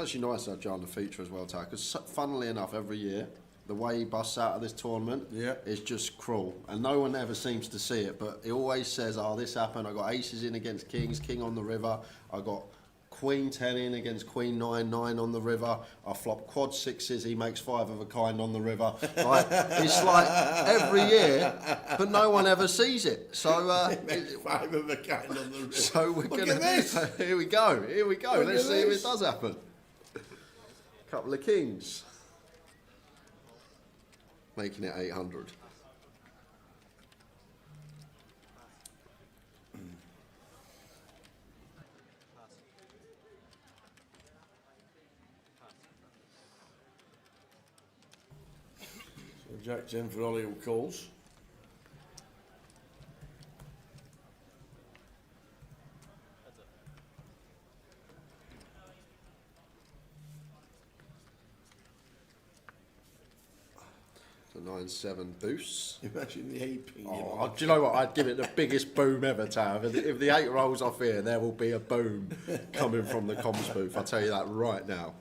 It's actually nice to have John the feature as well, Ty, because funnily enough, every year, the way he busts out of this tournament is just cruel. And no one ever seems to see it, but he always says, oh, this happened, I got aces in against kings, king on the river, I got queen 10 in against queen 9, 9 on the river, I flop quad sixes, he makes 5 of a kind on the river. Like, it's like every year, but no one ever sees it. So, 5 of a kind on the river. So we're Look gonna, at this. Here we go. Look Let's see at if this. it does happen. Couple of kings. Making it 800. So Jack 10 for Ollie who calls. So 9-7 boosts. Imagine the 8 ping. Oh, do you know what? I'd give it the biggest boom ever, Tav. If the 8 rolls off here, there will be a boom coming from the comms booth. I'll tell you that right now.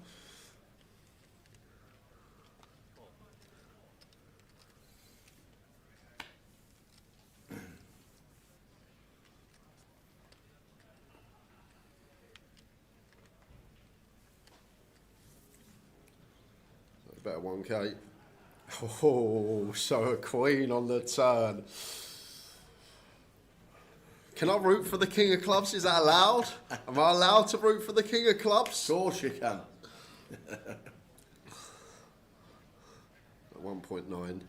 Better 1K. Oh, so a queen on the turn. Can I root for the king of clubs? Is that allowed? Am I allowed to root for the king of clubs? Of course you can. 1.9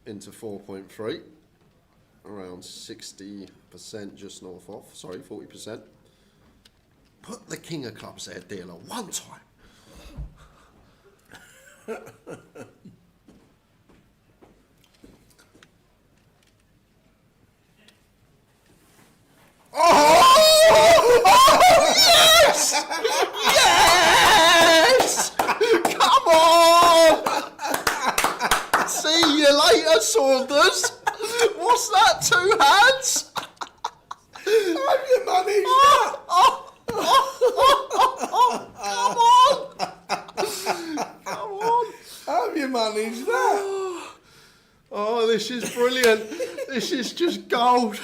into 4.3. Around 60%, just north off. Sorry, 40%. Put the king of clubs there, dealer, one time. Yes! Yes! Come on! See you later, Saunders. What's that? 2 hands? Have you managed that? Come on! Have you managed that? Oh, this is brilliant. This is just gold.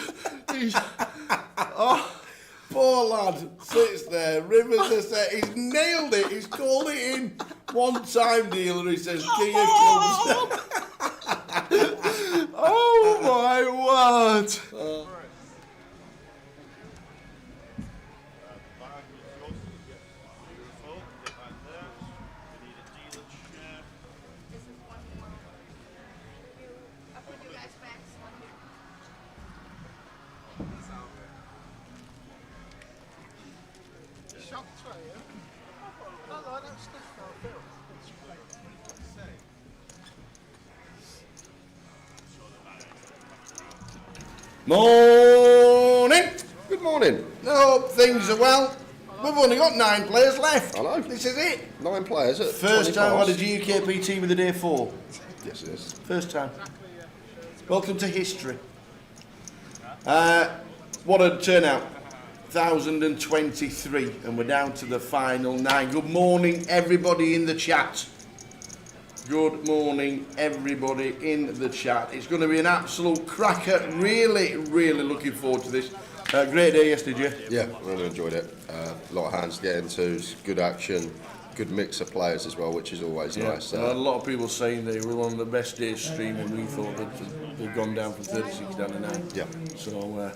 Poor lad sits there, rivers a set. He's nailed it. He's called it in. One time dealer, he says, King of Clubs. Oh my word. Morning. Good morning. No, things are well. We've only got 9 players left. I know. This is it. 9 players at First 20 time I've past. had a GUKPT with a day 4. Yes, it is. First time. Welcome to history. What a turnout. 1,023, and we're down to the final 9. Good morning, everybody in the chat. Good morning, everybody in the chat. It's going to be an absolute cracker. Really, really looking forward to this. Great day yesterday, Jay. Yeah, really enjoyed it. A lot of hands to get into, good action, good mix of players as well, which is always nice. And a lot of people saying they were one of the best days streaming. We thought that they'd gone down from 36 down to 9. Yeah. So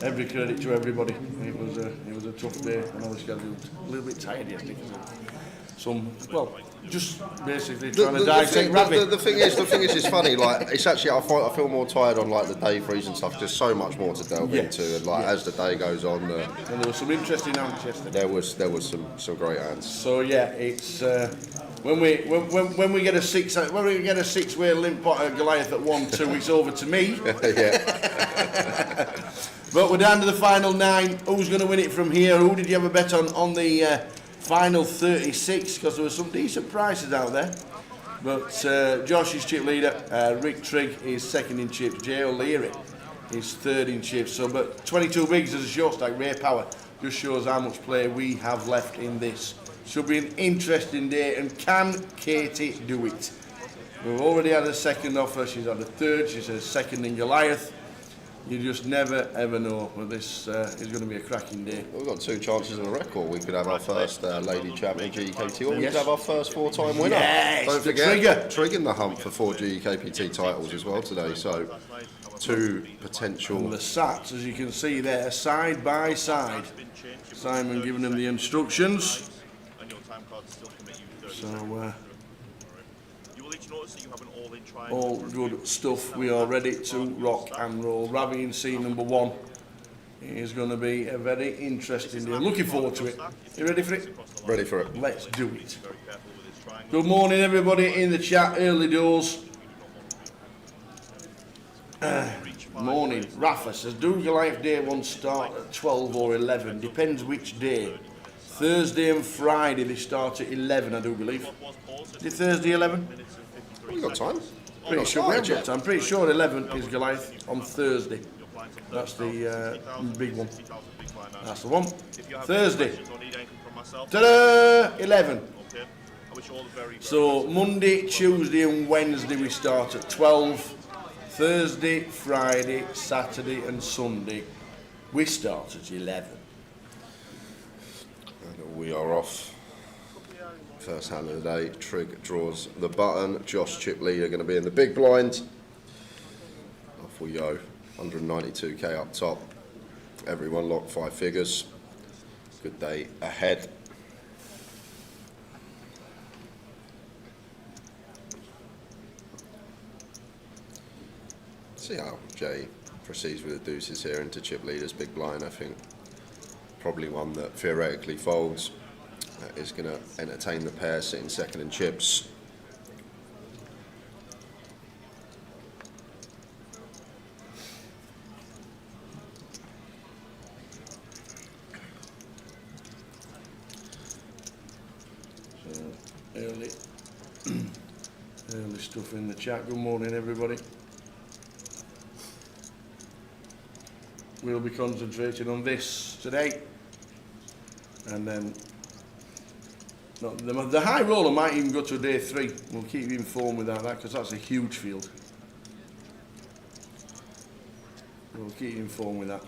every credit to everybody. It was a tough day, and obviously I was a little bit tired yesterday because of just basically trying to dissect rabbit. The thing is, it's funny. Like, it's actually, I feel more tired on like the day threes and stuff. Just so much more to delve into, and like as the day goes on. And there was some interesting hands yesterday. There was some great hands. So yeah, it's when we get a 6-way limp pot at Goliath at 1-2, it's over to me. Yeah. But we're down to the final 9. Who's going to win it from here? Who did you have a bet on the final 36? Because there were some decent prices out there. But Josh is chip leader. Rick Trigg is second in chips. Jay O'Leary is third in chips. So, but 22 bigs as a short stack. Ray Power Just shows how much play we have left in this. Should be an interesting day, and can Katie do it? We've already had a second offer, she's had a third, she's a second in Goliath. You just never ever know, but this is going to be a cracking day. We've got 2 chances in a record. We could have our first lady champion GKPT, or we Yes. could have our first 4-time winner. Yes, Don't the forget, triggering the hunt for 4 GKPT titles as well today. So 2 potential. And the sats, as you can see there, side by side. Simon giving them the instructions. So all good stuff. We are ready to rock and roll. Ravi in scene number 1. It is going to be a very interesting day. Looking forward to it. You ready for it? Ready for it. Let's do it. Good morning, everybody in the chat. Early doors. Morning. Rafa says, do Goliath Day 1 start at 12 or 11? Depends which day. Thursday and Friday they start at 11, I do believe. Is it Thursday 11? We've got time. Pretty sure we have got time. I'm pretty sure 11 is Goliath on Thursday. That's the big one. That's the one. Thursday. Ta-da! 11. So Monday, Tuesday and Wednesday we start at 12. Thursday, Friday, Saturday and Sunday we start at 11. And we are off. First hand of the day. Trig draws the button. Josh, Chip Lee are going to be in the big blind. Off we go. 192k up top. Everyone locked 5 figures. Good day ahead. See how Jay proceeds with the deuces here into Chip Leader's big blind. I think probably one that theoretically folds. Is going to entertain the pair sitting second in chips. So early stuff in the chat. Good morning, everybody. We'll be concentrating on this today, and then the high roller might even go to day 3. We'll keep you informed with that, because that's a huge field. We'll keep you informed with that.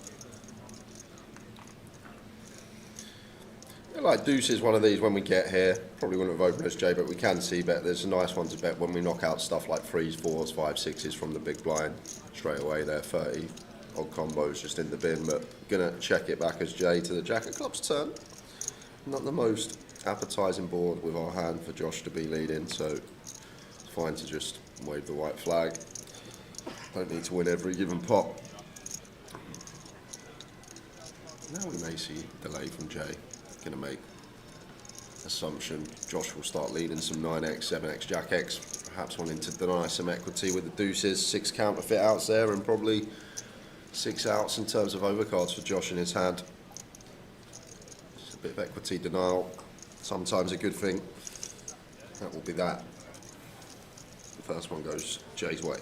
I like deuces, one of these when we get here. Probably wouldn't have opened as Jay, but we can see bet. There's a nice one to bet when we knock out stuff like 3s, 4s, 5s, 6s from the big blind. Straight away there, 30 odd combos just in the bin, but gonna check it back as Jay to the Jack of Clubs turn. Not the most appetising board with our hand for Josh to be leading, so it's fine to just wave the white flag. Don't need to win every given pot. Now we may see delay from Jay. Gonna make assumption Josh will start leading some 9x, 7x, Jack X, perhaps wanting to deny some equity with the deuces. 6 counterfeit outs there, and probably 6 outs in terms of overcards for Josh in his hand. Just a bit of equity denial, sometimes a good thing. That will be that. The first one goes Jay's way.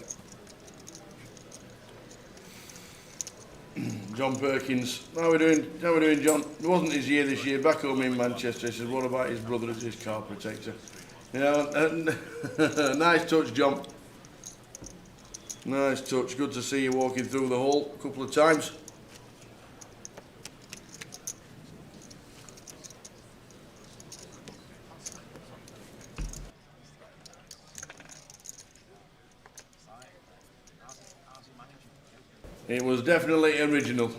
John Perkins, how we doing, John? It wasn't his year this year. Back home in Manchester, he says, what about his brother as his car protector? You know, nice touch, John. Nice touch. Good to see you walking through the hall a couple of times. It was definitely original.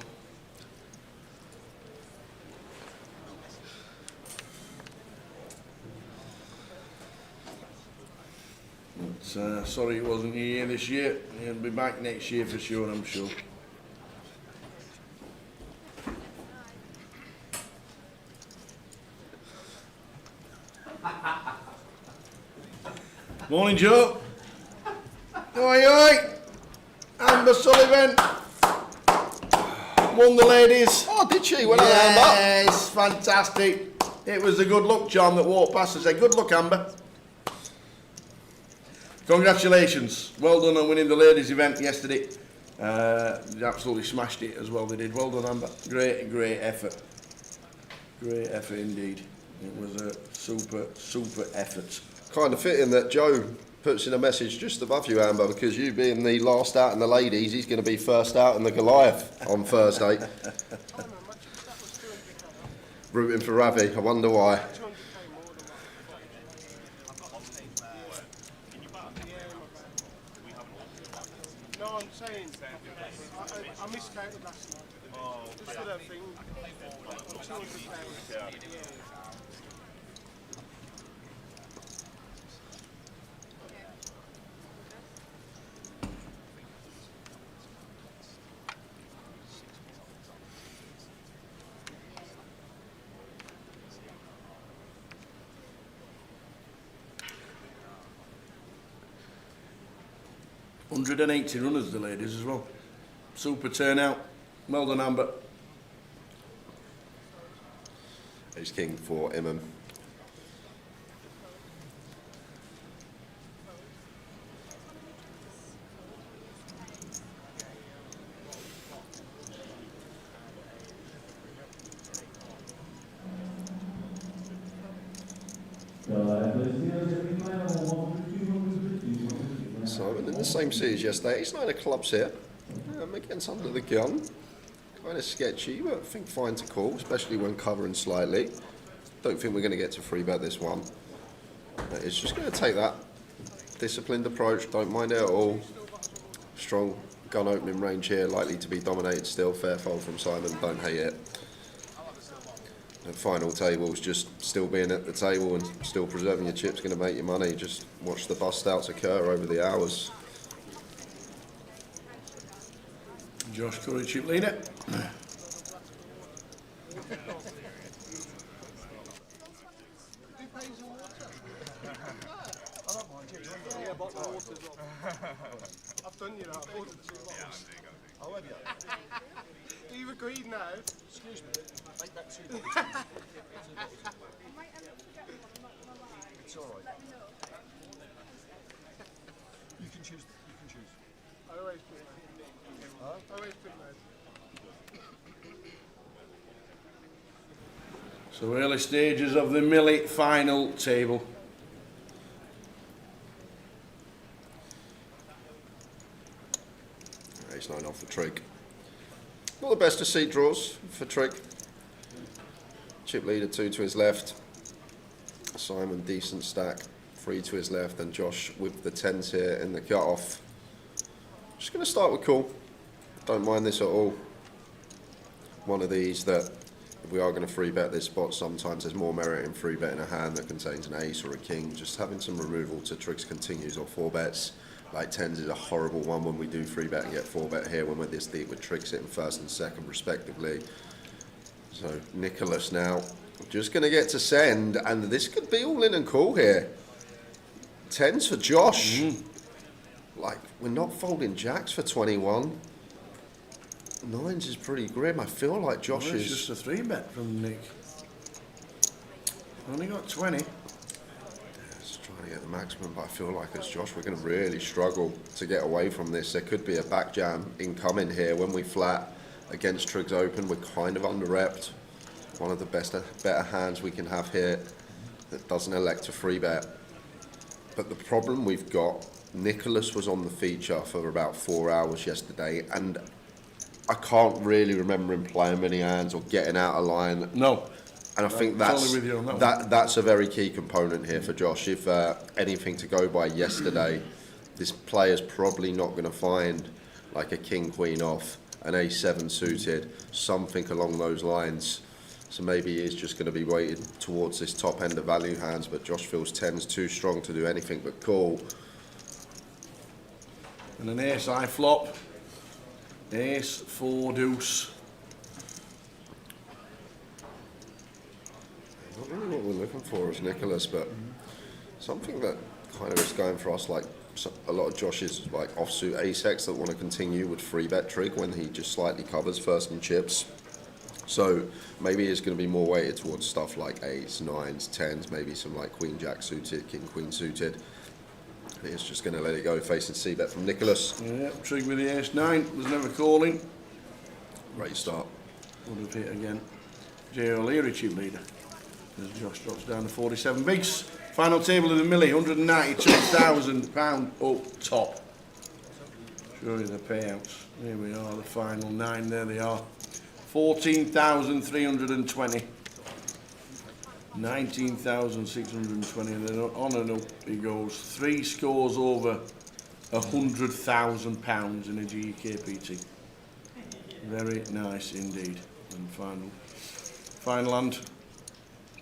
But, sorry it wasn't your year this year. He'll be back next year for sure, I'm sure. Morning, Joe. Oi, oi. Amber Sullivan won the ladies. Oh, did she? Well, yes, fantastic. It was the good luck charm that walked past and said, good luck, Amber. Congratulations. Well done on winning the ladies event yesterday. They absolutely smashed it as well, they did. Well done, Amber. Great, great effort. Great effort indeed. It was a super effort. Kind of fitting that Joe puts in a message just above you, Amber, because you being the last out in the ladies, he's going to be first out in the Goliath on Thursday. Rooting for Ravi, I wonder why. No, I'm saying I miscounted last night. Just for that thing. 200 £180 runners, the ladies as well. Super turnout. Well done, Amber. He's king for Imam. Simon in the same seat as yesterday. He's 9 of clubs here. Against under the gun. Kind of sketchy, but I think fine to call, especially when covering slightly. Don't think we're going to get to free bet this one. It's just going to take that disciplined approach. Don't mind it at all. Strong gun opening range here, likely to be dominated still. Fair fold from Simon. Don't hate it. The final table's just still being at the table and still preserving your chips going to make you money. Just watch the bust outs occur over the hours. Josh Curry, chip leader. I've done you that. I've ordered 2 bottles. Oh, have you? You've agreed now. Excuse me. Make that 2 bottles. It's all right. You can choose. I always pick. I always pick that. So early stages of the Millie final table. He's 9 off the Trig. Not the best of seat draws for Trig. Chip leader 2 to his left. Simon decent stack, 3 to his left, and Josh with the 10s here in the cut-off. Just going to start with call. Don't mind this at all. One of these that if we are going to free bet this spot, sometimes there's more merit in free betting a hand that contains an ace or a king. Just having some removal to Trig's continues or 4 bets. Like 10s is a horrible one when we do free bet and get 4 bet here when we're this deep with Trig sitting first and second respectively. So Nicholas now just going to get to send, and this could be all in and cool here. 10s for Josh. Like, we're not folding jacks for 21. 9s is pretty grim. I feel like Josh Well, it's is... just a 3 bet from Nick. Only got 20. Just trying to get the maximum, but I feel like as Josh, we're going to really struggle to get away from this. There could be a back jam incoming here when we flat against Trig's Open. We're kind of under-repped. One of the better hands we can have here that doesn't elect to free bet. But the problem we've got, Nicholas was on the feature for about 4 hours yesterday, and I can't really remember him playing many hands or getting out of line. No. And I think totally with you on that that's a very key component here for Josh. If anything to go by yesterday, this player's probably not going to find like a king-queen off, an ace-7 suited, something along those lines. So maybe he is just going to be weighted towards this top end of value hands, but Josh feels 10's too strong to do anything but call. And an ace high flop. Ace 4 deuce. Not really what we're looking for as Nicholas, but something that kind of is going for us, like a lot of Josh's like offsuit ace-x that want to continue with free bet Trig when he just slightly covers first and chips. So maybe it's going to be more weighted towards stuff like 8s, 9s, 10s, maybe some like queen jack suited, king queen suited. It's just going to let it go facing c-bet from Nicholas. Yeah, Trig with the ace 9 was never calling. Great start. Would have hit again. J. O'Leary, cheap leader. As Josh drops down to 47 bigs. Final table of the Millie, £192,000 up top. Show you the payouts. Here we are, the final 9, there they are. 14,320. 19,620, and then on and up he goes. 3 scores over £100,000 in a GKPT. Very nice indeed. And final hand,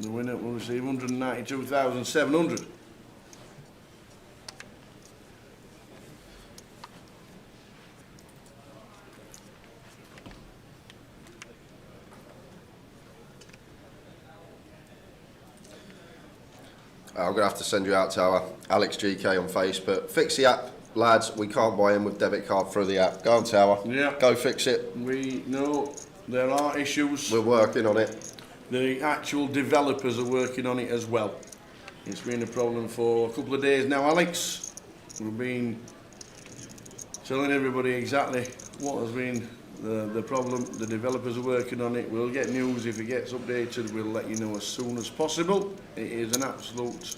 the winner will receive 192,700. I'm going to have to send you out to our Alex GK on Facebook. Fix the app, lads. We can't buy in with debit card through the app. Go on, Tower. Yeah. Go fix it. We know there are issues. We're working on it. The actual developers are working on it as well. It's been a problem for a couple of days now, Alex. We've been telling everybody exactly what has been the problem. The developers are working on it. We'll get news if it gets updated. We'll let you know as soon as possible. It is an absolute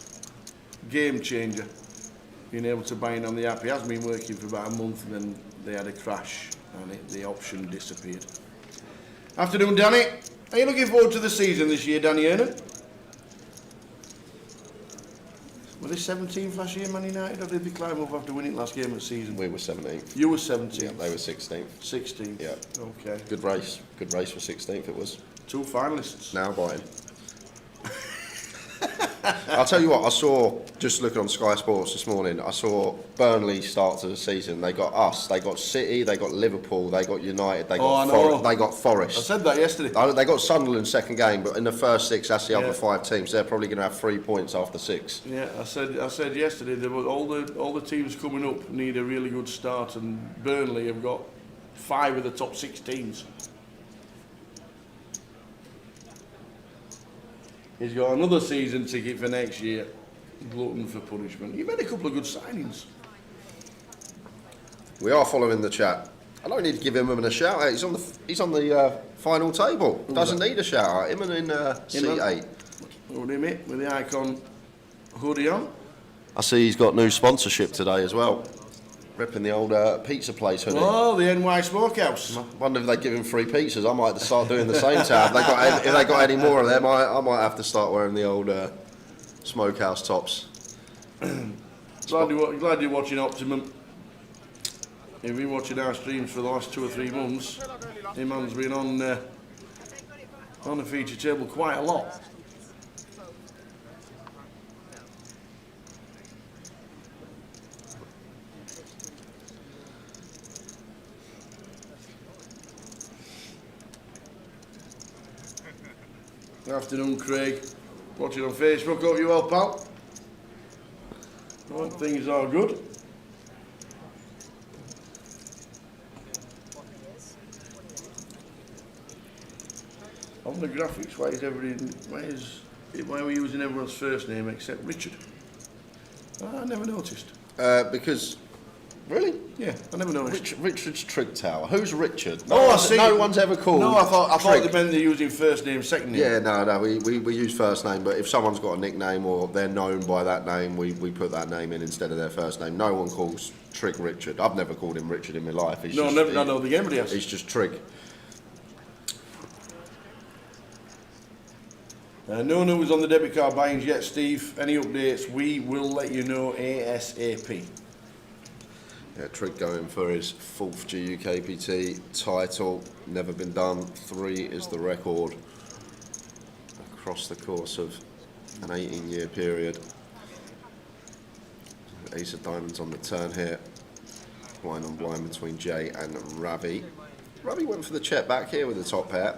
game changer being able to buy in on the app. It has been working for about a month, and then they had a crash and the option disappeared. Afternoon, Danny. Are you looking forward to the season this year, Danny Ernan? Were they 17th last year, Man United, or did they climb up after winning last game of the season? We were 17th. You were 17th? Yeah, they were 16th. 16th? Yeah. Okay. Good race. Good race for 16th it was. 2 finalists. Now buying. I'll tell you what, I saw, just looking on Sky Sports this morning, I saw Burnley start to the season. They got us, they got City, they got Liverpool, they got United, they got Forest. I said that yesterday. They got Sunderland second game, but in the first 6, that's the other 5 teams. They're probably going to have 3 points after 6. Yeah, I said yesterday that all the teams coming up need a really good start, and Burnley have got 5 of the top 6 teams. He's got another season ticket for next year. Glutton for punishment. You've made a couple of good signings. We are following the chat. I don't need to give him a shout out. He's on the final table. Doesn't need a shout out. Him and in C8. Hold him it with the icon hoodie on. I see he's got new sponsorship today as well. Ripping the old pizza place hoodie. Oh, the NY Smokehouse. I wonder if they give him free pizzas. I might have to start doing the same tab. If they got any more of them, I might have to start wearing the old smokehouse tops. Glad you're watching Optimum. You've been watching our streams for the last 2 or 3 months. Iman's been on the feature table quite a lot. Good afternoon, Craig. Watching on Facebook. Hope you well, pal. Well, things are good. On the graphics, why are we using everyone's first name except Richard? I never noticed. Because, really? Yeah, I never noticed. Richard's Trig Tower. Who's Richard? I see. No one's ever called. No, I thought Trig. they meant they're using first name, second name. Yeah, no, we use first name, but if someone's got a nickname or they're known by that name, we put that name in instead of their first name. No one calls Trig Richard. I've never called him Richard in my life. I don't think anybody has. He's just Trig. No news on the debit card buyings yet, Steve. Any updates, we will let you know ASAP. Yeah, Trig going for his 4th GUKPT title. Never been done. 3 is the record across the course of an 18-year period. Ace of diamonds on the turn here. Blind on blind between Jay and Ravi. Ravi went for the check back here with the top pair.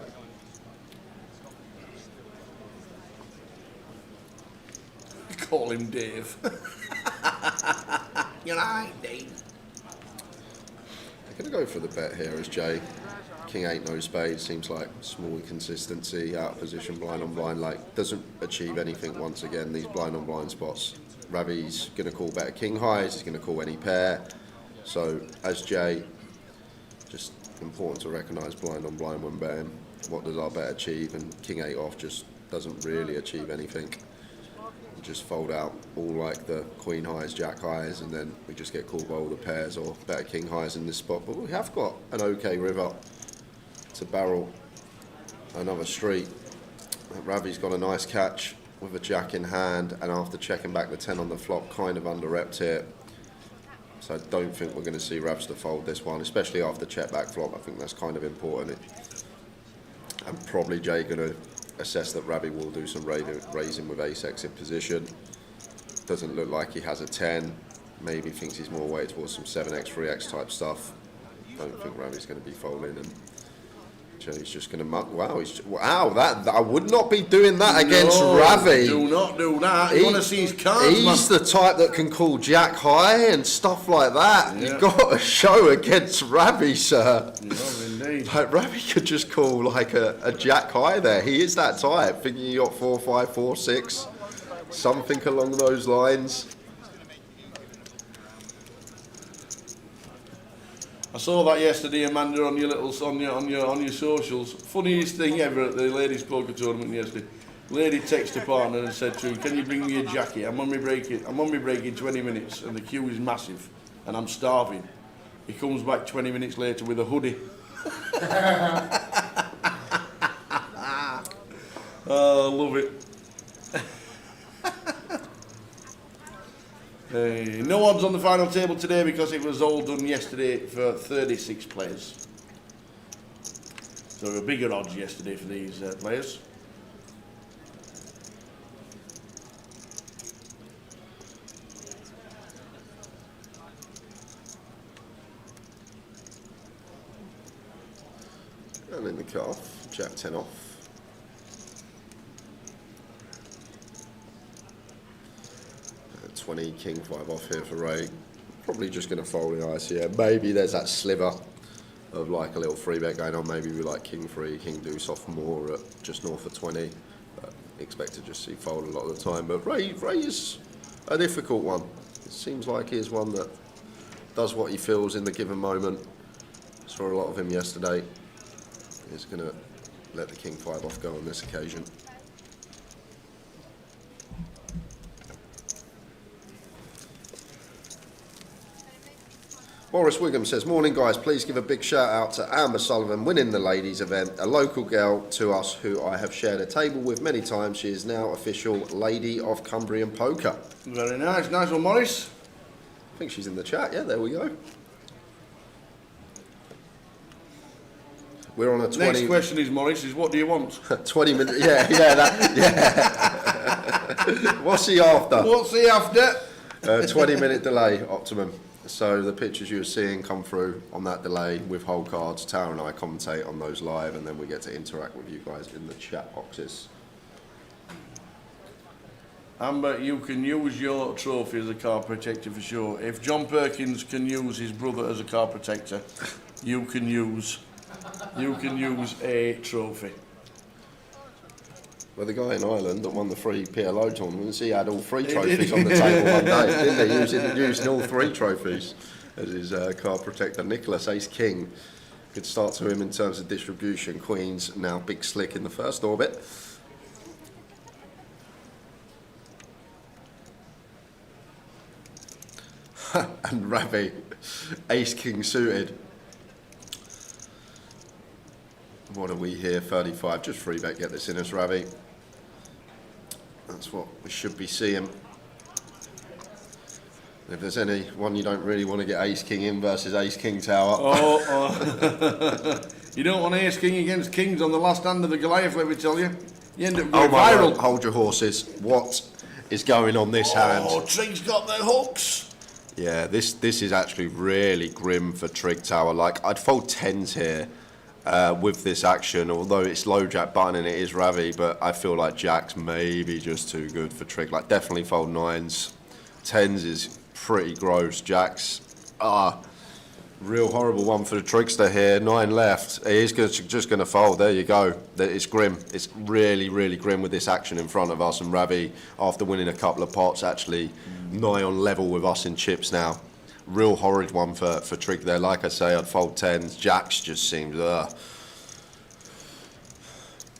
Call him Dave. You're right, Dave. They're going to go for the bet here as Jay. King 8, no spades. Seems like small inconsistency, out of position, blind on blind. Like, doesn't achieve anything once again, these blind on blind spots. Ravi's going to call better king highs. He's going to call any pair. So, as Jay, just important to recognise blind on blind when betting. what does our bet achieve? And king 8 off just doesn't really achieve anything. We just fold out all like the queen highs, jack highs, and then we just get called by all the pairs or better king highs in this spot. But we have got an okay river to barrel another street. Ravi's got a nice catch with a jack in hand, and after checking back the 10 on the flop, kind of under-repped here. So I don't think we're going to see Ravs to fold this one, especially after check back flop. I think that's kind of important. And probably Jay going to assess that Ravi will do some raising with ace X in position. Doesn't look like he has a 10. Maybe thinks he's more weighted towards some 7x, 3x type stuff. Don't think Ravi's going to be folding, and Jay's just going to muck. Wow, that I would not be doing that against Ravi. Do not do that. You want to see his cards, He's the type that can call jack high and stuff like that. Yeah. You've got a show against Ravi, sir. You have indeed. Like, Ravi could just call like a jack high there. He is that type. Thinking you got 4, 5, 4, 6, something along those lines. I saw that yesterday, Amanda, on your socials. Funniest thing ever at the ladies poker tournament yesterday. Lady texted her partner and said to him, "Can you bring me a jacket? I'm on my break in 20 minutes, and the queue is massive, and I'm starving." He comes back 20 minutes later with a hoodie. Oh, I love it. No odds on the final table today because it was all done yesterday for 36 players. So there were bigger odds yesterday for these players. And in the cut off, jack 10 off. 20, king 5 off here for Ray. Probably just going to fold in ice here. Maybe there's that sliver of like a little free bet going on. Maybe we like king 3, king deuce off more at just north of 20. But expect to just see fold a lot of the time. But Ray is a difficult one. It seems like he is one that does what he feels in the given moment. Saw a lot of him yesterday. He's going to let the king 5 off go on this occasion. Boris Wiggum says, "Morning guys, please give a big shout out to Amber Sullivan winning the ladies event, a local girl to us who I have shared a table with many times. She is now official Lady of Cumbrian Poker." Very nice, nice one, Morris. I think she's in the chat, yeah, there we go. We're on a 20... Next question is, Morris, is what do you want? 20 minutes, yeah. What's he after? What's he after? 20-minute delay, optimum. So the pictures you're seeing come through on that delay with whole cards. Tara and I commentate on those live, and then we get to interact with you guys in the chat boxes. Amber, you can use your trophy as a card protector for sure. If John Perkins can use his brother as a card protector, you can use a trophy. Well, the guy in Ireland that won the free PLO tournaments, he had all 3 trophies on the table one day, didn't he? He was using all 3 trophies as his card protector. Nicholas Ace King, good start to him in terms of distribution. Queens now big slick in the first orbit. And Ravi, Ace King suited. What are we here? 35. Just free bet. Get this in as Ravi. That's what we should be seeing. If there's any one you don't really want to get Ace King in versus Ace King Tower. You don't want Ace King against Kings on the last hand of the Goliath, let me tell you. You end up Oh going my viral. God, hold your horses. What is going on this hand? Oh, Trig's got the hooks. Yeah, this is actually really grim for Trig Tower. Like, I'd fold 10s here with this action, although it's low jack button and it is Ravi, but I feel like jacks maybe just too good for Trig. Like, definitely fold 9s. 10s is pretty gross. Jacks, real horrible one for the trickster here. 9 left. He's just going to fold. There you go. It's grim. It's really, really grim with this action in front of us. And Ravi, after winning a couple of pots, actually nigh on level with us in chips now. Real horrid one for Trig there. Like I say, I'd fold 10s. Jacks just seems,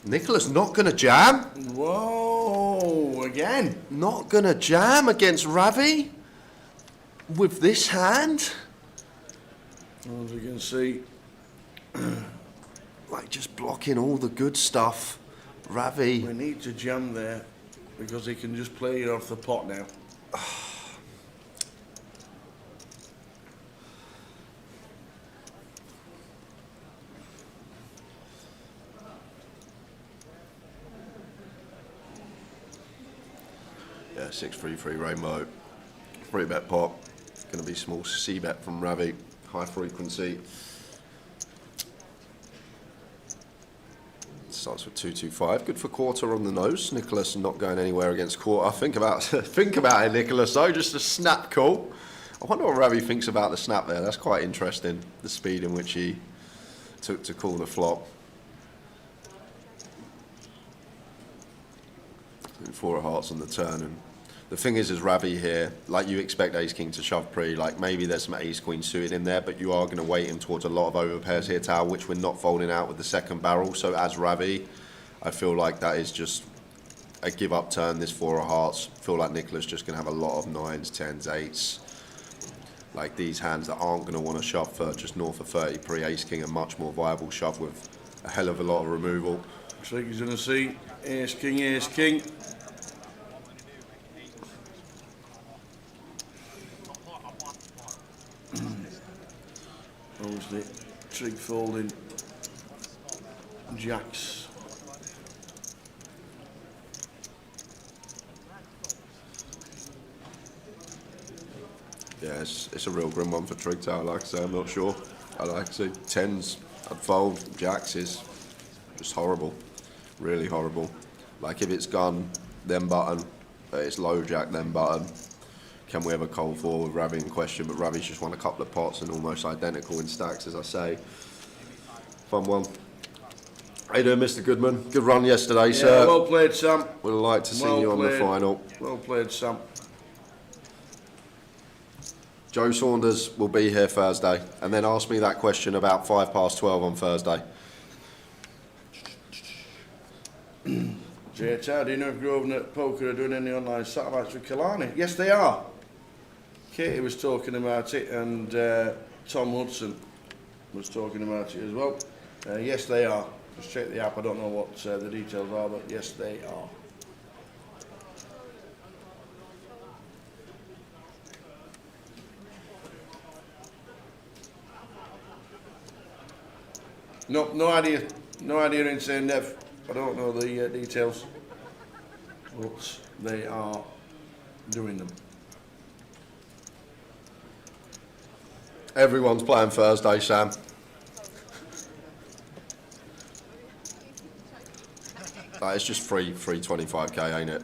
Nicholas not going to jam. Whoa, again. Not going to jam against Ravi with this hand. As you can see. Like just blocking all the good stuff. Ravi. We need to jam there because he can just play it off the pot now. Yeah, 6-3-3 rainbow. 3-bet pot. Going to be small C-bet from Ravi. High frequency. Starts with 2-2-5. Good for quarter on the nose. Nicholas not going anywhere against quarter. Think about it, Nicholas, though. Just a snap call. I wonder what Ravi thinks about the snap there. That's quite interesting. The speed in which he took to call the flop. 4 of hearts on the turn. And the thing is Ravi here, like you expect ace king to shove pre, like maybe there's some ace queen suited in there, but you are going to weight him towards a lot of overpairs here, Tao, which we're not folding out with the second barrel. So as Ravi, I feel like that is just a give up turn, this 4 of hearts. I feel like Nicholas just going to have a lot of 9s, 10s, 8s. Like these hands that aren't going to want to shove for just north of 30 pre, ace king, a much more viable shove with a hell of a lot of removal. Looks like he's going to see ace king, ace king. Obviously, trig folding, jacks. Yeah, it's a real grim one for trig tower, like I say, I'm not sure. I like to see 10s, I'd fold, jacks is just horrible, really horrible. Like if it's gun, then button, it's low jack, then button. Can we have a cold 4 with Ravi in question? But Ravi's just won a couple of pots and almost identical in stacks, as I say. Fun one. How you doing, Mr. Goodman? Good run yesterday, Yeah, sir. well played, Sam. Would have liked to see you on the final. Well played, Sam. Joe Saunders will be here Thursday, and then ask me that question about 12 on Thursday. JHR, do you know if Grosvenor Poker are doing any online satellites with Killarney? Yes, they are. Katie was talking about it, and Tom Hudson was talking about it as well. Yes, they are. Just check the app. I don't know what the details are, but yes, they are. No idea. No idea in saying Nev. I don't know the details, but they are doing them. Everyone's playing Thursday, Sam. It's just free 25k, ain't it?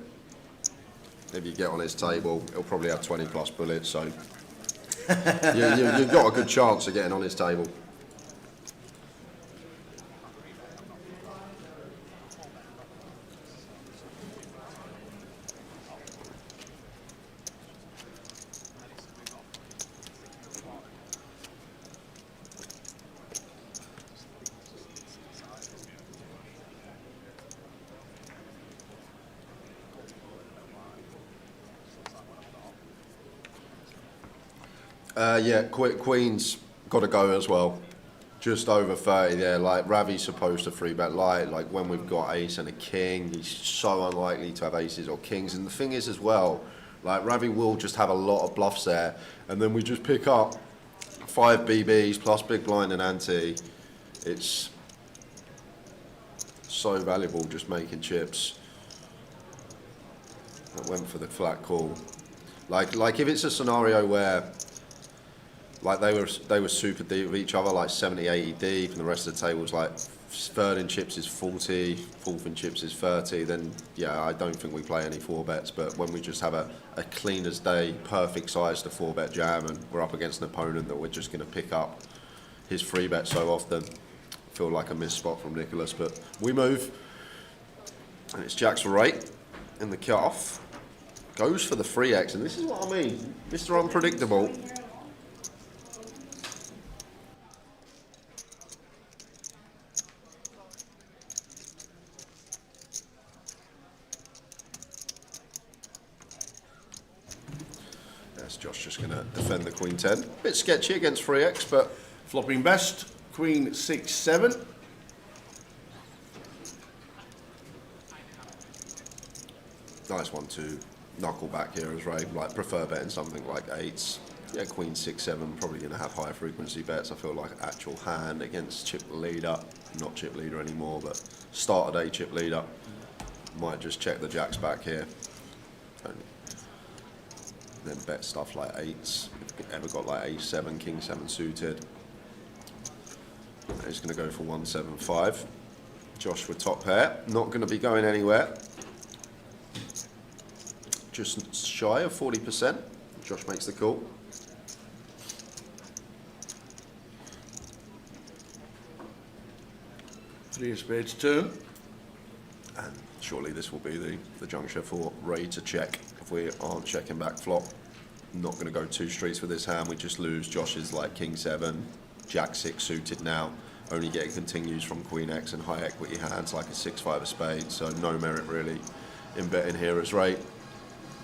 If you get on his table, he'll probably have 20 plus bullets, so you've got a good chance of getting on his table. Yeah, Queen's got to go as well. Just over 30 there. Like, Ravi's supposed to 3-bet light. Like, when we've got ace and a king, he's so unlikely to have aces or kings. And the thing is as well, like, Ravi will just have a lot of bluffs there. And then we just pick up 5 BBs plus big blind and ante. It's so valuable just making chips. I went for the flat call. Like if it's a scenario where like they were super deep with each other, like 70, 80 deep, and the rest of the table was like third in chips is 40, fourth in chips is 30, then yeah, I don't think we play any 4-bets. But when we just have a clean as day, perfect size to 4-bet jam, and we're up against an opponent that we're just going to pick up his 3-bet so often, I feel like a missed spot from Nicholas. But we move, and it's jacks for 8 in the cut-off. Goes for the 3x, and this is what I mean, Mr. Unpredictable. just going to defend the Queen 10. Bit sketchy against 3x, but flopping best. Queen 6-7. nice one to knuckle back here as Ray. Like, prefer betting something like 8s. Yeah, Queen 6-7, probably going to have higher frequency bets. I feel like actual hand against chip leader. Not chip leader anymore, but start of day chip leader. Might just check the jacks back here. And then bet stuff like 8s. If ever got like A7, King 7 suited. He's going to go for 175. Josh with top pair. Not going to be going anywhere. Just shy of 40%. Josh makes the call. Three of spades turn. And surely this will be the juncture for Ray to check. If we aren't checking back flop, not going to go 2 streets with this hand. We just lose. Josh is like King 7, Jack 6 suited now. Only getting continues from Queen X and high equity hands like a 6-5 of spades. So no merit really in betting here as Ray.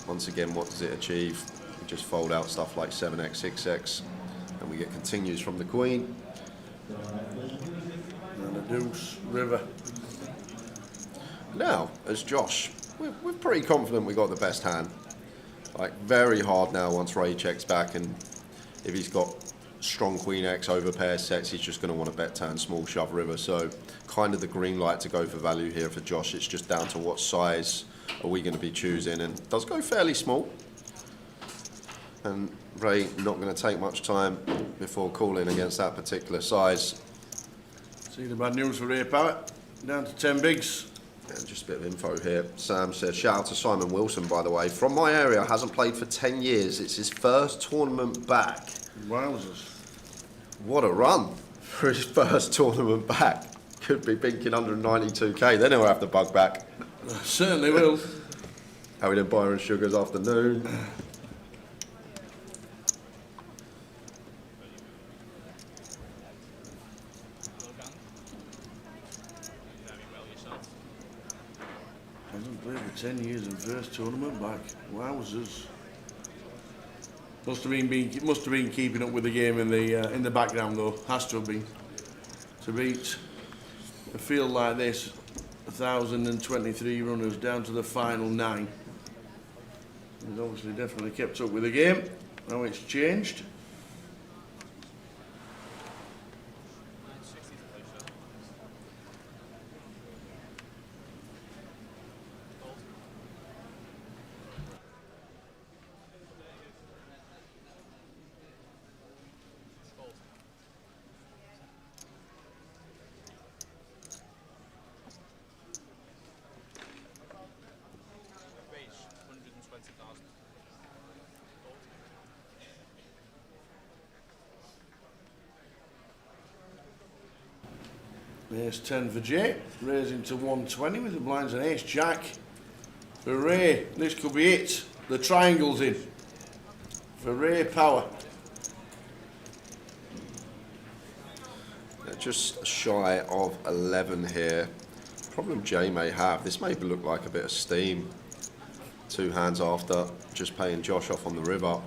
Once again, what does it achieve? We just fold out stuff like 7x, 6x, and we get continues from the Queen. And a deuce, river. Now, as Josh, we're pretty confident we got the best hand. Like, very hard now once Ray checks back, and if he's got strong Queen X over pair sets, he's just going to want to bet turn small shove river. So kind of the green light to go for value here for Josh. It's just down to what size are we going to be choosing, and it does go fairly small. And Ray not going to take much time before calling against that particular size. See the bad news for Ray Power. Down to 10 bigs. And just a bit of info here. Sam says, shout out to Simon Wilson, by the way. From my area, hasn't played for 10 years. It's his first tournament back. Wowzers. What a run for his first tournament back. Could be binking 192k. Then he'll have the bug back. Certainly will. How we did Byron Sugars afternoon. Hasn't played for 10 years and first tournament back. Wowzers. Must have been keeping up with the game in the background though. Has to have been. To beat a field like this, 1,023 runners down to the final 9. He's obviously definitely kept up with the game. Now it's changed. Ace 10 for Jay, raising to 120 with the blinds and ace jack. For Ray, this could be it. The triangle's in. For Ray Power. Just shy of 11 here. Problem Jay may have, this may look like a bit of steam. 2 hands after, just paying Josh off on the river.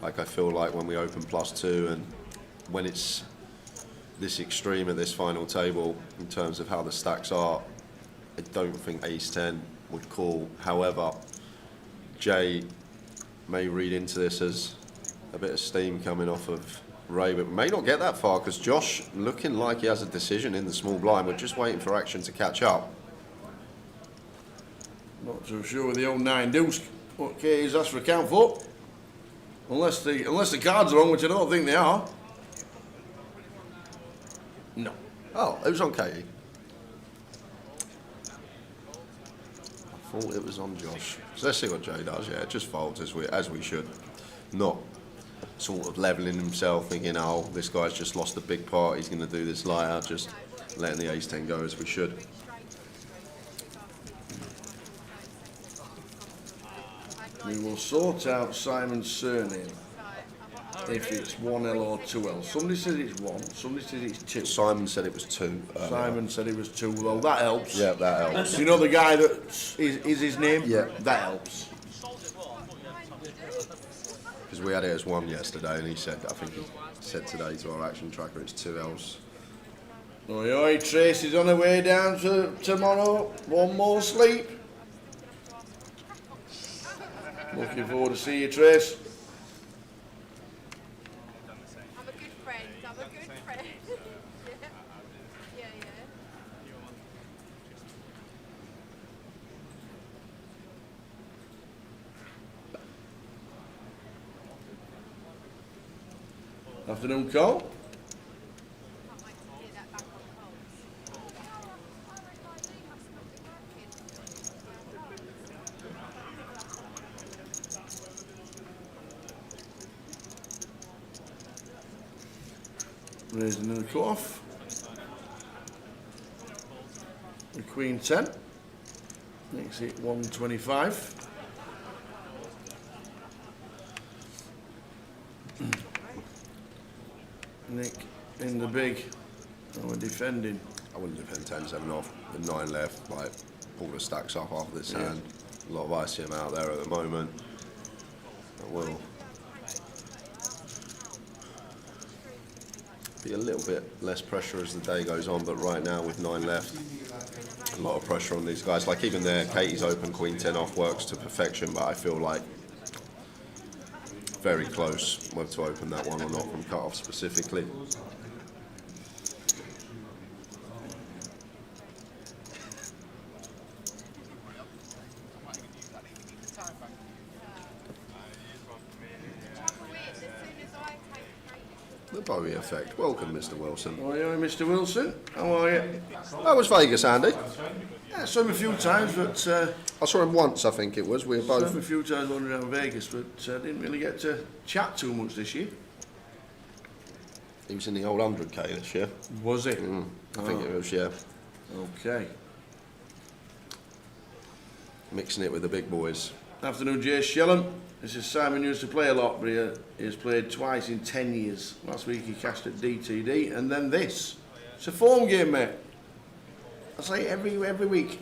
Like I feel like when we open +2 and when it's this extreme at this final table in terms of how the stacks are, I don't think ace 10 would call. However, Jay may read into this as a bit of steam coming off of Ray, but may not get that far because Josh looking like he has a decision in the small blind. We're just waiting for action to catch up. Not too sure with the old 9 deuce what K is asked for account for. Unless the cards are wrong, which I don't think they are. No. Oh, it was on Katie. I thought it was on Josh. So let's see what Jay does. Yeah, it just folds as we should. Not sort of levelling himself, thinking, oh, this guy's just lost a big part, he's going to do this lighter. Just letting the ace 10 go as we should. We will sort out Simon's surname if it's 1L or 2L. Somebody says it's 1, somebody says it's 2. Simon said it was 2. Simon said it was 2, well that helps. Yeah, that helps. You know the guy that is his name? Yeah. That helps. Because we had it as 1 yesterday, and he said, I think he said today to our action tracker, it's 2 L's. Oi, oi, Tracy's on her way down to tomorrow. One more sleep. Looking forward to see you, Trace. I'm a good friend. I'm a good friend. yeah. Afternoon, Cole. Can't wait to hear that back on Raising the cutoff. The Queen 10. Makes it 125. Nick in the big. Oh, we're defending. I wouldn't defend 10-7 off, with 9 left, like, pull the stacks up after this hand. A lot of ICM out there at the moment. That will be a little bit less pressure as the day goes on, but right now with 9 left, a lot of pressure on these guys. Like even there, Katie's open Queen 10 off works to perfection, but I feel like very close whether to open that one or not from cut off specifically. The Bowie effect. Welcome, Mr. Wilson. Oh, yeah, Mr. Wilson. How are you? That was Vegas, Andy. Yeah, I saw him a few times, but I saw him once, I think it was. We were saw him a both. few times wandering around Vegas, but didn't really get to chat too much this year. He was in the old 100k this year. Was it? I think it was, yeah. Okay. Mixing it with the big boys. Afternoon, Jay Shellham. This is Simon. Used to play a lot, but he has played twice in 10 years. Last week he cashed at DTD, and then this. It's a form game, mate. I say every week.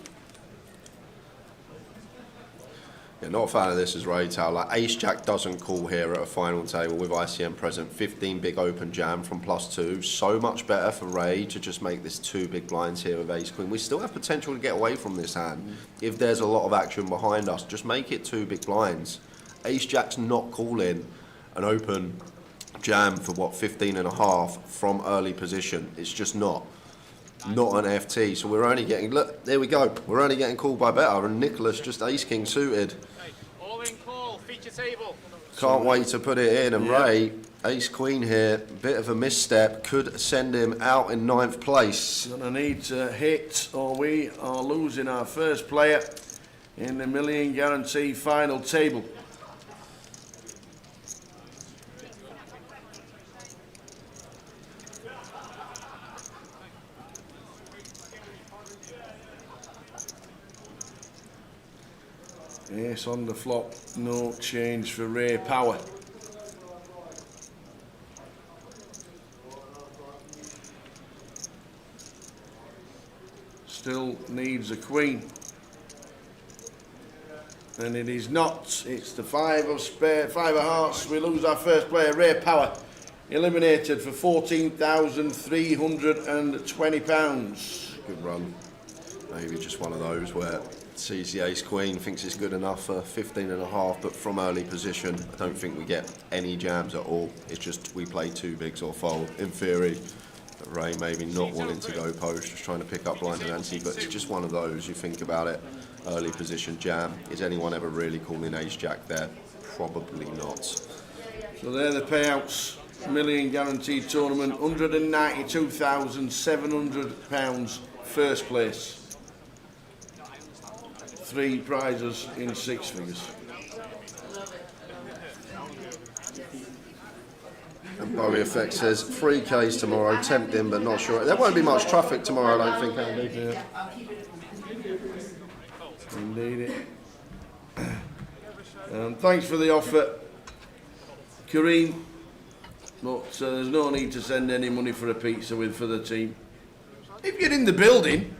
Yeah, not a fan of this as Ray Power. Like Ace Jack doesn't call here at a final table with ICM present. 15 big open jam from +2. So much better for Ray to just make this 2 big blinds here with Ace Queen. We still have potential to get away from this hand if there's a lot of action behind us. Just make it 2 big blinds. Ace Jack's not calling an open jam for what, 15.5 from early position. It's just not an FT. So we're only getting, look, there we go. We're only getting called by better, and Nicholas just Ace King suited. All in call, feature table. Can't wait to put it in, and Ray, Ace Queen here, bit of a misstep, could send him out in 9th place. Gonna need to hit, or we are losing our first player in the million guarantee final table. Ace on the flop, no change for Ray Power. Still needs a queen. And it is not. It's the 5 of spare, 5 of hearts. We lose our first player, Ray Power. Eliminated for £14,320. Good run. Maybe just one of those where sees the Ace Queen, thinks it's good enough for 15.5, but from early position, I don't think we get any jams at all. It's just we play 2 bigs or fold. In theory, Ray maybe not wanting to go post, just trying to pick up blind and ante, but it's just one of those. You think about it, early position jam. Is anyone ever really calling Ace Jack there? Probably not. So there are the payouts. Million guaranteed tournament, £192,700 first place. 3 prizes in 6 figures. And Bowie Effect says 3Ks tomorrow, tempting but not sure. There won't be much traffic tomorrow, I don't think, Andy. Yeah. Indeed it. Thanks for the offer, Kareem. But there's no need to send any money for a pizza for the team. If you're in the building,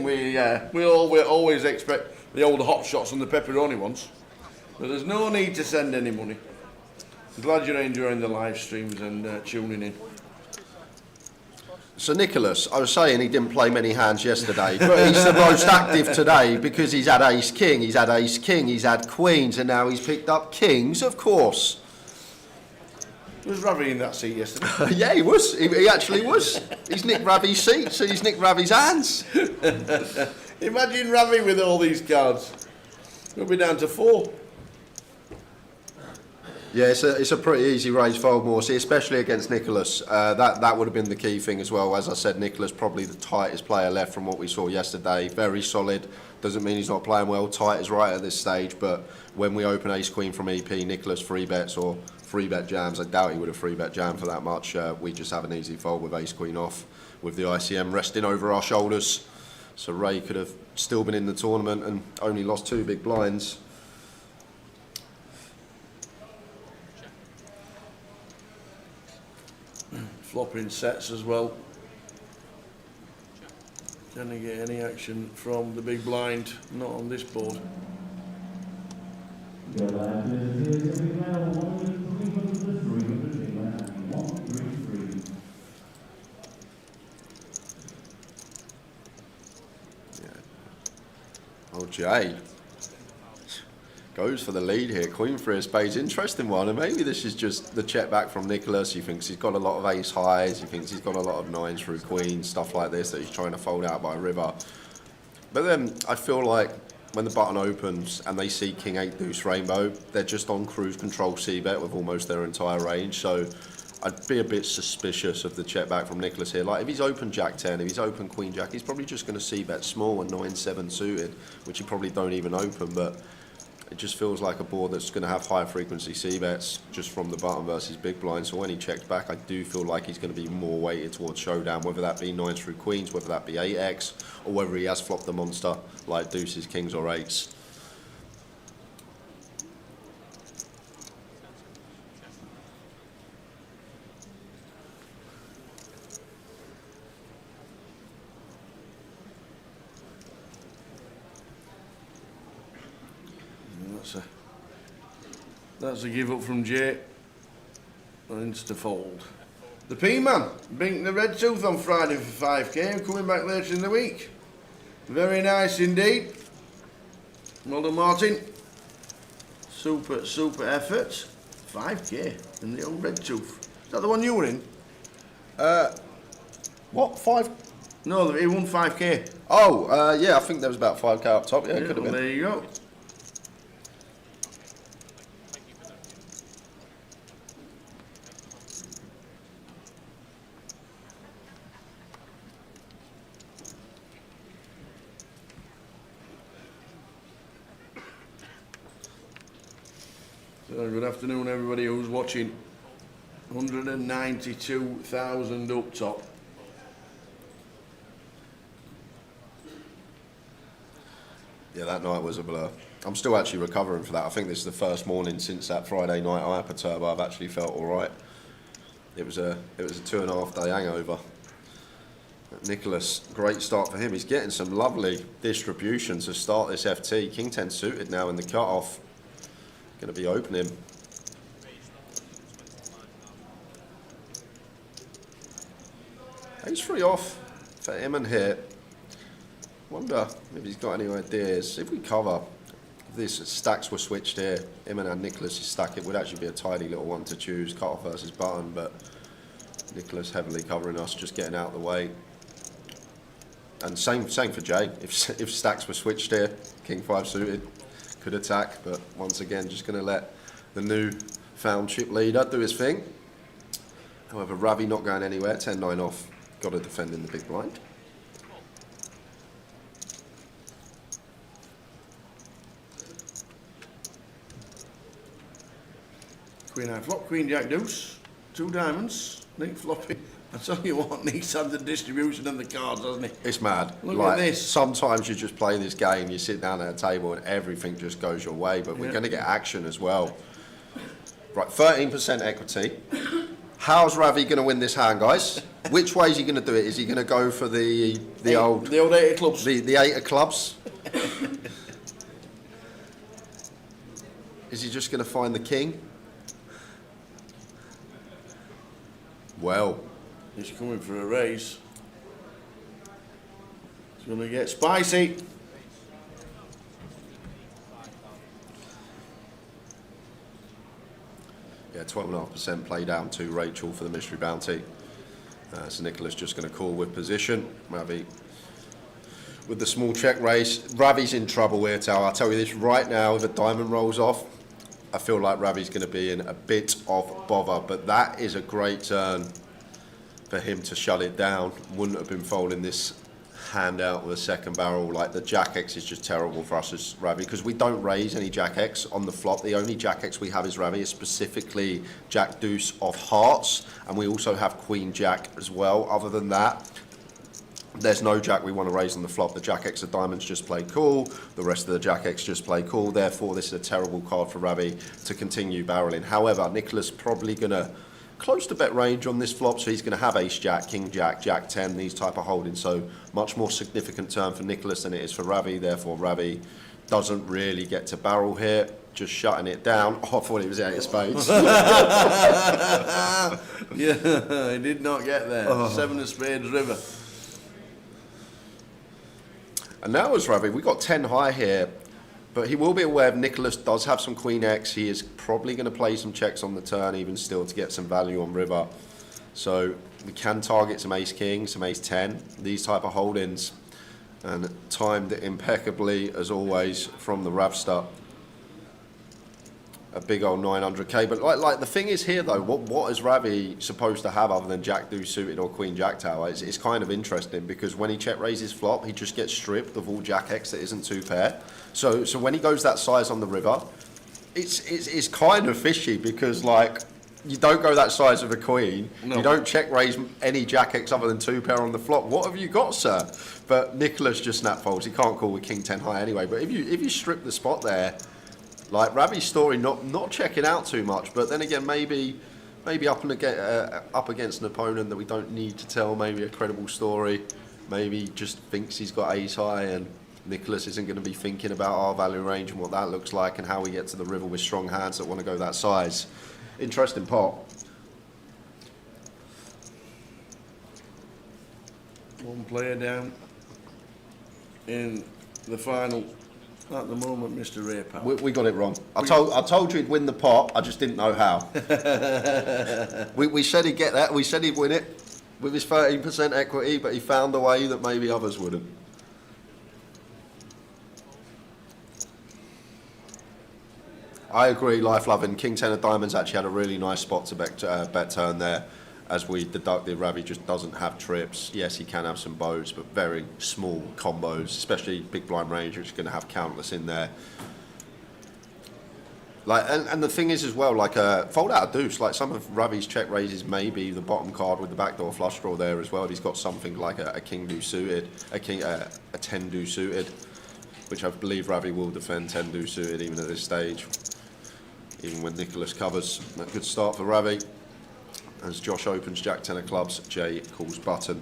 we always expect the old hot shots and the pepperoni ones. But there's no need to send any money. I'm glad you're enjoying the live streams and tuning in. So Nicholas, I was saying he didn't play many hands yesterday, but he's the most active today because he's had ace king, he's had ace king, he's had queens, and now he's picked up kings, of course. Was Ravi in that seat yesterday? Yeah, he was. He actually was. He's nicked Ravi's seat, so he's nicked Ravi's hands. Imagine Ravi with all these cards. We'll be down to 4. Yeah, it's a pretty easy raise fold, Morsey, especially against Nicholas. That would have been the key thing as well. As I said, Nicholas probably the tightest player left from what we saw yesterday. Very solid. Doesn't mean he's not playing well. Tight is right at this stage, but when we open ace queen from EP, Nicholas free bets or free bet jams. I doubt he would have free bet jammed for that much. We just have an easy fold with ace queen off, with the ICM resting over our shoulders. So Ray could have still been in the tournament and only lost 2 big blinds. Flopping sets as well. Can he get any action from the big blind? Not on this board. Oh, Jay goes for the lead here. Queen 3 of spades, interesting one. And maybe this is just the check back from Nicholas. He thinks he's got a lot of ace highs. He thinks he's got a lot of 9s through queens, stuff like this that he's trying to fold out by river. But then I feel like when the button opens and they see King 8 deuce rainbow, they're just on cruise control c-bet with almost their entire range. So I'd be a bit suspicious of the check back from Nicholas here. Like if he's open Jack 10, if he's open Queen Jack, he's probably just going to c-bet small and 9-7 suited, which he probably don't even open. But it just feels like a board that's going to have high frequency c-bets just from the button versus big blind. So when he checks back, I do feel like he's going to be more weighted towards showdown, whether that be 9s through queens, whether that be 8x, or whether he has flopped the monster like deuces, kings or 8s. That's a give up from Jay. Insta fold. The P-Man beating the Red Tooth on Friday for 5k, coming back later in the week. Very nice indeed. Well done, Martin. Super effort. 5k in the old Red Tooth. Is that the one you were in? What, 5? No, he won 5k. Oh, yeah, I think there was about 5k up top. Yeah, it could have been. There you go. So good afternoon everybody who's watching. 192,000 up top. Yeah, that night was a blur. I'm still actually recovering for that. I think this is the first morning since that Friday night hyperturbo I've actually felt all right. It was a 2.5 day hangover. Nicholas, great start for him. He's getting some lovely distribution to start this FT. King 10 suited now in the cut-off. Going to be opening. Ace 3 off for him and hit. Wonder if he's got any ideas. If we cover, if this stacks were switched here, him and Nicholas' stack, it would actually be a tidy little one to choose, cut off versus button, but Nicholas heavily covering us, just getting out of the way. And same for Jay. If stacks were switched here, King 5 suited, could attack, but once again, just going to let the new found chip leader do his thing. However, Ravi not going anywhere, 10-9 off, got to defend in the big blind. Queen high flop, Queen Jack deuce, 2 diamonds, Nick flopping. I tell you what, Nick's had the distribution and the cards, hasn't he? It's mad. Look like, at this. Sometimes you just play this game, you sit down at a table and everything just goes your way, but we're going to get action as well. Right, 13% equity. How's Ravi going to win this hand, guys? Which way is he going to do it? Is he going to go for the old 8 of clubs? The 8 of clubs? Is he just going to find the king? Well, he's coming for a raise. It's going to get spicy. Yeah, 12.5% play down to Rachel for the mystery bounty. So Nicholas just going to call with position. Ravi with the small check raise. Ravi's in trouble here, Tal. I'll tell you this right now, if a diamond rolls off, I feel like Ravi's going to be in a bit of bother. But that is a great turn for him to shut it down. Wouldn't have been folding this hand out with a second barrel. Like, the Jack X is just terrible for us as Ravi, because we don't raise any Jack X on the flop. The only Jack X we have is Ravi, is specifically Jack Deuce of hearts, and we also have Queen Jack as well. Other than that, there's no Jack we want to raise on the flop. The Jack X of diamonds just play cool. The rest of the Jack X just play cool. Therefore, this is a terrible card for Ravi to continue barreling. However, Nicholas probably going to close to bet range on this flop, so he's going to have Ace Jack, King Jack, Jack 10, these type of holdings. So much more significant turn for Nicholas than it is for Ravi. Therefore, Ravi doesn't really get to barrel here. Just shutting it down. Oh, I thought he was out of spades. Yeah, he did not get there. Oh. 7 of spades river. And now as Ravi, we got 10 high here, but he will be aware Nicholas does have some Queen X. He is probably going to play some checks on the turn even still to get some value on river. So we can target some Ace King, some Ace 10, these type of holdings. And timed it impeccably as always from the Ravster. A big old 900k, but like the thing is here though, what is Ravi supposed to have other than Jack Deuce suited or Queen Jack tower? It's kind of interesting, because when he check raises flop, he just gets stripped of all Jack X that isn't 2 pair. So when he goes that size on the river, it's kind of fishy, because like, you don't go that size with a queen. No. You don't check raise any Jack X other than 2 pair on the flop. What have you got, sir? But Nicholas just snap folds. He can't call with King 10 high anyway. But if you strip the spot there, like Ravi's story, not checking out too much, but then again, maybe up against an opponent that we don't need to tell, maybe a credible story, maybe just thinks he's got ace high, and Nicholas isn't going to be thinking about our value range and what that looks like and how we get to the river with strong hands that want to go that size. Interesting pot. One player down in the final. At the moment, Mr. Ray Power. We got it wrong. I told you he'd win the pot. I just didn't know how. we said he'd get that. We said he'd win it with his 13% equity, but he found a way that maybe others wouldn't. I agree, life loving. King 10 of diamonds actually had a really nice spot to bet turn there. As we deducted, Ravi just doesn't have trips. Yes, he can have some bows, but very small combos, especially big blind range, which is going to have countless in there. Like, and the thing is as well, like fold out a deuce. Like some of Ravi's check raises, maybe the bottom card with the backdoor flush draw there as well. If he's got something like a king deuce suited, a 10 deuce suited, which I believe Ravi will defend 10 deuce suited even at this stage. Even when Nicholas covers, a good start for Ravi. As Josh opens Jack 10 of clubs, Jay calls button.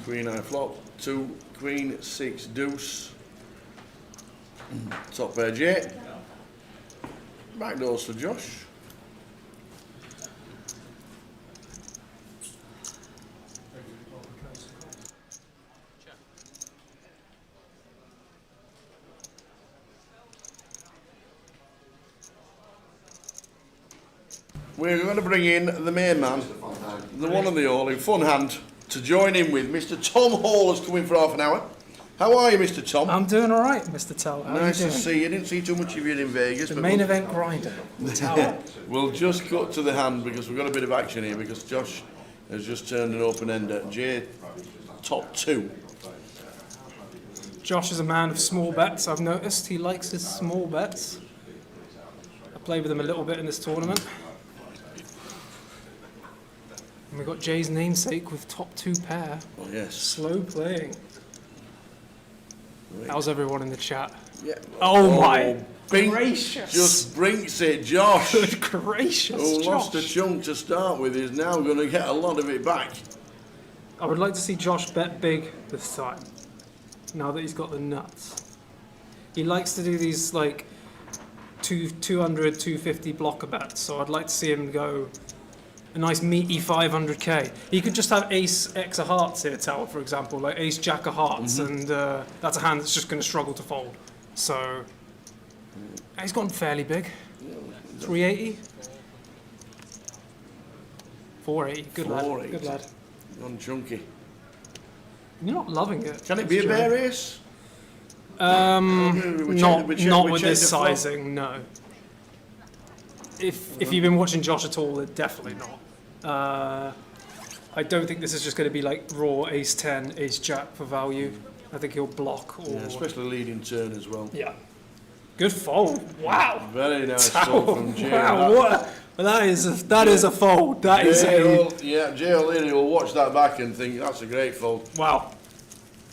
Queen high flop, 2, Queen 6 deuce. Top pair Jay. Back doors for Josh. We're going to bring in the main man, the one and the only, fun hand, to join in with Mr. Tom Hall, has come in for half an hour. How are you, Mr. Tom? I'm doing all right, Mr. Tell. Nice to see you. Didn't see too much of you in Vegas. The main event grinder. We'll just cut to the hand because we've got a bit of action here, because Josh has just turned an open ender. Jay, top 2. Josh is a man of small bets, I've noticed. He likes his small bets. I played with him a little bit in this tournament. And we've got Jay's namesake with top 2 pair. Oh, yes. Slow playing. Right. How's everyone in the chat? Yeah. Oh my gracious. Just brinks it, Josh. Good gracious, who Josh. lost a chunk to start with is now going to get a lot of it back. I would like to see Josh bet big this time, now that he's got the nuts. he likes to do these like 200, 250 blocker bets. So I'd like to see him go a nice meaty 500k. He could just have ace X of hearts here, Tower, for example, like ace Jack of hearts, and that's a hand that's just going to struggle to fold. So he's gone fairly big. 380. 480. Good lad. 480. Good lad. Gone chunky. You're not loving it. Can it be a bare ace? Not with this the flop. sizing, no. If you've been watching Josh at all, then definitely not. I don't think this is just going to be like raw ace 10, ace jack for value. I think he'll block or... Yeah, especially leading turn as well. Yeah. Good fold. Wow. Very nice fold from Jay. Wow, what? That is a fold. That is a... Jay O'Leary will watch that back and think that's a great fold. Wow.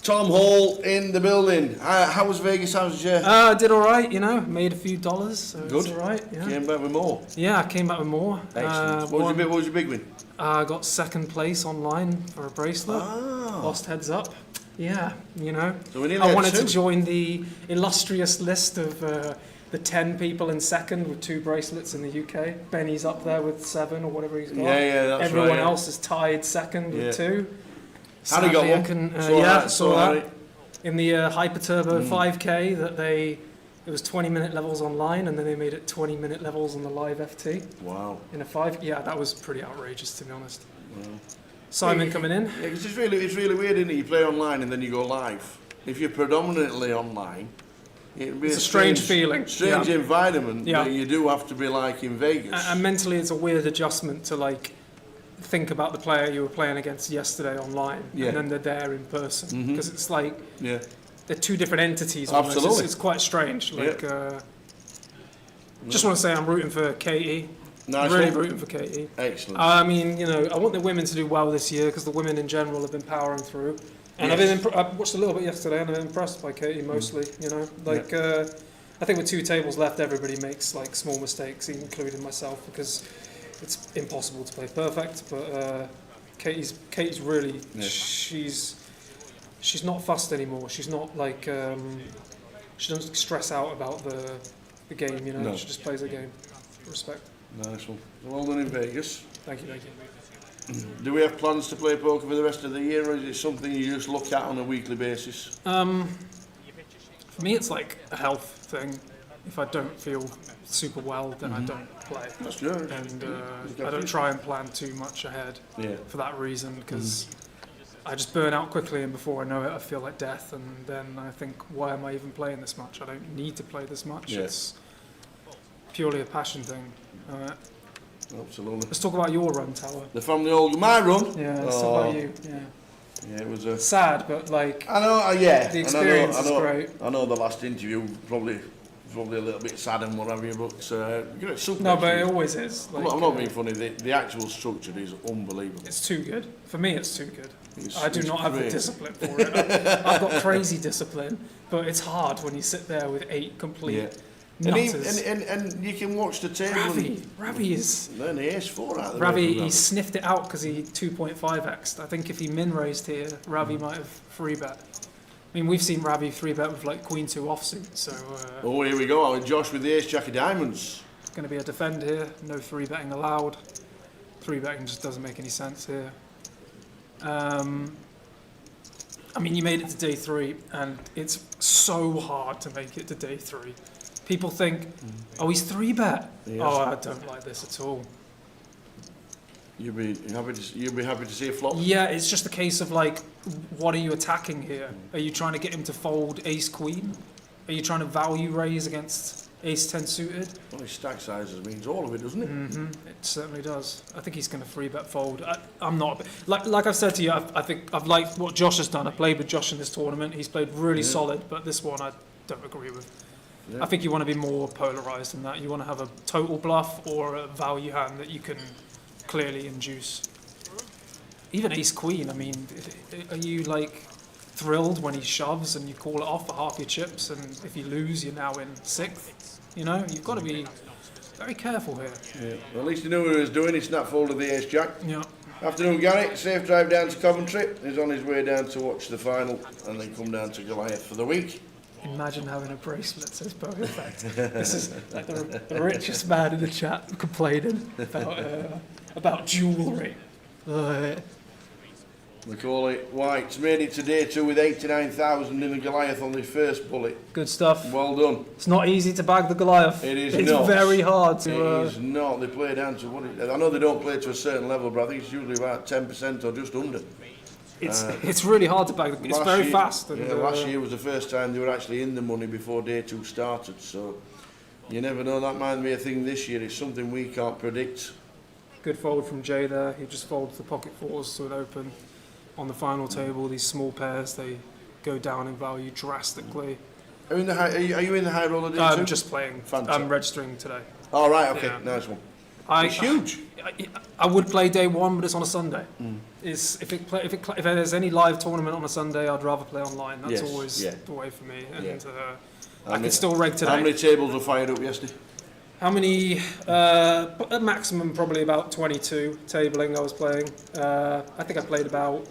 Tom Hall in the building. How was Vegas? How was Jay? Did all right, you know. Made a few dollars, so Good. it's all right. Yeah. Came back with more. Yeah, I came back with more. Excellent. What was your big win? I got second place online for a bracelet. Ah. Lost heads up. Yeah, you know. So we nearly I had wanted two. to join the illustrious list of the 10 people in second with 2 bracelets in the UK. Benny's up there with 7 or whatever he's got. Yeah, that's Everyone right, yeah. else is tied second with 2. Harry got Sadly, I one. couldn't- Saw yeah, that, saw saw that. In the Hyper Turbo 5K that it was 20-minute levels online, and then they made it 20-minute levels on the live FT. Wow. In a 5, yeah, that was pretty outrageous, to be honest. Simon coming in. Yeah, 'cause it's really weird, isn't it? You play online and then you go live. If you're predominantly online, it'd be It's a strange feeling. strange Yeah. environment. Yeah. That you do have to be like in Vegas. And mentally, it's a weird adjustment to like think about the player you were playing against yesterday online, Yeah. and then they're there in person, because it's like yeah. they're 2 different entities. Almost. Absolutely. It's quite strange. Like, just want to say I'm rooting for Katie. Nice Really one. rooting for Katie. Excellent. I mean, you know, I want the women to do well this year because the women in general have been powering through. And Yes. I watched a little bit yesterday and I'm impressed by Katie mostly, you know. Like, I think with 2 tables left, everybody makes like small mistakes, including myself, because it's impossible to play perfect. But Katie's really, she's not fussed anymore. She's not like, she doesn't stress out about the game, you know. No. She just plays the game. Respect. Nice one. Well done in Vegas. Thank you. Do we have plans to play poker for the rest of the year, or is it something you just look at on a weekly basis? For me, it's like a health thing. If I don't feel super well, then I don't play. That's good. And I don't try and plan too much ahead Yeah. for that reason, because I just burn out quickly, and before I know it, I feel like death, and then I think, why am I even playing this much? I don't need to play this much. Yeah. It's purely a passion thing. Absolutely. Let's talk about your run, Tower. The family old my run. Yeah, let's talk about you. Yeah. Yeah, it was a. Sad, but like, I know. Yeah. the experience is great. I know the last interview probably a little bit sad and what have you, but super. No, but it always is. I'm Like, not being funny. The actual structure is unbelievable. it's too good. For me, it's too good. I do It's not have the great. discipline for it. I've got crazy discipline, but it's hard when you sit there with 8 complete Yeah. nutters. And you can watch the table. Ravi is... Then the ace 4 out of the Ravi, way. he sniffed it out because he 2.5x'd. I think if he min-raised here, Ravi might have 3-bet. I mean, we've seen Ravi 3-bet with like Queen 2 offsuit, so Oh, here we go. Josh with the ace jack of diamonds. it's going to be a defend here. No 3-betting allowed. 3-betting just doesn't make any sense here. I mean, you made it to day 3, and it's so hard to make it to day 3. People think, oh, he's 3-bet. Yes. Oh, I don't like this at all. You'll be happy to see a flop. Yeah, it's just a case of like, what are you attacking here? Are you trying to get him to fold ace queen? Are you trying to value raise against ace 10 suited? Well, his stack sizes means all of it, doesn't it? It certainly does. I think he's going to 3-bet fold. I'm not like I've said to you. I think I've liked what Josh has done. I played with Josh in this tournament. He's played really solid, but this one I don't agree with. Yeah. I think you want to be more polarized than that. You want to have a total bluff or a value hand that you can clearly induce. Even ace queen. I mean, are you like thrilled when he shoves and you call it off for half your chips, and if you lose, you're now in 6th? You know, you've got to be very careful here. Yeah. Well, at least he knew what he was doing. He snap folded the ace jack. Yeah. Afternoon, Gary. Safe drive down to Coventry. He's on his way down to watch the final and then come down to Goliath for the week. imagine having a bracelet that says Poker Effect. This is like the richest man in the chat complaining about jewellery. Macaulay White's made it to day 2 with 89,000 in the Goliath on the first bullet. Good stuff. Well done. It's not easy to bag the Goliath. It is it's not. It's very hard to... It is not. They play down to what I know they don't play to a certain level, but I think it's usually about 10% or just under. It's really hard to bag. It's very fast. And, last year was the first time they were actually in the money before day 2 started, so you never know. That might be a thing this year. It's something we can't predict. Good fold from Jay there. He just folds the pocket fours to an open. On the final table, these small pairs, they go down in value drastically. Are you in the high roller day 2? I'm just playing. Fantastic. I'm registering today. Oh, right, okay, Yeah. nice one. It's huge. I would play day 1, but it's on a Sunday. If there's any live tournament on a Sunday, I'd rather play online. That's always the way for me. And I could still reg today. How many tables were fired up yesterday? How many? At maximum, probably about 22 tabling I was playing. I think I played about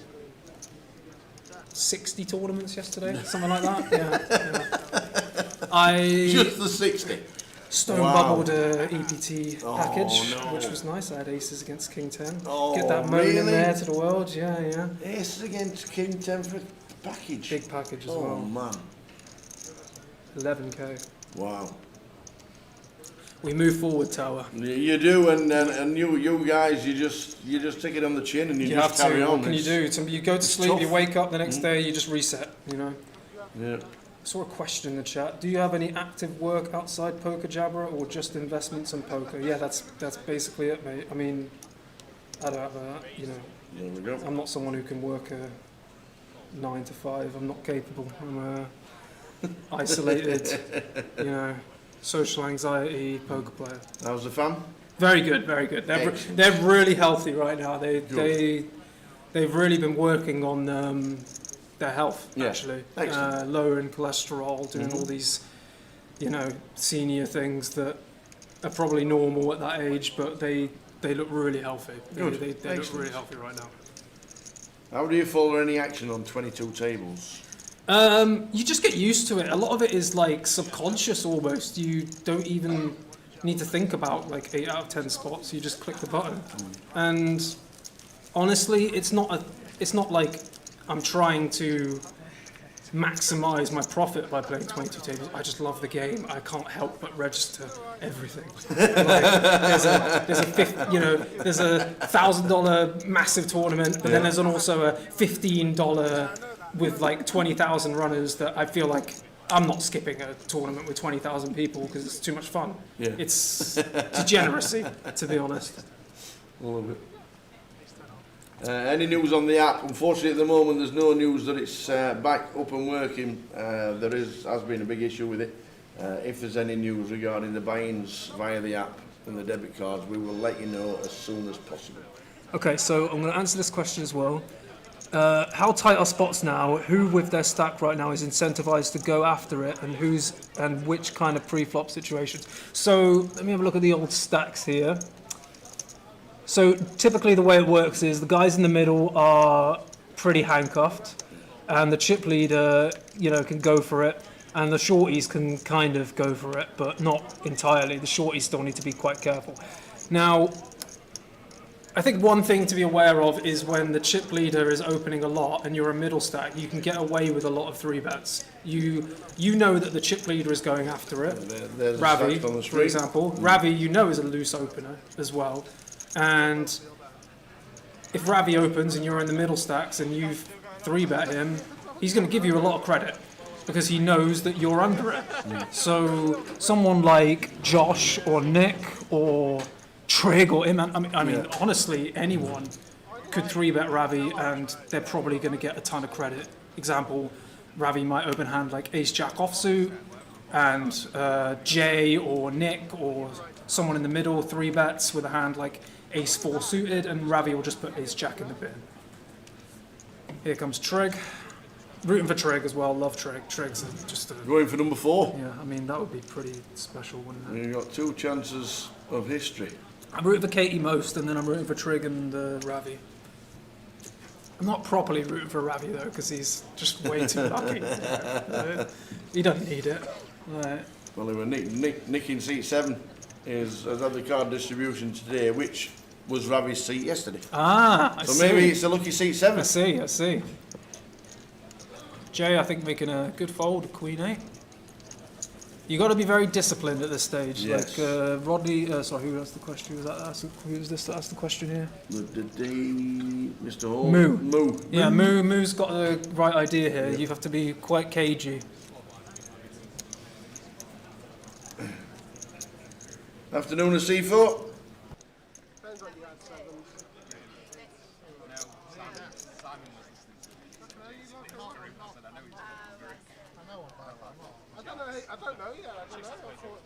60 tournaments yesterday, something like that. Yeah. Just the 60. Stone bubbled a EPT package, which was nice. I had aces against King 10. Get that moan in there to the world. Yeah. Aces against King 10 for a package. Big package as well. Oh man. 11k. Wow. We move forward, Tower. You do, and you guys, you just take it on the chin and you just have carry to. on. What can you do? You go to sleep, tough. you wake up the next day, you just reset. You know. Yeah. I saw a question in the chat. Do you have any active work outside Poker Jabra or just investments in poker? Yeah, that's basically it, mate. I mean, I don't have a, There we go. I'm not someone who can work a 9 to 5. I'm not capable. I'm isolated, social anxiety poker player. How's the fam? Very good, very good. They're really healthy right now. They've really been working on their health, actually. Lowering cholesterol, doing all these, senior things that are probably normal at that age, but they look really healthy. They look really healthy right now. How do you follow any action on 22 tables? You just get used to it. A lot of it is like subconscious almost. You don't even need to think about like 8 out of 10 spots. You just click the button. And honestly, it's not like I'm trying to maximize my profit by playing 22 tables. I just love the game. I can't help but register everything. There's a $1,000 massive tournament, but then there's also a $15 with like 20,000 runners that I feel like I'm not skipping a tournament with 20,000 people because it's too much fun. Yeah. It's degeneracy, to be honest. A little bit. Any news on the app? Unfortunately, at the moment, there's no news that it's back up and working. There has been a big issue with it. If there's any news regarding the buy-ins via the app and the debit cards, we will let you know as soon as possible. Okay, so I'm going to answer this question as well. How tight are spots now? Who with their stack right now is incentivized to go after it, and which kind of pre-flop situations? So let me have a look at the old stacks here. So typically the way it works is the guys in the middle are pretty handcuffed, and the chip leader, can go for it, and the shorties can kind of go for it, but not entirely. The shorties still need to be quite careful. Now, I think one thing to be aware of is when the chip leader is opening a lot and you're a middle stack, you can get away with a lot of 3-bets. You know that the chip leader is going after it. Ravi, for example. Ravi, is a loose opener as well. And if Ravi opens and you're in the middle stacks and you've 3-bet him, he's going to give you a lot of credit because he knows that you're under it. So someone like Josh or Nick or Trig or Iman, I mean, honestly, anyone could 3-bet Ravi and they're probably going to get a ton of credit. Example, Ravi might open hand like Ace-Jack offsuit, and Jay or Nick or someone in the middle 3-bets with a hand like Ace-4 suited, and Ravi will just put Ace-Jack in the bin. Here comes Trig. Rooting for Trig as well, love Trig. Trig's just a... Going for number 4? Yeah, I mean, that would be pretty special, wouldn't it? You've got 2 chances of history. I'm rooting for Katie most, and then I'm rooting for Trig and Ravi. I'm not properly rooting for Ravi, though, because he's just way too lucky. He doesn't need it. Right. Well, Nick in seat 7 has had the card distribution today, which was Ravi's seat yesterday. Ah, I So see. maybe it's a lucky seat 7. I see. Jay, I think making a good fold with Queen 8. You got to be very disciplined at this stage. Yes. Like Rodney, sorry, who asked the question? Who was this that asked the question here? Mr. Hall. Moo. Yeah, Moo's got the right idea here. You have to be quite cagey. Afternoon of C4. Depends what you had, sevens. I don't know yet, actually. I thought,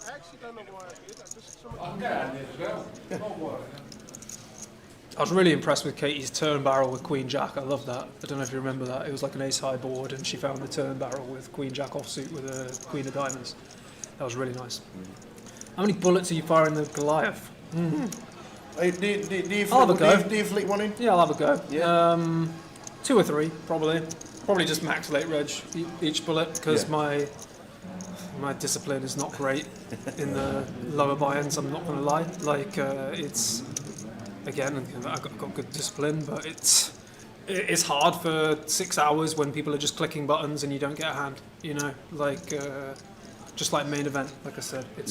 I actually don't know why I did. I just I was really impressed with Katie's turn barrel with Queen Jack. I love that. I don't know if you remember that. It was like an ace high board, and she found the turn barrel with Queen Jack offsuit with a Queen of Diamonds. That was really nice. How many bullets are you firing the Goliath? Hey, do you I'll have a go. Do you flick one in? Yeah, I'll have a go. Yeah. 2 or 3, probably. Probably just max late reg each bullet, because my discipline is not great in the lower buy-ins, I'm not going to lie. Like, it's, again, I've got good discipline, but it's hard for 6 hours when people are just clicking buttons and you don't get a hand, you know? Like, just like main event, like I said, it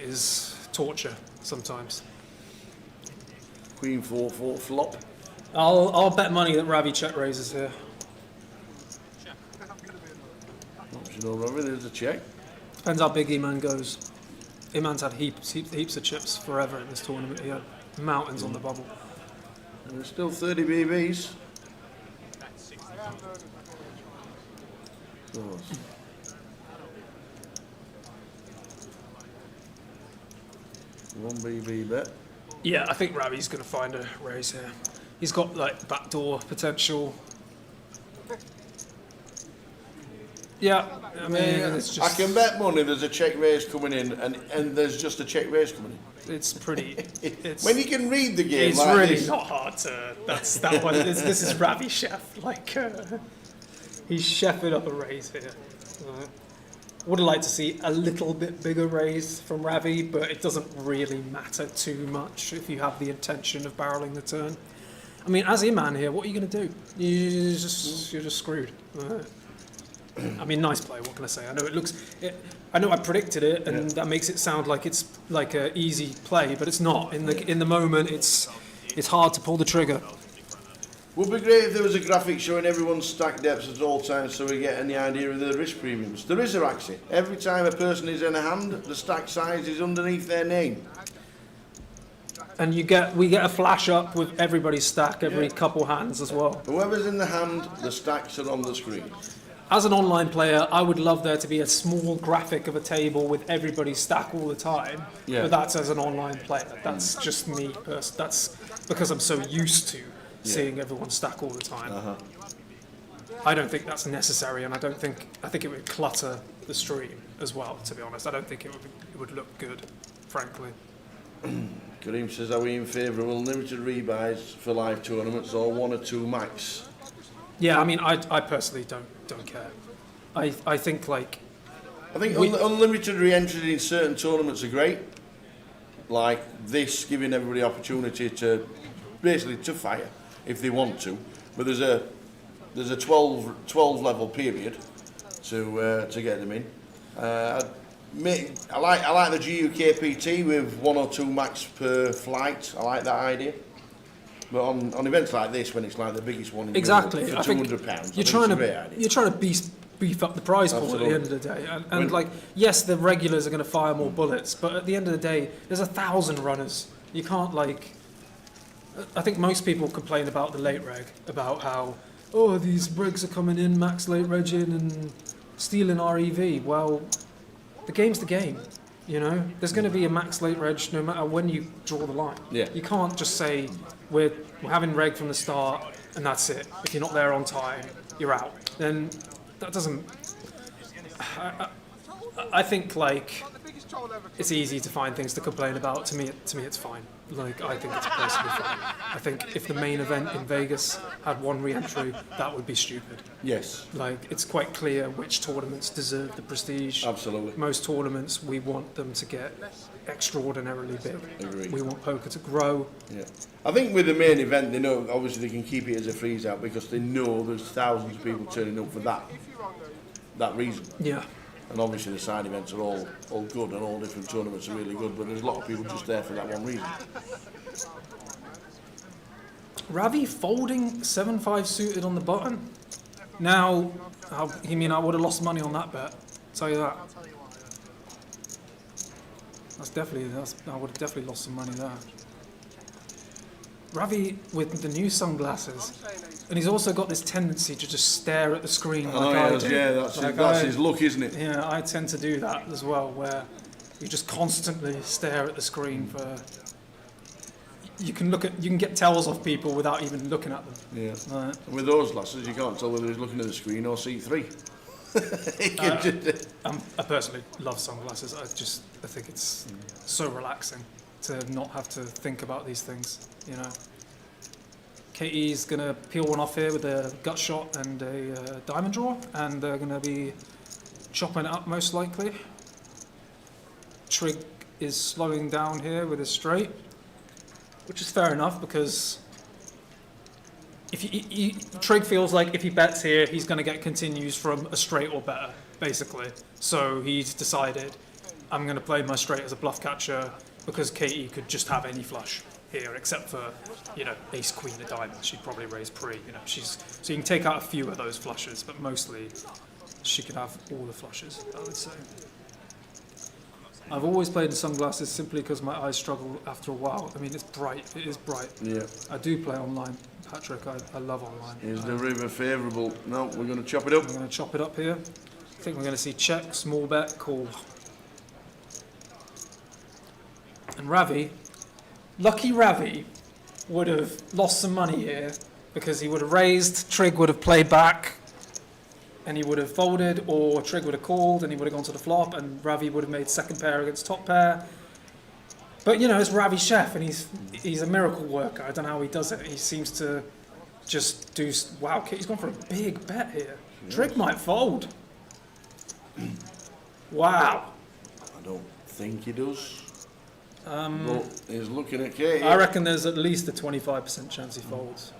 is torture sometimes. Queen 4-4 flop. I'll bet money that Ravi check raises here. You know, Ravi, there's a check. Depends how big Iman goes. Iman's had heaps of chips forever in this tournament. He had mountains on the bubble. And there's still 30 BBs. One BB bet. Yeah, I think Ravi's going to find a raise here. He's got like backdoor potential. Yeah, I mean, it's just. I can bet money there's a check raise coming in, and there's just a check raise coming in. It's pretty. It's, when you can read the game, it's like really this. not hard to. That's that one. This is Ravi chef. Like he's chefing up a raise here. Would have liked to see a little bit bigger raise from Ravi, but it doesn't really matter too much if you have the intention of barreling the turn. I mean, as Iman here, what are you going to do? You're just screwed. I mean, nice play. What can I say? I know it looks. I know I predicted it, and that makes it sound like it's like an easy play, but it's not. In the moment, it's hard to pull the trigger. Would be great if there was a graphic showing everyone's stack depths at all times, so we get any idea of the risk premiums. There is a actually. Every time a person is in a hand, the stack size is underneath their name. And we get a flash up with everybody's stack every couple hands as well. Whoever's in the hand, the stacks are on the screen. As an online player, I would love there to be a small graphic of a table with everybody's stack all the time. Yeah. But that's as an online player. That's just me. That's because I'm so used to seeing everyone stack all the time. I don't think that's necessary, and I think it would clutter the stream as well. To be honest, I don't think it would look good, frankly. Kareem says, are we in favour of unlimited rebuys for live tournaments or 1 or 2 max? Yeah, I mean, I personally don't care. I think like. I think unlimited re-entry in certain tournaments are great. Like this, giving everybody opportunity to basically to fire if they want to. But there's a 12 level period to get them in. I like the GUKPT with 1 or 2 max per flight. I like that idea. But on events like this, when it's like the biggest one in Exactly. Europe, for £200, you're trying to beef up the prize pool at the end of the day. And like, yes, the regulars are going to fire more bullets, but at the end of the day, there's 1,000 runners. You can't like. I think most people complain about the late reg, about how these regs are coming in, max late reg in, and stealing REV. Well, the game's the game. You know, there's going to be a max late reg no matter when you draw the line. Yeah. You can't just say we're having reg from the start and that's it. If you're not there on time, you're out. Then that doesn't. I think like it's easy to find things to complain about. To me, it's fine. Like, I think it's personally fine. I think if the main event in Vegas had one re-entry, that would be stupid. Yes. Like, it's quite clear which tournaments deserve the prestige. Absolutely. Most tournaments, we want them to get extraordinarily big. Agreed. We want poker to grow. Yeah. I think with the main event, they know obviously they can keep it as a freeze out because they know there's thousands of people turning up for that reason. Yeah. And obviously the side events are all good and all different tournaments are really good, but there's a lot of people just there for that one reason. Ravi folding 7-5 suited on the button. Now, I would have lost money on that bet. Tell you that. I would have definitely lost some money there. Ravi with the new sunglasses, and he's also got this tendency to just stare at the screen like I do. Yeah, that's his look, isn't it? Yeah, I tend to do that as well, where you just constantly stare at the screen for. You can get tells off people without even looking at them. Yeah. Right. And with those glasses, you can't tell whether he's looking at the screen or C3. I personally love sunglasses. I think it's so relaxing to not have to think about these things, you know. Katie's going to peel one off here with a gut shot and a diamond draw, and they're going to be chopping it up most likely. Trig is slowing down here with a straight, which is fair enough because Trig feels like if he bets here, he's going to get continues from a straight or better, basically. So he's decided, I'm going to play my straight as a bluff catcher because Katie could just have any flush here, except for, you know, ace queen of diamonds. She'd probably raise pre. You know, so you can take out a few of those flushes, but mostly she can have all the flushes, I would say. I've always played in sunglasses simply because my eyes struggle after a while. I mean, it's bright. It is bright. Yeah. I do play online, Patrick. I love online. Is the river favourable? No, we're going to chop it up. I'm going to chop it up here. I think we're going to see check, small bet, call. And Ravi, lucky Ravi, would have lost some money here because he would have raised, Trig would have played back, and he would have folded, or Trig would have called and he would have gone to the flop, and Ravi would have made second pair against top pair. But you know, it's Ravi Chef, and he's a miracle worker. I don't know how he does it. He seems to just do. Wow, he's gone for a big bet here. Yes. Trig might fold. Wow. I don't think he does. But he's looking at Katie. I reckon there's at least a 25% chance he folds.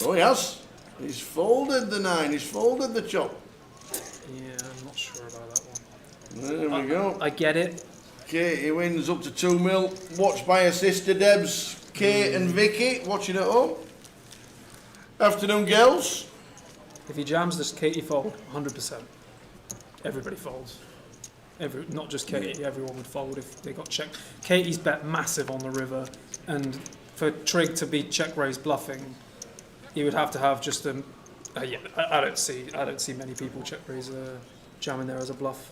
Oh, he has. He's folded the 9. He's folded the chop. Yeah, I'm not sure about that one. There we go. I get it. Katie wins up to 2 mil. Watched by her sister Debs, Kate and Vicky, watching at home. Afternoon, girls. If he jams this, Katie fold, 100%. Everybody folds. Not just Katie, everyone would fold if they got checked. Katie's bet massive on the river, and for Trig to be check raise bluffing, he would have to have just a. Yeah, I don't see many people check raise jamming there as a bluff.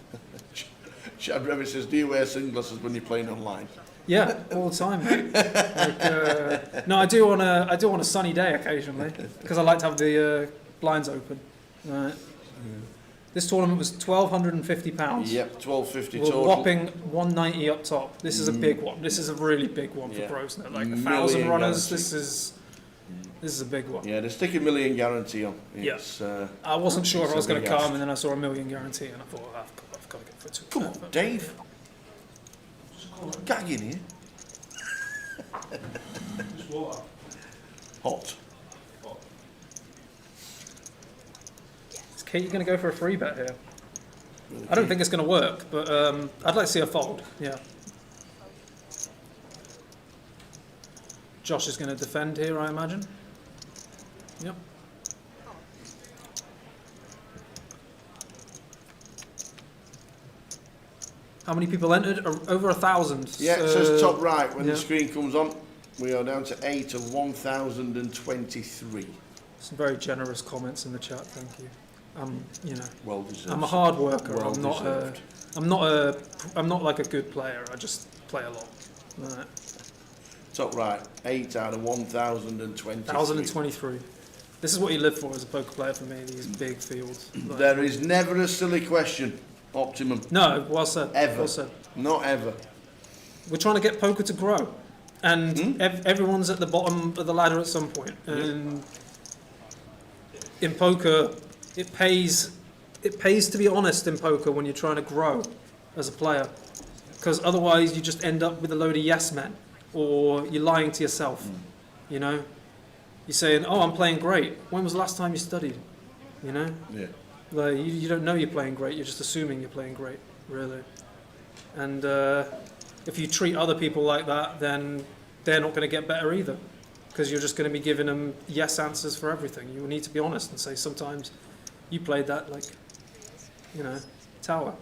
Chad Revit says, "Do you wear sunglasses when you're playing online?" Yeah, all the time. Like, no, I do on a sunny day occasionally because I like to have the blinds open. Right. This tournament was £1,250. Yep, 1250 We're total. whopping 190 up top. This is a big one. This is a really big one for pros. Like 1,000 runners. Guarantee. This is a big one. Yeah, they stick a million guarantee on. Yes. I wasn't sure if I was going to come, and then I saw a million guarantee, and I thought, I've got to get for two. Come on, Dave. Gag in here. Hot. Is Katie going to go for a free bet here? I don't think it's going to work, but I'd like to see a fold. Yeah. Josh is going to defend here, I imagine. Yep. How many people entered? Over 1,000. Yeah, it says top right when the screen comes on. We are down to 8 of 1,023. Some very generous comments in the chat. Thank you. You know, well deserved. I'm a hard worker. Well I'm not like a good player. I just play a lot. Right. Top right, 8 out of 1,023. 1,023. This is what you live for as a poker player for me, these big fields. Like, there is never a silly question. optimum. No, well said. Ever. Well said. Not ever. We're trying to get poker to grow, and everyone's at the bottom of the ladder at some point. And in poker, it pays to be honest in poker when you're trying to grow as a player, because otherwise you just end up with a load of yes men, or you're lying to yourself. You know, you're saying, "Oh, I'm playing great." When was the last time you studied? You know, Yeah. like you don't know you're playing great. You're just assuming you're playing great, really. And if you treat other people like that, then they're not going to get better either, because you're just going to be giving them yes answers for everything. You need to be honest and say, sometimes you played that like, you know, tower.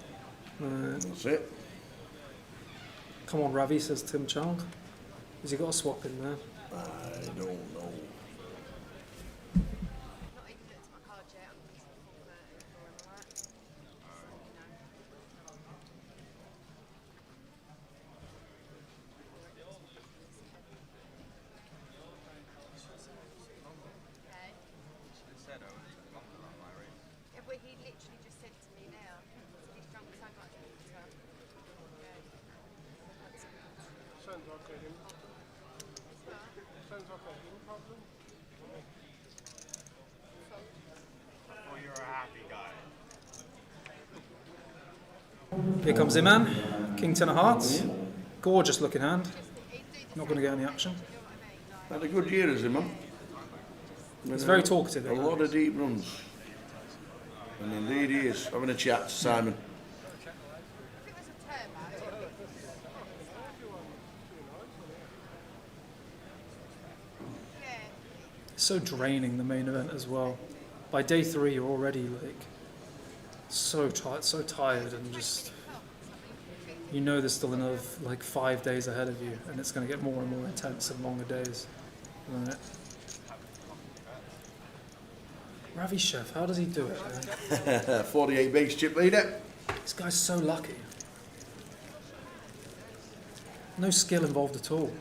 That's it. Come on, Ravi, says Tim Chung. Has he got a swap in there? I don't know. Not even looked at my card yet. I'm just full 30 for him, alright? So, you know. Okay. Yeah, but he literally just said to me now, he's drunk so much water. Yeah. That's Sounds like a him problem. Sounds like a him problem. Oh, you're a happy guy. Here comes Iman, King Ten of Hearts. Gorgeous looking hand. Not going to get any action. Had a good year, has he, man? He's very talkative. A lot of deep runs. And indeed he is. Having a chat to Simon. I think there's a turbo. Yeah. It's so draining, the main event as well. By day 3, you're already like so tired, and just, you know, there's still another like 5 days ahead of you, and it's going to get more and more intense and longer days. Right. Ravi Chef, how does he do it, man? 48 base chip leader. This guy's so lucky. No skill involved at all.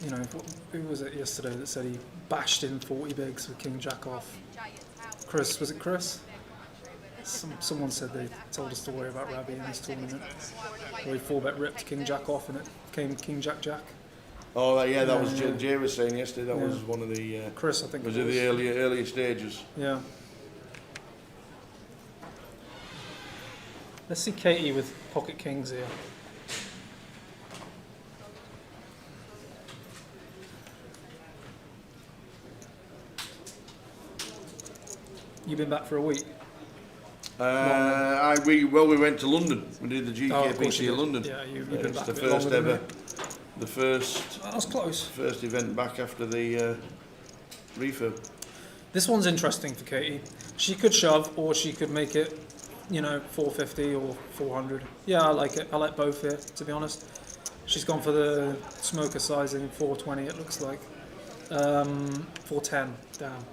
You know, who was it yesterday that said he bashed in 40 bigs with King Jack off? Chris, was it Chris? Someone said they told us to worry about Ravi in this tournament. Where he 4-bet ripped King Jack off and it came King Jack Jack. Oh, yeah, that was Jay was saying yesterday. That was one of the. Chris, I think. Was it the earlier stages? Yeah. Let's see Katie with pocket kings here. You've been back for a week? We went to London. We did the GKPC in London. Yeah, you've been It's back the a bit first longer than ever, me. the first That was close. first event back after the refurb. This one's interesting for Katie. She could shove, or she could make it, you know, 450 or 400. Yeah, I like it. I like both here, to be honest. She's gone for the smoker sizing, 420 it looks like. 410, damn.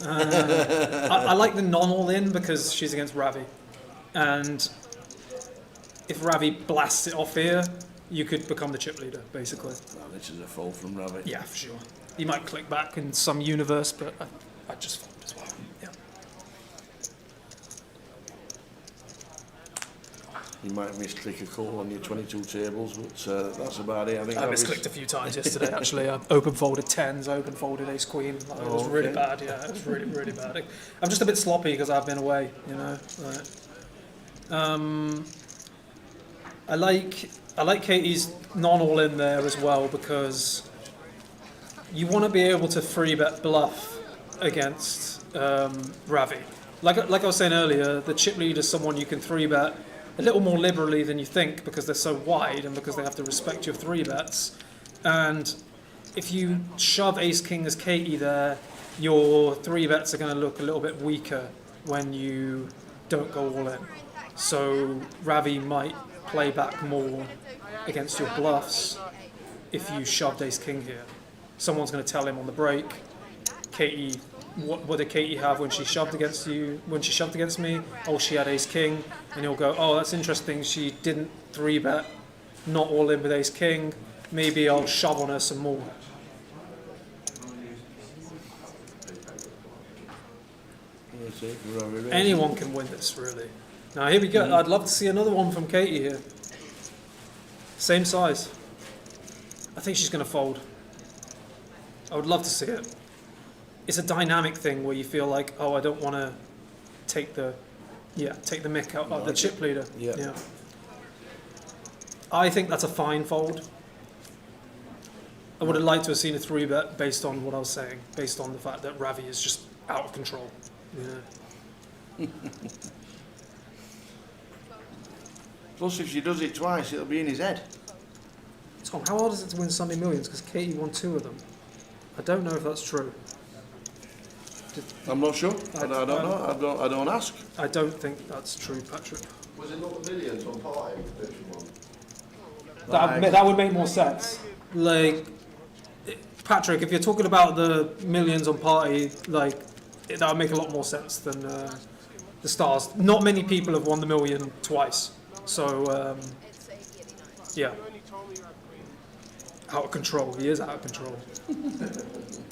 I like the non-all-in because she's against Ravi. And if Ravi blasts it off here, you could become the chip leader, basically. Well, this is a fold from Rabbit. Yeah, for sure. He might click back in some universe, but I just fold as well. Yeah. You might misclick a call on your 22 tables, but that's about it. I think I misclicked a few times yesterday, actually. I open folded 10s, open folded ace queen. Like, it was really bad, yeah. It was really, really bad. I'm just a bit sloppy because I've been away, you know. I like Katie's non-all-in there as well, because you want to be able to 3-bet bluff against Ravi. Like I was saying earlier, the chip lead is someone you can 3-bet a little more liberally than you think, because they're so wide and because they have to respect your 3-bets. And if you shove ace-king as Katie there, your 3-bets are going to look a little bit weaker when you don't go all in. So Ravi might play back more against your bluffs if you shoved ace-king here. Someone's going to tell him on the break, Katie, what did Katie have when she shoved against you? When she shoved against me? Oh, she had ace-king. And he'll go, oh, that's interesting. She didn't 3-bet, not all in with ace-king. Maybe I'll shove on her some more. Let's see, Rory Racing. Anyone can win this, really. Now, here we go. I'd love to see another one from Katie here. Same size. I think she's going to fold. I would love to see it. It's a dynamic thing where you feel like, oh, I don't want to take the mick out of the chip leader. Yeah. I think that's a fine fold. I would have liked to have seen a 3-bet based on what I was saying, based on the fact that Ravi is just out of control. Yeah. Plus, if she does it twice, it'll be in his head. Tom, how hard is it to win Sunday Millions? Because Katie won 2 of them. I don't know if that's true. I'm not sure. I don't know. I don't ask. I don't think that's true, Patrick. Was it not the millions on party? That would make more sense. Like, Patrick, if you're talking about the millions on party, like, that would make a lot more sense than the stars. Not many people have won the million twice. So, yeah. Out of control. He is out of control.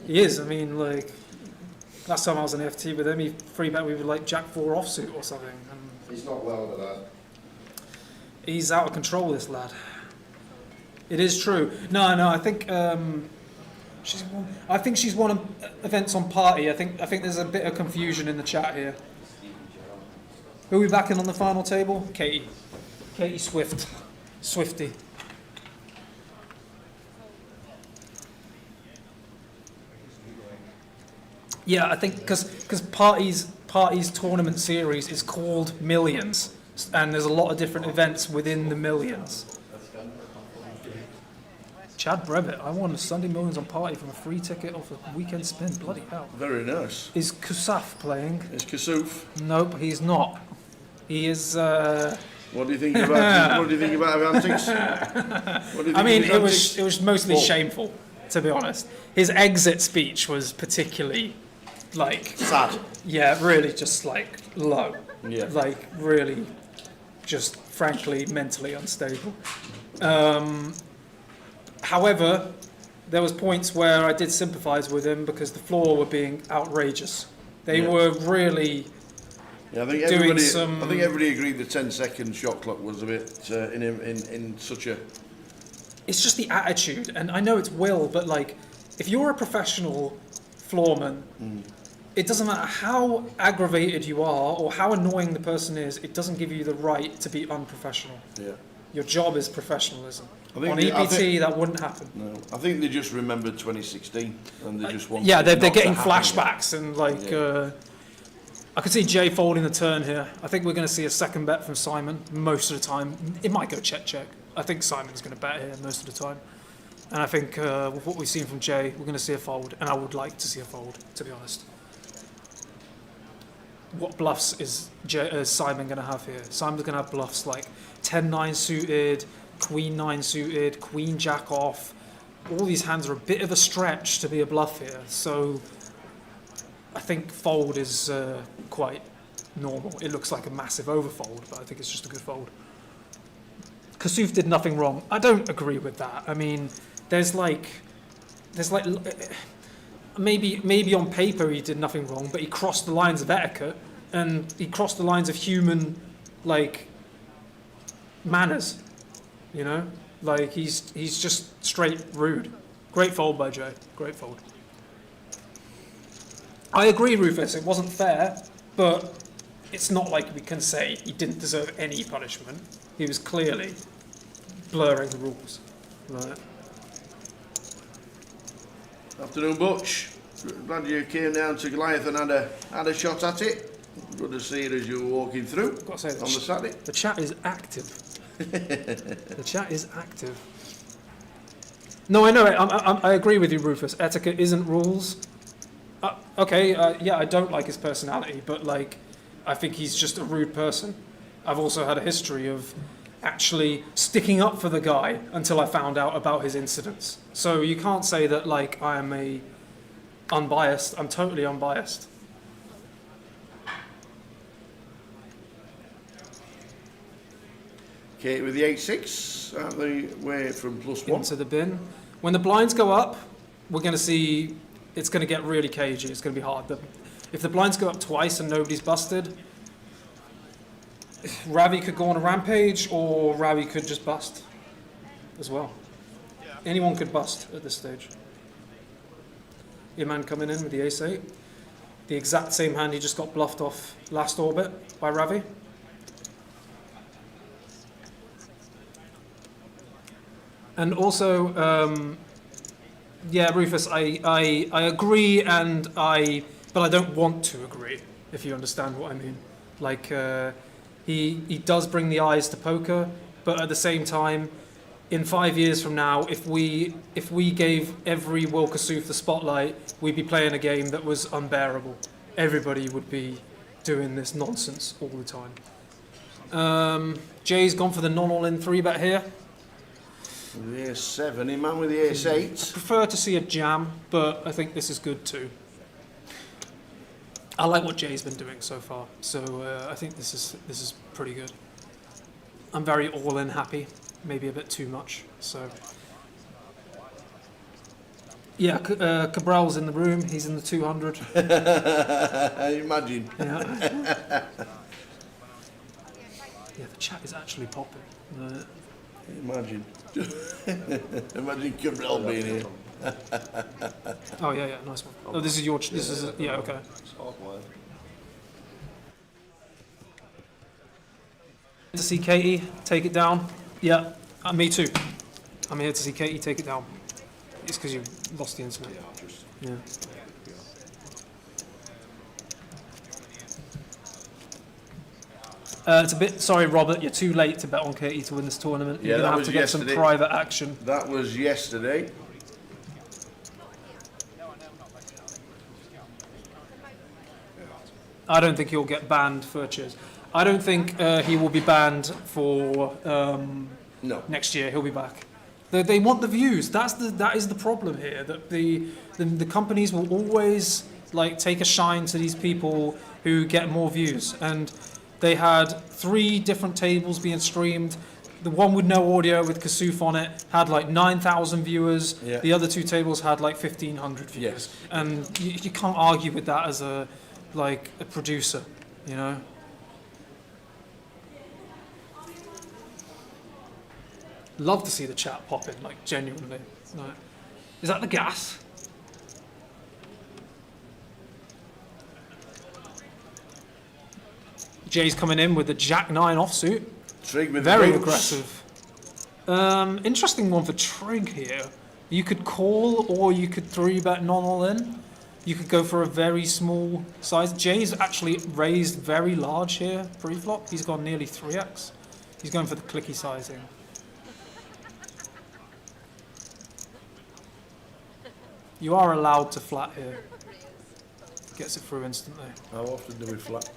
He is. I mean, like, last time I was on FT with him, he 3-bet we were like Jack 4 offsuit or something. And He's not well with that. he's out of control, this lad. It is true. No, I think she's won events on party. I think there's a bit of confusion in the chat here. Who are we backing on the final table? Katie Swifty. Yeah, I think because party's tournament series is called Millions, and there's a lot of different events within the Millions. Chad Brevitt, I won Sunday Millions on party from a free ticket off a weekend spin. Bloody hell. Very nice. Is Kusaf playing? It's Kasuf. Nope, he's not. He is. What do you think about? What do you think about Avantix? I mean, it was mostly shameful, to be honest. His exit speech was particularly, like, sad. Yeah, really, just like low. Yeah. Like really, just frankly mentally unstable. However, there was points where I did sympathise with him because the floor were being outrageous. They were really. Yeah, I think everybody agreed the 10-second shot clock was a bit in such a. It's just the attitude, and I know it's will, but like, if you're a professional floorman, it doesn't matter how aggravated you are or how annoying the person is. It doesn't give you the right to be unprofessional. Yeah. Your job is professionalism. On they, EPT, that wouldn't happen. No, I think they just remembered 2016 and they just want. Yeah, they're getting flashbacks and like. I could see Jay folding the turn here. I think we're going to see a second bet from Simon most of the time. It might go check. I think Simon's going to bet here most of the time. And I think with what we've seen from Jay, we're going to see a fold. And I would like to see a fold, to be honest. What bluffs is Simon going to have here? Simon's going to have bluffs like 10-9 suited, Queen-9 suited, Queen-Jack off. All these hands are a bit of a stretch to be a bluff here. So I think fold is quite normal. It looks like a massive overfold, but I think it's just a good fold. Kasuf did nothing wrong. I don't agree with that. I mean, there's like maybe on paper he did nothing wrong, but he crossed the lines of etiquette and he crossed the lines of human like manners. You know, like he's just straight rude. Great fold by Jay. Great fold. I agree, Rufus, it wasn't fair, but it's not like we can say he didn't deserve any punishment. He was clearly blurring the rules. Right. Afternoon, Butch. Glad you came down to Goliath and had a shot at it. Good to see it as you were walking through Got to say, on the Saturday. The chat is active. The chat is active. No, I know. I agree with you, Rufus. Etiquette isn't rules. Yeah, I don't like his personality, but like, I think he's just a rude person. I've also had a history of actually sticking up for the guy until I found out about his incidents. So you can't say that like I am unbiased. I'm totally unbiased. Kate with the 8-6 out the way from +1. Into the bin. When the blinds go up, we're going to see. It's going to get really cagey. It's going to be hard. If the blinds go up twice and nobody's busted, Ravi could go on a rampage, or Ravi could just bust as well. Anyone could bust at this stage. Your man coming in with the ace-8. The exact same hand he just got bluffed off last orbit by Ravi. And also, yeah, Rufus, I agree, but I don't want to agree, if you understand what I mean. Like, he does bring the eyes to poker, but at the same time, in 5 years from now, if we gave every Will Kassouf the spotlight, we'd be playing a game that was unbearable. Everybody would be doing this nonsense all the time. Jay's gone for the non-all-in 3-bet here. The ace-7, in man with the ace-8. I prefer to see a jam, but I think this is good too. I like what Jay's been doing so far, so I think this is pretty good. I'm very all-in happy, maybe a bit too much. So yeah, Cabral's in the room. He's in the 200. Imagine. Yeah. Yeah, the chat is actually popping. Imagine. Imagine Cabral being here. Oh yeah, nice one. Oh, this is your. This is yeah, okay. To see Katie take it down. Yeah, me too. I'm here to see Katie take it down. It's because you lost the internet. Yeah. It's a bit. Sorry, Robert. You're too late to bet on Katie to win this tournament. Yeah, You're gonna have to get some private action. That was yesterday. I don't think he'll get banned for cheers. I don't think he will be banned for No. next year. He'll be back. They want the views. That is the problem here. That the companies will always like take a shine to these people who get more views. And they had 3 different tables being streamed. The one with no audio with Kassouf on it had like 9,000 viewers. Yeah. The other 2 tables had like 1,500 viewers. Yes. And you can't argue with that as a producer, you know. Love to see the chat popping, like genuinely. Like, is that the gas? Jay's coming in with the Jack 9 offsuit. Trig with Very the aggressive. Interesting one for Trig here. You could call or you could 3-bet non-all-in. You could go for a very small size. Jay's actually raised very large here pre-flop. He's gone nearly 3x. He's going for the clicky sizing. You are allowed to flat here. Gets it through instantly. How often do we flat?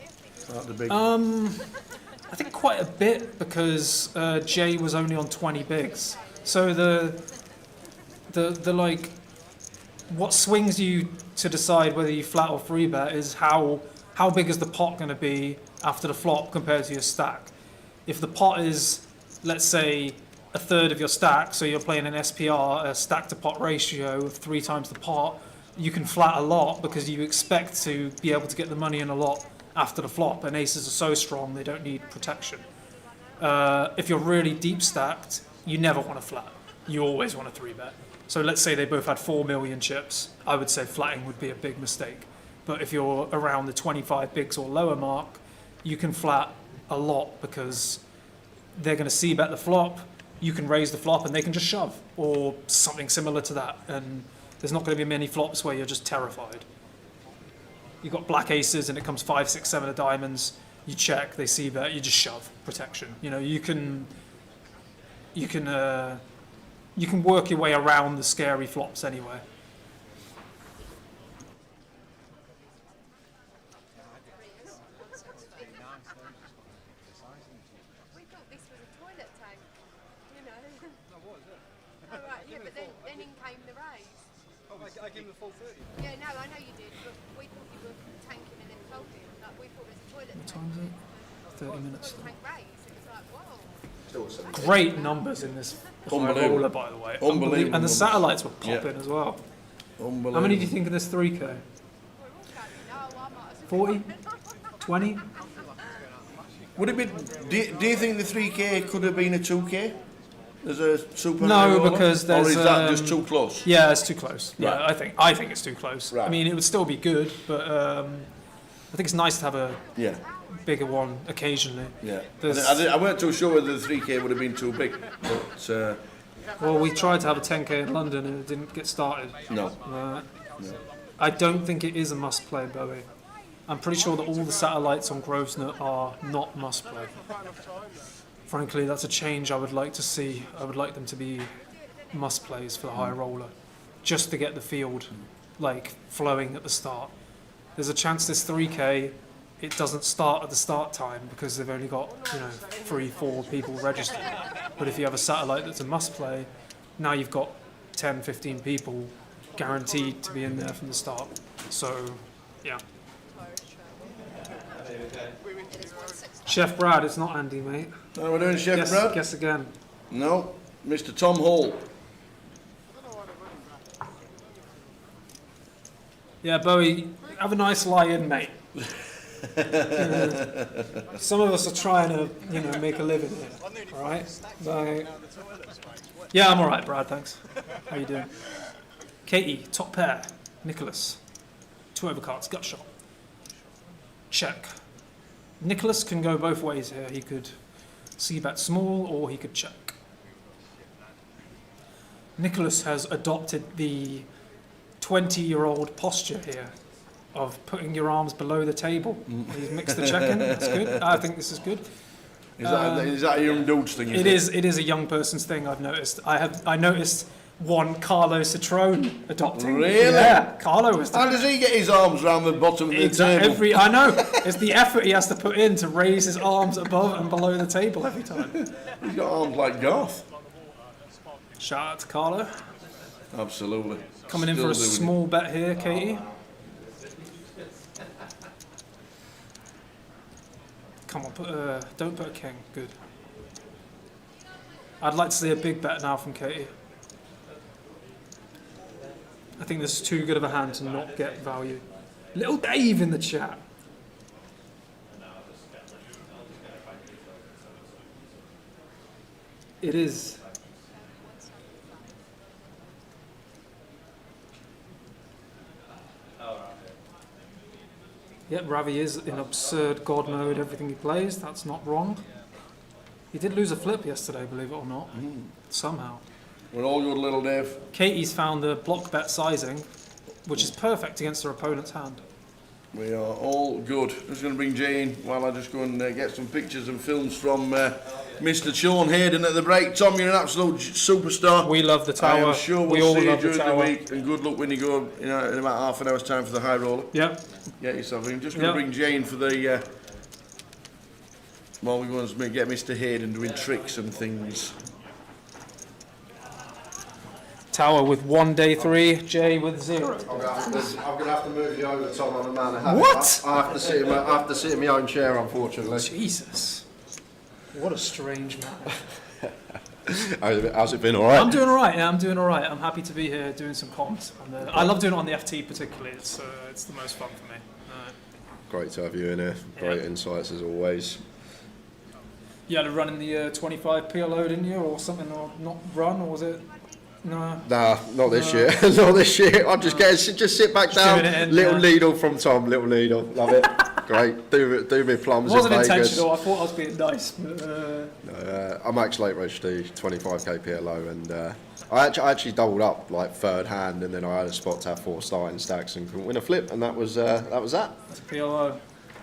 Out the big. I think quite a bit because Jay was only on 20 bigs. So the like, what swings you to decide whether you flat or 3-bet is how big is the pot going to be after the flop compared to your stack. If the pot is, let's say, a third of your stack, so you're playing an SPR, a stack to pot ratio of 3 times the pot, you can flat a lot because you expect to be able to get the money in a lot after the flop, and aces are so strong they don't need protection. If you're really deep stacked, you never want to flat. You always want to 3-bet. So let's say they both had 4 million chips, I would say flatting would be a big mistake. But if you're around the 25 bigs or lower mark, you can flat a lot because they're going to c-bet the flop, you can raise the flop and they can just shove, or something similar to that. And there's not going to be many flops where you're just terrified. You've got black aces and it comes 5, 6, 7 of diamonds, you check, they c-bet, you just shove, protection. You know, you can work your way around the scary flops anyway. We thought this was a toilet tank, you know. Oh, was it? Oh, right, yeah, but then in came the raise. Oh, I gave him the full 30. Yeah, no, I know you did, but we thought you were tanking and then folding. Like, we thought it was a toilet tank. What time is it? 30 minutes. Toilet tank raise. It was like, whoa. Great numbers in this Unbelievable. roller, by the way. Unbelievable And the numbers. satellites were popping Yeah. as well. Unbelievable. How many do you think of this 3K? We're all going, no, I might have 40? 20? Would it be? Do you think the 3K could have been a 2K? As a super No, high roller? because Or there's, is that just too close? Yeah, it's too close. Right. Yeah, I think it's too close. Right. I mean, it would still be good, but I think it's nice to have a Yeah, bigger one occasionally. yeah. There's- I weren't too sure whether the 3K would have been too big, but Well, we tried to have a 10K in London and it didn't get started. no. I don't think it is a must-play, Bowie. I'm pretty sure that all the satellites on Grosvenor are not must-play. Frankly, that's a change I would like to see. I would like them to be must-plays for the high roller, just to get the field like flowing at the start. There's a chance this 3K, it doesn't start at the start time because they've only got 3-4 people registered. But if you have a satellite that's a must-play, now you've got 10-15 people guaranteed to be in there from the start. So, yeah. Chef Brad, it's not Andy, mate. No, we're doing Chef Brad? Guess again. No, Mr. Tom Hall. Yeah, Bowie, have a nice lie-in, mate. Some of us are trying to, make a living here, all right? So, yeah, I'm all right, Brad, thanks. How you doing? Katie, top pair. Nicholas, 2 overcards, gut shot. Check. Nicholas can go both ways here. He could c-bet small or he could check. Nicholas has adopted the 20-year-old posture here of putting your arms below the table. He's mixed the check in. That's good. I think this is good. Is that a young dude's thing? It is a young person's thing. I've noticed. I noticed one Carlo Citrone adopting. Really? Yeah, Carlo was. How does he get his arms around the bottom of the table? I know. It's the effort he has to put in to raise his arms above and below the table every time. He's got arms like Garth. Shout out to Carlo. Absolutely. Coming in for a small bet here, Katie. Come on, don't put a king. Good. I'd like to see a big bet now from Katie. I think this is too good of a hand to not get value. Little Dave in the chat. It is. Yep, Ravi is in absurd god mode, everything he plays. That's not wrong. He did lose a flip yesterday, believe it or not. Somehow. We're all good, little Dave. Katie's found the block bet sizing, which is perfect against her opponent's hand. We are all good. I'm just going to bring Jay in while I just go and get some pictures and films from Mr. Sean Hayden at the break. Tom, you're an absolute superstar. We love the tower. I am sure we we'll all see you love the during the tower. week. And good luck when you go in about half an hour's time for the high roller. Yep. Get yourself in. Just going to bring Jay in for the... while we go and get Mr. Hayden doing tricks and things. Tower with 1 day 3, Jay with 0. I'm going to have to move you over, Tom. I'm a man of habit. What? I have to sit in my own chair, unfortunately. Jesus. What a strange man. How's it been? All right. I'm doing all right. Yeah, I'm doing all right. I'm happy to be here doing some comms. I love doing it on the FT particularly. It's the most fun for me. Great to have you in here. Great insights as always. You had to run in the 25 PLO, didn't you, or something, or not run, or was it? No. Nah, not this year. Not this year. I'll just sit back down. Little needle from Tom. Little needle. Love it. Great. Do me plums. It wasn't in Vegas. intentional. I thought I was being nice. But, I'm actually late registry 25k PLO, and I actually doubled up like third hand, and then I had a spot to have 4 starting stacks and couldn't win a flip, and that was that. That's a PLO.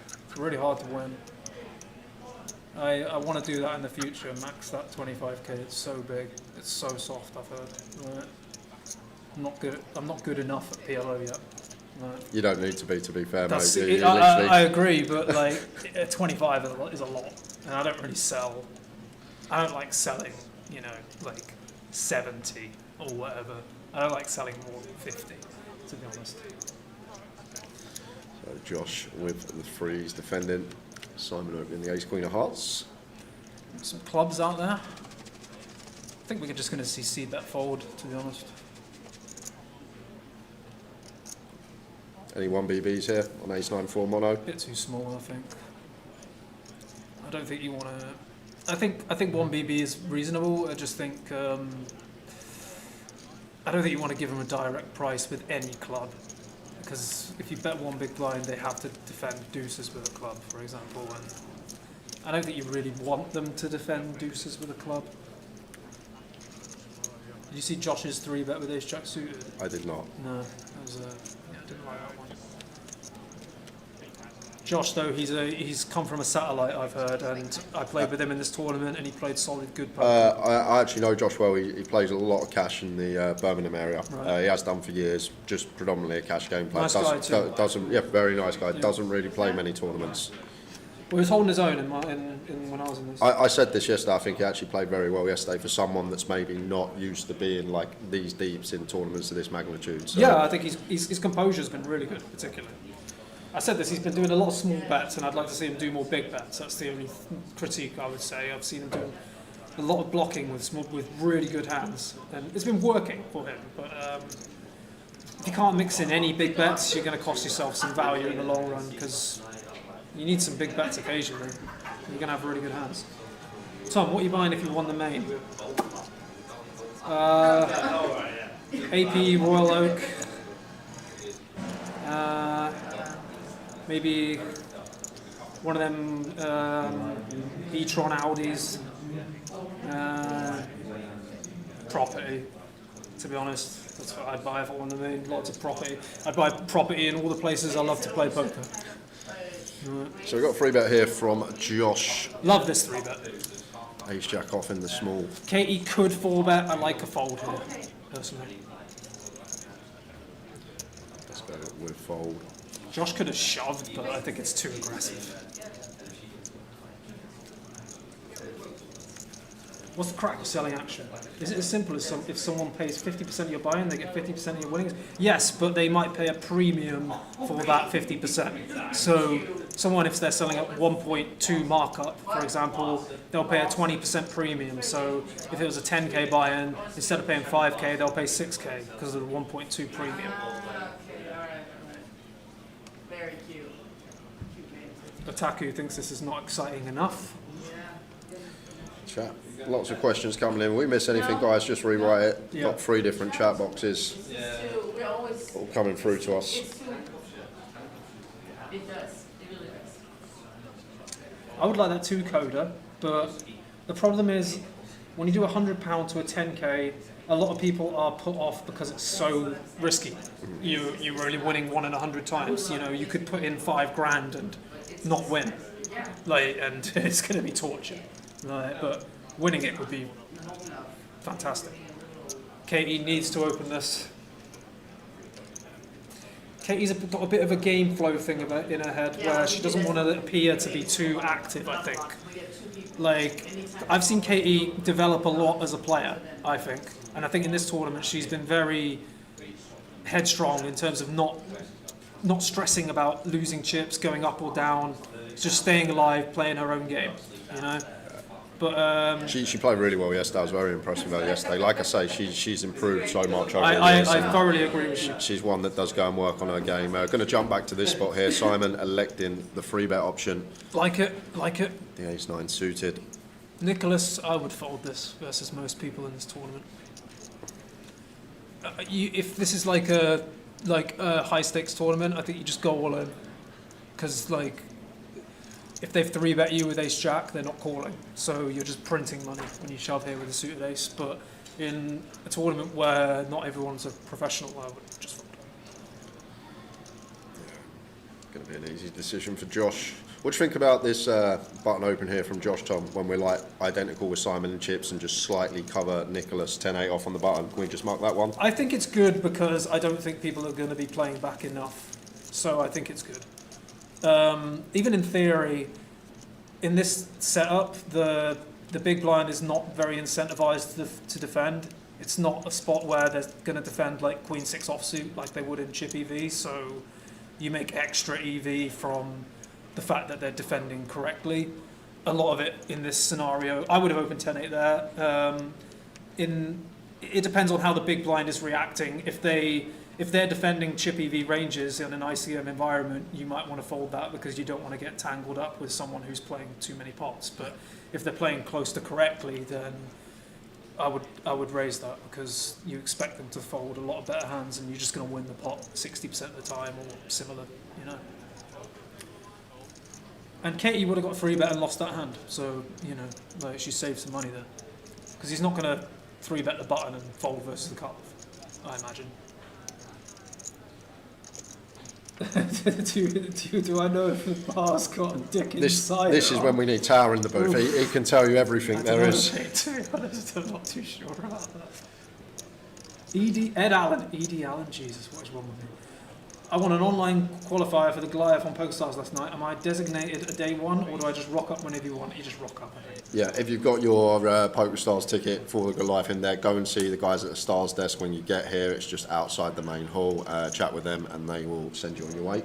It's really hard to win. I want to do that in the future, max that 25k. It's so big, it's so soft. I've heard. Right. I'm not good enough at PLO yet. Right. You don't need to be fair, That's mate. I agree, but like 25 is a lot, and I don't really sell. I don't like selling, like 70 or whatever. I don't like selling more than 50, to be honest. So Josh with the freeze defending. Simon opening the ace queen of hearts. Some clubs out there. I think we're just going to see c-bet fold, to be honest. Any 1BBs here on ace-9-4 mono? A bit too small, I think. I don't think you want to... I think 1BB is reasonable. I just think... I don't think you want to give them a direct price with any club. Because if you bet one big blind, they have to defend deuces with a club, for example. And I don't think you really want them to defend deuces with a club. Did you see Josh's 3-bet with ace-jack suited? I did not. No, that was yeah, I didn't like that one. Josh, though, he's come from a satellite, I've heard, and I played with him in this tournament, and he played solid good poker. I actually know Josh well. He plays a lot of cash in the Birmingham area. Right. He has done for years. Just predominantly a cash game player. Nice guy too. Doesn't, yeah, very nice guy. Yeah. Doesn't really play many tournaments. Well, he was holding his own in when I was in this. I said this yesterday. I think he actually played very well yesterday for someone that's maybe not used to being like these deeps in tournaments of this magnitude. So. Yeah, I think his composure's been really good, particularly. I said this, he's been doing a lot of small bets, and I'd like to see him do more big bets. That's the only critique I would say. I've seen him doing a lot of blocking with really good hands, and it's been working for him. But if you can't mix in any big bets, you're going to cost yourself some value in the long run, because you need some big bets occasionally. You're going to have really good hands. Tom, what are you buying if you won the main? AP Royal Oak. Maybe one of them e-tron Audis. Property, to be honest. That's what I'd buy if I won the main. Lots of property. I'd buy property in all the places I love to play poker. Right. So we've got a 3-bet here from Josh. Love this 3-bet. Ace jack off in the small. Katie could 4-bet. I like a fold here, personally. Let's go with fold. Josh could have shoved, but I think it's too aggressive. What's the crack with selling action? Is it as simple as if someone pays 50% of your buy-in, they get 50% of your winnings? Yes, but they might pay a premium for that 50%. So someone, if they're selling at 1.2 markup, for example, they'll pay a 20% premium. So if it was a 10k buy-in, instead of paying 5k, they'll pay 6k because of the 1.2 premium. Very cute. Otaku thinks this is not exciting enough. Chat. Lots of questions coming in. We miss anything, guys, just rewrite it. Yeah. Got 3 different chat boxes We're always. all coming through to us. It does. It really does. I would like that 2-coder, but the problem is when you do £100 to a 10k, a lot of people are put off because it's so risky. You're only winning 1 in 100 times. You know, you could put in $5,000 and not win, and it's going to be torture. But winning it would be fantastic. Katie needs to open this. Katie's got a bit of a game flow thing about in her head where she doesn't want to appear to be too active, I think. Like, I've seen Katie develop a lot as a player, I think. And I think in this tournament she's been very headstrong in terms of not stressing about losing chips, going up or down, just staying alive, playing her own game, you know? But She played really well yesterday. I was very impressed with her yesterday. Like I say, she's improved so much over the I years. thoroughly agree with you. She's one that does go and work on her game. Going to jump back to this spot here. Simon electing the 3-bet option. Like it. The ace-9 suited. Nicholas, I would fold this versus most people in this tournament. If this is like a high stakes tournament, I think you just go all in, because like if they've 3-bet you with ace jack, they're not calling, so you're just printing money when you shove here with a suited ace. But in a tournament where not everyone's a professional, I would just fold. Going to be an easy decision for Josh. What do you think about this button open here from Josh, Tom, when we're like identical with Simon and chips and just slightly cover Nicholas 10-8 off on the button? Can we just mark that one? I think it's good because I don't think people are going to be playing back enough, so I think it's good. Even in theory, in this setup, the big blind is not very incentivized to defend. It's not a spot where they're going to defend like Queen 6 offsuit like they would in chip EV, so you make extra EV from the fact that they're defending correctly. A lot of it in this scenario, I would have opened 10-8 there. It depends on how the big blind is reacting. If they if they're defending chip EV ranges in an ICM environment, you might want to fold that because you don't want to get tangled up with someone who's playing too many pots. But if they're playing close to correctly, then I would raise that because you expect them to fold a lot of better hands, and you're just going to win the pot 60% of the time or similar, you know. And Katie would have got 3-bet and lost that hand, so you know, like she saved some money there because he's not going to 3-bet the button and fold versus the cutoff, I imagine. do I know if the bar's got a dick inside? This is when we need Tower in the booth. He can tell you everything there is. To be honest, I'm not too sure about that. Ed Allen, Jesus, what is wrong with me? I won an online qualifier for the Goliath on PokerStars last night. Am I designated a day one, or do I just rock up whenever you want? You just rock up, I think. Yeah, if you've got your PokerStars ticket for the Goliath in there, go and see the guys at the Stars desk when you get here. It's just outside the main hall. Chat with them and they will send you on your way.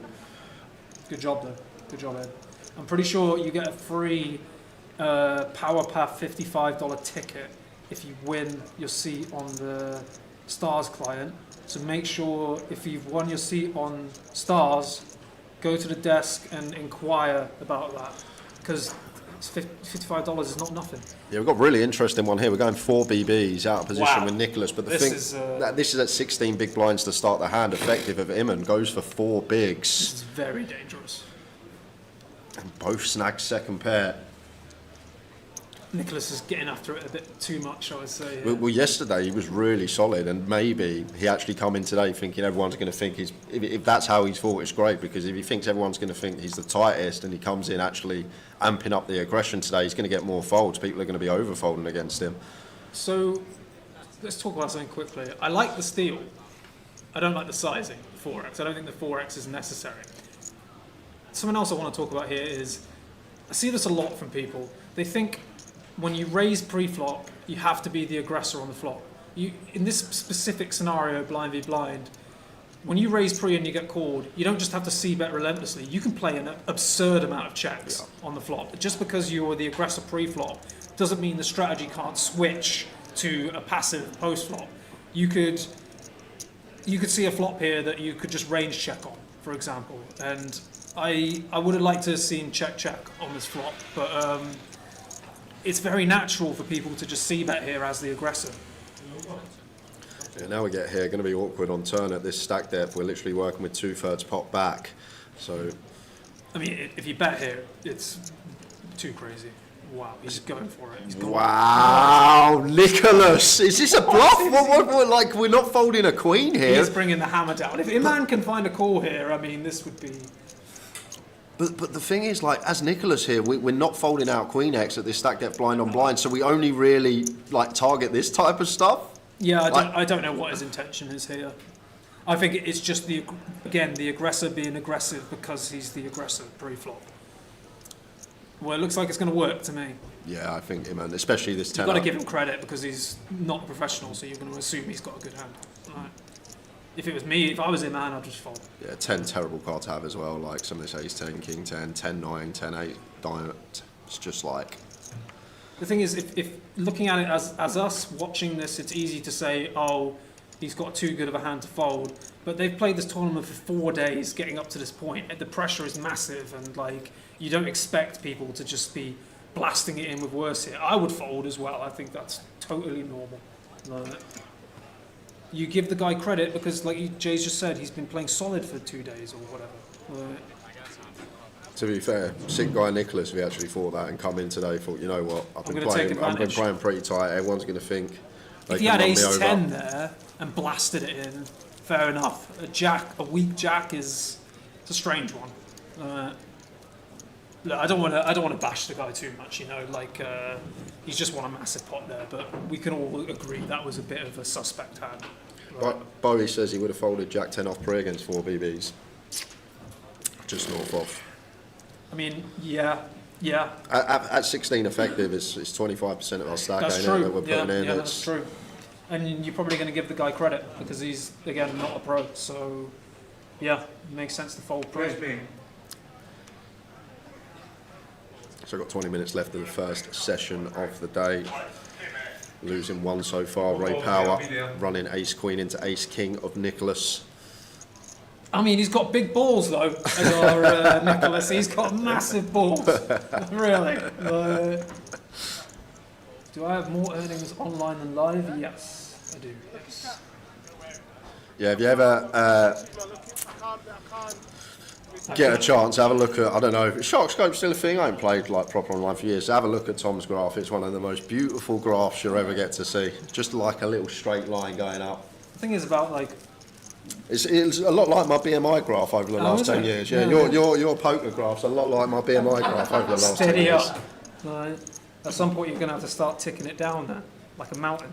Good job, though. Good job, Ed. I'm pretty sure you get a free Power Path $55 ticket if you win your seat on the Stars client. So make sure if you've won your seat on Stars, go to the desk and inquire about that because $55 is not nothing. Yeah, we've got a really interesting one here. We're going 4 BBs out of position with Nicholas, but this is at 16 big blinds to start the hand. Effective of Iman goes for 4 bigs. This is very dangerous. And both snag second pair. Nicholas is getting after it a bit too much, I would say. Yeah. Well, yesterday he was really solid, and maybe he actually come in today thinking everyone's going to think he's. If that's how he's fought, it's great because if he thinks everyone's going to think he's the tightest, and he comes in actually amping up the aggression today, he's going to get more folds. People are going to be overfolding against him. So let's talk about something quickly. I like the steel. I don't like the sizing, the 4x. I don't think the 4x is necessary. Something else I want to talk about here is I see this a lot from people. They think when you raise pre-flop, you have to be the aggressor on the flop. In this specific scenario, blind v blind, when you raise pre and you get called, you don't just have to c-bet relentlessly. You can play an absurd amount of checks on the flop. Just because you're the aggressor pre-flop doesn't mean the strategy can't switch to a passive post-flop. You could see a flop here that you could just range check on, for example. And I would have liked to have seen check on this flop, but it's very natural for people to just c-bet here as the aggressor. Yeah, now we get here, going to be awkward on turn at this stack depth. We're literally working with 2/3 pot back. So, I mean, if you bet here, it's too crazy. Wow, he's going for it. He's going wow, Nicholas, is this a bluff? What, we're not folding a queen here. He's bringing the hammer down. If Iman can find a call here, I mean, this would be. But the thing is, like, as Nicholas here, we're not folding out Queen X at this stack depth blind on blind, so we only really like target this type of stuff. Yeah, I don't know what his intention is here. I think it's just the aggressor being aggressive because he's the aggressor pre-flop. Well, it looks like it's going to work to me. Yeah, I think Iman, especially this 10. You've got to give him credit because he's not a professional, so you're going to assume he's got a good hand. Right. If it was me, if I was Iman, I'd just fold. Yeah, 10 terrible card to have as well. Like some of this ace 10, king 10, 10 9, 10 8, diamond. It's just like. The thing is, if looking at it as us watching this, it's easy to say, oh, he's got too good of a hand to fold. But they've played this tournament for 4 days, getting up to this point. The pressure is massive, and like you don't expect people to just be blasting it in with worse here. I would fold as well. I think that's totally normal. You give the guy credit because, like Jay's just said, he's been playing solid for 2 days or whatever. To be fair, sick guy Nicholas, if he actually thought that and come in today, thought, you know what, I've been playing pretty tight. Everyone's going to think. If he had ace 10 there and blasted it in, fair enough. A weak jack it's a strange one. Look, I don't want to bash the guy too much, you know. Like he's just won a massive pot there, but we can all agree that was a bit of a suspect hand. Right. Bowie says he would have folded Jack 10 off pre against 4 BBs. Just north off. I mean, yeah. At 16 effective, it's 25% of our stack that we're putting in. Yeah, that's true. And you're probably going to give the guy credit because he's, again, not a pro. So, yeah, it makes sense to fold pro. So I've got 20 minutes left of the first session of the day. Losing 1 so far. Ray Power running ace queen into ace king of Nicholas. I mean, he's got big balls though, as our Nicholas. He's got massive balls. Really. Do I have more earnings online than live? Yes, I do. Yes. Yeah, have you ever get a chance, have a look at, I don't know, Sharkscope's still a thing. I haven't played like proper online for years. So have a look at Tom's graph. It's one of the most beautiful graphs you'll ever get to see. Just like a little straight line going up. The thing is about like. It's a lot like my BMI graph over the last 10 years. Yeah, your poker graph's a lot like my BMI graph over the last 10 years. Steady up. Right. At some point, you're going to have to start ticking it down there, like a mountain.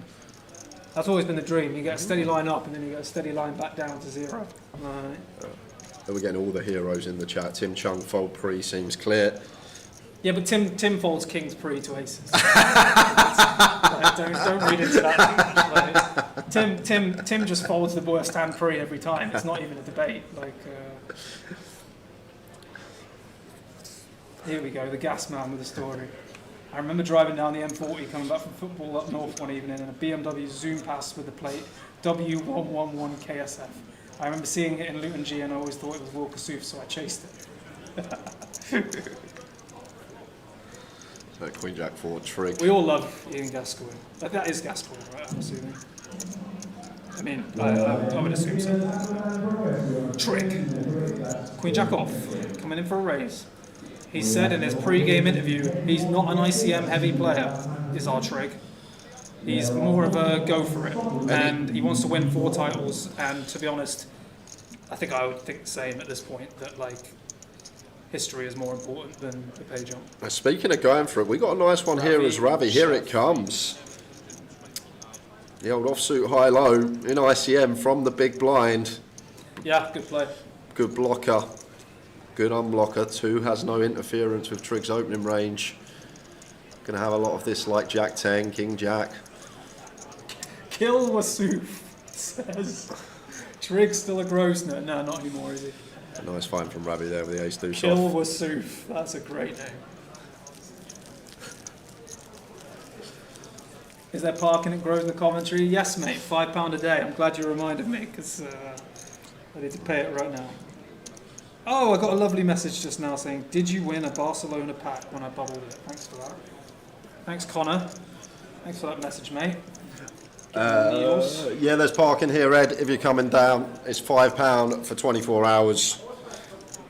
That's always been the dream. You get a steady line up, and then you get a steady line back down to 0. Right. We're getting all the heroes in the chat. Tim Chung fold pre seems clear. Yeah, but Tim folds kings pre to aces. Like, don't read into that too much. Like, Tim just folds the worst hand pre every time. It's not even a debate. Like, here we go, the gas man with the story. I remember driving down the M40 coming back from football up north one evening, and a BMW Zoom passed with the plate W111 KSF. I remember seeing it in Luton G, and I always thought it was Will Kassouf, so I chased it. So Queen Jack 4 trig. We all love Ian Gascoigne. That is Gascoigne, right? I'm assuming. I mean, I would assume so. Trig. Queen Jack off. Coming in for a raise. He said in his pre-game interview, he's not an ICM heavy player, is our trig. He's more of a go for it. And he wants to win 4 titles. And to be honest, I think I would think the same at this point, that like history is more important than the pay jump. Speaking of going for it, we got a nice one here as Ravi. Here it comes. The old offsuit high-low in ICM from the big blind. Yeah, good play. Good blocker. Good unblocker. 2 has no interference with Trig's opening range. Going to have a lot of this like Jack 10, King Jack. Kill Wasuf says. Trig's still a Grosvenor. No, not anymore, is he? A nice find from Ravi there with the ace deuce Kill off. Wasuf. That's a great name. Is there parking at Grosvenor Coventry? Yes, mate. £5 a day. I'm glad you reminded me, because I need to pay it right now. Oh, I got a lovely message just now saying, did you win a Barcelona pack when I bubbled it? Thanks for that. Thanks, Connor. Thanks for that message, mate. Yeah, there's parking here, Ed. If you're coming down, it's £5 for 24 hours,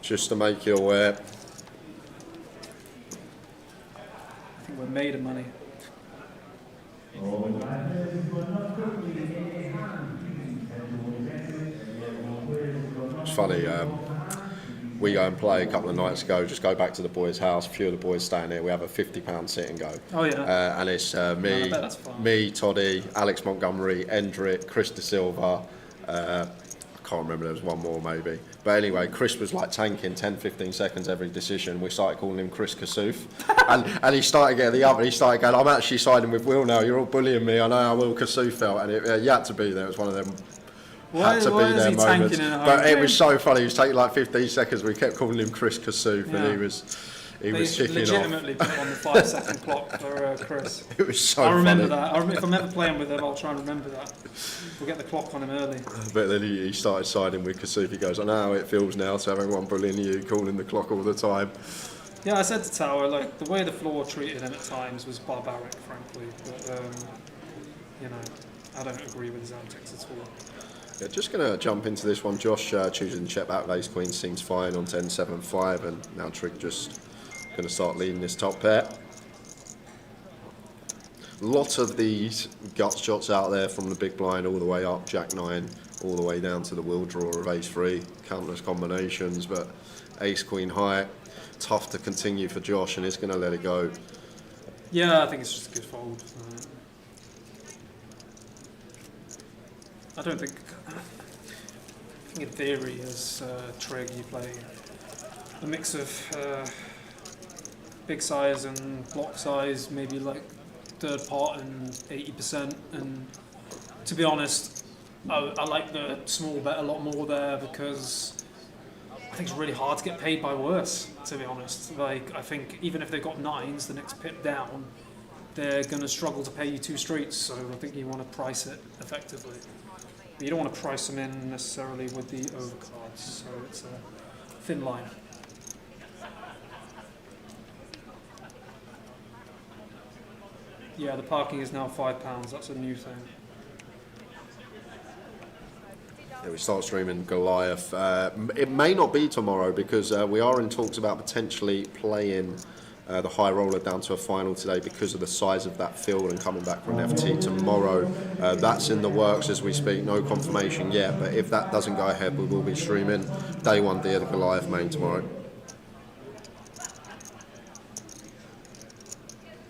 just to make you aware. I think we're made of money. It's funny, we go and play a couple of nights ago, just go back to the boys' house, a few of the boys staying here, we have a £50 sit and go. Oh yeah. And it's me, Toddy, Alex Montgomery, Endrick, Chris De Silva, I can't remember, there was one more maybe. But anyway, Chris was like tanking 10-15 seconds every decision. We started calling him Chris Kassouf. and he started getting the other, he started going, I'm actually siding with Will now, you're all bullying me, I know how Will Kassouf felt. And you had to be there, it was one of them had to be there moments. But it was so funny, he was taking like 15 seconds, we kept calling him Chris Kassouf, and he was kicking off. Legitimately put on the 5-second clock for Chris. It was so funny. I remember that. If I'm ever playing with him, I'll try and remember that. We'll get the clock on him early. But then he started siding with Kassouf. He goes, I know how it feels now to have everyone bullying you, calling the clock all the time. Yeah, I said to Tower, like, the way the floor treated him at times was barbaric, frankly. But, you know, I don't agree with his antics at all. Yeah, just going to jump into this one. Josh choosing to check back ace queen seems fine on 10-7-5, and now Trig just going to start leading this top pair. Lot of these gut shots out there from the big blind all the way up, Jack 9, all the way down to the will draw of ace 3, countless combinations, but ace queen high, tough to continue for Josh, and he's going to let it go. Yeah, I think it's just a good fold. I think in theory as Trig you play a mix of big size and block size, maybe like third part and 80%, and to be honest I like the small bet a lot more there, because I think it's really hard to get paid by worse, to be honest. Like, I think even if they've got 9s the next pip down, they're going to struggle to pay you 2 streets, so I think you want to price it effectively. But you don't want to price them in necessarily with the overcards, so it's a thin line. Yeah, the parking is now £5. That's a new thing. Yeah, we start streaming Goliath. It may not be tomorrow because we are in talks about potentially playing the high roller down to a final today because of the size of that field and coming back for an FT tomorrow. That's in the works as we speak, no confirmation yet, but if that doesn't go ahead, we will be streaming day 1 of the Goliath main tomorrow.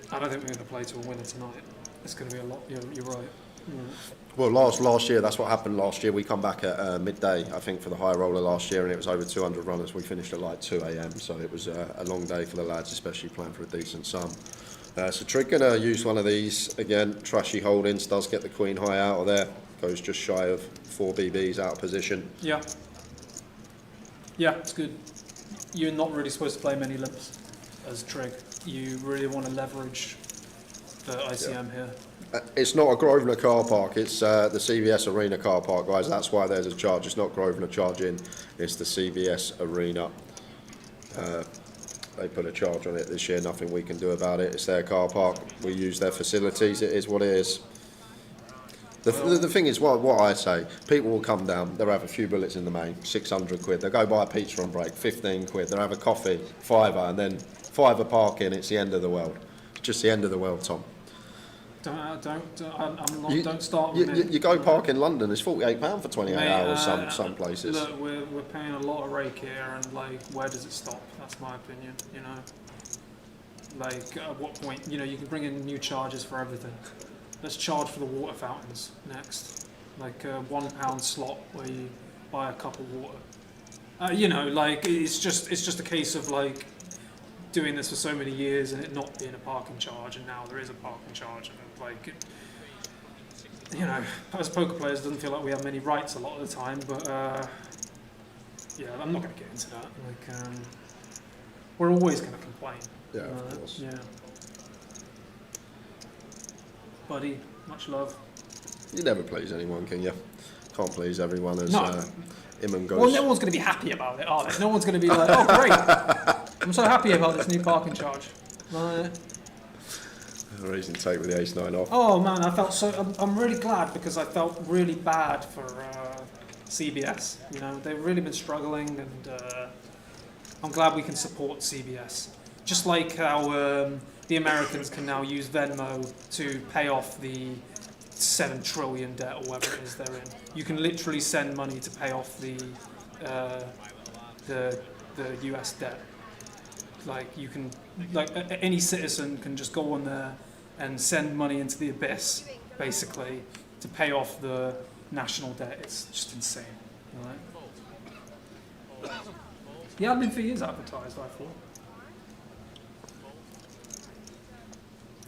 I don't think we're going to play to a winner tonight. It's going to be a lot. You're right. Well, last year, that's what happened last year. We come back at midday, I think, for the high roller last year, and it was over 200 runners. We finished at like 2 a.m, so it was a long day for the lads, especially playing for a decent sum. So Trig going to use one of these. Again, trashy holdings, does get the queen high out of there. Goes just shy of 4 BBs out of position. Yeah. Yeah, it's good. You're not really supposed to play many limps as Trig. You really want to leverage the ICM here. It's not a Grosvenor car park, it's the CBS Arena car park, guys. That's why there's a charge. It's not Grosvenor charge in, it's the CBS Arena. They put a charge on it this year, nothing we can do about it. It's their car park, we use their facilities, it is what it is. The thing is, what I say, people will come down, they'll have a few bullets in the main, 600 quid. They'll go buy a pizza on break, 15 quid. They'll have a coffee, £5, and then £5 parking, it's the end of the world. It's just the end of the world, Tom. Don't start with me. You go park in London, it's £48 for 28 Mate, hours some places. Look, we're paying a lot of rake here, and like, where does it stop? That's my opinion, you know. Like, at what point, you know, you can bring in new charges for everything. Let's charge for the water fountains next. Like a £1 slot where you buy a cup of water. You know, like, it's just a case of like doing this for so many years and it not being a parking charge, and now there is a parking charge, and like, you know, as poker players, it doesn't feel like we have many rights a lot of the time, but yeah, I'm not going to get into that. Like, we're always going to complain. Yeah, of course. Yeah. Buddy, much love. You never please anyone, can you? Can't please everyone, as No. Imam goes. Well, no one's going to be happy about it, are they? No one's going to be like, oh, great, I'm so happy about this new parking charge. Raising take with the ace-9 off. Oh man, I felt so. I'm really glad, because I felt really bad for CBS. You know, they've really been struggling, and I'm glad we can support CBS. Just like how the Americans can now use Venmo to pay off the 7 trillion debt or whatever it is they're in. You can literally send money to pay off the US debt. Like, you can, like, any citizen can just go on there and send money into the abyss, basically, to pay off the national debt. It's just insane. Right? The admin fee is advertised, I thought.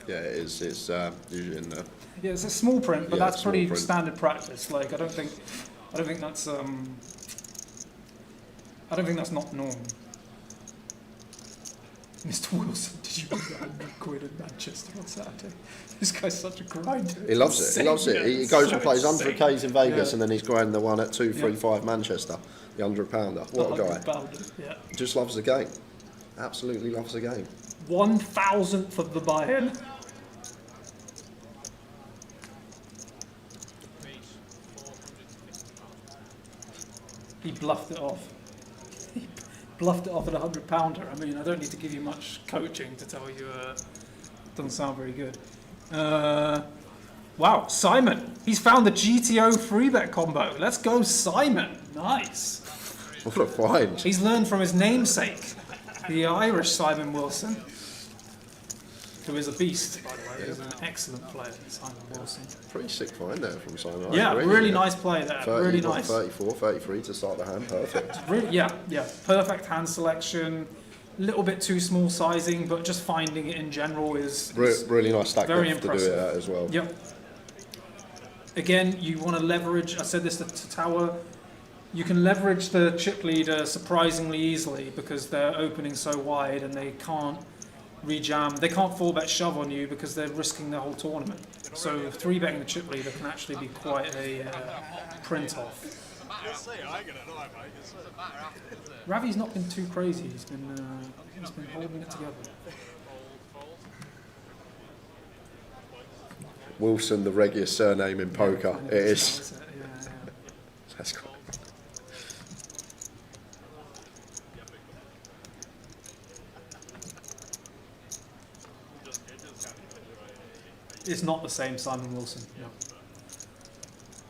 Yeah, it is. It's usually in there. Yeah, it's a small print, but Yeah, that's small pretty print. standard practice. Like, I don't think that's not normal. Mr. Wilson, did you win 100 quid in Manchester on Saturday? This guy's such a grinder. He loves it. He loves it. He goes and plays 100 Ks in Vegas, Yeah. and then he's grinding the one at 235 Manchester, the 100-pounder. What a guy! £100, yeah. Just loves the game. Absolutely loves the game. 1,000th of the buy-in. He bluffed it off. He bluffed it off at a £100-pounder. I mean, I don't need to give you much coaching to tell you it doesn't sound very good. Wow, Simon. He's found the GTO free bet combo. Let's go, Simon. Nice. What a find! He's learned from his namesake, the Irish Simon Wilson, who is a beast, by the way. He's an excellent player, Simon Wilson. Pretty sick find there from Simon. Yeah, I agree, really yeah. nice play there. 30, Really what, nice. 34, 33 to start the hand. Perfect. Really, yeah. Perfect hand selection. Little bit too small sizing, but just finding it in general is Really nice stack very depth to do impressive. it at as well. Yep. Again, you want to leverage, I said this to Tower, you can leverage the chip leader surprisingly easily because they're opening so wide and they can't rejam, they can't full bet shove on you because they're risking the whole tournament. So 3-betting the chip leader can actually be quite a print-off. Ravi's not been too crazy. He's been holding it together. Wilson, the regular surname in poker. It is. Yeah. That's cool. It's not the same Simon Wilson, no.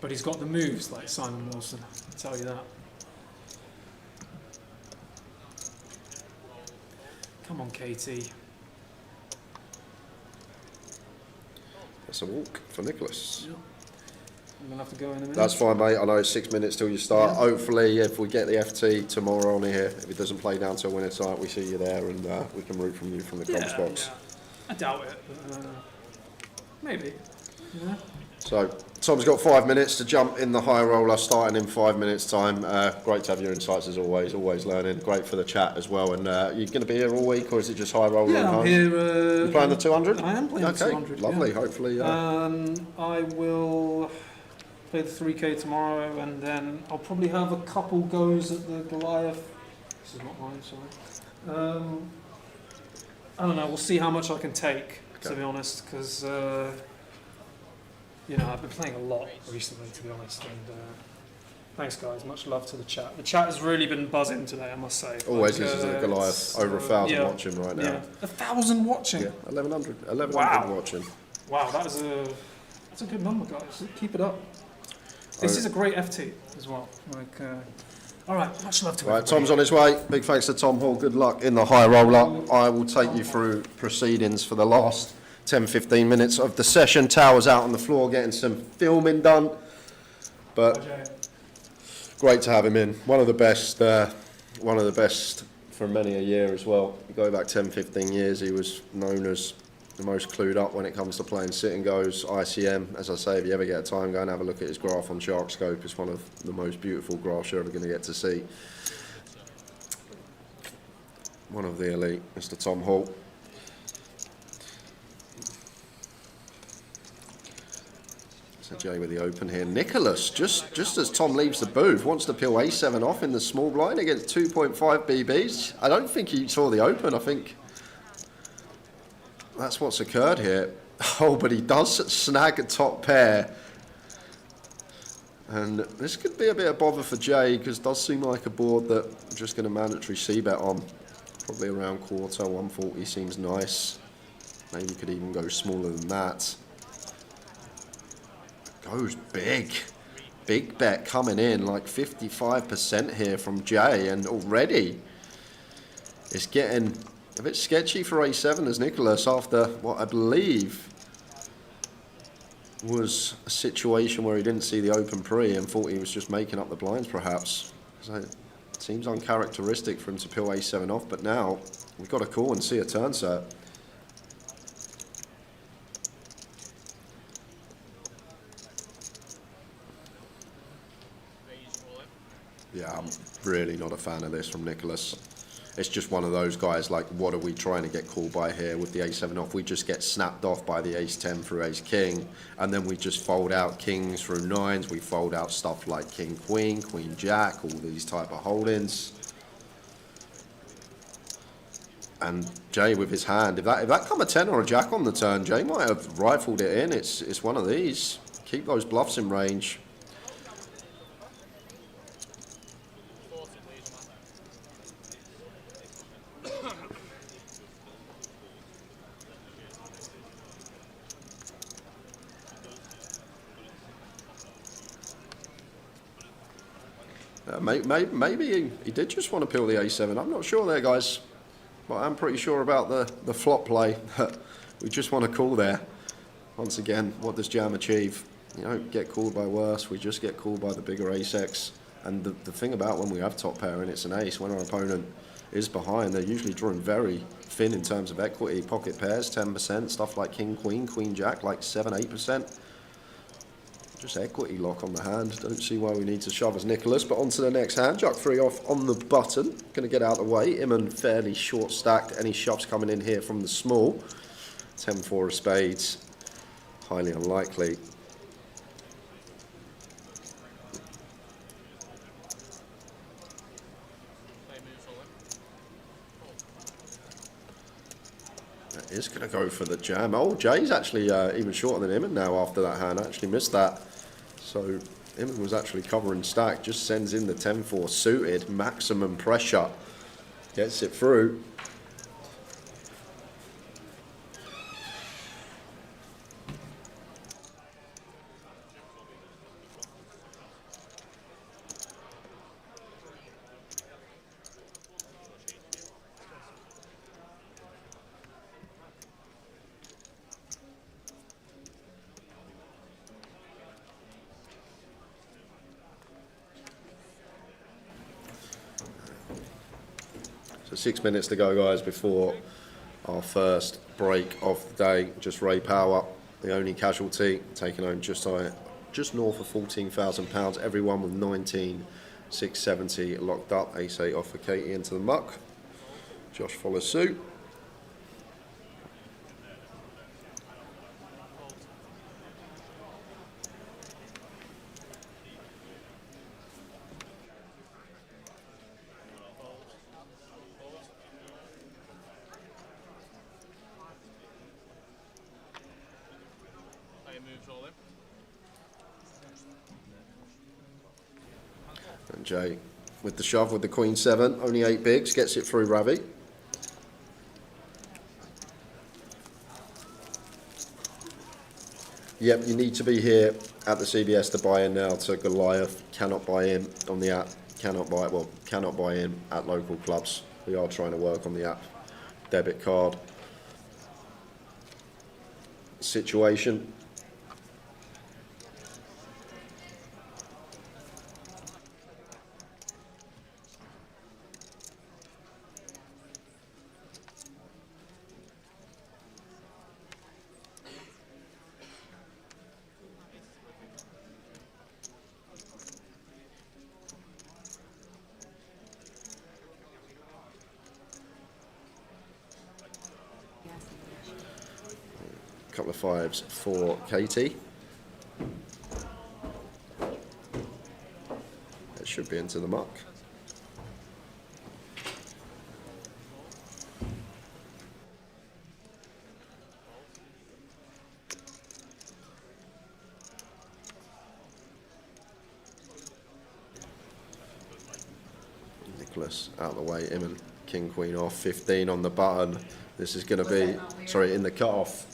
But he's got the moves like Simon Wilson, I'll tell you that. Come on, Katie. That's a walk for Nicholas. Yeah. I'm going to have to go in a minute. That's fine, mate. I know it's 6 minutes till you start. Yeah. Hopefully, if we get the FT tomorrow on here, if it doesn't play down till winner side, we see you there and we can root from you from the comms box. Yeah. I doubt it, but maybe. Yeah. So, Tom's got 5 minutes to jump in the high roller, starting in 5 minutes' time. Great to have your insights as always learning. Great for the chat as well. And you're going to be here all week, or is it just high roller? Yeah, and I'm home? here. You playing the 200? I am playing the 200. Lovely. Yeah. Hopefully. I will play the 3K tomorrow, and then I'll probably have a couple goes at the Goliath. This is not mine, sorry. I don't know. We'll see how much I can take, to be honest, because you know, I've been playing a lot recently, to be honest. And thanks, guys. Much love to the chat. The chat has really been buzzing today, I must say. Always is a Goliath. Over 1,000 watching right now. Yeah, 1,000 watching. Yeah, 1,100 Wow. watching. Wow, that's a good number, guys. Keep it up. This is a great FT as well. Like, all right, much love to Right, everybody. Tom's on his way. Big thanks to Tom Hall. Good luck in the high roller. I will take you through proceedings for the last 10-15 minutes of the session. Tower's out on the floor getting some filming done, but great to have him in. One of the best for many a year as well. You go back 10-15 years, he was known as the most clued up when it comes to playing sit and goes, ICM. As I say, if you ever get time, go and have a look at his graph on Sharkscope. It's one of the most beautiful graphs you're ever going to get to see. One of the elite, Mr. Tom Hall. So Jay with the open here. Nicholas, just as Tom leaves the booth, wants to peel A7 off in the small blind against 2.5 BBs. I don't think he saw the open. I think that's what's occurred here. Oh, but he does snag a top pair. And this could be a bit of bother for Jay, because it does seem like a board that I'm just going to mandatory C-bet on. Probably around quarter, 140 seems nice. Maybe could even go smaller than that. Goes big. Big bet coming in, like 55% here from Jay, and already it's getting a bit sketchy for A7 as Nicholas, after what I believe was a situation where he didn't see the open pre and thought he was just making up the blinds perhaps. So it seems uncharacteristic for him to peel A7 off, but now we've got to call and see a turn set. Yeah, I'm really not a fan of this from Nicholas. It's just one of those guys, like, what are we trying to get called by here with the A7 off? We just get snapped off by the Ace-10 through Ace-King, and then we just fold out kings through nines. We fold out stuff like King-Queen, Queen-Jack, all these type of holdings. And Jay with his hand, if that come a 10 or a Jack on the turn, Jay might have rifled it in. It's one of these. Keep those bluffs in range. Maybe he did just want to peel the A7. I'm not sure there, guys. But I'm pretty sure about the flop play. We just want to call there. Once again, what does Jam achieve? You don't get called by worse. We just get called by the bigger ace-X. And the thing about when we have top pair and it's an ace, when our opponent is behind, they're usually drawing very thin in terms of equity. Pocket pairs, 10%. Stuff like King, Queen, Queen, Jack, like 7, 8%. Just equity lock on the hand. Don't see why we need to shove as Nicholas. But on to the next hand. Jack 3 off on the button. Going to get out of the way. Iman fairly short stacked. Any shoves coming in here from the small. 10-4 of spades. highly unlikely. That is going to go for the jam. Oh, Jay's actually even shorter than Iman now after that hand. Actually missed that. So Iman was actually covering stack. Just sends in the 10-4 suited. Maximum pressure. Gets it through. So 6 minutes to go, guys, before our first break of the day. Just Ray Power, the only casualty, taking home just north of £14,000. Everyone with 19,670 locked up. Ace-8 off for Katie into the muck. Josh follows suit. And Jay with the shove with the Queen 7, only 8 bigs, gets it through Ravi. Yep, you need to be here at the CBS to buy in now to Goliath. Cannot buy in on the app. Cannot buy in at local clubs. We are trying to work on the app debit card situation. Couple of 5s for Katie. It should be into the muck. Nicholas out of the way. Iman, King, Queen off. 15 on the button. This is going to be, sorry, in the cut-off.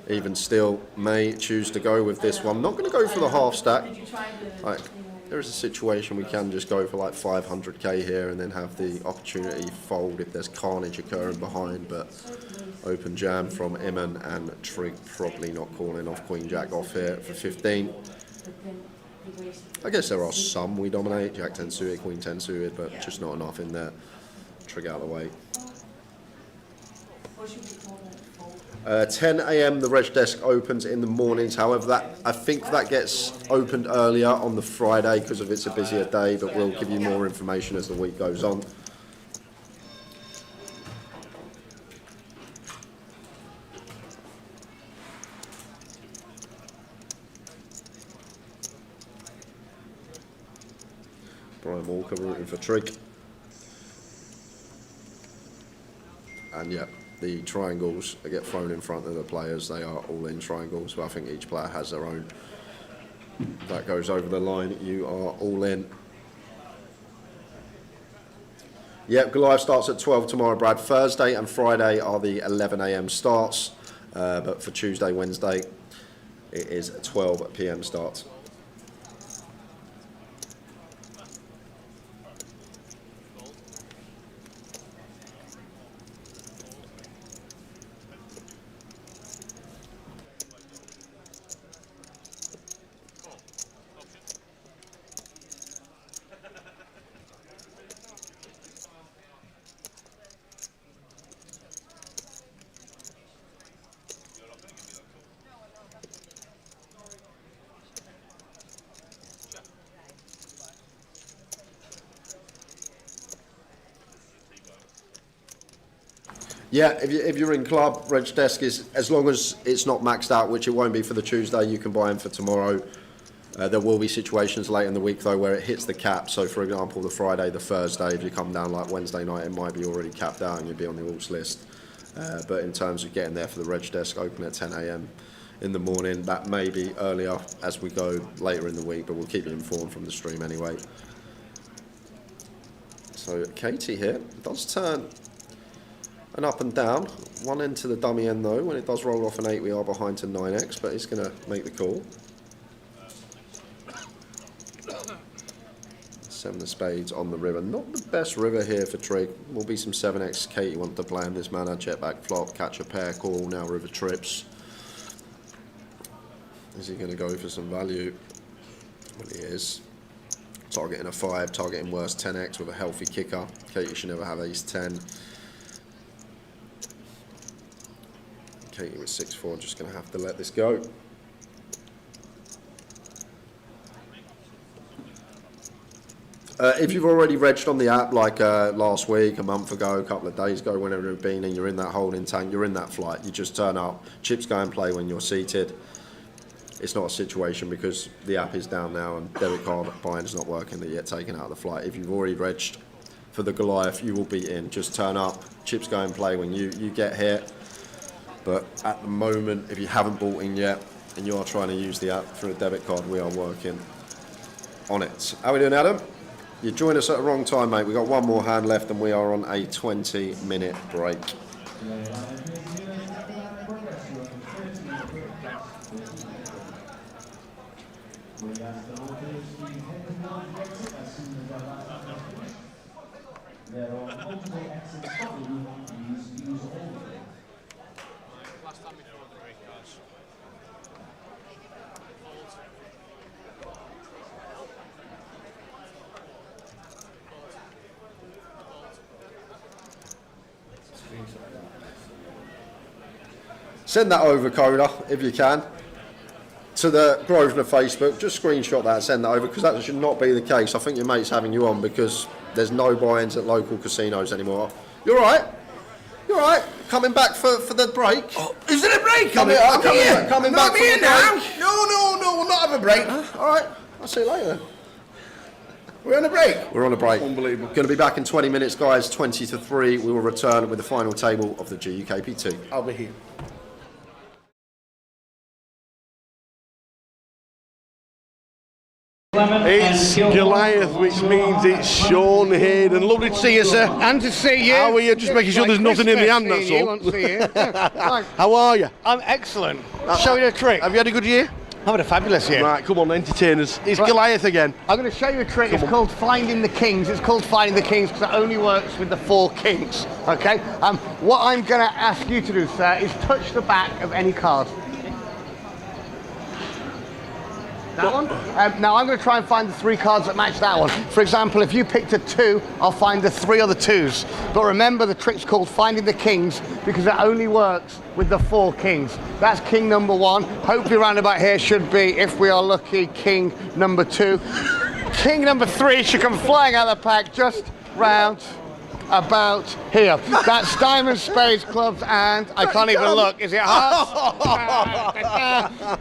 Even still, may choose to go with this one. Not going to go for the half stack. Like, there is a situation we can just go for like 500k here and then have the opportunity fold if there's carnage occurring behind. But open jam from Iman and Trig probably not calling off Queen Jack off here for 15. I guess there are some we dominate. Jack 10 suited, Queen 10 suited, but just not enough in there. Trig out of the way. 10 a.m. the reg desk opens in the mornings. However, I think that gets opened earlier on the Friday because of it's a busier day, but we'll give you more information as the week goes on. Brian Walker rooting for Trig. And yeah, the triangles that get thrown in front of the players, they are all in triangles, but I think each player has their own. That goes over the line, you are all in. Yep, Goliath starts at 12 tomorrow, Brad. Thursday and Friday are the 11 a.m. starts, but for Tuesday, Wednesday, it is 12 p.m. starts. Yeah, if you're in club, reg desk is, as long as it's not maxed out, which it won't be for the Tuesday, you can buy them for tomorrow. There will be situations late in the week though where it hits the cap. So for example, the Friday, the Thursday, if you come down like Wednesday night, it might be already capped out and you'll be on the alts list. But in terms of getting there for the reg desk, open at 10 a.m. in the morning, that may be earlier as we go later in the week, but we'll keep you informed from the stream anyway. So Katie here does turn an up and down. One end to the dummy end though. When it does roll off an 8, we are behind to 9x, but he's going to make the call. 7 of spades on the river. Not the best river here for Trig. Will be some 7x. Katie wants to play in this manner. Check back flop, catch a pair, call. Now river trips. Is he going to go for some value? Well, he is. Targeting a 5, targeting worse 10x with a healthy kicker. Katie should never have ace 10. Katie with 6-4, just going to have to let this go. If you've already regged on the app, like last week, a month ago, a couple of days ago, whenever you've been, and you're in that holding tank, you're in that flight, you just turn up, chips go and play when you're seated. It's not a situation because the app is down now and debit card buying is not working, that you get taken out of the flight. If you've already regged for the Goliath, you will be in. Just turn up, chips go and play when you get here. But at the moment, if you haven't bought in yet and you are trying to use the app for a debit card, we are working on it. How are we doing, Adam? You joined us at the wrong time, mate. We've got one more hand left and we are on a 20-minute break. Send that over, Coda, if you can, to the Grosvenor Facebook. Just screenshot that and send that over, because that should not be the case. I think your mate's having you on because there's no buy-ins at local casinos anymore. You all right? You all right? Coming back for the break? Oh, is there a break? Coming back here for the now. break? No, we'll not have a break. All right, I'll see you later then. We're on a break. We're on a break. Unbelievable. Going to be back in 20 minutes, guys. 20 to 3. We will return with the final table of the GUKPT. I'll be here. It's Goliath, which means it's Sean Hayden. Lovely to see you, sir. And to see you. How are you? Just making sure there's nothing in the hand, that's all. How are you? I'm excellent. Show you a trick. Have you had a good year? I've had a fabulous year. Right, come on, entertain us. It's Goliath again. I'm going to show you a trick. It's called Finding the Kings. It's called Finding the Kings because it only works with the 4 kings. Okay? What I'm going to ask you to do, sir, is touch the back of any card. That one? Now I'm going to try and find the 3 cards that match that one. For example, if you picked a 2, I'll find the 3 other 2s. But remember, the trick's called Finding the Kings because it only works with the 4 kings. That's king number 1. Hopefully around about here should be, if we are lucky, king number 2. King number 3 should come flying out of the pack just round about here. That's diamonds, spades, clubs, and I can't even look. Is it hearts?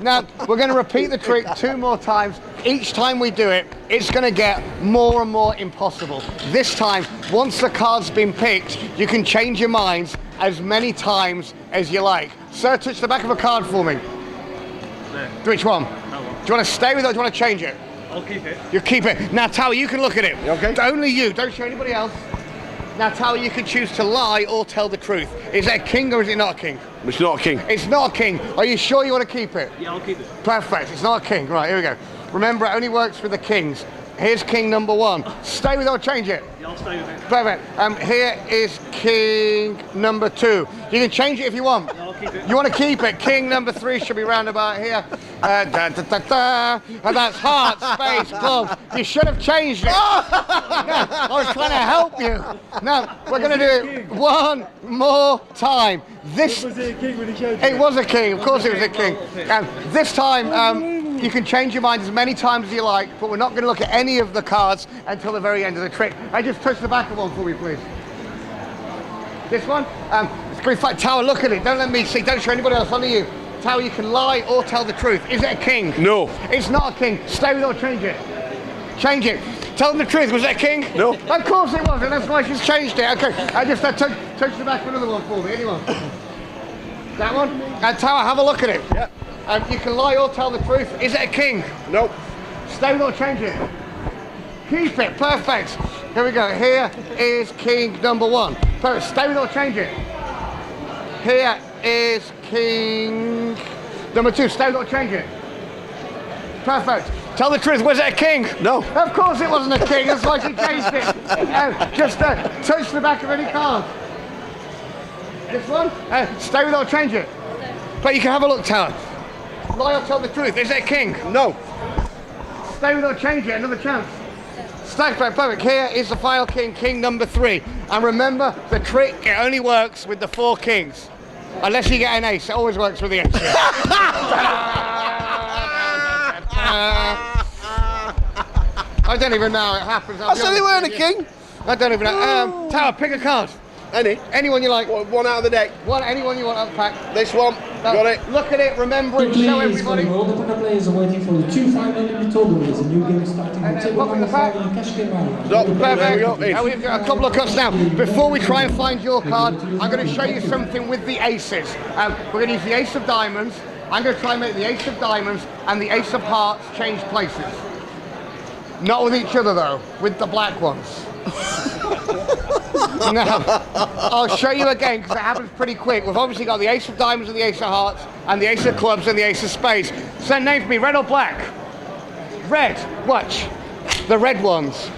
Now, we're going to repeat the trick 2 more times. Each time we do it, it's going to get more and more impossible. This time, once the card's been picked, you can change your minds as many times as you like. Sir, touch the back of a card for me. There. Which one? That one. Do you want to stay with it or do you want to change it? I'll keep it. You keep it. Now, Tower, you can look at it. Okay. Only you. Don't show anybody else. Now, Tower, you can choose to lie or tell the truth. Is it a king or is it not a king? It's not a king. It's not a king. Are you sure you want to keep it? Yeah, I'll keep it. Perfect. It's not a king. Right, here we go. Remember, it only works with the kings. Here's king number 1. Stay with it or change it? Yeah, I'll stay with it. Perfect. Here is king number 2. You can change it if you want. Yeah, I'll keep it. You want to keep it? King number 3 should be round about here. And that's hearts, spades, clubs. You should have changed it. No, I was trying to help you. Now, we're going to do it one more time. This Was it a king when he showed you? It was a king, of course it was a king. This time, you can change your mind as many times as you like, but we're not going to look at any of the cards until the very end of the trick. I just touch the back of one for me, please. This one? Tower, look at it. Don't let me see. Don't show anybody else. Only you. Tower, you can lie or tell the truth. Is it a king? No. It's not a king. Stay with it or change it. Change it. Tell them the truth. Was it a king? No. Of course it wasn't. That's why she's changed it. Okay. I just touch the back of another one for me. Anyone? That one? And Tower, have a look at it. Yeah. You can lie or tell the truth. Is it a king? No. Stay with it or change it. Keep it. Perfect. Here we go. Here is king number 1. Perfect. Stay with it or change it. Here is king number 2. Stay with it or change it. Perfect. Tell the truth. Was it a king? No. Of course it wasn't a king. That's why she changed it. Just touch the back of any card. This one? Stay with it or change it. But you can have a look, Tower. Lie or tell the truth. Is it a king? No. Stay with it or change it. Another chance. Stack back. Perfect. Here is the final king, king number 3. And remember, the trick, it only works with the 4 kings. Unless you get an ace. It always works with the ace. I don't even know how it happens. I said he weren't a king. I don't even know. Tower, pick a card. Anyone you like. One out of the deck. Anyone you want out of the pack. This one. Got it. Look at it, remember it, show everybody. All the poker players are waiting for the 2 5-minute total. There's a new game starting on table number 5 and cash game round. Perfect. Now we've got a couple of cuts now. Before we try and find your card, I'm going to show you something with the aces. We're going to use the ace of diamonds. I'm going to try and make the ace of diamonds and the ace of hearts change places. Not with each other though, with the black ones. Now, I'll show you again because it happens pretty quick. We've obviously got the ace of diamonds and the ace of hearts and the ace of clubs and the ace of spades. So name for me, red or black? Red. Watch. The red ones.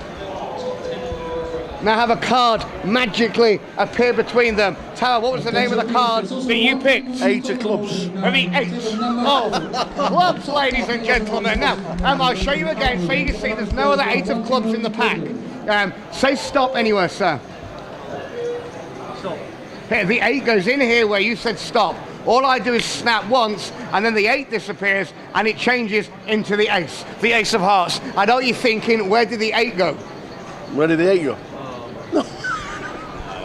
Now have a card magically appear between them. Tower, what was the name of the card that you picked? 8 of clubs. Maybe 8. Oh, clubs, ladies and gentlemen. Now, I'll show you again so you can see there's no other 8 of clubs in the pack. Say stop anywhere, sir. Stop. Here, the 8 goes in here where you said stop. All I do is snap once, and then the 8 disappears, and it changes into the ace of hearts. I know what you're thinking, where did the 8 go? Where did the 8 go?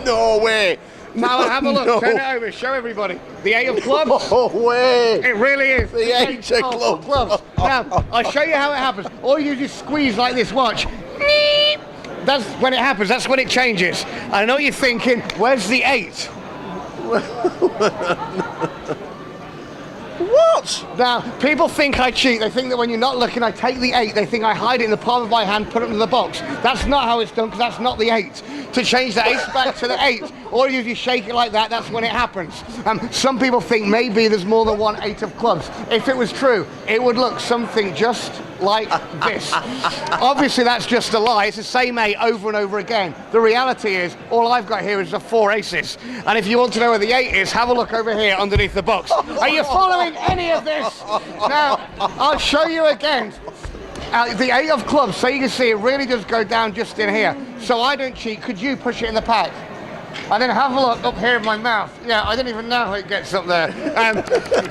No way. Now have a look, turn it over, show everybody. The 8 of clubs. No way. It really is. The 8 of clubs. Now, I'll show you how it happens. All you do is squeeze like this, watch. That's when it happens, that's when it changes. I know what you're thinking, where's the 8? What? Now, people think I cheat. They think that when you're not looking, I take the 8. They think I hide it in the palm of my hand, put it in the box. That's not how it's done, because that's not the 8. To change the ace back to the 8, all you do is shake it like that, that's when it happens. Some people think maybe there's more than one 8 of clubs. If it was true, it would look something just like this. Obviously, that's just a lie. It's the same 8 over and over again. The reality is, all I've got here is the 4 aces. And if you want to know where the 8 is, have a look over here underneath the box. Are you following any of this? Now, I'll show you again. The 8 of clubs, so you can see it really does go down just in here. So I don't cheat. Could you push it in the pack? And then have a look up here in my mouth. Yeah, I don't even know how it gets up there.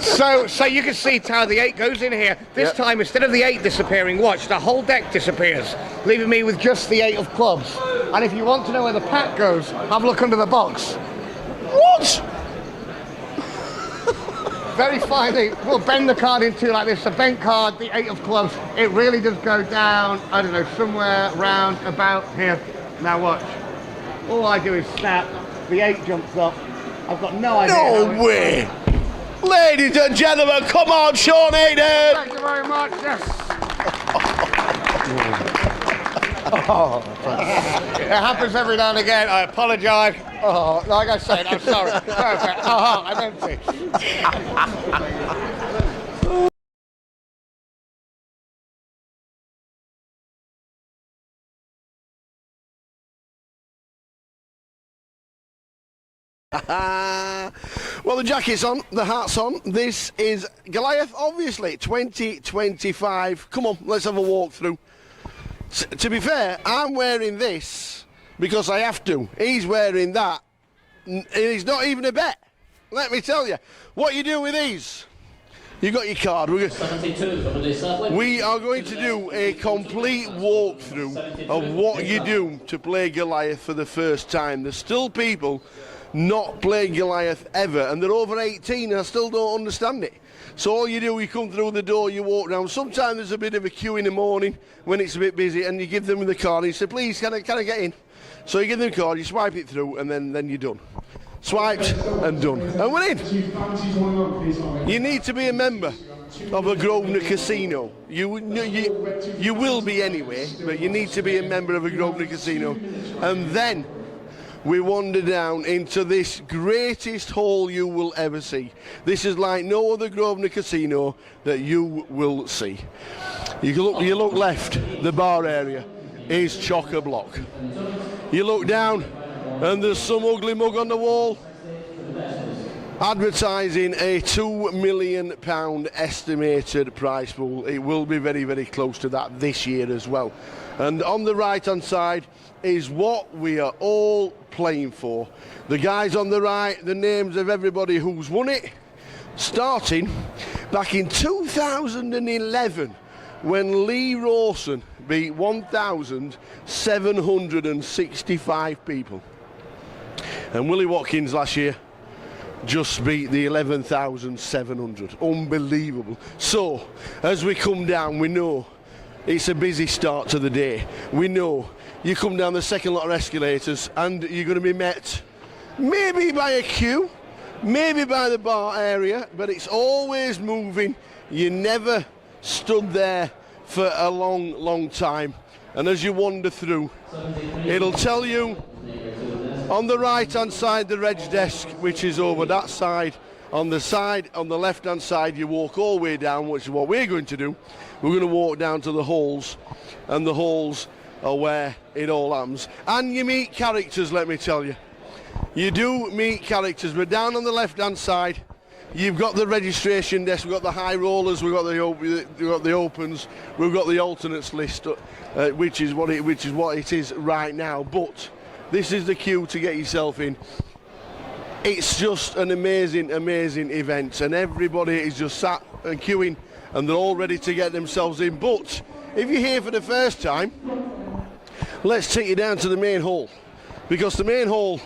So you can see, Tower, the 8 goes in here. This time, instead of the 8 disappearing, watch, the whole deck disappears, leaving me with just the 8 of clubs. And if you want to know where the pack goes, have a look under the box. What? Very finely, we'll bend the card in two like this. The bent card, the 8 of clubs, it really does go down, I don't know, somewhere round about here. Now watch. All I do is snap, the 8 jumps up. I've got no idea. No way! Ladies and gentlemen, come on, Sean Hayden! Thank you very much, yes. It happens every now and again, I apologise. Oh, like I said, I'm sorry. Perfect. I'm empty. Well, the jacket's on, the hat's on. This is Goliath, obviously, 2025. Come on, let's have a walk through. To be fair, I'm wearing this because I have to. He's wearing that. It's not even a bet. Let me tell you. What you do with these? You got your card. We are going to do a complete walkthrough of what you do to play Goliath for the first time. There's still people not played Goliath ever, and they're over 18 and I still don't understand it. So all you do, you come through the door, you walk down. Sometimes there's a bit of a queue in the morning when it's a bit busy, and you give them the card and you say, please, can I get in? So you give them the card, you swipe it through, and then you're done. Swiped and done. And we're in. You need to be a member of a Grosvenor casino. You will be anyway, but you need to be a member of a Grosvenor casino. And then we wander down into this greatest hall you will ever see. This is like no other Grosvenor casino that you will see. You look left, the bar area is chock-a-block. You look down and there's some ugly mug on the wall advertising a £2 million estimated prize pool. It will be very, very close to that this year as well. And on the right hand side is what we are all playing for. The guys on the right, the names of everybody who's won it, starting back in 2011 when Lee Rawson beat 1,765 people. And Willie Watkins last year just beat the 11,700. Unbelievable. So, as we come down, we know it's a busy start to the day. We know you come down the second lot of escalators and you're going to be met maybe by a queue, maybe by the bar area, but it's always moving. You never stood there for a long, long time. And as you wander through, it'll tell you on the right hand side the reg desk, which is over that side. On the left hand side, you walk all the way down, which is what we're going to do. We're going to walk down to the halls, and the halls are where it all happens. And you meet characters, let me tell you. You do meet characters, but down on the left hand side, you've got the registration desk, we've got the high rollers, we've got the opens, we've got the alternates list, which is what it is right now. But this is the queue to get yourself in. It's just an amazing, amazing event, and everybody is just sat and queuing, and they're all ready to get themselves in. But if you're here for the first time, let's take you down to the main hall, because the main hall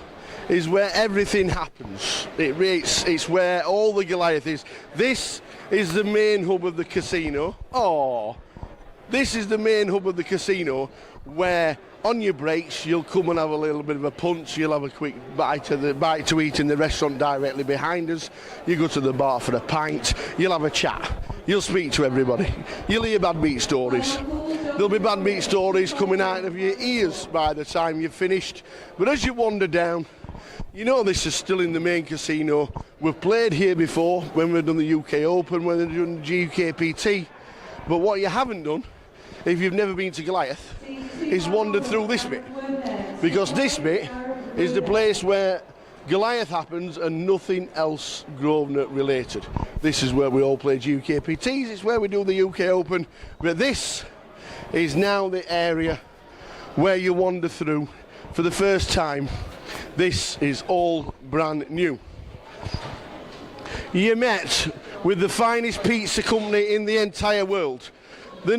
is where everything happens. It's where all the Goliath is. This is the main hub of the casino. This is the main hub of the casino, where on your breaks you'll come and have a little bit of a punch, you'll have a quick bite to eat in the restaurant directly behind us, you go to the bar for a pint, you'll have a chat, you'll speak to everybody, you'll hear bad beat stories. There'll be bad beat stories coming out of your ears by the time you've finished. But as you wander down, you know this is still in the main casino. We've played here before when we've done the UK Open, when we've done GKPT. But what you haven't done, if you've never been to Goliath, is wandered through this bit. Because this bit is the place where Goliath happens and nothing else Grosvenor related. This is where we all play GKPTs, it's where we do the UK Open. But this is now the area where you wander through for the first time. This is all brand new. You met with the finest pizza company in the entire world. The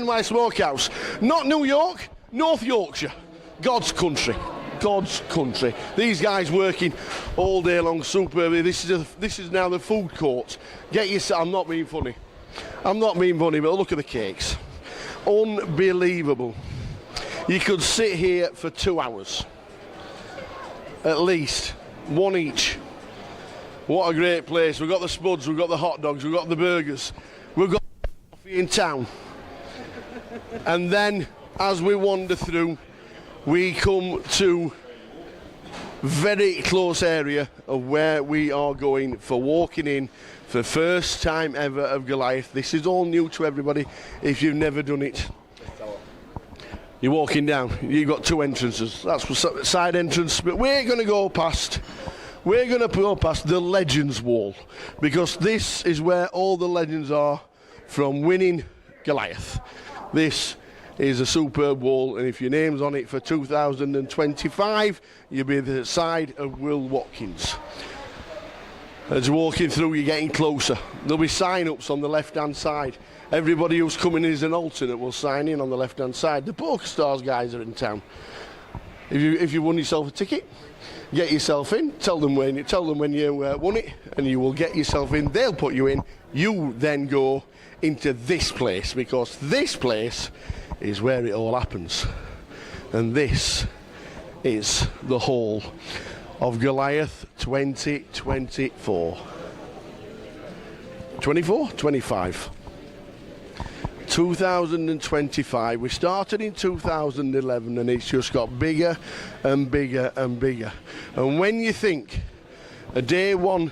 NY Smokehouse. Not New York, North Yorkshire. God's country. God's country. These guys working all day long superbly. This is now the food court. Get yourself, I'm not being funny. I'm not being funny, but look at the cakes. Unbelievable. You could sit here for 2 hours. At least. One each. What a great place. We've got the spuds, we've got the hot dogs, we've got the burgers. We've got coffee in town. And then, as we wander through, we come to very close area of where we are going for walking in for first time ever of Goliath. This is all new to everybody if you've never done it. You're walking down, you've got 2 entrances. That's the side entrance, but we're going to go past the Legends Wall, because this is where all the legends are from winning Goliath. This is a superb wall, and if your name's on it for 2025, you'll be the side of Will Watkins. As you're walking through, you're getting closer. There'll be sign-ups on the left-hand side. Everybody who's coming in as an alternate will sign in on the left-hand side. The Poker Stars guys are in town. if you won yourself a ticket, get yourself in. Tell them when you won it, and you will get yourself in. They'll put you in. You then go into this place, because this place is where it all happens, and this is the Hall of Goliath 2024. 25. 2025. We started in 2011 and it's just got bigger and bigger and bigger. And when you think a day one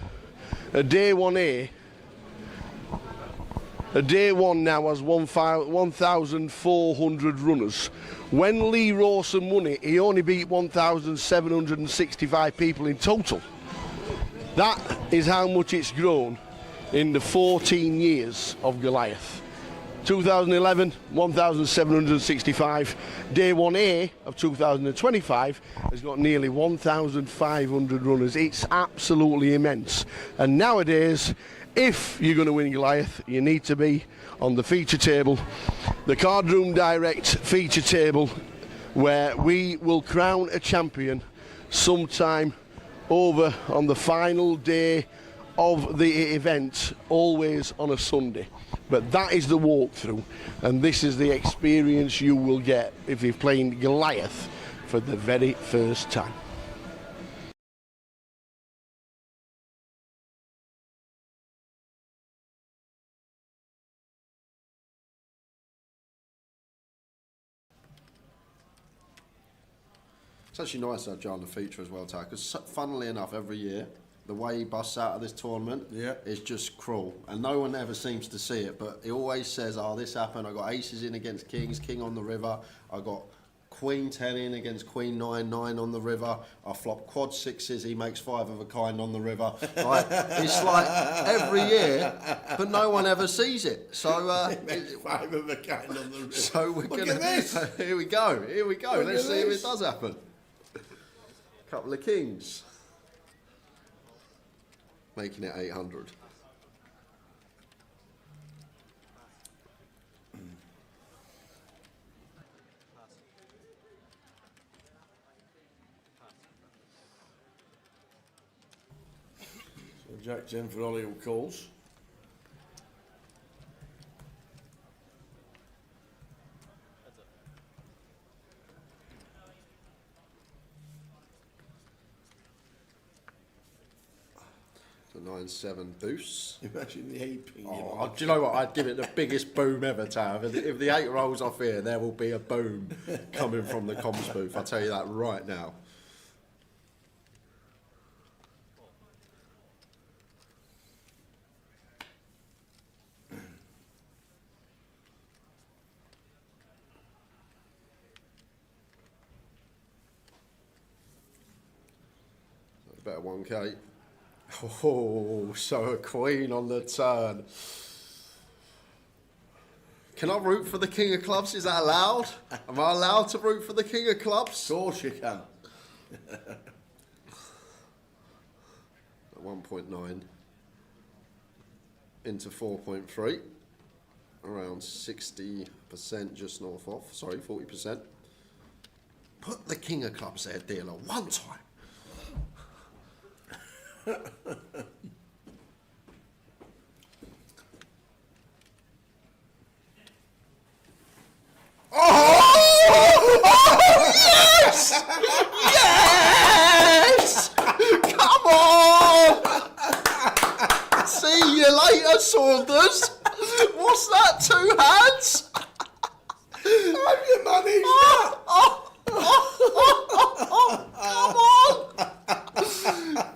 now has 1,400 runners. When Lee Rawson won it, he only beat 1,765 people in total. That is how much it's grown in the 14 years of Goliath. 2011, 1,765. Day 1A of 2025 has got nearly 1,500 runners. It's absolutely immense. And nowadays, if you're going to win Goliath, you need to be on the feature table, the Cardroom Direct feature table, where we will crown a champion sometime over on the final day of the event, always on a Sunday. But that is the walkthrough, and this is the experience you will get if you're playing Goliath for the very first time. It's actually nice to have Joe on the feature as well, Ty, because funnily enough, every year, the way he busts out of this tournament is just cruel. And no one ever seems to see it, but he always says, oh, this happened, I got aces in against kings, king on the river, I got queen 10 in against queen 9, 9 on the river, I flop quad sixes, he makes 5 of a kind on the river. Like, it's like every year, but no one ever sees it. So He makes 5 of a kind on the river. So we're Look gonna, at this. Here we go. Look Let's at see if this. it does happen. Couple of kings. Making it 800. So Jack 10 for Ollie who calls. So 9-7 boosts. Imagine the 8 ping. Oh, do you know what? I'd give it the biggest boom ever, Tav. If the 8 rolls off here, there will be a boom coming from the comms booth. I'll tell you that right now. Better 1K. Oh, so a queen on the turn. Can I root for the king of clubs? Is that allowed? Am I allowed to root for the king of clubs? Of course you can. 1.9 into 4.3. Around 60%, just north of. Sorry, 40%. Put the king of clubs there, dealer, one time. Yes! Yes! Come on! See you later, Saunders. What's that, 2 hands? Have you managed that?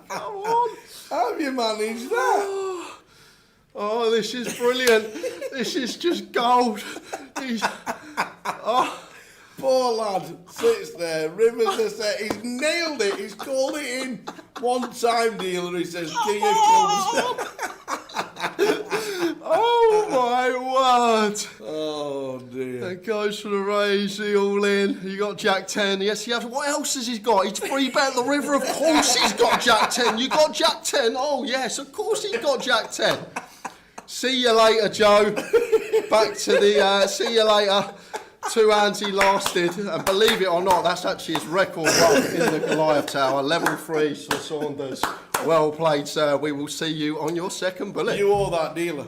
Come on! Have you managed that? Oh, this is brilliant. This is just gold. Poor lad sits there, rivers are set, he's nailed it, he's called it in. One time dealer, he says, King of Clubs. Oh my word. Oh dear. It goes for the raise, the all in. You got Jack 10. Yes, you have. What else has he got? He's 3 bet the river. Of course he's got Jack 10. You got Jack 10. Oh yes, of course he's got Jack 10. See you later, Joe. Back to the. See you later. 2 hands he lasted, and believe it or not, that's actually his record run in the Goliath Tower. Level 3 for Saunders. Well played, sir. We will see you on your second bullet. You owe that dealer.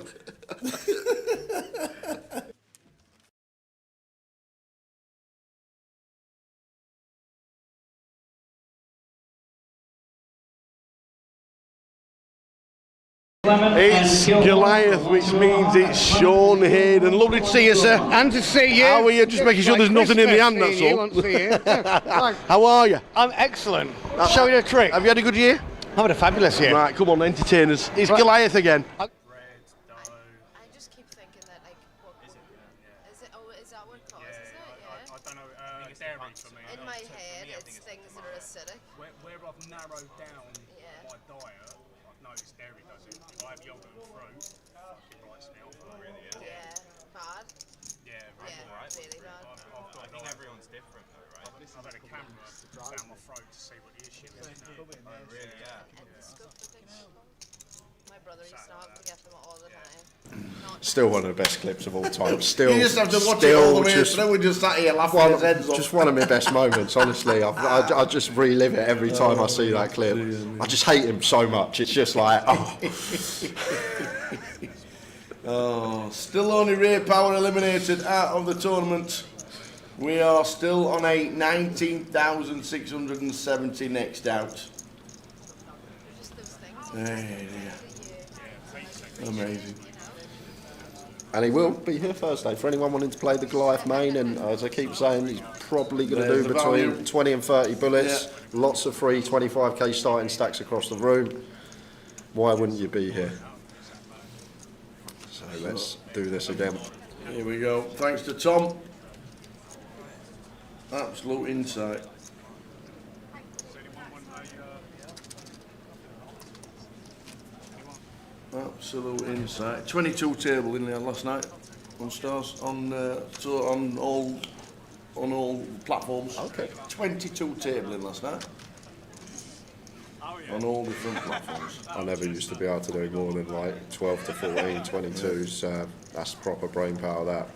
It's Goliath, which means it's Sean Hayden. Lovely to see you, sir. And to see you. How are you? Just making sure there's nothing in the hand, that's all. How are you? I'm excellent. Show you a trick. Have you had a good year? I've had a fabulous year. Right, come on, entertain us. It's Goliath again. I just keep thinking that, like, what is it? Oh, is that what causes it? Yeah. I don't know. It's dairy for me. In my head, it's things that are acidic. Where I've narrowed down Yeah. my diet, I've noticed dairy does it. If I have yogurt and fruit, it writes me off. Really? Yeah. Bad. Yeah, Yeah. Really bad. I think everyone's different though, right? I've had a camera down my throat to see what the issue is now. Oh, really? Yeah. And the scope addiction. My brother used to have to get them all the time. Still one of the best clips of all time. Still, You just have to watch it all the way through. We just sat here laughing his heads off. just one of my best moments, honestly. I just relive it every time I see that clip. I just hate him so much. It's just like, oh. Oh, still only Ray Power eliminated out of the tournament. We are still on a 19,670 next out. Just those things. Hey, dear. Amazing. And he will be here Thursday for anyone wanting to play the Goliath Main. And as I keep saying, he's probably going to There's do the value. between 20 and 30 bullets. Lots of free 25k starting stacks across the room. Why wouldn't you be here? So let's do this again. Here we go. Thanks to Tom. Absolute insight. Absolute insight. 22 table in there last night on Stars on all platforms. Okay. 22 table in last night. On all different platforms. I never used to be able to do more than like 12 to 14, 22s. That's proper brain power, that.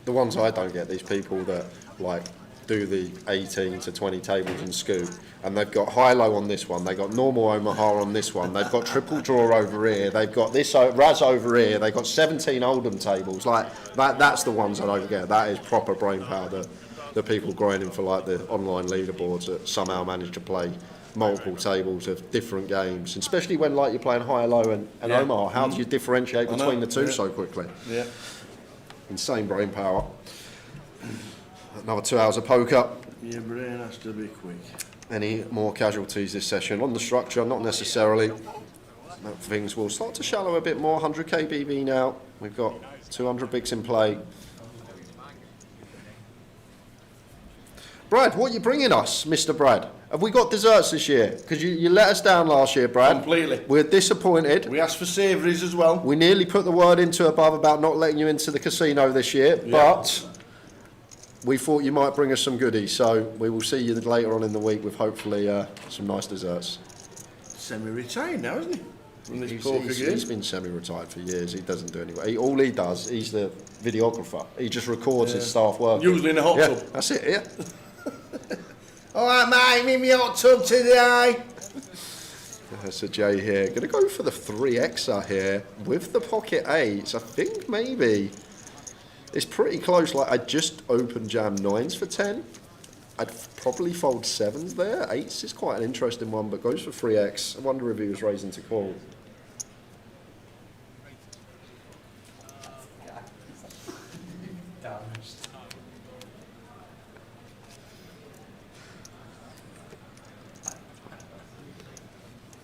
The ones I don't get, these people that like do the 18 to 20 tables and scoop, and they've got high-low on this one, they've got normal Omaha on this one, they've got triple draw over here, they've got this Raz over here, they've got 17 Oldham tables. Like that's the ones I don't get. That is proper brain power. The people grinding for like the online leaderboards that somehow manage to play multiple tables of different games, and especially when like you're playing high-low and Omaha. How do you differentiate between the two so quickly? Yeah. Insane brain power. Another 2 hours of poker. Your brain has to be quick. Any more casualties this session? On the structure, not necessarily. Things will start to shallow a bit more. 100k BB now. We've got 200 bigs in play. Brad, what are you bringing us, Mr. Brad? Have we got desserts this year? Because you let us down last year, Brad. Completely. We're disappointed. We asked for savouries as well. We nearly put the word into above about not letting you into the casino this year, but we thought you might bring us some goodies. So we will see you later on in the week with hopefully some nice desserts. Semi-retired now, isn't he? From this He's poker game. been semi-retired for years. He doesn't do any. All he does, he's the videographer. He just records his staff work. Usually in a hot tub. That's it. Yeah. All right, mate, meet me hot tub today. That's a J here. Going to go for the 3Xer here with the pocket 8s. I think maybe it's pretty close. Like I just opened jam 9s for 10. I'd probably fold 7s there. 8s is quite an interesting one, but goes for 3X. I wonder if he was raising to call.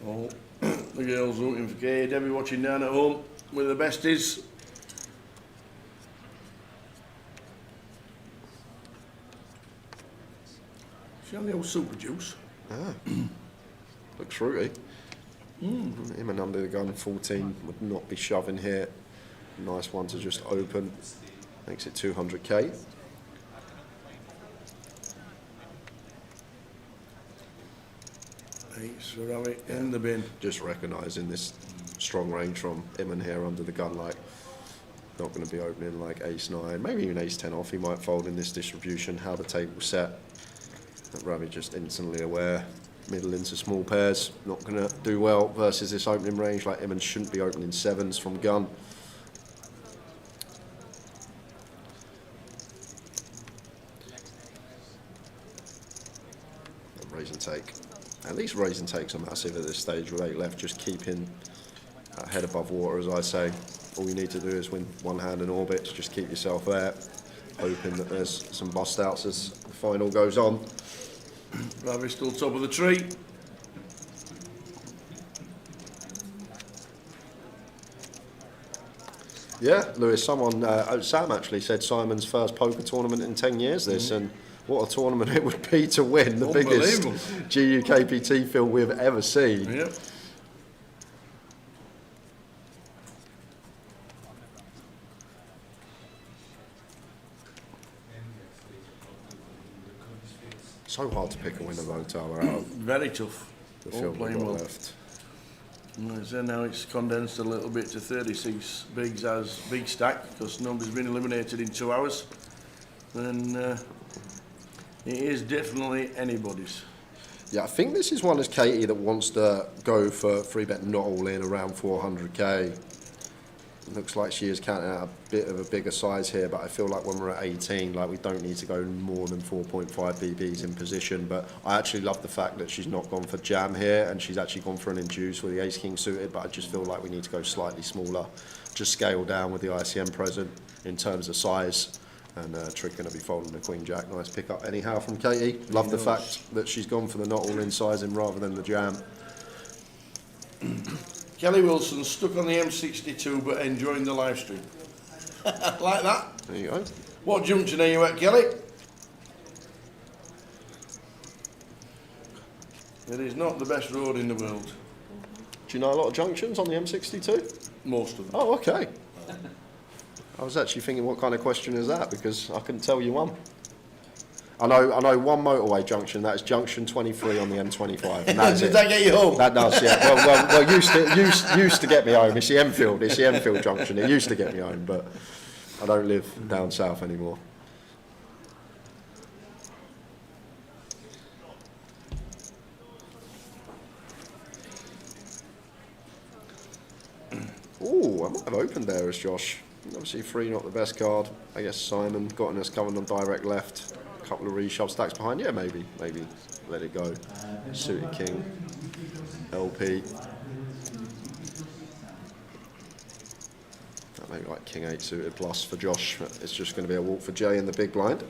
Oh, the girls looking for Kay. Debbie watching down at home with the besties. She on the old super juice. Looks fruity. Him and under the gun 14 would not be shoving here. Nice one to just open. Makes it 200k. Thanks for having it in the bin. Just recognising this strong range from him and here under the gun. Like not going to be opening like ace-9, maybe even ace-10 off. He might fold in this distribution. How the table's set. Ravi just instantly aware. Middle into small pairs, not going to do well versus this opening range. Like Emmons shouldn't be opening 7s from gun. And raise and take. At least raise and takes are massive at this stage with 8 left, just keeping head above water, as I say. All you need to do is win one hand in orbits, just keep yourself there, hoping that there's some bust outs as the final goes on. Ravi's still top of the tree. Yeah, Lewis, Sam actually said Simon's first poker tournament in 10 years this, and what a tournament it would be to win, the biggest GUKPT field we've ever seen. Yep. So hard to pick a winner though, Tyler, out of Very tough. the All field we've playing got well. left. So now it's condensed a little bit to 36 bigs as big stack because nobody's been eliminated in 2 hours. And it is definitely anybody's. Yeah, I think this is one as Katie that wants to go for free bet not all in around 400k. Looks like she is counting out a bit of a bigger size here, but I feel like when we're at 18, like we don't need to go more than 4.5 BBs in position. But I actually love the fact that she's not gone for jam here, and she's actually gone for an induce with the ace-king suited, but I just feel like we need to go slightly smaller, just scale down with the ICM present in terms of size. And Trick going to be folding the queen-jack. Nice pick up anyhow from Katie. Love the fact that she's gone for the not all-in sizing rather than the jam. Kelly Wilson stuck on the M62 but enjoying the live stream. Like that. There you go. What junction are you at, Kelly? It is not the best road in the world. Do you know a lot of junctions on the M62? Most of them. Oh, okay. I was actually thinking, what kind of question is that? Because I couldn't tell you one. I know one motorway junction. That is junction 23 on the M25. And that is Did that get you home? That does, yeah. Well, used to get me home. It's the Enfield. It's the Enfield junction. It used to get me home, but I don't live down south anymore. Ooh, I might have opened there as Josh. Obviously 3 not the best card. I guess Simon got us coming on direct left. A couple of reshove stacks behind. Yeah, maybe let it go. Suited king. LP. That may be like king 8 suited plus for Josh. It's just going to be a walk for Jay in the big blind.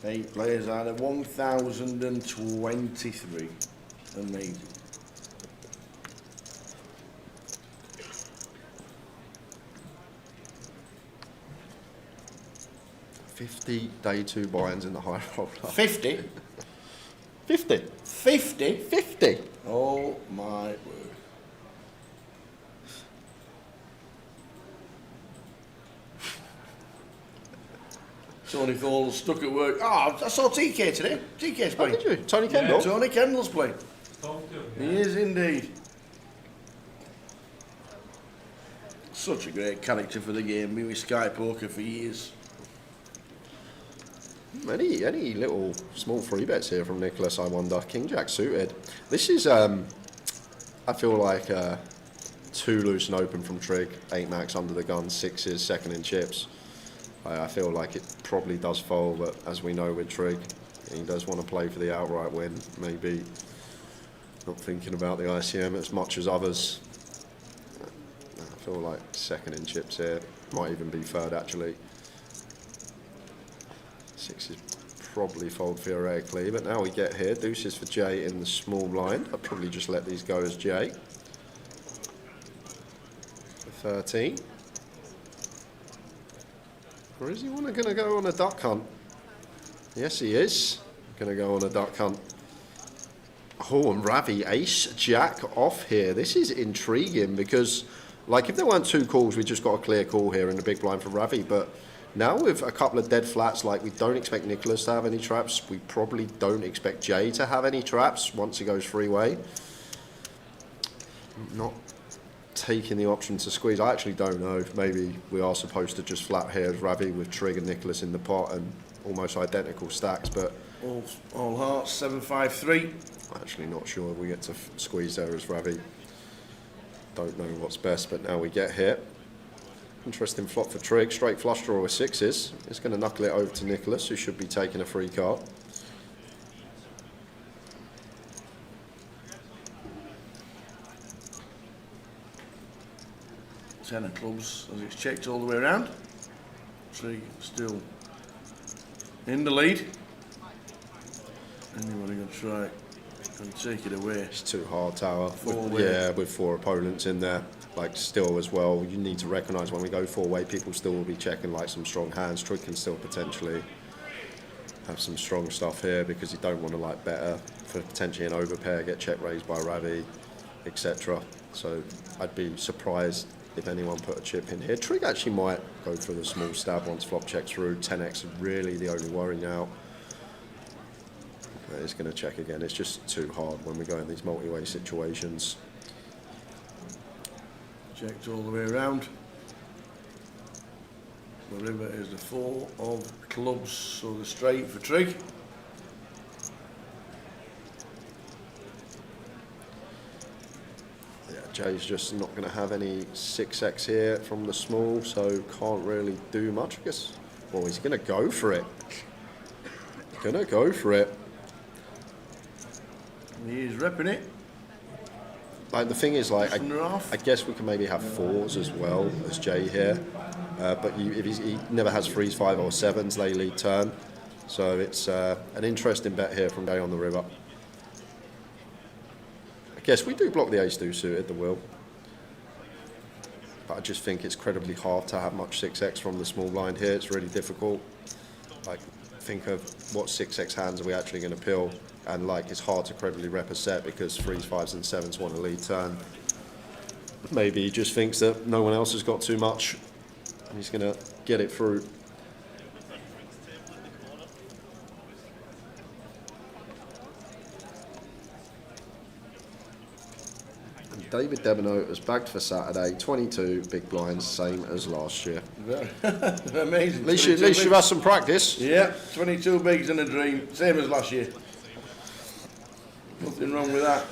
Eight players out of 1,023. Amazing. $50 day 2 buy-ins in the high roller. 50? 50. 50? 50. Oh my word. Tony Thorne stuck at work. Oh, I saw TK today. TK's Oh, playing. did you? Tony Kendall? Yeah, Tony Kendall's playing. He is indeed. Such a great character for the game. Been with Sky Poker for years. Any little small free bets here from Nicholas, I wonder. King Jack suited. This is, I feel like too loose and open from Trig. 8 max under the gun, 6s, second in chips. I feel like it probably does fold, but as we know with Trig, he does want to play for the outright win. Maybe not thinking about the ICM as much as others. I feel like second in chips here. Might even be third actually. 6s probably fold theoretically, but now we get here. Deuces for Jay in the small blind. I'd probably just let these go as Jay. 13. Or is he going to go on a duck hunt? Yes, he is going to go on a duck hunt. Oh, and Ravi, ace, jack off here. This is intriguing because Like, if there weren't two calls, we just got a clear call here in the big blind for Ravi. But now with a couple of dead flats, like, we don't expect Nicholas to have any traps. We probably don't expect Jay to have any traps once he goes three-way. Not taking the option to squeeze. I actually don't know. Maybe we are supposed to just flat here as Ravi with Trig and Nicholas in the pot and almost identical stacks, but all hearts, 7-5-3. Actually not sure if we get to squeeze there as Ravi. Don't know what's best, but now we get here. Interesting flop for Trig. Straight flush draw with sixes. It's going to knuckle it over to Nicholas, who should be taking a free card. Ten of clubs as it's checked all the way around. Trig still in the lead. Anybody going to try and take it away? It's too hard, Tower. Four-way. With four opponents in there. Like, still as well, you need to recognise when we go four-way, people still will be checking like some strong hands. Trig can still potentially have some strong stuff here because you don't want to like better for potentially an overpair, get check raised by Ravi, etc. So I'd be surprised if anyone put a chip in here. Trig actually might go for the small stab once flop checks through. 10x is really the only worry now. But it's going to check again. It's just too hard when we go in these multi-way situations. Checked all the way around. The river is the four of clubs, so the straight for Trig. Yeah, Jay's just not going to have any 6x here from the small, so can't really do much, I guess. Well, he's going to go for it. Going to go for it. He is repping it. Like, the thing is, like, I guess we can maybe have fours as well as Jay here, but if he never has threes, five or sevens, they lead turn. So it's an interesting bet here from Jay on the river. I guess we do block the ace-2 suited, the will. But I just think it's incredibly hard to have much 6x from the small blind here. It's really difficult. Like, think of what 6x hands are we actually going to pill, and like, it's hard to credibly rep a set because threes, fives and sevens want to lead turn. Maybe he just thinks that no one else has got too much and he's going to get it through. And David Debonault has bagged for Saturday, 22 big blinds, same as last year. Amazing. At least you've had some practice. Yeah, 22 bigs in a dream, same as last year. Nothing wrong with that.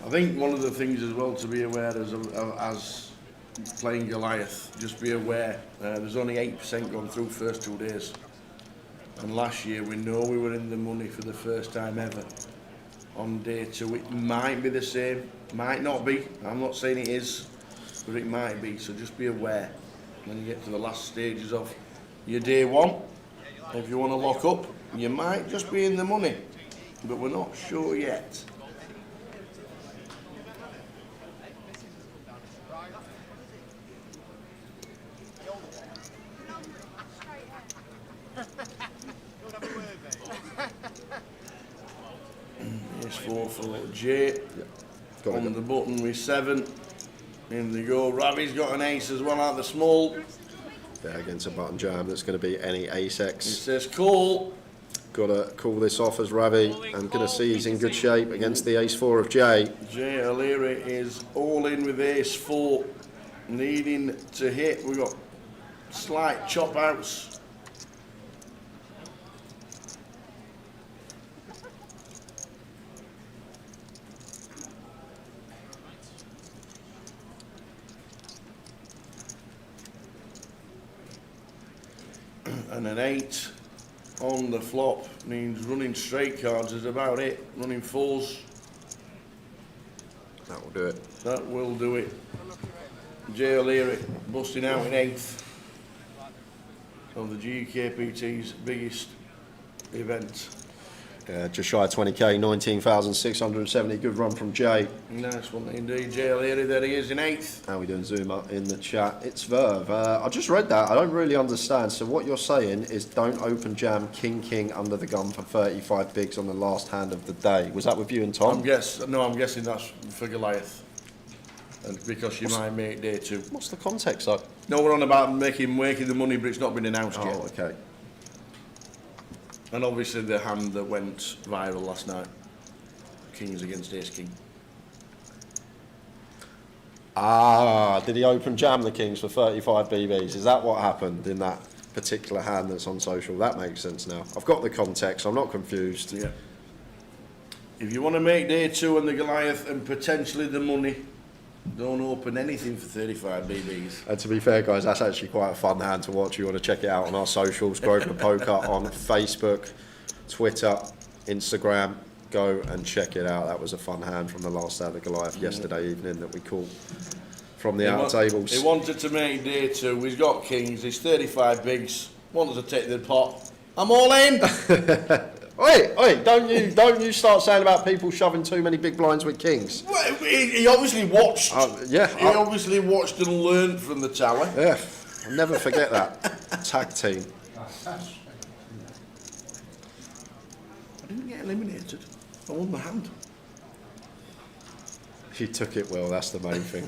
I think one of the things as well to be aware as playing Goliath, just be aware, there's only 8% gone through first 2 days. And last year we know we were in the money for the first time ever. On day 2 it might be the same, might not be, I'm not saying it is, but it might be, so just be aware when you get to the last stages of your day 1. If you want to lock up, you might just be in the money, but we're not sure yet. It's 4 for J. On the button with 7. In they go. Ravi's got an ace as well out the small. There against a button jam that's going to be any ace-x. It says call. Got to call this off as Ravi. I'm going to see he's in good shape against the ace-4 of Jay. Jay O'Leary is all in with ace-4. Needing to hit. We've got slight chop outs. And an 8 on the flop means running straight cards is about it. Running 4s. That will do it. That will do it. Jay O'Leary busting out in 8th of the GKPT's biggest event. Just shy of 20k, 19,670. Good run from Jay. Nice one indeed. Jay O'Leary, there he is in 8th. How are we doing, Zoom up in the chat? It's Verve. I just read that. I don't really understand. So what you're saying is don't open jam king under the gun for 35 bigs on the last hand of the day. Was that with you and Tom? I'm guessing that's for Goliath. and because you might make day 2. What's the context though? No, we're on about making the money, but it's not been announced yet. Oh, okay. And obviously the hand that went viral last night, Kings against Ace King. Ah, did he open jam the Kings for 35 BBs? Is that what happened in that particular hand that's on social? That makes sense now. I've got the context, I'm not confused. Yeah. If you want to make day 2 and the Goliath and potentially the money, don't open anything for 35 BBs. And to be fair, guys, that's actually quite a fun hand to watch. You want to check it out on our socials, Grosvenor Poker on Facebook, Twitter, Instagram. Go and check it out. That was a fun hand from the last hand of Goliath yesterday evening that we called from the outer tables. He wanted to make day 2. He's got Kings. He's 35 bigs. Wants to take the pot. I'm all in. Wait! Don't you start saying about people shoving too many big blinds with Kings. Well, he obviously watched. He obviously watched and learned from the tower. Yeah, I'll never forget that tag team. I didn't get eliminated. I won the hand. He took it well, that's the main thing.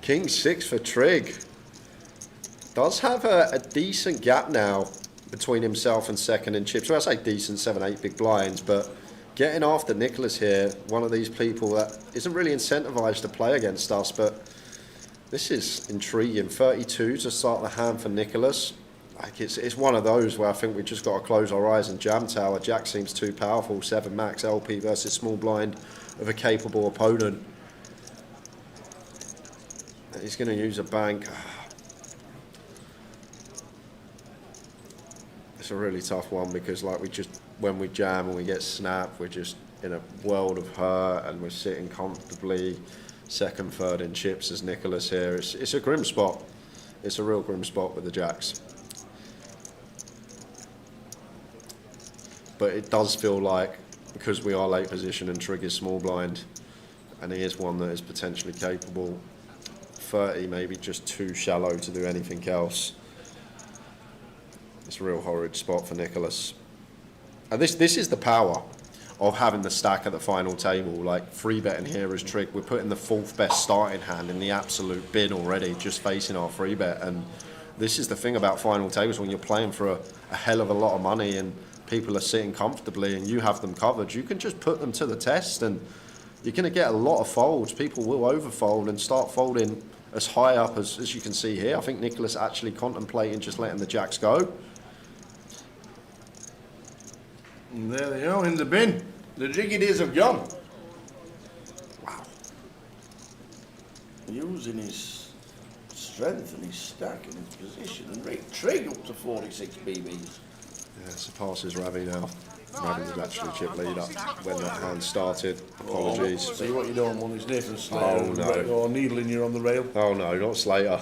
King 6 for Trig. Does have a decent gap now between himself and second in chips. Well, I say decent, 7-8 big blinds, but getting after Nicholas here, one of these people that isn't really incentivised to play against us, but this is intriguing. 32 to start the hand for Nicholas. Like it's one of those where I think we just got to close our eyes and jam tower. Jack seems too powerful. 7 max LP versus small blind of a capable opponent. He's going to use a bank. It's a really tough one because like when we jam and we get snapped, we're just in a world of hurt and we're sitting comfortably second, third in chips as Nicholas here. It's a grim spot. It's a real grim spot with the jacks. But it does feel like, because we are late position and Trig is small blind, and he is one that is potentially capable, 30 maybe just too shallow to do anything else. It's a real horrid spot for Nicholas. And this is the power of having the stack at the final table. Like, free betting here as Trig, we're putting the 4th best starting hand in the absolute bin already, just facing our free bet. And this is the thing about final tables, when you're playing for a hell of a lot of money and people are sitting comfortably and you have them covered, you can just put them to the test and you're going to get a lot of folds. People will overfold and start folding as high up as you can see here. I think Nicholas actually contemplating just letting the jacks go. And there they are in the bin. The jiggy days have gone. Wow. Using his strength and his stack and his position and rate Trig up to 46 BBs. Yeah, surpasses Ravi now. Ravi was actually chip lead up when that hand started. Apologies. See what you don't want is Nathan Slater. Oh no. Or needling you on the rail. Oh no, not Slater.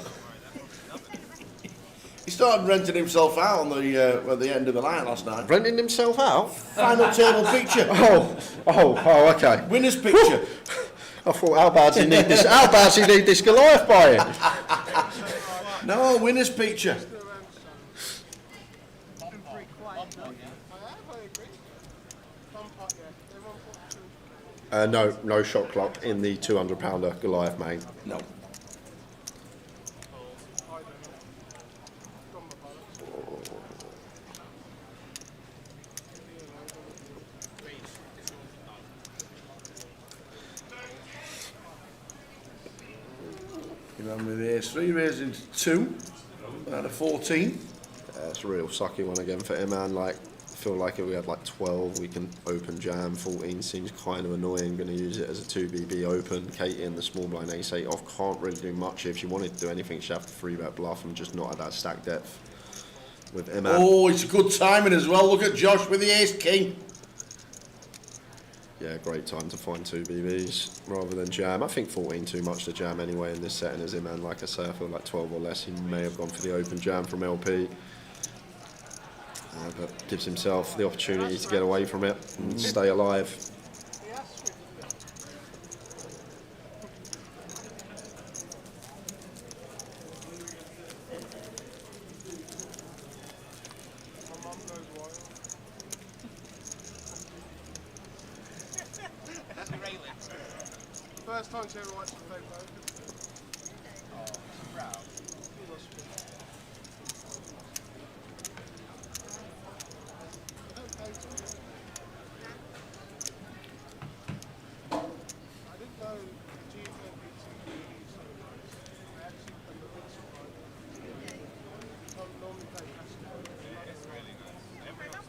He started renting himself out on at the end of the line last night. Renting himself out? Final table picture. Oh, okay. Winner's picture. I thought, how bad's he need this? How bad's he need this Goliath buying? No, winner's picture. No shot clock in the 200-pounder Goliath main. No. You ran with ace 3, raising to 2 out of 14. It's a real sucky one again for him, man. Like, I feel like if we had like 12, we can open jam. 14 seems kind of annoying. Going to use it as a 2BB open. Katie and the small blind ace 8 off can't really do much. If you wanted to do anything, you have to 3-bet bluff and just not at that stack depth with him. Oh, it's good timing as well. Look at Josh with the ace king. Yeah, great time to find 2BBs rather than jam. I think 14 too much to jam anyway in this setting as him, and like I say, I feel like 12 or less he may have gone for the open jam from LP. But gives himself the opportunity to get away from it and stay alive. first time she ever watched me play poker.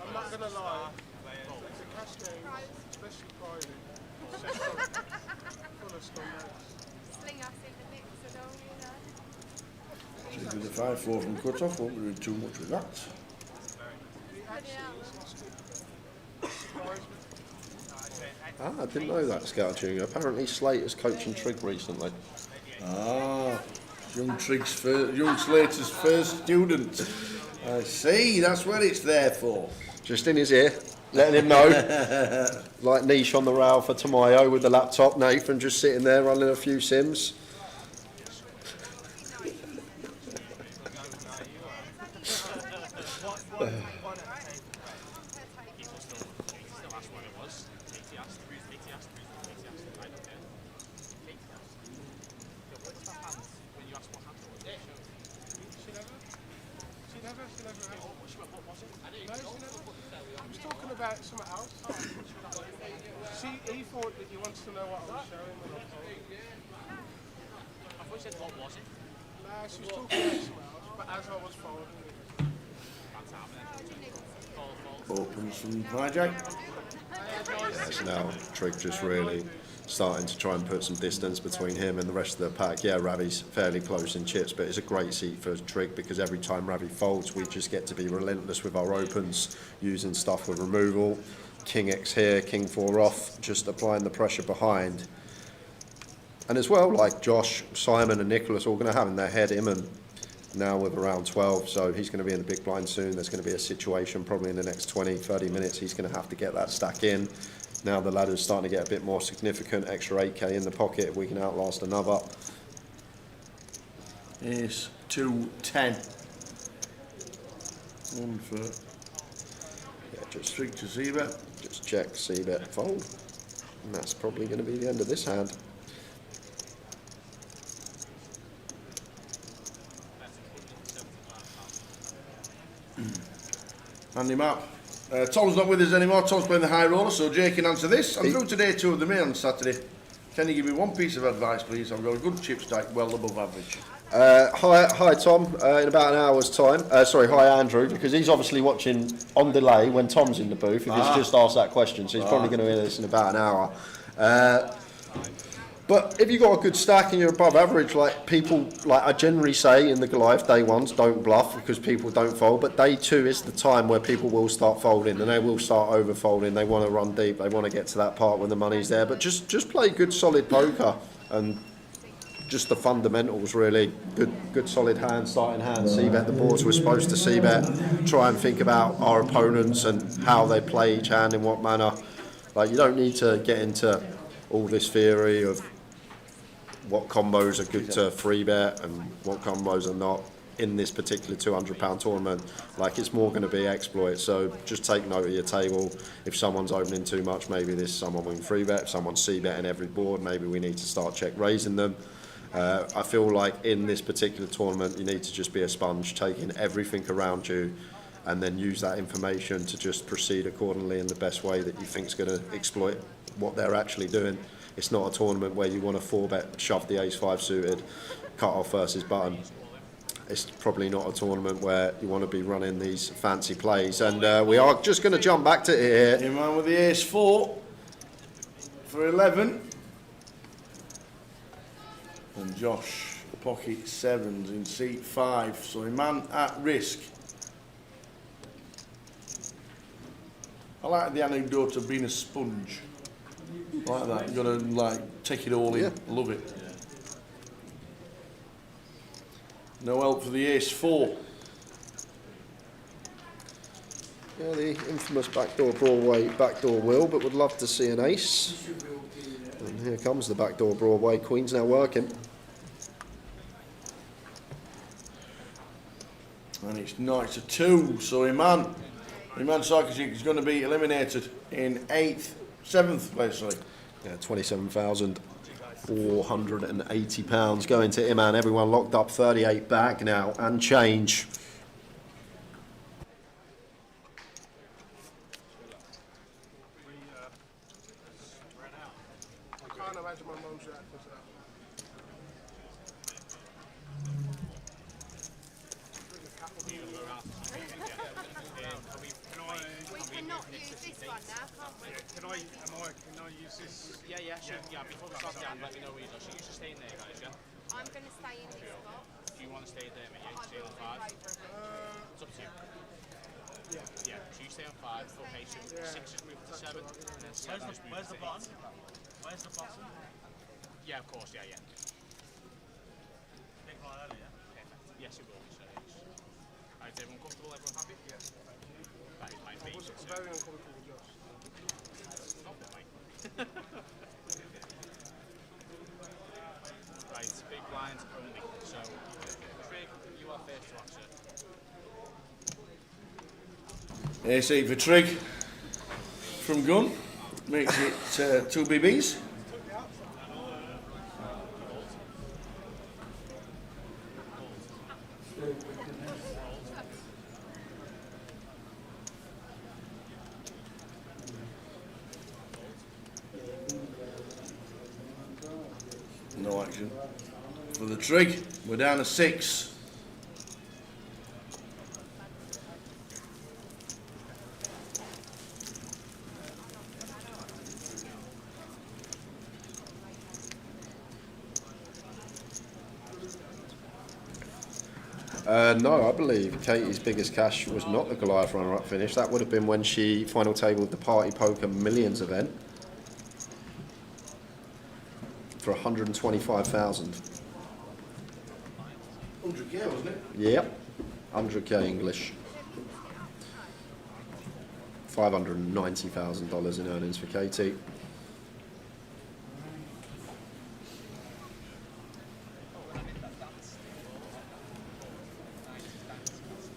I'm not gonna lie, it's a cash game, especially private. Full of scumbags. Sling us in the mix and all, you know. So with the 5-4 from cut-off, won't be doing too much with that. I didn't know that, Scout Junior. Apparently Slate is coaching Trig recently. Ah, young Slater's first student. I see, that's what it's there for. Just in his ear, letting him know. Like Niche on the rail for Tamayo with the laptop. Nathan just sitting there running a few sims. About something else. He thought that you wanted to know what I was showing when I told you. I thought you said what was it? Nah, she was talking about something else, but as I was folding it. Opens from hijack. Yes, now Trig just really starting to try and put some distance between him and the rest of the pack. Yeah, Ravi's fairly close in chips, but it's a great seat for Trig because every time Ravi folds, we just get to be relentless with our opens, using stuff with removal. King X here, King 4 off, just applying the pressure behind. And as well, like Josh, Simon and Nicholas all going to have in their head him, and now with around 12, so he's going to be in the big blind soon. There's going to be a situation probably in the next 20, 30 minutes. He's going to have to get that stack in. Now the ladder's starting to get a bit more significant, extra 8k in the pocket if we can outlast another. Ace 2-10. One for just Trig to C-bet. Just check, C-bet, fold. And that's probably going to be the end of this hand. Hand him up. Tom's not with us anymore. Tom's playing the high roller, so Jay can answer this. I'm through to day 2 of the main on Saturday. Can you give me one piece of advice, please? I've got a good chip stack, well above average. Hi Tom, in about an hour's time. Sorry, hi Andrew, because he's obviously watching on delay when Tom's in the booth. If he's just asked that question, so he's probably going to hear this in about an hour. But if you've got a good stack and you're above average, like people, like I generally say in the Goliath, day ones don't bluff because people don't fold, but day 2 is the time where people will start folding and they will start over folding. They want to run deep, they want to get to that part when the money's there, but just play good solid poker and just the fundamentals really. Good solid hand, starting hand, C-bet the boards we're supposed to C-bet, try and think about our opponents and how they play each hand in what manner. Like you don't need to get into all this theory of what combos are good to free bet and what combos are not in this particular £200 tournament. Like it's more going to be exploit, so just take note of your table. If someone's opening too much, maybe this someone will free bet. If someone's C-betting every board, maybe we need to start check raising them. I feel like in this particular tournament you need to just be a sponge, taking everything around you and then use that information to just proceed accordingly in the best way that you think is going to exploit what they're actually doing. It's not a tournament where you want to 4-bet, shove the ace-5 suited, cut off versus button. It's probably not a tournament where you want to be running these fancy plays. And we are just going to jump back to it here. In man with the ace-4 for 11. And Josh, pocket 7s in seat 5. So a man at risk. I like the anecdote of being a sponge. Like that, you've got to like take it all in. Yeah. Love it. No help for the ace-4. Yeah, the infamous backdoor Broadway, backdoor will, but would love to see an ace. And here comes the backdoor Broadway. Queen's now working. And it's knight to 2, so Iman Sarkisic is going to be eliminated in 7th place, sorry. Yeah, 27,000. £480 going to Iman. Everyone locked up, 38 back now and change. I can't imagine my mum's reacting to that. We cannot use this one now, can't we? Can I use this? Yeah, sure. Yeah, before we start down, let me know where you are. So you should stay in there, guys, yeah? I'm going to stay in this spot. Do you want to stay there, mate? Yeah, you stay on 5. It's up to you. Yeah, so you stay on 5, okay, so 6 is moving to 7, and then 7 is moving Where's to the 8. button? Where's the button? Yeah, of course, yeah. Big line earlier. Perfect. Yes, it will be, sir. Alright, everyone comfortable? Everyone happy? Yeah. Right, fine, It was basics. very uncomfortable, Josh. Stop it, mate. Right, big blinds only. So, Craig, you are first to answer. AC for Trig from Gun. Makes it 2 BBs. No action for the Trig. We're down to 6. No, I believe Katie's biggest cash was not the Goliath runner-up finish. That would have been when she final tabled the Party Poker Millions event for 125,000. 100k, wasn't it? Yep, 100k English. $590,000 in earnings for Katie.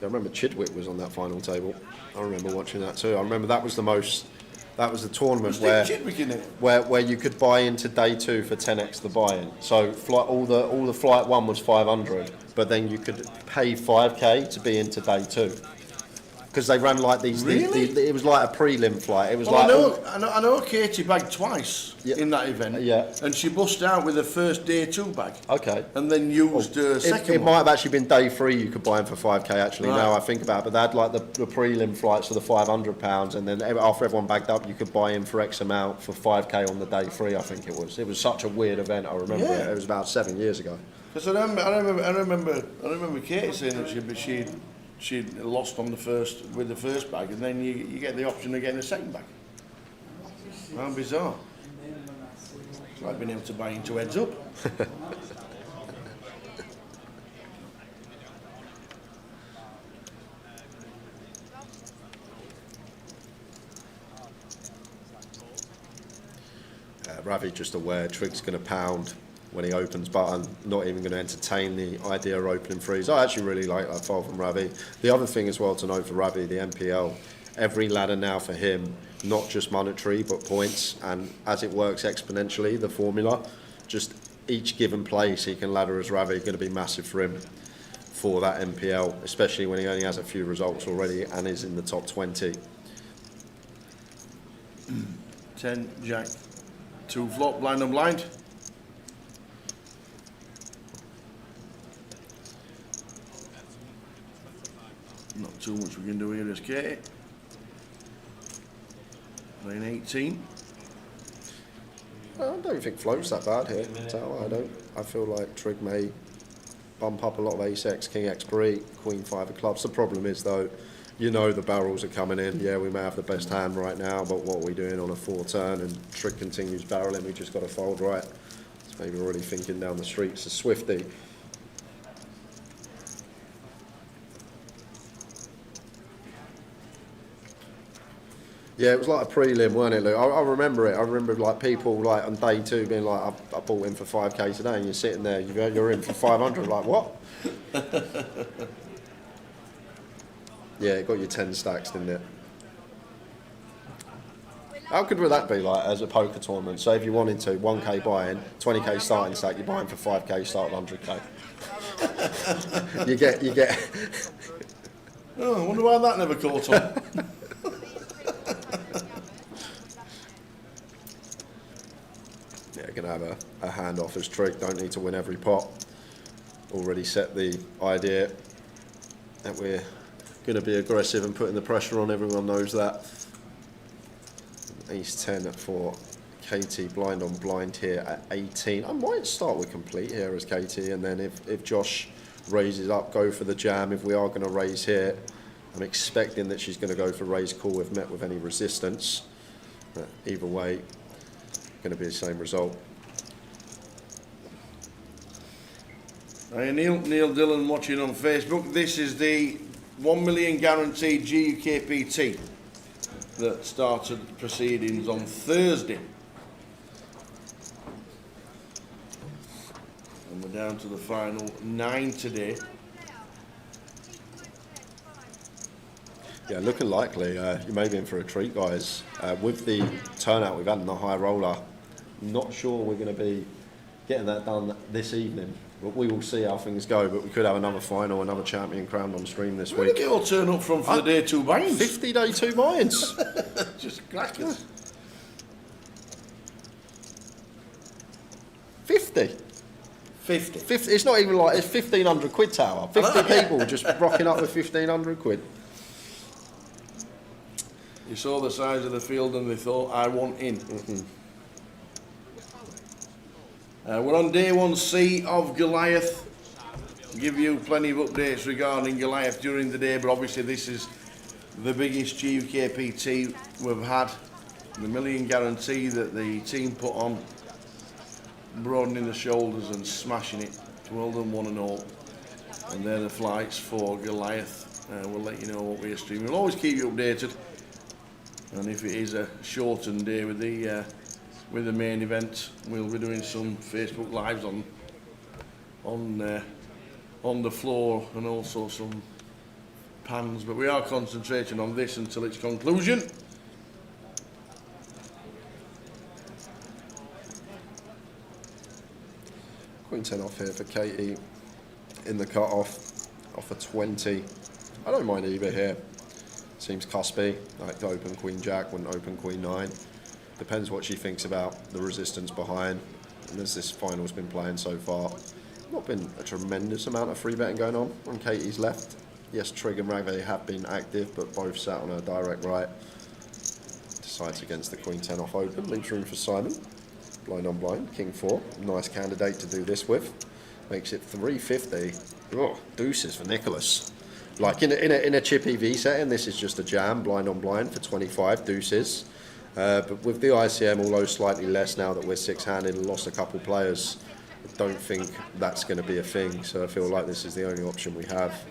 I remember Chidwick was on that final table. I remember watching that too. I remember that was the tournament where you could buy into day 2 for 10x the buy-in. So all the flight 1 was 500, but then you could pay 5k to be into day 2. Because they ran like these, it was like a prelim flight. It was I like know Katie bagged twice in that event. Yeah. And she bust out with her first day 2 bag. Okay. And then used her second It one. might have actually been day 3 you could buy them for 5k actually, Right. now I think about it. But they had like the prelim flights for the £500, and then after everyone bagged up you could buy in for X amount for 5k on the day 3, I think it was. It was such a weird event, I remember it. It was about 7 years ago. Because I remember Katie saying that she'd lost on the first bag, and then you get the option of getting a second bag. How bizarre. It's like being able to buy into heads up. Ravi just aware Trig's going to pound when he opens button, not even going to entertain the idea of opening threes. I actually really like that fold from Ravi. The other thing as well to know for Ravi, the MPL, every ladder now for him, not just monetary but points, and as it works exponentially, the formula, just each given place he can ladder as Ravi, going to be massive for him for that MPL, especially when he only has a few results already and is in the top 20. 10, Jack, 2 flop, blind on blind. Not too much we can do here as Katie. Playing 18. I don't think float's that bad here. I feel like Trig may bump up a lot of ace-x, king-x pre, queen-5 of clubs. The problem is though, you know the barrels are coming in. Yeah, we may have the best hand right now, but what are we doing on a 4-turn? And Trig continues barreling. We just got to fold right. It's maybe already thinking down the streets. A Swifty. Yeah, it was like a prelim, weren't it, Luke? I remember it. I remember like people like on day 2 being like, I bought in for 5k today, and you're sitting there, you're in for 500. Like what? Yeah, it got you 10 stacks, didn't it? We're How good would that be, like, as a poker tournament? So if you wanted to, 1k buy-in, 20k starting stake, you're buying for 5k, start at 100k. you get. Oh, I wonder why that never caught on. Yeah, gonna have a handoff trick. Don't need to win every pot. Already set the idea that we're going to be aggressive and putting the pressure on. Everyone knows that. Ace 10 for Katie, blind on blind here at 18. I might start with complete here as Katie, and then if Josh raises up, go for the jam. If we are going to raise here, I'm expecting that she's going to go for raise call if met with any resistance. But either way, going to be the same result. Hey, Neil Dillon watching on Facebook. This is the 1 million guaranteed GUKPT that started proceedings on Thursday. And we're down to the final 9 today. Yeah, looking likely. You may be in for a treat, guys. With the turnout we've had in the high roller, not sure we're going to be getting that done this evening. But we will see how things go. But we could have another final, another champion crowned on stream this Where week. did it all turn up from for the day 2 buy-ins? 50 day 2 buy-ins. Just crackers. 50. 50. It's not even like it's 1,500 quid tower. 50 people just rocking up with 1,500 quid. You saw the size of the field and they thought, I want in. We're on day 1C of Goliath. Give you plenty of updates regarding Goliath during the day, but obviously this is the biggest GUKPT we've had. The million guarantee that the team put on, broadening the shoulders and smashing it. Well done, one and all. And they're the flights for Goliath. We'll let you know what we're streaming. We'll always keep you updated. And if it is a shortened day with the main event, we'll be doing some Facebook lives on the floor and also some pans. But we are concentrating on this until its conclusion. Queen 10 off here for Katie in the cut-off, off a 20. I don't mind either here. Seems cuspy, like to open Queen Jack, wouldn't open Queen 9. Depends what she thinks about the resistance behind. And as this final's been playing so far, not been a tremendous amount of free betting going on Katie's left. Yes, Trig and Ragve have been active, but both sat on her direct right. Decides against the Queen 10 off open, leaves room for Simon. Blind on blind, King 4, nice candidate to do this with. Makes it 350. Oh, deuces for Nicholas. Like in a chip EV setting, this is just a jam, blind on blind for 25, deuces. But with the ICM, although slightly less now that we're six-handed and lost a couple players, I don't think that's going to be a thing. So I feel like this is the only option we have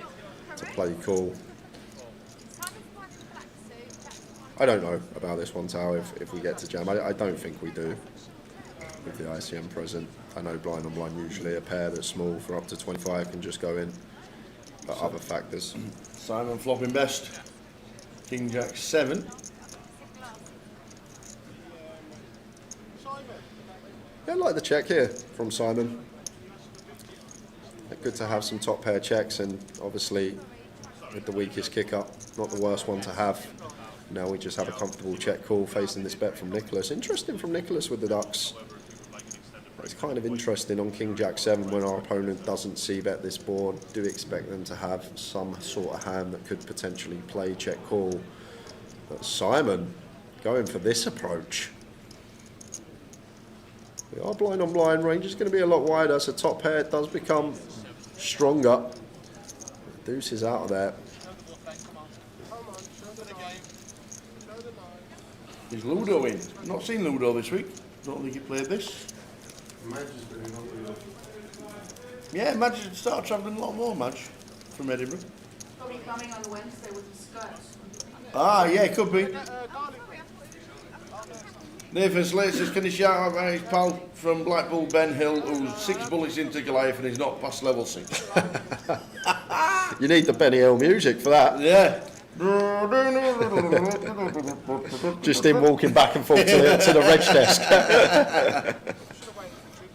to play cool. I don't know about this one, Tao, if we get to jam. I don't think we do with the ICM present. I know blind on blind usually a pair that's small for up to 25 can just go in. But other factors. Simon flopping best. King Jack 7. Yeah, I like the check here from Simon. Good to have some top pair checks, and obviously with the weakest kick up, not the worst one to have. Now we just have a comfortable check call facing this bet from Nicholas. Interesting from Nicholas with the ducks. It's kind of interesting on King Jack 7 when our opponent doesn't c-bet this board. Do expect them to have some sort of hand that could potentially play check call. But Simon going for this approach. We are blind on blind. Range is going to be a lot wider, so top pair does become stronger. Deuce is out of there. Is Ludo in? Not seen Ludo this week. Don't think he played this. Yeah, Madge should start travelling a lot more, Madge, from Edinburgh. He'll be coming on Wednesday with the Scots. Ah, yeah, could be. Nathan Slate says, can you shout out his pal from Blackpool, Ben Hill, who's 6 bullets into Goliath and he's not past level 6? You need the Benny Hill music for that. Yeah. Just him walking back and forth to the reg desk.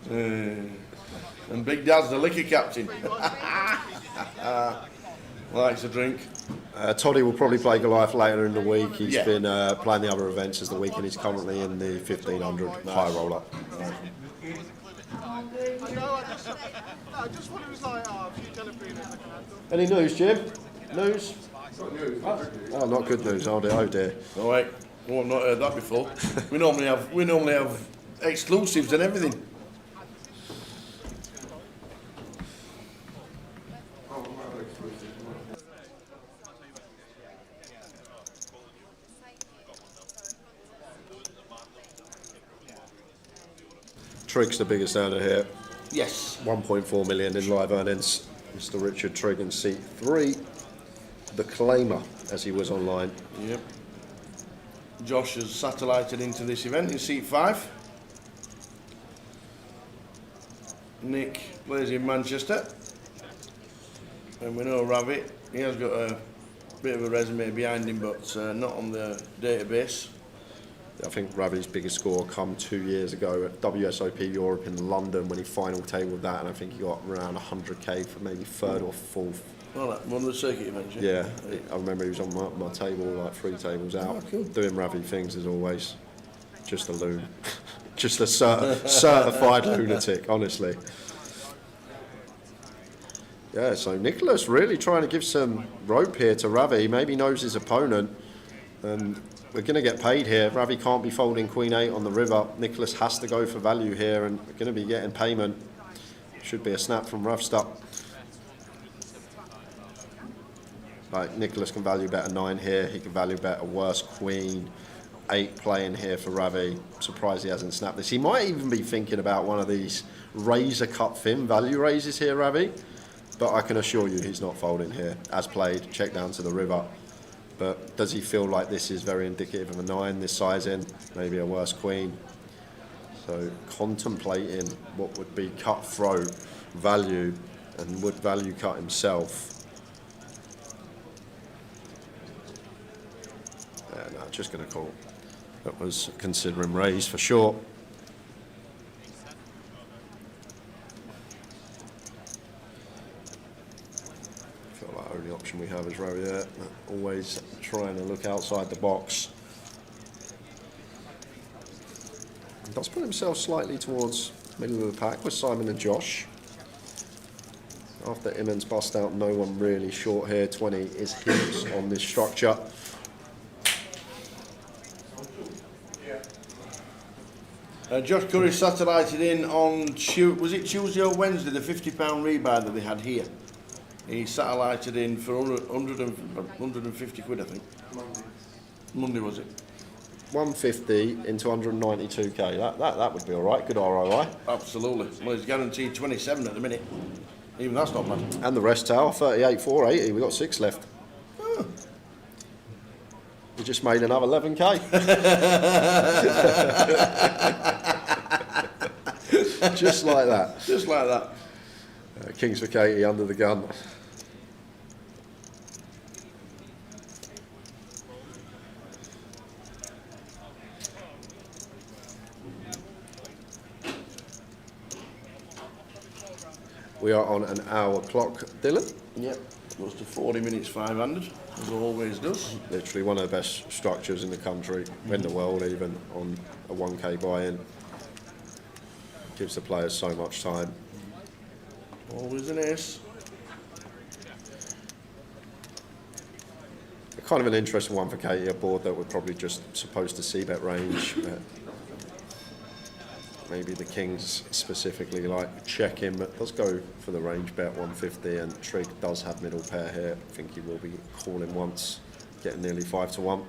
And Big Dad's the liquor captain. Likes a drink. Toddy will probably play Goliath later in the week. He's been playing the other events as the week, and he's currently in the 1500 high roller. I just thought it was like, a few jalapenos. Any news, Jim? News? Oh, not good news. Oh dear. Oh wait, oh, I've not heard that before. we normally have exclusives and everything. Trigg's the biggest earner here. Yes. 1.4 million in live earnings. Mr. Richard Trigg in seat 3. The claimer, as he was online. Yep. Josh has satellited into this event in seat 5. Nick plays in Manchester. And we know Ravi, he has got a bit of a resume behind him, but not on the database. I think Ravi's biggest score come 2 years ago at WSOP Europe in London when he final tabled that, and I think he got around 100k for maybe 3rd or 4th. Oh, that one of the circuit events, yeah. I remember he was on my table like 3 tables out, doing Ravi things as always. Just a loon. Just a certified lunatic, honestly. Yeah, so Nicholas really trying to give some rope here to Ravi. He maybe knows his opponent, and we're going to get paid here. Ravi can't be folding Queen 8 on the river. Nicholas has to go for value here, and we're going to be getting payment. Should be a snap from Ravstuck. Like, Nicholas can value bet a 9 here. He can value bet a worse Queen 8 playing here for Ravi. I'm surprised he hasn't snapped this. He might even be thinking about one of these razor cut thin value raises here, Ravi. But I can assure you he's not folding here. As played, check down to the river. But does he feel like this is very indicative of a 9, this sizing? Maybe a worse Queen. So contemplating what would be cutthroat value, and would value cut himself. No, just going to call. That was considering raise for sure. Only option we have is Ravi there. Always trying to look outside the box. He does put himself slightly towards middle of the pack with Simon and Josh. After Iman's bust out, no one really short here. 20 is his on this structure. Josh Curry satellited in on Tuesday or Wednesday, the £50 rebuy that they had here. He satellited in for 150 quid, I think. Monday was it? 150 into 192k. That would be all right. Good ROI. Absolutely. Well, he's guaranteed 27 at the minute. Even that's not bad. And the rest tower 38 480. We got 6 left. Oh. We just made another 11k. Just like that. Just like that. Kings for Katie under the gun. We are on an hour clock, Dylan. Yep, goes to 40 minutes 500, as always does. Literally one of the best structures in the country, in the world even, on a 1k buy-in. Gives the players so much time. Always an ace. Kind of an interesting one for Katie, a board that we're probably just supposed to see bet range. Maybe the Kings specifically like check him, but does go for the range bet 150, and Trigg does have middle pair here. I think he will be calling once, getting nearly 5 to 1.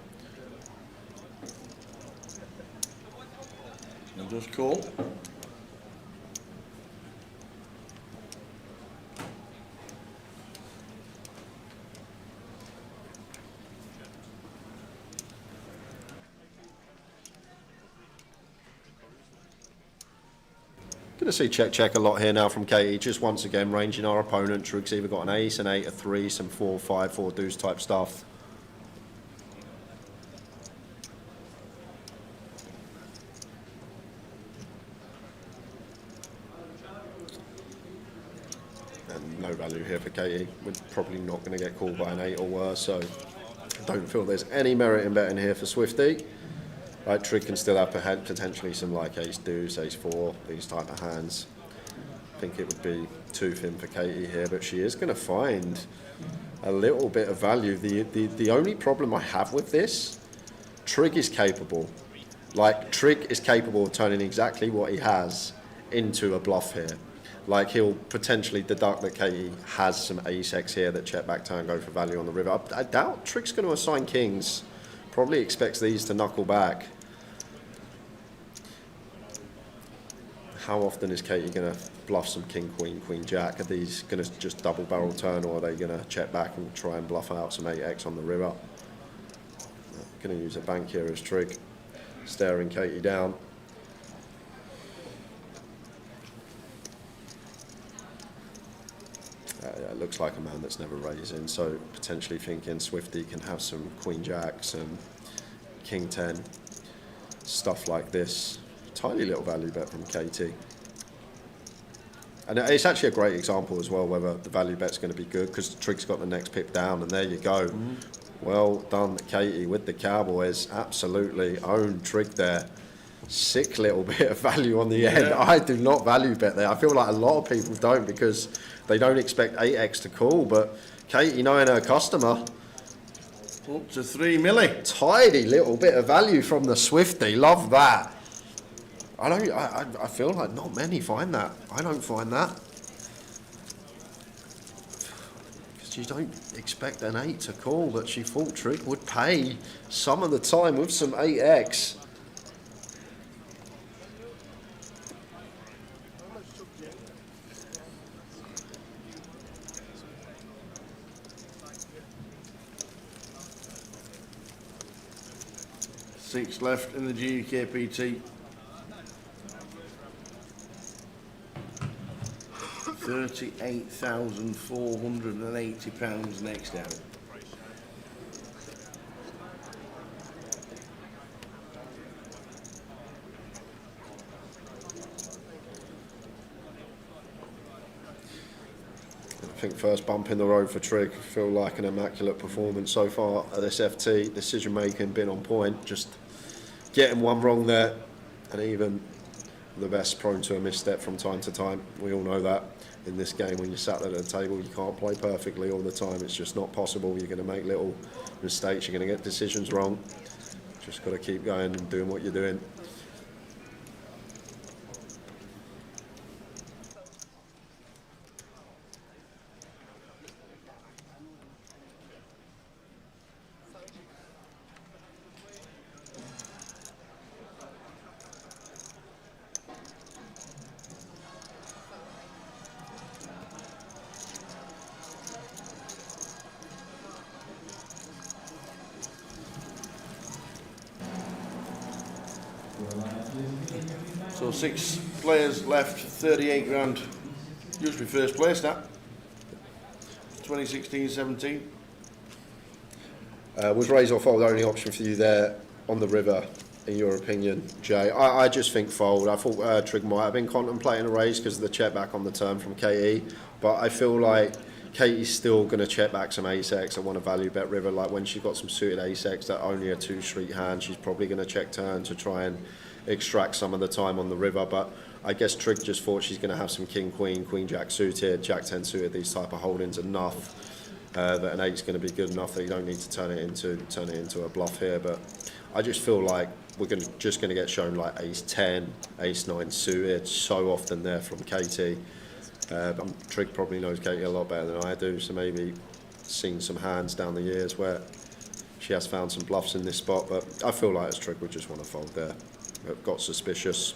And just call. Going to see check a lot here now from Katie. Just once again ranging our opponent. Trigg's either got an ace, an 8, a 3, some 4, 5, 4 deuce type stuff. no value here for Katie. We're probably not going to get called by an 8 or worse, so I don't feel there's any merit in betting here for Swifty. Like, Trig can still have potentially some like ace deuce, ace 4, these type of hands. I think it would be too thin for Katie here, but she is going to find a little bit of value. The only problem I have with this, Trig is capable. Like, Trig is capable of turning exactly what he has into a bluff here. Like, he'll potentially deduct that Katie has some ace-x here that check back turn, go for value on the river. I doubt Trig's going to assign kings. Probably expects these to knuckle back. How often is Katie going to bluff some king, queen, queen, jack? Are these going to just double barrel turn, or are they going to check back and try and bluff out some 8x on the river? Going to use a bank here as Trig, staring Katie down. It looks like a man that's never raising, so potentially thinking Swifty can have some queen jacks and king 10, stuff like this. Tiny little value bet from Katie. And it's actually a great example as well whether the value bet's going to be good, because Trig's got the next pick down, and there you go. Well done, Katie, with the Cowboys. Absolutely owned Trig there. Sick little bit of value on the end. I do not value bet there. I feel like a lot of people don't, because they don't expect 8x to call, but Katie, knowing her customer, up to 3 milli. Tidy little bit of value from the Swifty. Love that. I feel like not many find that. I don't find that. Because you don't expect an 8 to call, but she thought Trig would pay some of the time with some 8x. Six left in the GUKPT. £38,480 next down. I think first bump in the road for Trig. Feel like an immaculate performance so far at this FT. Decision making been on point. Just getting one wrong there, and even the best prone to a misstep from time to time. We all know that in this game, when you're sat at a table, you can't play perfectly all the time. It's just not possible. You're going to make little mistakes. You're going to get decisions wrong. Just got to keep going and doing what you're doing. So 6 players left, 38 grand. Usually first place, that. 2016-17. Was raise or fold the only option for you there on the river, in your opinion, Jay? I just think fold. I thought Trig might have been contemplating a raise because of the check back on the turn from Katie, but I feel like Katie's still going to check back some ace-x. I want to value bet river. Like, when she's got some suited ace-x that only a 2-street hand, she's probably going to check turn to try and extract some of the time on the river. But I guess Trig just thought she's going to have some king queen, queen jack suited, jack 10 suited, these type of holdings enough that an 8's going to be good enough that you don't need to turn it into a bluff here. But I just feel like we're just going to get shown like ace 10, ace 9 suited so often there from Katie. Trig probably knows Katie a lot better than I do, so maybe seen some hands down the years where she has found some bluffs in this spot, but I feel like as Trig would just want to fold there. But got suspicious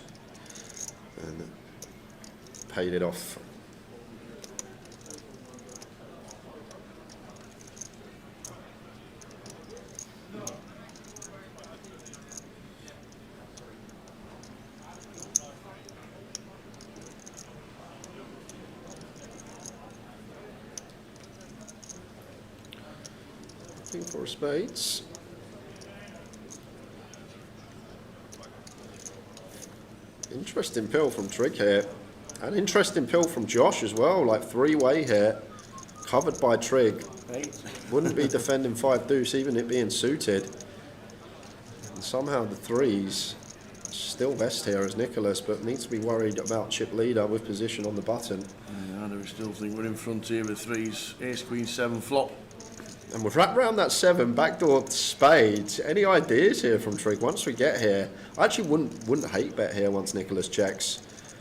and paid it off. For spades. Interesting pill from Trig here. An interesting pill from Josh as well, like 3-way here, covered by Trig. Wouldn't be defending 5 deuce, even it being suited. And somehow the 3s still best here as Nicholas, but needs to be worried about chip leader with position on the button. Yeah, I do still think we're in front here with 3s, ace, queen, 7 flop. And we've wrapped around that 7, backdoor spades. Any ideas here from Trig once we get here? I actually wouldn't hate bet here once Nicholas checks.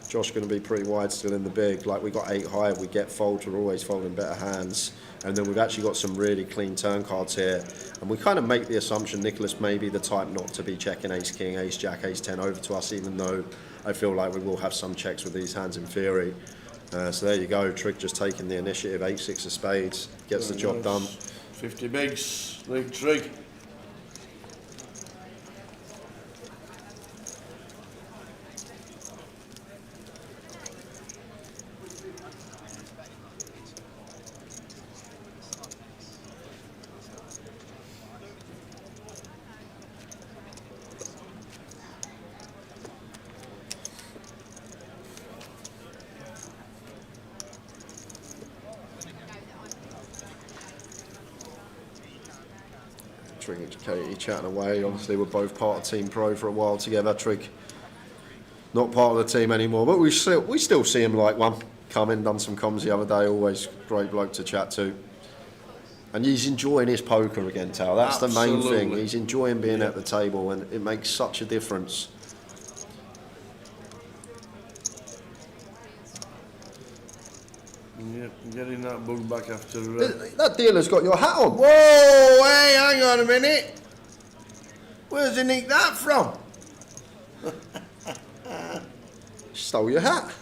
Josh going to be pretty wide still in the big. Like we got 8 high, we get folds, we're always folding better hands. And then we've actually got some really clean turn cards here. And we kind of make the assumption Nicholas may be the type not to be checking ace king, ace jack, ace 10 over to us, even though I feel like we will have some checks with these hands in theory. So there you go, Trig just taking the initiative, 8-6 of spades, gets the job done. 50 bigs, league Trig. Trig and Katie chatting away. Obviously, we're both part of Team Pro for a while together. Trig, not part of the team anymore, but we still see him like one. Come in, done some comms the other day. Always great bloke to chat to. And he's enjoying his poker again, Tal. That's the main thing. He's enjoying being at the table, and it makes such a difference. Yeah, getting that bug back after... That dealer's got your hat on. Whoa, hey, hang on a minute. Where's he nicked that from? Stole your hat.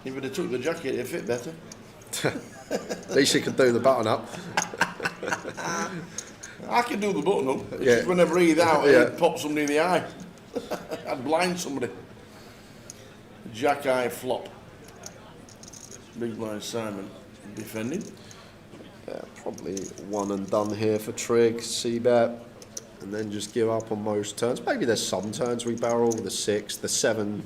He would have took the jacket, it'd fit better. At least he could do the button up. I can do the button up. It's Yeah. just when I breathe out, Yeah. it pops somebody in the eye. I'd blind somebody. Jack eye flop. Big blind Simon defending. Yeah, probably one and done here for Trig, C-bet, and then just give up on most turns. Maybe there's some turns we barrel, the 6, the 7.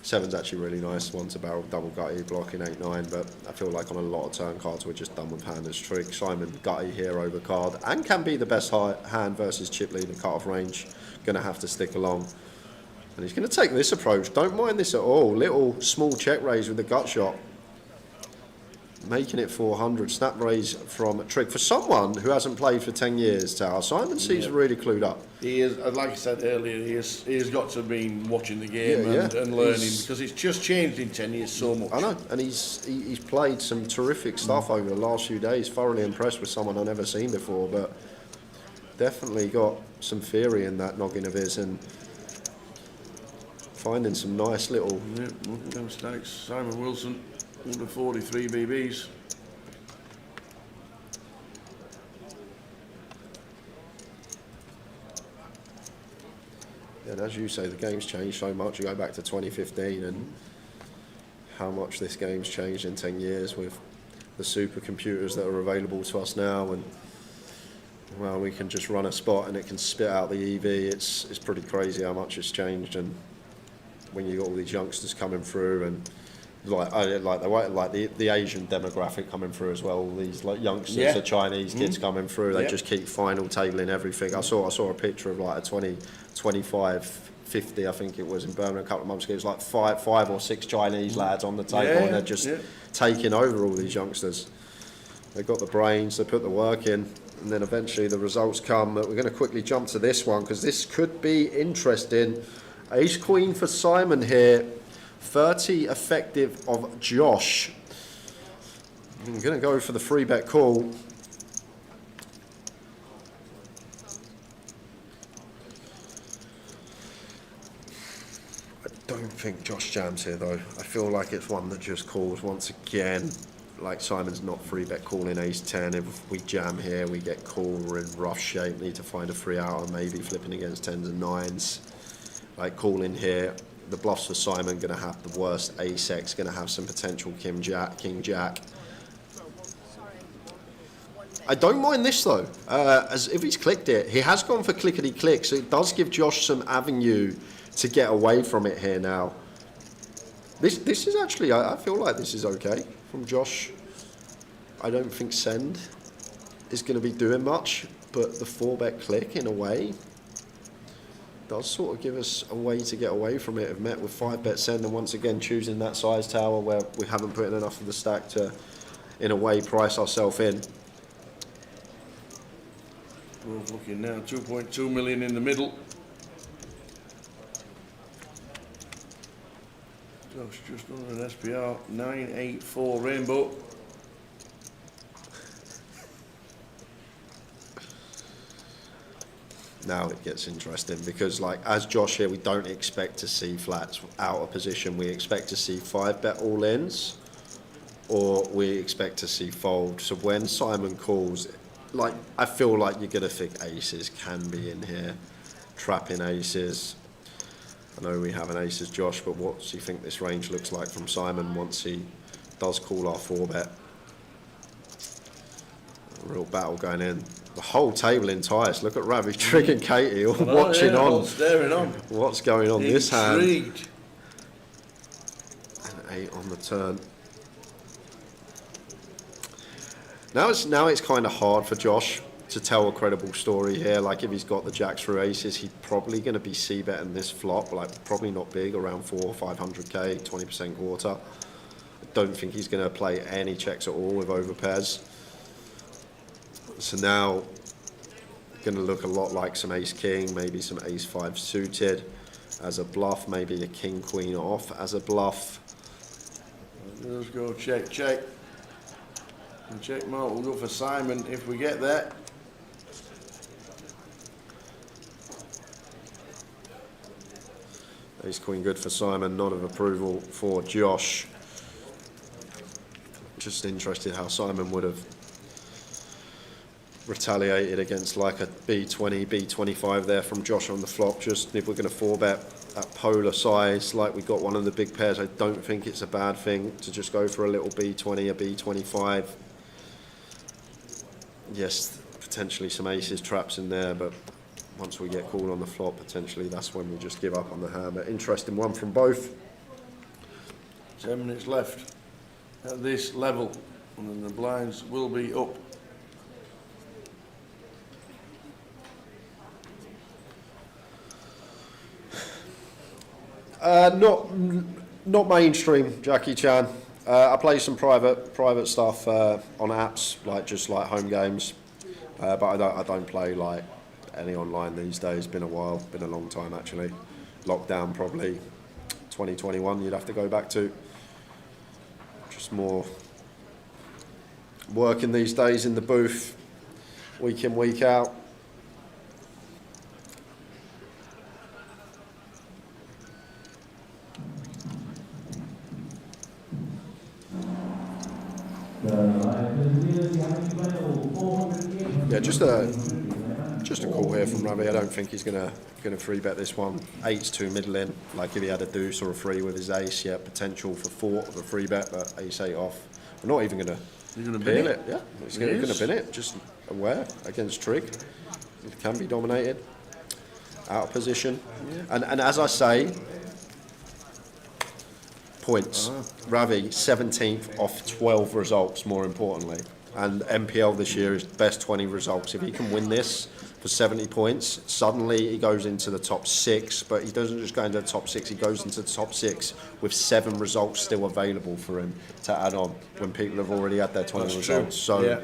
7's actually really nice, one to barrel, double gutty, blocking 8-9, but I feel like on a lot of turn cards we're just done with hand as Trig. Simon, gutty here over card, and can be the best hand versus chip lead and cut-off range. Gonna have to stick along. And he's going to take this approach. Don't mind this at all. Little small check raise with the gut shot. Making it 400. Snap raise from Trig. For someone who hasn't played for 10 years, Tal, Simon seems really clued up. He is, like I said earlier, he has got to have been watching the game and learning, because it's just changed in 10 years so much. I know, and he's played some terrific stuff over the last few days. Thoroughly impressed with someone I've never seen before, but definitely got some theory in that noggin of his, and finding some nice little... Them stacks. Simon Wilson, under 43 BBs. And as you say, the game's changed so much. You go back to 2015 and how much this game's changed in 10 years with the supercomputers that are available to us now, and well, we can just run a spot and it can spit out the EV. It's pretty crazy how much it's changed. And when you got all these youngsters coming through, and the Asian demographic coming through as well, all these like youngsters, the Chinese kids coming through, they just keep final tabling everything. I saw a picture of like a 25-50, I think it was, in Birmingham a couple of months ago. It was like five or six Chinese lads on the table, and they're just taking over all these youngsters. They've got the brains, they put the work in, and then eventually the results come. But we're going to quickly jump to this one because this could be interesting. Ace Queen for Simon here, 30 effective of Josh. I'm going to go for the free bet call. I don't think Josh jams here though. I feel like it's one that just calls once again. Like Simon's not free bet calling ace 10. If we jam here, we get called. We're in rough shape. Need to find a free out, or maybe flipping against 10s and 9s. Like calling here. The bluffs for Simon going to have the worst ace X. Going to have some potential king jack. I don't mind this though. As if he's clicked it, he has gone for clickety click, so it does give Josh some avenue to get away from it here now. This is actually, I feel like this is okay from Josh. I don't think send is going to be doing much, but the 4-bet click in a way does sort of give us a way to get away from it. I've met with 5-bet send, and once again choosing that size tower where we haven't put in enough of the stack to, in a way, price ourselves in. We're looking now, 2.2 million in the middle. Josh just under an SPR, 984 Rainbow. Now it gets interesting because, like, as Josh here, we don't expect to see flats out of position. We expect to see 5-bet all-ins, or we expect to see fold. So when Simon calls, like, I feel like you're going to think aces can be in here, trapping aces. I know we have an aces, Josh, but what do you think this range looks like from Simon once he does call our 4-bet? A real battle going in. The whole table enticed. Look at Ravi, Trig and Katie all watching on. All staring on. What's going on this hand? Intrigued. And 8 on the turn. Now it's kind of hard for Josh to tell a credible story here. Like, if he's got the jacks through aces, he's probably going to be c-betting this flop. Like, probably not big, around 400 or 500k, 20% quarter. I don't think he's going to play any checks at all with overpairs. So now, going to look a lot like some ace-king, maybe some ace-5 suited as a bluff, maybe a king-queen off as a bluff. Let's go check, check. And check mark, we'll go for Simon if we get there. Ace-queen good for Simon, nod of approval for Josh. Just interested how Simon would have retaliated against like a B20, B25 there from Josh on the flop. Just if we're going to 4-bet at polar size, like we got one of the big pairs, I don't think it's a bad thing to just go for a little B20, a B25. Yes, potentially some aces traps in there, but once we get called on the flop, potentially that's when we just give up on the hand. But interesting one from both. 10 minutes left at this level, and then the blinds will be up. Not mainstream, Jackie Chan. I play some private stuff on apps, like just like home games, but I don't play like any online these days. Been a while, been a long time actually. Lockdown probably 2021. You'd have to go back to. Just more working these days in the booth, week in, week out. Yeah, just a call here from Ravi. I don't think he's gonna 3-bet this one. 8's too middle in. Like if he had a deuce or a 3 with his ace, yeah, potential for 4 of a 3-bet, but ace 8 off. We're not even gonna peel it. Yeah, he's gonna bin it. Just aware against Trig. It can be dominated. Out of position. Yeah. And as I say, points. Ravi 17th off 12 results, more importantly. And MPL this year is best 20 results. If he can win this for 70 points, suddenly he goes into the top 6, but he doesn't just go into the top 6, he goes into the top 6 with 7 results still available for him to add on when people have already had their 20 results. True. So yeah.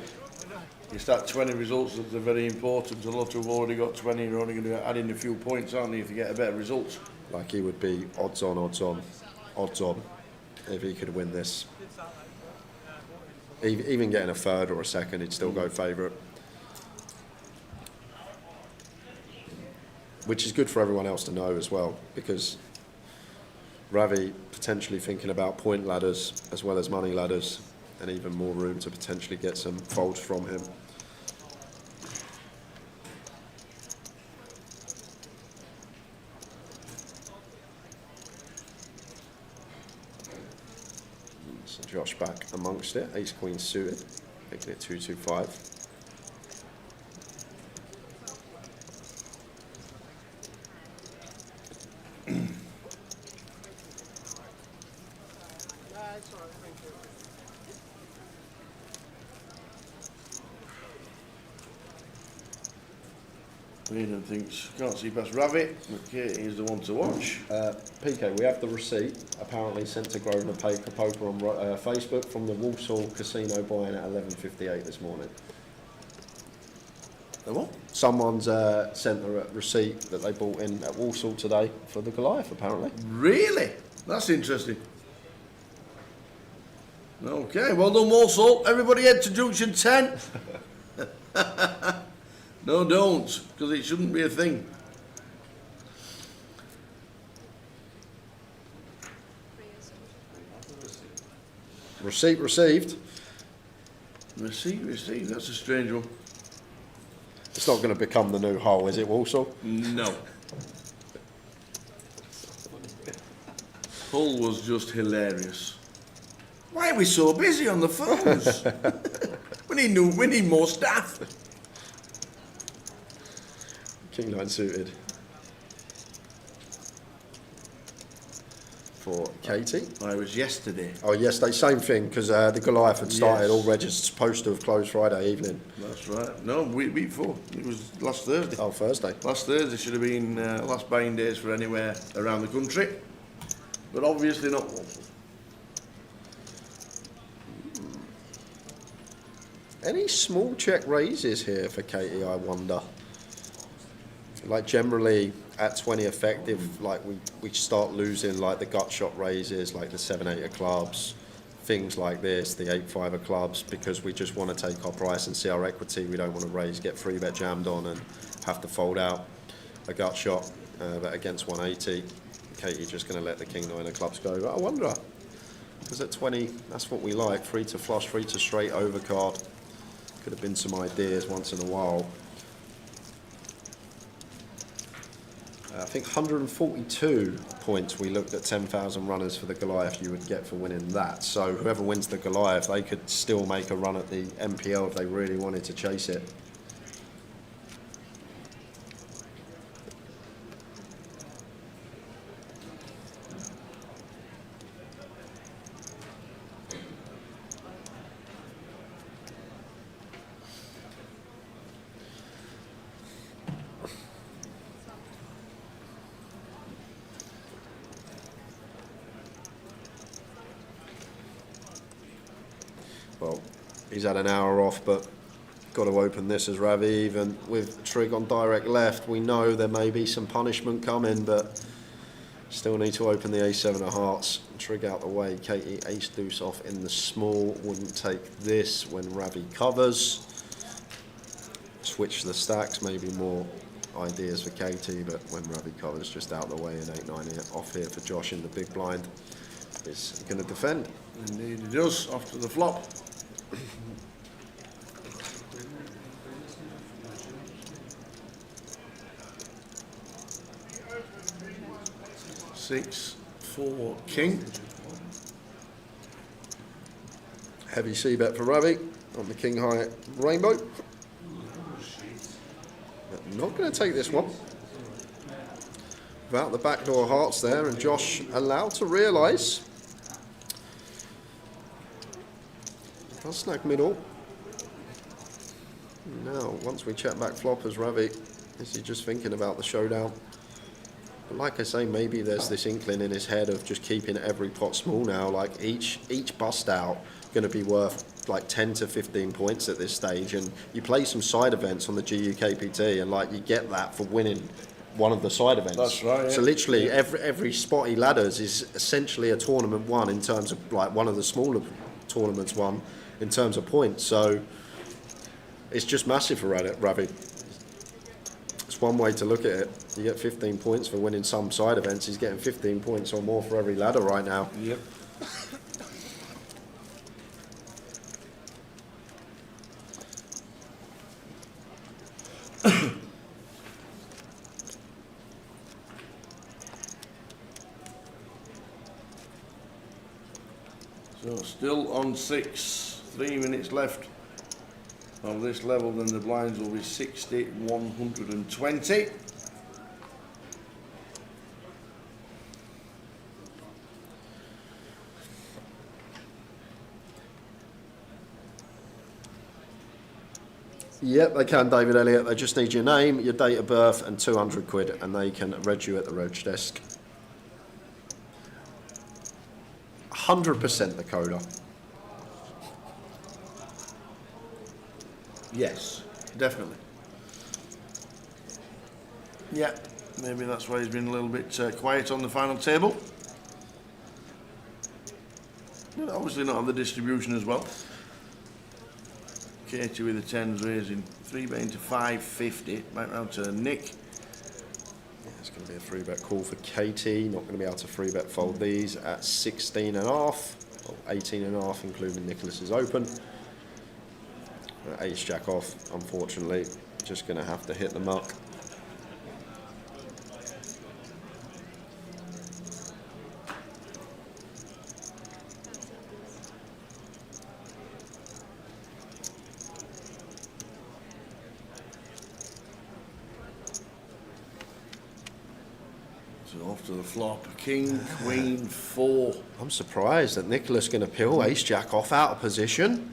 It's that 20 results that are very important. A lot who've already got 20 are only going to add in a few points, aren't they, if you get a better result. Like he would be odds on if he could win this. Even getting a third or a second, he'd still go favourite. Which is good for everyone else to know as well, because Ravi potentially thinking about point ladders as well as money ladders, and even more room to potentially get some folds from him. So Josh back amongst it, ace queen suited, making it 2-2-5. Hayden thinks, can't see past Rabbit, but Katie is the one to watch. PK, we have the receipt, apparently sent to Grosvenor Poker on Facebook from the Walsall Casino buy-in at 11:58 this morning. The what? Someone's sent a receipt that they bought in at Walsall today for the Goliath, apparently. Really? That's interesting. Okay, well done Walsall. Everybody head to Junction 10. No, don't, because it shouldn't be a thing. Receipt received. Receipt received, that's a strange one. It's not going to become the new hole, is it, Walsall? No. Hull was just hilarious. Why are we so busy on the phones? we need more staff. King 9 suited. For Katie. Oh, it was yesterday. Oh, yesterday, same thing, because the Goliath had started, Yes. all registers supposed to have closed Friday evening. That's right. No, week before. It was last Thursday. Oh, Thursday. Last Thursday should have been last buying days for anywhere around the country. But obviously not Walsall. Any small check raises here for Katie, I wonder? Like generally at 20 effective, like we start losing like the gut shot raises, like the 7-8 of clubs, things like this, the 8-5 of clubs, because we just want to take our price and see our equity. We don't want to raise, get free bet jammed on and have to fold out a gut shot. But against 180, Katie's just going to let the King 9 of clubs go. But I wonder, because at 20, that's what we like, free to flush, free to straight overcard. Could have been some ideas once in a while. I think 142 points we looked at 10,000 runners for the Goliath you would get for winning that. So whoever wins the Goliath, they could still make a run at the MPL if they really wanted to chase it. Well, he's had an hour off, but got to open this as Ravi. Even with Trig on direct left, we know there may be some punishment coming, but still need to open the A7 of hearts. Trig out the way. Katie ace deuce off in the small. Wouldn't take this when Ravi covers. Switch the stacks, maybe more ideas for Katie, but when Ravi covers, just out the way and 8-9 off here for Josh in the big blind. Is going to defend. Indeed he does, off to the flop. 6-4 king. Heavy C-bet for Ravi on the King High Rainbow. But not going to take this one. Without the backdoor hearts there, and Josh allowed to realise. Does snag middle. Now, once we check back flop as Ravi, is he just thinking about the showdown? But like I say, maybe there's this inkling in his head of just keeping every pot small now. Like each bust out going to be worth like 10 to 15 points at this stage, and you play some side events on the GUKPT, and like you get that for winning one of the side events. That's right. Yeah. So literally every spotty ladders is essentially a tournament won in terms of like one of the smaller tournaments won in terms of points. So it's just massive for Ravi. It's one way to look at it. You get 15 points for winning some side events. He's getting 15 points or more for every ladder right now. Yep. So still on 6, 3 minutes left of this level, then the blinds will be 60, 120. Yep, they can, David Elliott. They just need your name, your date of birth, and 200 quid, and they can reg you at the reg desk. 100% the coder. Yes, definitely. Yeah, maybe that's why he's been a little bit quiet on the final table. But obviously not on the distribution as well. Katie with the 10s raising 3-bet into 550. Back round to Nick. Yeah, it's going to be a 3-bet call for Katie. Not going to be able to 3-bet fold these at 16.5, or 18.5, including Nicholas's open. Ace jack off, unfortunately. Just going to have to hit the muck. So off to the flop, king, queen, 4. I'm surprised that Nicholas going to peel ace jack off out of position.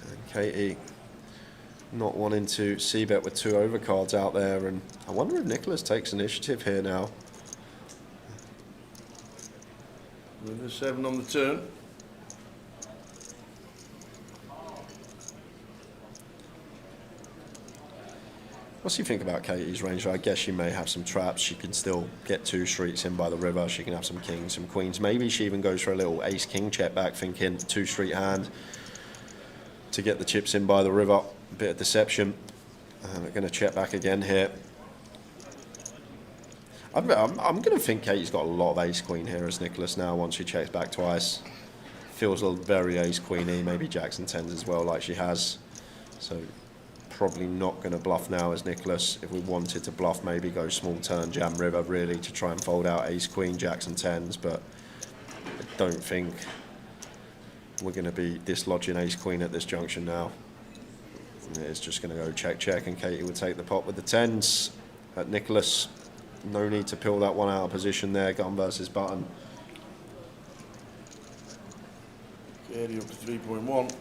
And Katie not wanting to c-bet with 2 overcards out there, and I wonder if Nicholas takes initiative here now. With the 7 on the turn. What's you think about Katie's range? I guess she may have some traps. She can still get 2 streets in by the river. She can have some kings, some queens. Maybe she even goes for a little ace-king check back, thinking 2-street hand to get the chips in by the river. A bit of deception. We're going to check back again here. I'm going to think Katie's got a lot of ace-queen here as Nicholas now once she checks back twice. Feels a very ace-queeny, maybe jacks and 10s as well like she has. So probably not going to bluff now as Nicholas. If we wanted to bluff, maybe go small turn, jam river really to try and fold out ace, queen, jacks and 10s, but I don't think we're going to be dislodging ace, queen at this junction now. It's just going to go check, check, and Katie will take the pot with the 10s at Nicholas. No need to peel that one out of position there, gun versus button. Katie up to 3.1.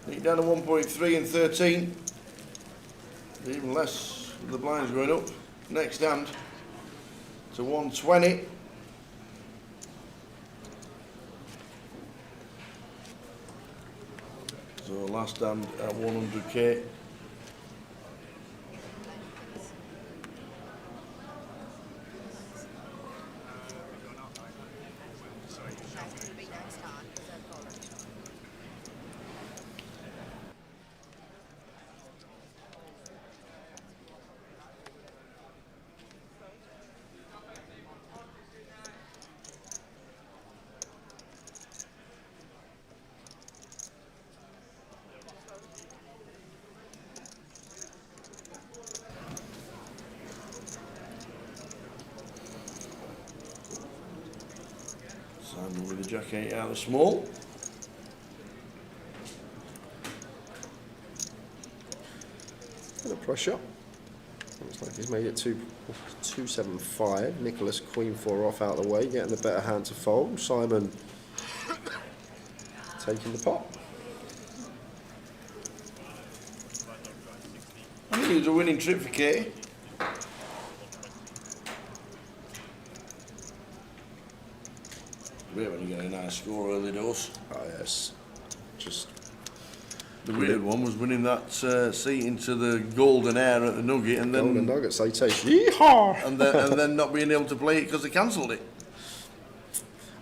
Nick down to 1.3 and 13. Even less, the blinds going up. Next hand to 120. So last hand at 100k. Simon with the jack 8 out of small. Bit of pressure. Looks like he's made it 275. Nicholas queen 4 off out of the way, getting the better hand to fold. Simon taking the pot. I think it was a winning trip for Katie. Great when you get a nice score early doors. Oh yes, just the weird one was winning that seat into the golden air at the Nugget, and then golden nuggets. They take yeehaw, and then not being able to play it because they cancelled it.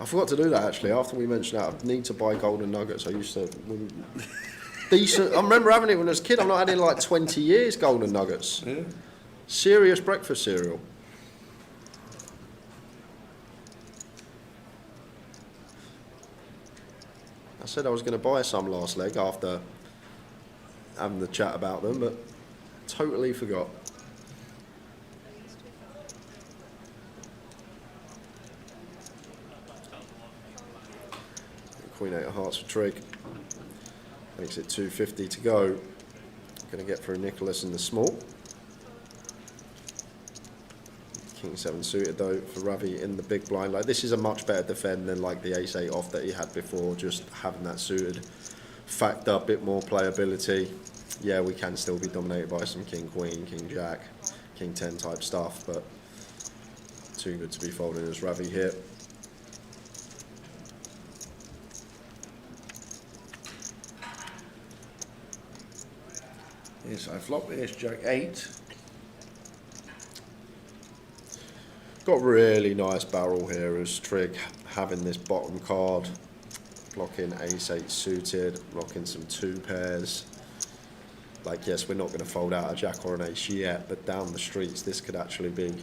I forgot to do that actually. After we mentioned that, I need to buy golden nuggets. I used to decent. I remember having it when I was a kid. I've not had it in like 20 years. Golden nuggets. Yeah. Serious breakfast cereal. I said I was going to buy some last leg after having the chat about them, but totally forgot. Queen 8 of hearts for trig. Makes it 250 to go. Going to get through Nicholas in the small. King King 7 suited though for Ravi in the big blind. Like, this is a much better defend than like the Ace 8 off that he had before. Just having that suited factor, a bit more playability. Yeah, we can still be dominated by some King Queen, King Jack, King 10 type stuff, but too good to be folding as Ravi here. Yes, I flop Ace Jack 8. Got really nice barrel here as Trig having this bottom card, blocking Ace 8 suited, blocking some 2 pairs. Like, yes, we're not going to fold out a Jack or an Ace yet, but down the streets this could actually be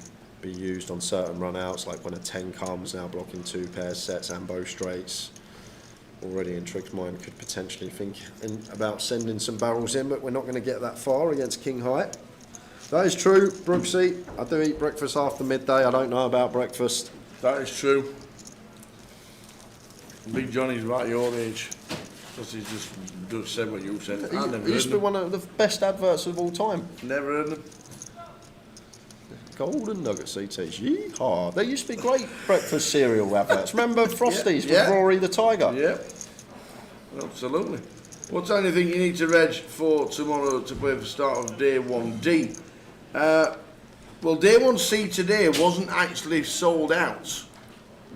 used on certain run-outs, like when a 10 comes, now blocking 2 pairs, sets and bow straights. Already in Trig's mind could potentially think about sending some barrels in, but we're not going to get that far against King High. That is true, Brooksy. I do eat breakfast after midday. I don't know about breakfast. That is true. Big Johnny's right your age. Because he's just said what you said. He used to be one of the best adverts of all time. Never heard them. Golden Nugget CTs, yeehaw. There used to be great breakfast cereal adverts. Remember Frosties with Rory the Tiger? Yeah, absolutely. What time do you think you need to reg for tomorrow to play for the start of day 1D? Well, day 1C today wasn't actually sold out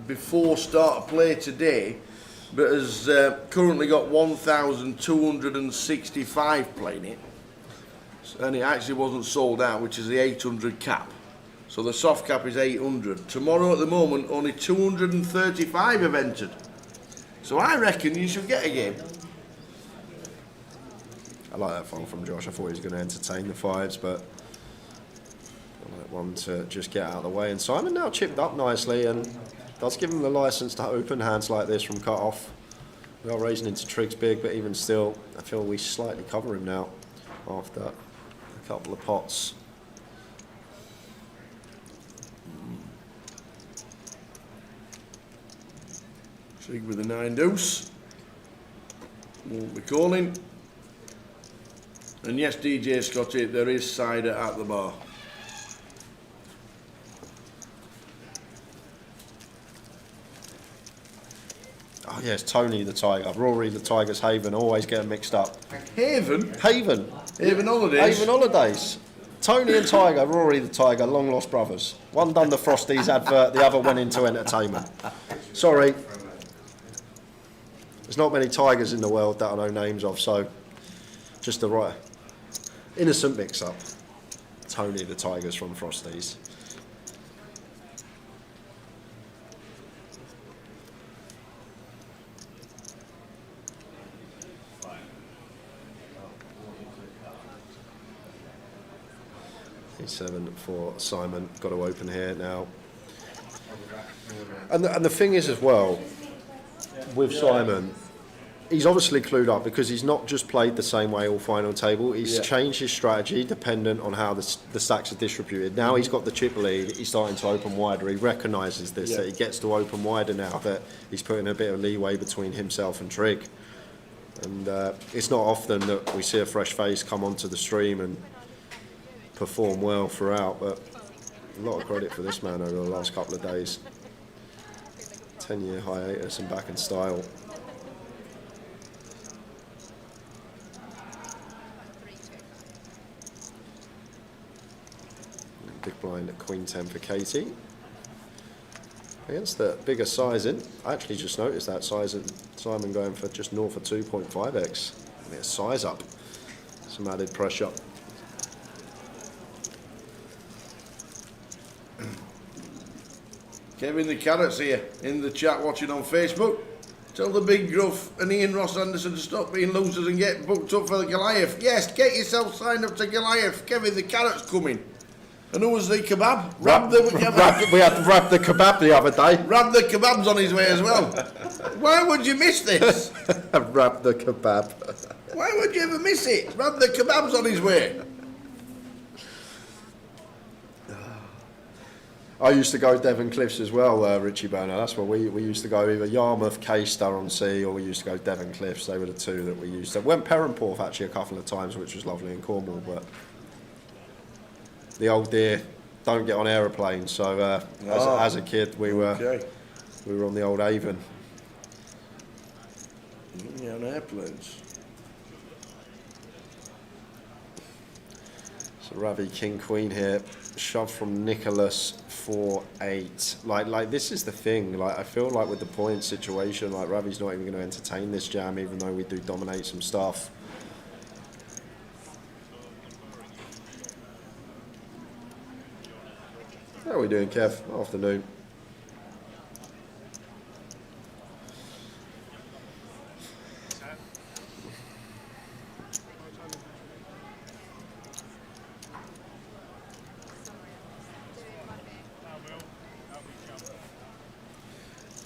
before start of play today, but has currently got 1,265 playing it. And it actually wasn't sold out, which is the 800 cap. So the soft cap is 800. Tomorrow at the moment, only 235 have entered. So I reckon you should get a game. I like that fold from Josh. I thought he was going to entertain the 5s, but I like one to just get out of the way. And Simon now chipped up nicely and does give him the license to open hands like this from cut off. We are raising into Trig's big, but even still, I feel we slightly cover him now after a couple of pots. Trig with the 9 deuce. Won't be calling. And yes, DJ Scotty, there is cider at the bar. Oh yes, Tony the Tiger, Rory the Tiger's Haven, always get them mixed up. Haven? Haven. Haven Holidays? Haven Holidays. Tony and Tiger, Rory the Tiger, long lost brothers. One done the Frosties advert, the other went into entertainment. Sorry. There's not many tigers in the world that I know names of, so just the right innocent mix-up. Tony the Tiger's from Frosties. E7 for Simon. Got to open here now. And the thing is as well, with Simon, he's obviously clued up because he's not just played the same way all final table. He's changed his strategy dependent on how the stacks are distributed. Now he's got the chip lead, he's starting to open wider. He recognises this, that he gets to open wider now, that he's putting a bit of leeway between himself and Trig. And it's not often that we see a fresh face come onto the stream and perform well throughout, but a lot of credit for this man over the last couple of days. 10-year hiatus and back in style. Big blind at Queen 10 for Katie. Against the bigger sizing, I actually just noticed that Simon going for just north of 2.5x. Yeah, size up. Some added pressure. Kevin the Carrots here in the chat watching on Facebook. Tell the Big Gruff and Ian Ross Anderson to stop being losers and get booked up for the Goliath. Yes, get yourself signed up to Goliath. Kevin the Carrot's coming. And who was the kebab? Rab the kebab. We had to wrap the kebab the other day. Rab the kebab's on his way as well. Why would you miss this? Wrap the kebab. Why would you ever miss it? Rab the kebab's on his way. I used to go Devon Cliffs as well, Richie Boner. That's where we used to go, either Yarmouth, Caister on Sea, or we used to go Devon Cliffs. They were the two that we used to. Went Perranporth actually a couple of times, which was lovely in Cornwall, but the old dear don't get on aeroplanes. So as a kid, we were on the old Avon. Yeah, on airplanes. So Ravi King Queen here, shove from Nicholas 4-8. Like this is the thing. Like I feel like with the point situation, like Ravi's not even going to entertain this jam, even though we do dominate some stuff. How are we doing, Kev? Afternoon.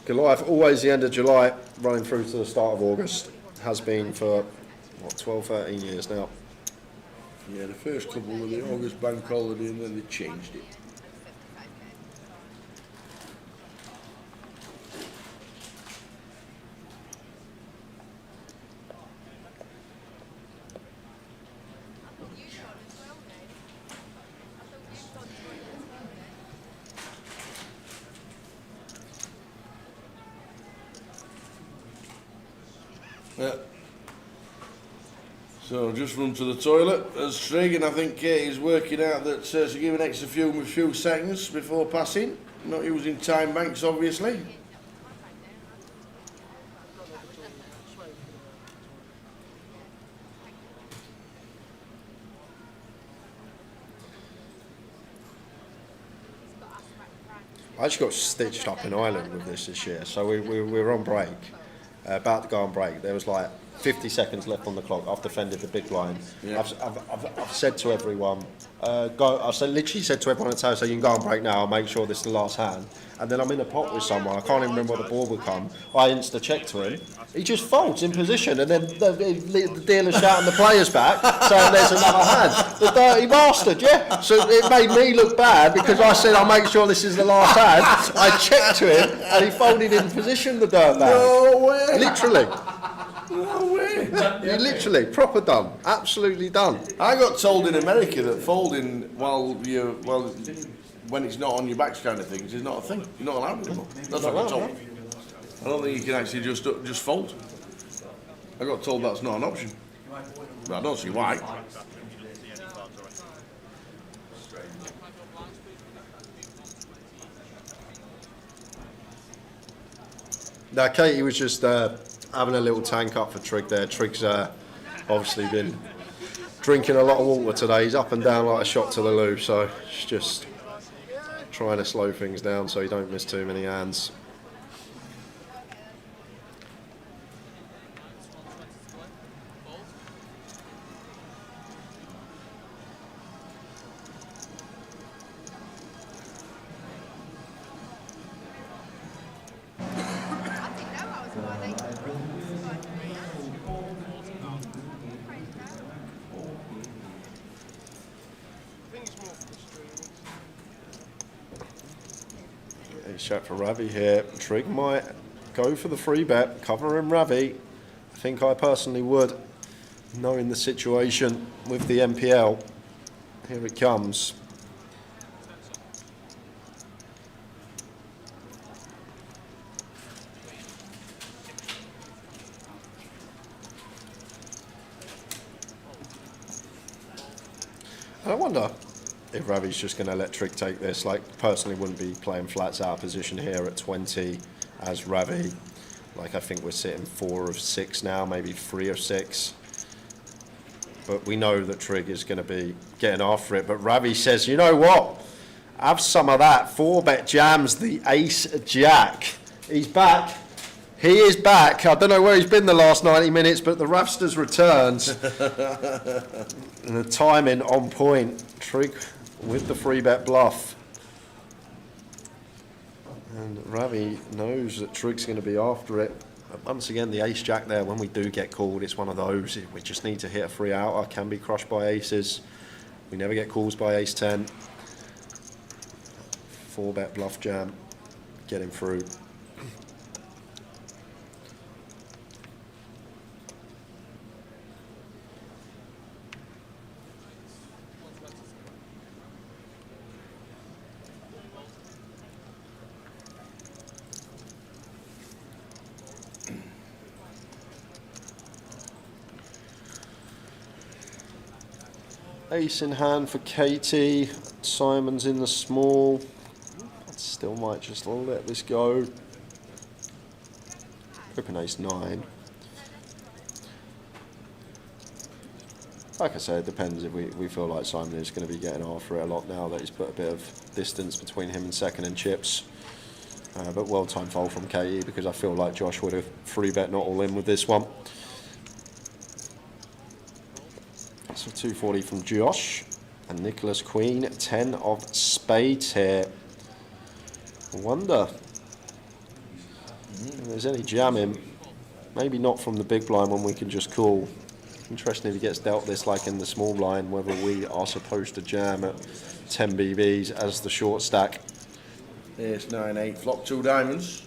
Goliath, always the end of July, running through to the start of August. Has been for, what, 12, 13 years now. Yeah, the first couple were the August bank holiday and then they changed it. Yeah. So just run to the toilet as Trig, and I think Katie's working out that to give an extra few seconds before passing, not using time banks obviously. I just got stitched up in Ireland with this year. So we were on break, about to go on break. There was like 50 seconds left on the clock. I've defended the big line. Yeah. I've said to everyone, literally said to everyone at the so you can go on break now. I'll make sure this is the last hand. And then I'm in a pot with someone. I can't even remember what the ball would come. I insta check to him. He just folds in position, and then the dealer's shouting the players back, saying there's another hand. The dirty bastard, yeah. So it made me look bad because I said I'll make sure this is the last hand. I checked to him, and he folded in position. The dirtbag. No way. Literally. No way. You literally proper done, absolutely done. I got told in America that folding when it's not on your backs kind of things is not a thing. You're not allowed anymore. That's what I got told. I don't think you can actually just fold. I got told that's not an option. But I don't see why. Now Katie was just having a little tank up for Trig there. Trig's obviously been drinking a lot of water today. He's up and down like a shot to the loo, so it's just trying to slow things down so he don't miss too many hands. Shot for Ravi here. Trig might go for the free bet, covering Ravi. I think I personally would, knowing the situation with the MPL. Here it comes. I wonder if Ravi's just going to let Trig take this. Like, personally wouldn't be playing flats out of position here at 20 as Ravi. Like, I think we're sitting 4 of 6 now, maybe 3 of 6. But we know that Trig is going to be getting after it. But Ravi says, you know what? Have some of that. 4-bet jams the ace jack. He's back. He is back. I don't know where he's been the last 90 minutes, but the Ravster's returned. And the timing on point. Trig with the free bet bluff. And Ravi knows that Trig's going to be after it. But once again, the ace jack there, when we do get called, it's one of those. We just need to hit a free outer. Can be crushed by aces. We never get calls by ace 10. 4-bet bluff jam. Get him through. Ace in hand for Katie. Simon's in the small. Still might just let this go. Open ace 9. Like I said, it depends if we feel like Simon is going to be getting after it a lot now that he's put a bit of distance between him and second and chips. But well timed fold from Katie, because I feel like Josh would have free bet not all in with this one. So 240 from Josh. And Nicholas Queen, 10 of spades here. I wonder if there's any jamming. Maybe not from the big blind when we can just call. Interesting if he gets dealt this like in the small blind, whether we are supposed to jam at 10 BBs as the short stack. Ace 9-8, flop 2 diamonds.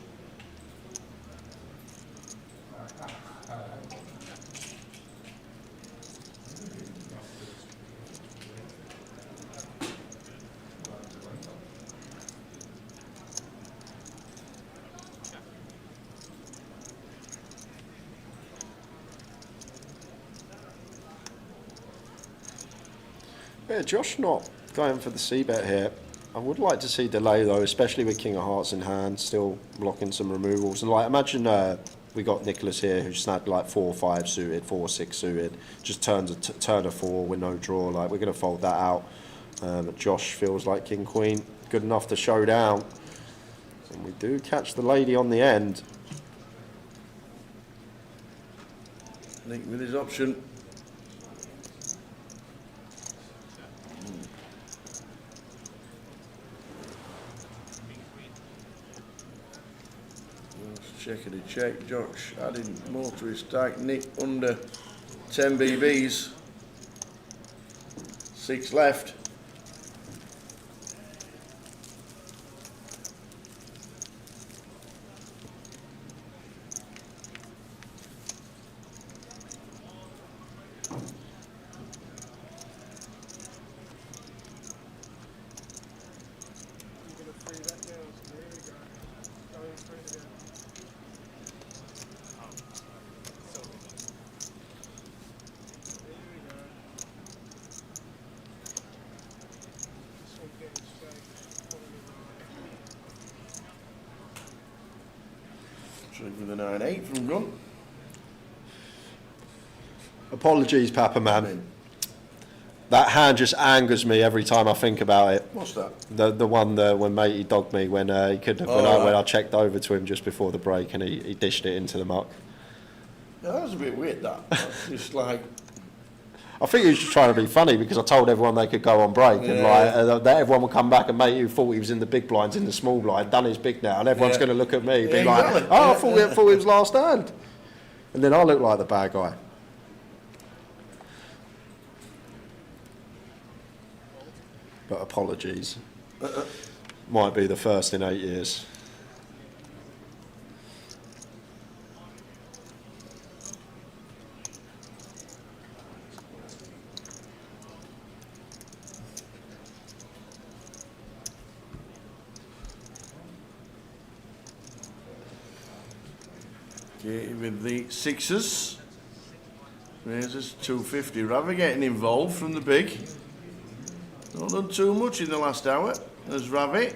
Yeah, Josh not going for the C-bet here. I would like to see delay though, especially with King of Hearts in hand, still blocking some removals. And like, imagine we got Nicholas here who snagged like 4-5 suited, 4-6 suited, just turns turn a 4 with no draw. Like, we're going to fold that out. Josh feels like King Queen good enough to show down, and we do catch the lady on the end. Nick with his option. Checkity check. Josh adding more to his stack. Nick under 10 BBs. 6 left. With a 9-8 from Gun. Apologies, Papa Man. That hand just angers me every time I think about it. What's that? The one when matey dogged me when he could have, when I checked over to him just before the break and he dished it into the muck. Yeah, that was a bit weird. That's just like. I think he was just trying to be funny because I told everyone they could go on break, and like that everyone would come back and matey who thought he was in the big blinds in the small blind done his big now, and everyone's going to look at me and be like, "Oh, I thought it was last hand," and then I look like the bad guy. But apologies. Might be the first in 8 years. Okay, with the sixes. Raises 250. Rather getting involved from the big. Not done too much in the last hour. There's Ravi. Yeah,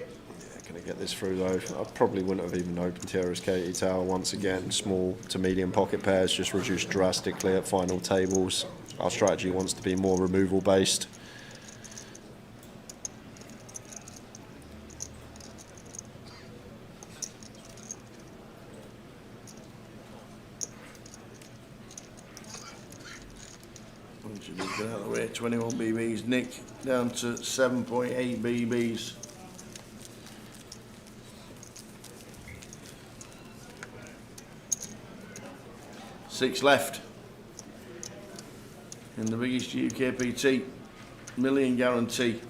can I get this through though? I probably wouldn't have even opened here as Katie Tower once again. Small to medium pocket pairs just reduced drastically at final tables. Our strategy wants to be more removal based. Once you get out of the way, 21 BBs. Nick down to 7.8 BBs. Six left in the biggest GOKPT million guarantee.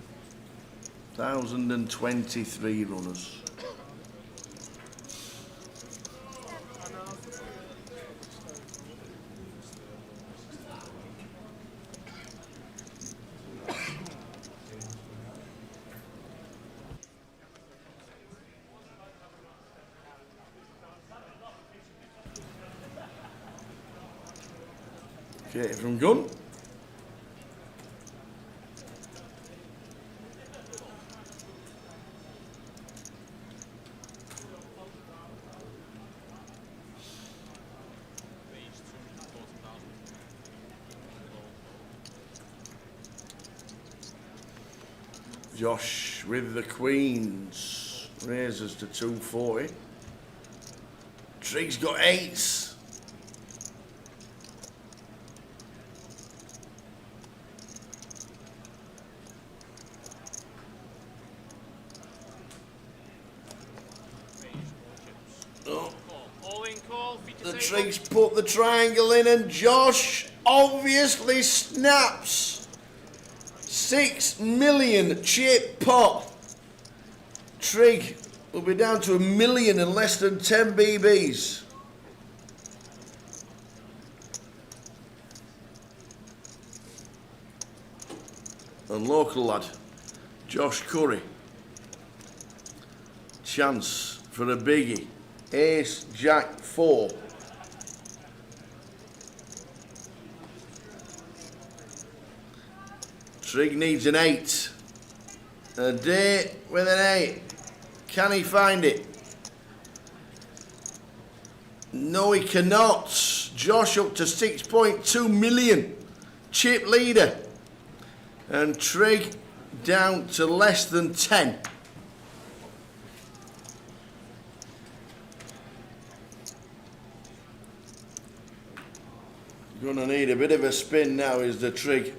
1,023 runners. Okay, from Gun. Josh with the queens. Raises to 240. Trig's got 8s. The Trig's put the triangle in and Josh obviously snaps. 6 million chip pot. Trig will be down to 1 million in less than 10 BBs. And local lad, Josh Curry. Chance for a biggie. Ace, Jack, 4. Trig needs an 8. A day with an 8. Can he find it? No, he cannot. Josh up to 6.2 million. Chip leader. And Trig down to less than 10. Gonna need a bit of a spin now is the Trig.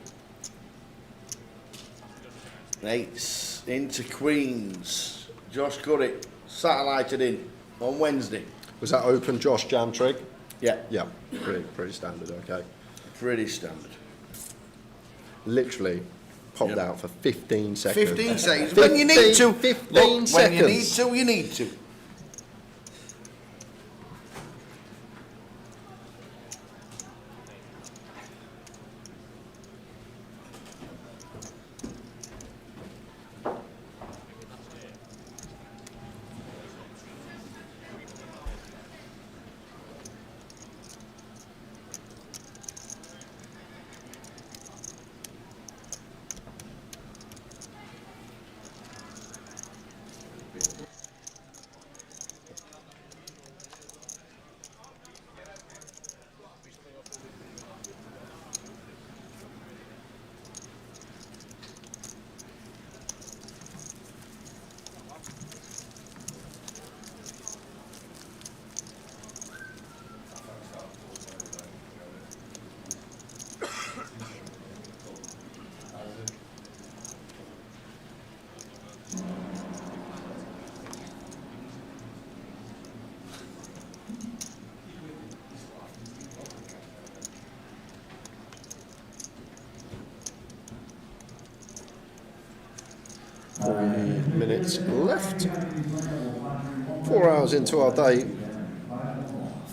8s into queens. Josh Curry satellited in on Wednesday. Was that open Josh Jam Trig? Yeah. Yeah, pretty standard, okay. Pretty standard. Literally popped out for 15 seconds. 15 seconds. When you need to. 15 seconds. When you need to, you need to. Minutes left. 4 hours into our day.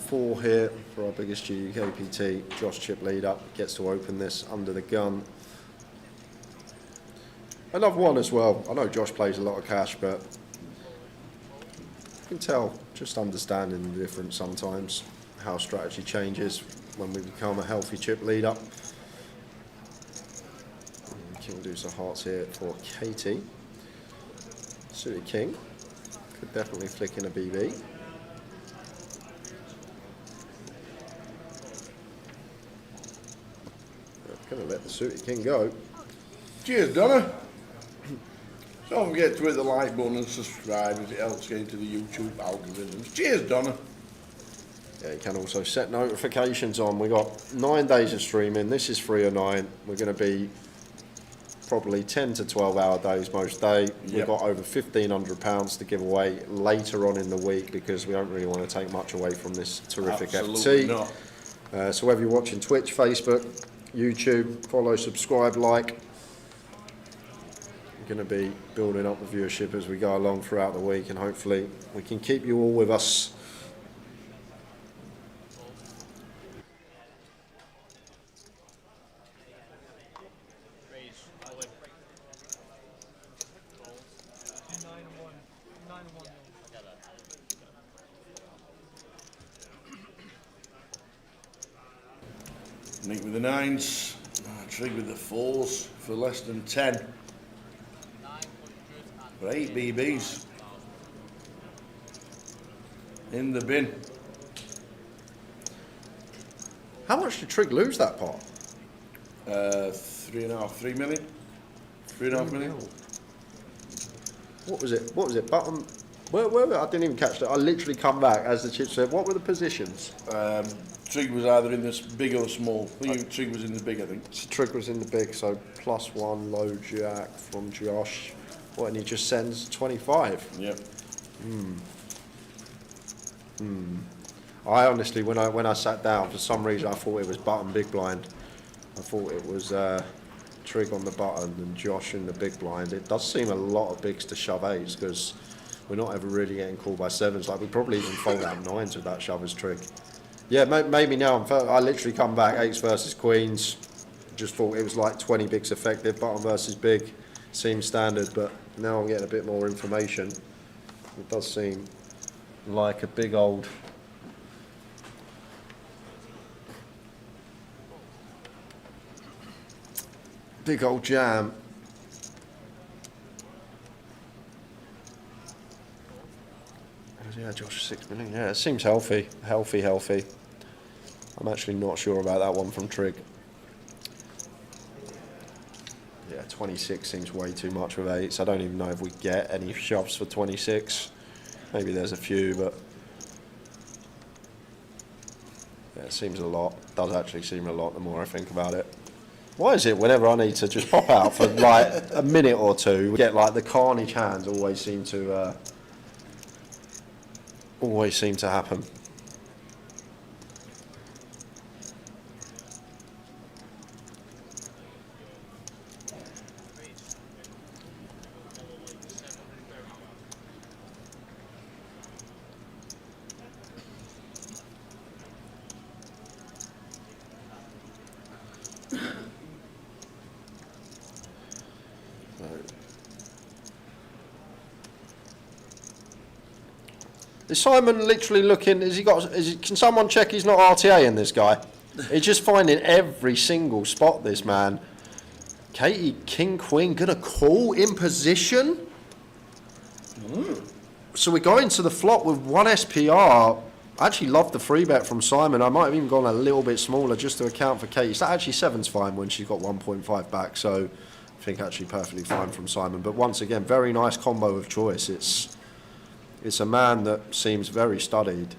4 here for our biggest GOKPT. Josh chip lead up, gets to open this under the gun. Another one as well. I know Josh plays a lot of cash, but you can tell just understanding the difference sometimes, how strategy changes when we become a healthy chip lead up. King deuce of hearts here for Katie. Suited king, could definitely flick in a BB. Gonna let the suited king go. Cheers, Donna. Don't forget to hit the like button and subscribe as it helps get into the YouTube algorithms. Cheers, Donna. Yeah, you can also set notifications on. We got 9 days of streaming. This is 3 or 9. We're going to be probably 10 to 12 hour days most day. We've got over £1,500 to give away later on in the week because we don't really want to take much away from this terrific Absolutely FT. not. So whether you're watching Twitch, Facebook, YouTube, follow, subscribe, like. We're going to be building up the viewership as we go along throughout the week, and hopefully we can keep you all with us. Nick with the 9s, Trig with the 4s for less than 10. For 8 BBs. In the bin. How much did Trig lose that part? 3.5, 3 million? 3.5 million? What was it? Bottom. Where I didn't even catch that. I literally come back as the chip said. What were the positions? Trig was either in the big or the small. I think Trig was in the big, I think. So Trig was in the big, so +1 low jack from Josh. What, and he just sends 25? Yep. I honestly, when I sat down, for some reason I thought it was button big blind. I thought it was Trig on the button and Josh in the big blind. It does seem a lot of bigs to shove 8s because we're not ever really getting called by 7s. Like we probably even fold out 9s with that shove as Trig. Yeah, maybe now I literally come back 8s versus queens. Just thought it was like 20 bigs effective, button versus big. Seems standard, but now I'm getting a bit more information. It does seem like a big old jam. Yeah, Josh 6 million. Yeah, it seems healthy. I'm actually not sure about that one from Trig. Yeah, 26 seems way too much with 8s. I don't even know if we get any shoves for 26. Maybe there's a few, but yeah, it seems a lot. It does actually seem a lot the more I think about it. Why is it whenever I need to just pop out for like a minute or two, we get like the carnage hands always seem to happen? Is Simon literally looking? Can someone check he's not RTA in this guy? He's just finding every single spot, this man. Katie, King, Queen, gonna call in position. So we're going to the flop with 1 SPR. I actually love the free bet from Simon. I might have even gone a little bit smaller just to account for Katie. So actually 7's fine when she's got 1.5 back. So I think actually perfectly fine from Simon. But once again, very nice combo of choice. It's a man that seems very studied.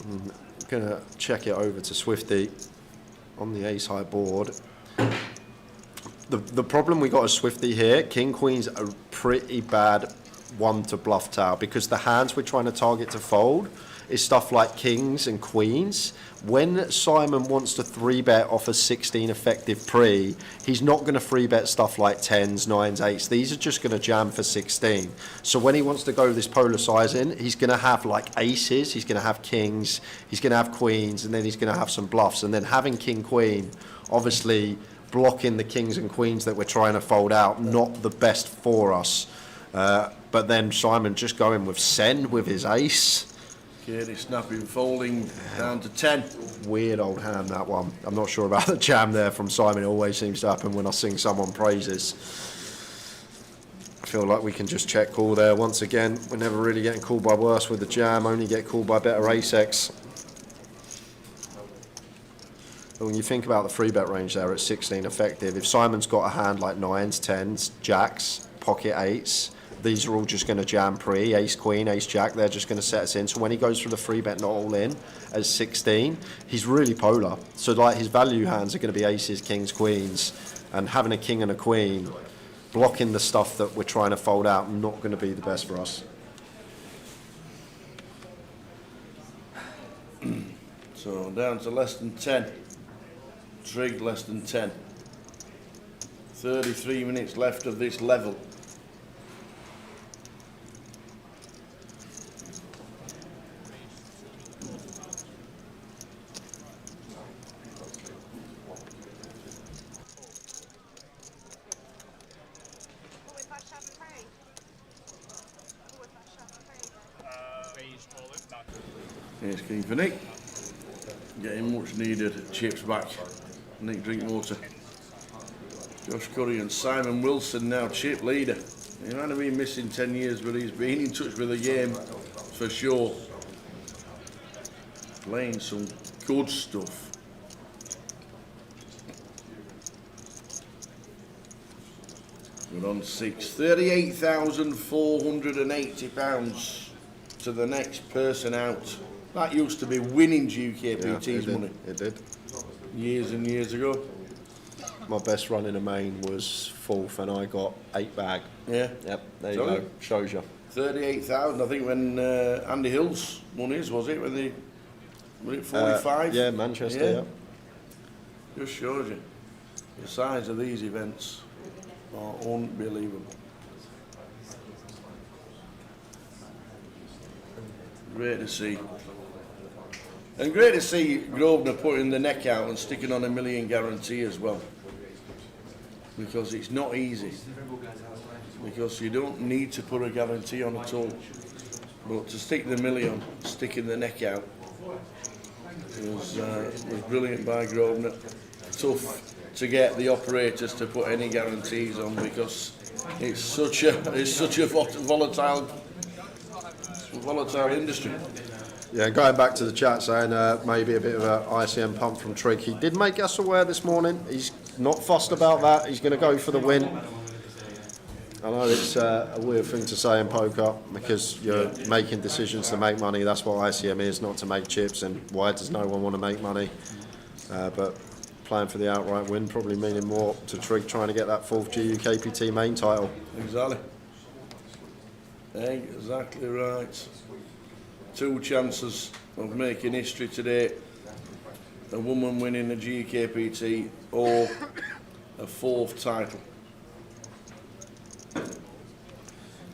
I'm going to check it over to Swifty on the ace-high board. The problem we got as Swifty here, King Queen's a pretty bad one to bluff tower because the hands we're trying to target to fold is stuff like kings and queens. When Simon wants to 3-bet off a 16 effective pre, he's not going to 3-bet stuff like 10s, 9s, 8s. These are just going to jam for 16. So when he wants to go this polar sizing, he's going to have like aces, he's going to have kings, he's going to have queens, and then he's going to have some bluffs. And then having king, queen, obviously blocking the kings and queens that we're trying to fold out, not the best for us. But then Simon just going with send with his ace. Katie snapping, folding down to 10. Weird old hand, that one. I'm not sure about the jam there from Simon. It always seems to happen when I sing someone praises. I feel like we can just check call there. Once again, we're never really getting called by worse with the jam, only get called by better ace-x. But when you think about the 3-bet range there at 16 effective, if Simon's got a hand like 9s, 10s, jacks, pocket 8s, these are all just going to jam pre, ace queen, ace jack, they're just going to set us in. So when he goes for the 3-bet not all in as 16, he's really polar. So like his value hands are going to be aces, kings, queens, and having a king and a queen, blocking the stuff that we're trying to fold out, not going to be the best for us. So down to less than 10. Trig less than 10. 33 minutes left of this level. Here's King for Nick. Getting much needed chips back. Nick Drinkwater. Josh Curry and Simon Wilson now chip leader. He might have been missing 10 years, but he's been in touch with the game for sure. Playing some good stuff. We're on 6. £38,480 to the next person out. That used to be winning GKPT's money. It did. Years and years ago. My best run in a main was 4th, and I got 8 bag. Yeah. Yep. There you go. Shows you. 38,000. I think when Andy Hill's won his, was it? Was it 45? Yeah, Manchester. Yeah. Just shows you the size of these events are unbelievable. Great to see. And great to see Grosvenor putting the neck out and sticking on a $1 million guarantee as well. Because it's not easy. Because you don't need to put a guarantee on at all. But to stick the $1 million, sticking the neck out, was brilliant by Grosvenor. Tough to get the operators to put any guarantees on because it's such a volatile industry. Yeah, going back to the chat saying maybe a bit of an ICM pump from Trig. He did make us aware this morning. He's not fussed about that. He's going to go for the win. I know it's a weird thing to say in poker because you're making decisions to make money. That's what ICM is, not to make chips. And why does no one want to make money? But playing for the outright win probably meaning more to Trig trying to get that 4th GUKPT main title. Exactly. Exactly right. 2 chances of making history today. A woman winning a GKPT or a 4th title.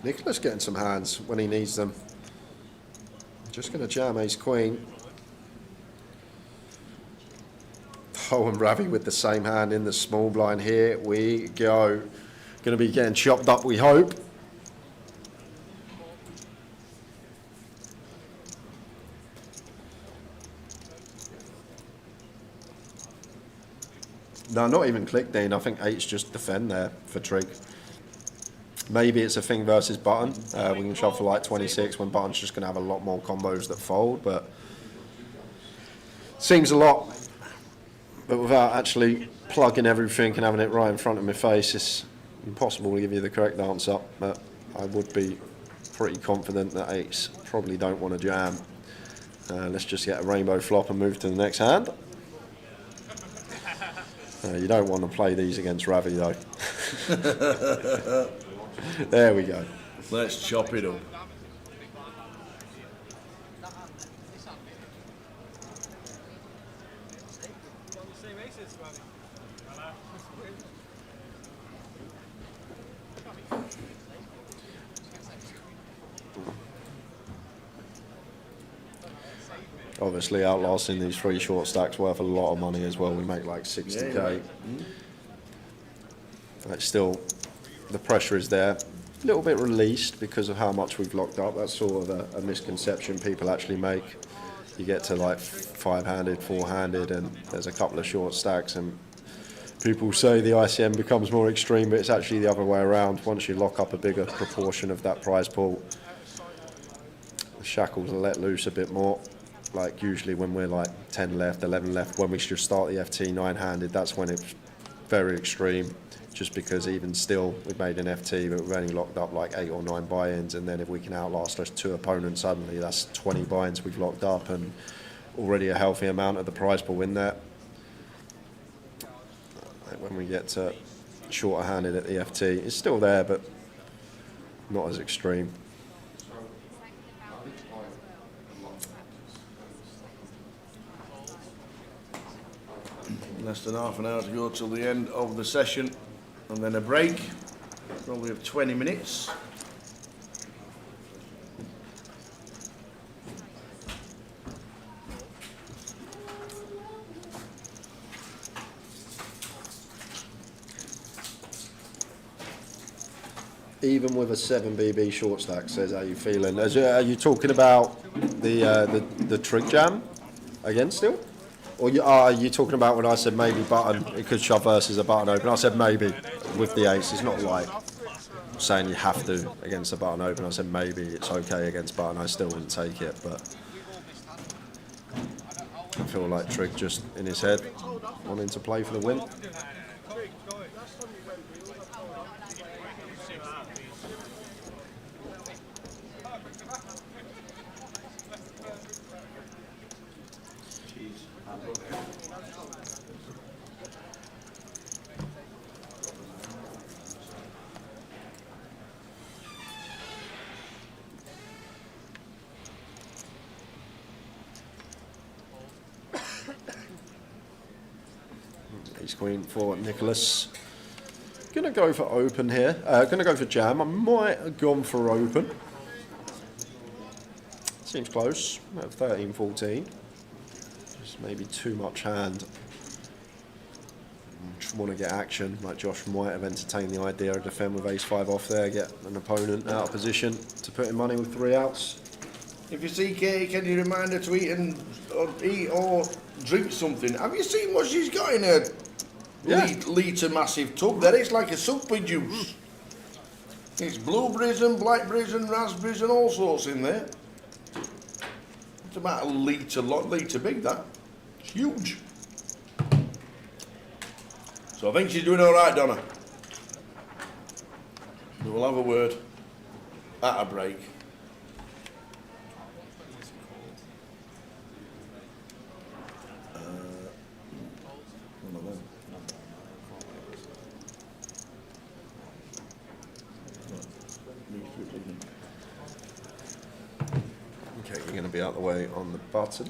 Nicholas getting some hands when he needs them. Just going to jam ace queen. Oh, and Ravi with the same hand in the small blind. Here we go. Going to be getting chopped up, we hope. No, not even click, Dean. I think 8's just defend there for Trig. Maybe it's a thing versus button. We can shove for like 26 when button's just going to have a lot more combos that fold, but seems a lot. But without actually plugging everything and having it right in front of my face, it's impossible to give you the correct answer. But I would be pretty confident that 8's probably don't want to jam. Let's just get a rainbow flop and move to the next hand. You don't want to play these against Ravi though. There we go. Let's chop it up. Obviously outlasting these 3 short stacks worth a lot of money as well. We make like 60k. It's still, the pressure is there. A little bit released because of how much we've locked up. That's sort of a misconception people actually make. You get to like 5-handed, 4-handed, and there's a couple of short stacks, and people say the ICM becomes more extreme, but it's actually the other way around. Once you lock up a bigger proportion of that prize pool, the shackles are let loose a bit more. Like usually when we're like 10 left, 11 left, when we should start the FT 9-handed, that's when it's very extreme. Just because even still, we've made an FT, but we've only locked up like 8 or 9 buy-ins, and then if we can outlast those 2 opponents suddenly, that's 20 buy-ins we've locked up, and already a healthy amount of the prize pool in there. When we get to shorter handed at the FT, it's still there, but not as extreme. Less than half an hour to go till the end of the session, and then a break, probably of 20 minutes. Even with a 7BB short stack, says how you feeling? Are you talking about the Trig jam again still? Or are you talking about when I said maybe button, it could shove versus a button open? I said maybe with the ace. It's not like saying you have to against a button open. I said maybe it's okay against button. I still wouldn't take it, but I feel like Trig just in his head wanting to play for the win. Ace Queen for Nicholas. Gonna go for open here. Gonna go for jam. I might have gone for open. Seems close. I have 13-14. Just maybe too much hand. Just want to get action, like Josh might have entertained the idea of defend with ace-5 off there, get an opponent out of position to put in money with 3 outs. If you see Katie, can you remind her to eat or drink something? Have you seen what she's got in her litre massive tub there? It's like a super juice. It's blueberries and blackberries and raspberries and all sorts in there. It's about a litre big, that. It's huge. So I think she's doing all right, Donna. We'll have a word at a break. Okay, you're going to be out of the way on the button.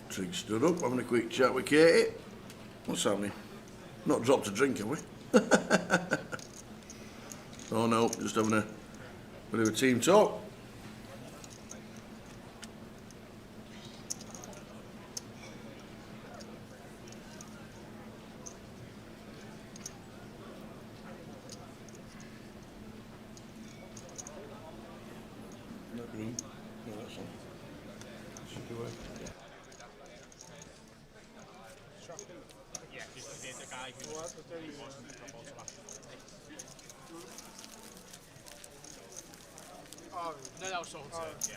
Trig stood up, having a quick chat with Katie. What's happening? Not dropped a drink, have we? Oh no, just having a bit of a team talk. No green. No, that's on. Should be working. Yeah, just the guy who wasn't no, that was sold yeah.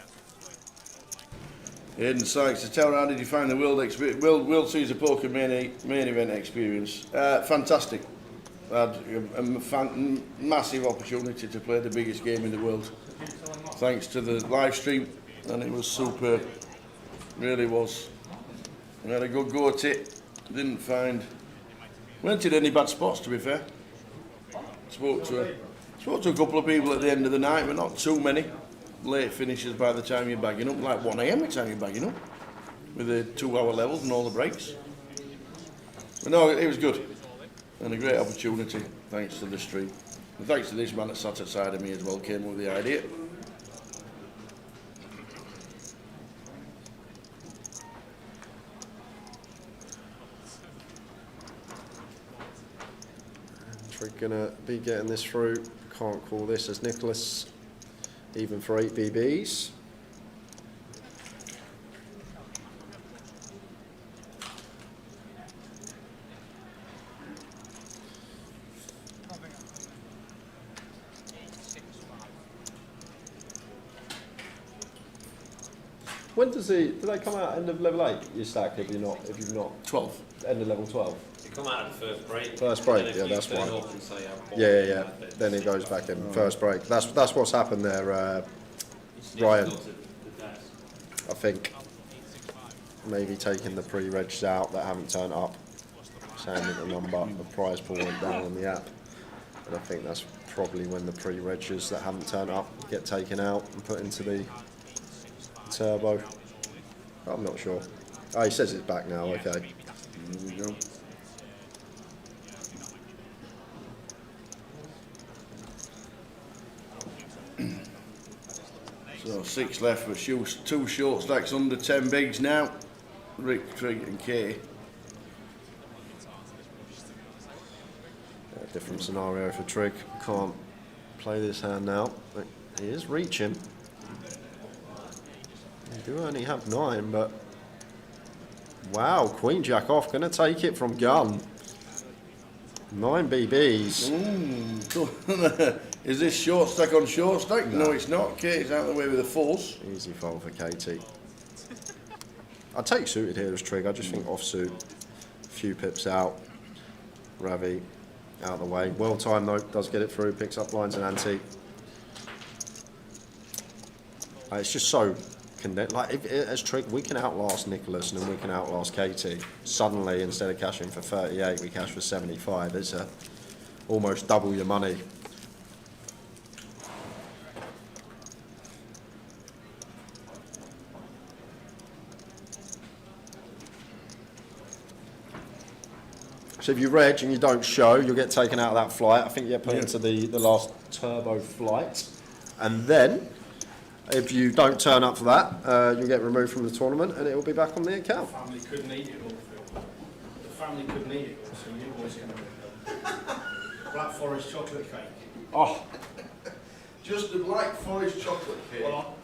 Aidan Sykes, to tell her, how did you find the World Series of Poker main event experience? Fantastic. I had a massive opportunity to play the biggest game in the world. Thanks to the live stream, and it was superb. Really was. We had a good go at it. Weren't in any bad spots, to be fair. Spoke to a couple of people at the end of the night, but not too many. Late finishes by the time you're bagging up, like 1 AM by the time you're bagging up, with the 2-hour levels and all the breaks. But no, it was good, and a great opportunity, thanks to the stream. And thanks to this man that sat outside of me as well, came up with the idea. We're gonna be getting this through. Can't call this as Nicholas, even for 8 BBs. When do they come out end of level 8? You stack if you've not 12. End of level 12. Come out of the first break. First break, yeah, that's one. Yeah. Then it goes back in. First break. That's what's happened there, Ryan. I think maybe taking the pre-regs out that haven't turned up, saying that the number, the prize pool went down on the app, and I think that's probably when the pre-regs that haven't turned up get taken out and put into the turbo. I'm not sure. Oh, he says it's back now. Okay. There we go. So 6 left, but 2 short stacks under 10 bigs now. Rick, Trig and Kay. Different scenario for Trig. Can't play this hand now, but he is reaching. You do only have 9, but wow, Queen Jack off, gonna take it from gun. 9 BBs. Ooh. Is this short stack on short stack? No, it's not. Katie's out of the way with a force. Easy fold for Katie. I'd take suited here as Trig. I just think offsuit, a few pips out. Ravi, out of the way. Well timed though, does get it through, picks up blinds and ante. It's just so condensed. Like, as trick, we can outlast Nicholas and then we can outlast Katie. Suddenly, instead of cashing for 38, we cash for 75. It's almost double your money. So if you reg and you don't show, you'll get taken out of that flight. I think you get put into the last turbo flight. And then, if you don't turn up for that, you'll get removed from the tournament and it will be back on the account. The family couldn't eat it all, Phil. The family couldn't eat it all, so you boys can have it. Black Forest chocolate cake. Oh, just the Black Forest chocolate cake. Well,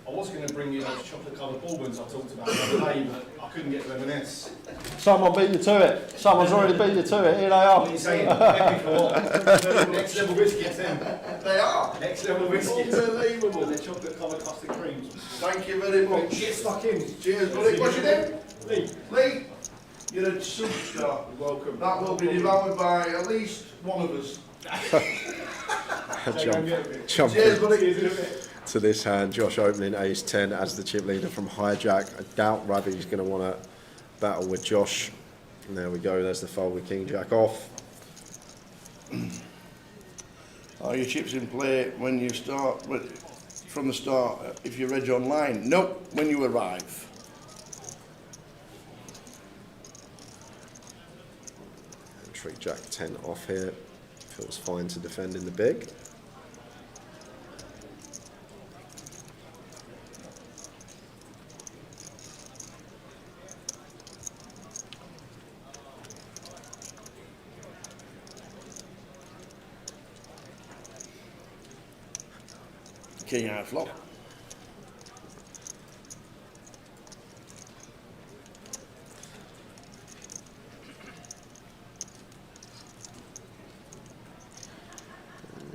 I was going to bring you those chocolate-coloured bourbons I talked about the other day, but I couldn't get to M&S. Someone beat you to it. Someone's already beat you to it. Here they are. What are you saying? Epic or what? Next level biscuits, then. They are. Next level biscuits. Unbelievable. They're chocolate-coloured custard creams. Thank you very much. Get stuck in. Cheers, buddy. What's your name? Lee. Lee. You're a superstar. Welcome. That will be devoured by at least one of us. Jump Cheers, buddy. to this hand. Josh opening ace 10 as the chip leader from hijack. I doubt Ravi's going to want to battle with Josh. And there we go. There's the fold with king jack off. Are your chips in play when you start, from the start, if you reg online? Nope, when you arrive. Trick jack 10 off here. Feels fine to defend in the big. King high flop.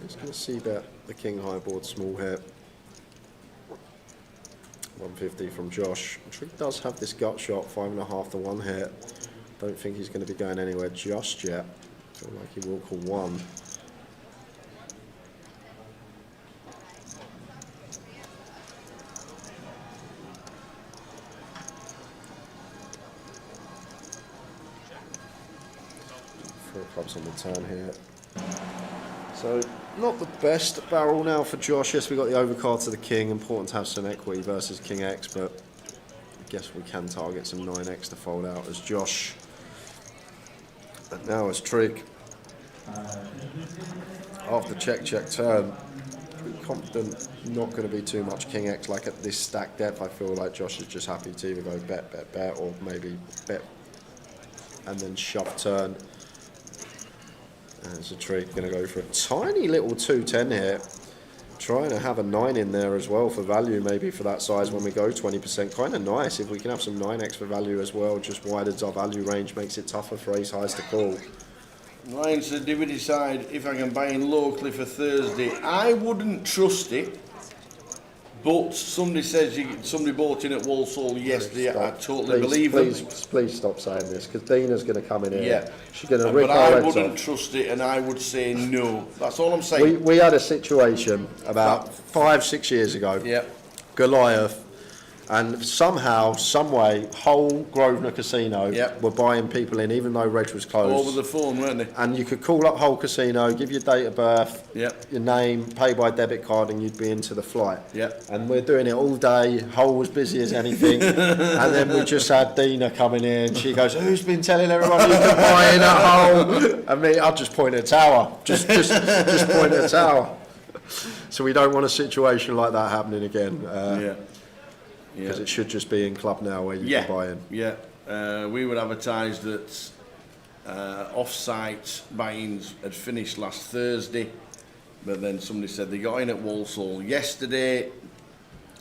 Just going to see bet the king high board small here. 150 from Josh. Trick does have this gut shot, 5.5 to 1 here. Don't think he's going to be going anywhere just yet. Feel like he will call one. Clubs on the turn here. So not the best barrel now for Josh. Yes, we got the overcard to the king. Important to have some equity versus king X, but I guess we can target some 9x to fold out as Josh. And now as Trig. After check turn, pretty confident not going to be too much king X. Like at this stack depth, I feel like Josh is just happy to either go bet, or maybe bet and then shove turn. There's a Trig going to go for a tiny little 210 here. Trying to have a 9 in there as well for value, maybe for that size when we go 20%. Kind of nice if we can have some 9x for value as well. Just widens our value range, makes it tougher for ace highs to call. Ryan said, do we decide if I can buy in locally for Thursday? I wouldn't trust it. But somebody says somebody bought in at Walsall yesterday. I totally believe them. Please stop saying this, because Dina's going to come in here. Yeah. She's going to rip but our I heads wouldn't off. trust it, and I would say no. That's all I'm saying. We had a situation about 5-6 years ago. Yeah. Goliath. And somehow, some way, whole Grosvenor Casino were buying people in, even though Reg was closed. Over the phone, weren't they? And you could call up whole casino, give your date of birth, your name, pay by debit card, and you'd be into the flight. And we're doing it all day. Whole was busy as anything. And then we just had Dina coming in. She goes, "Who's been telling everyone you can buy in at Whole?" And me, I'll just point at a tower. Just point at a tower. So we don't want a situation like that happening again. Because it should just be in club now where you can buy in. We were advertised that off-site buy-ins had finished last Thursday, but then somebody said they got in at Walsall yesterday.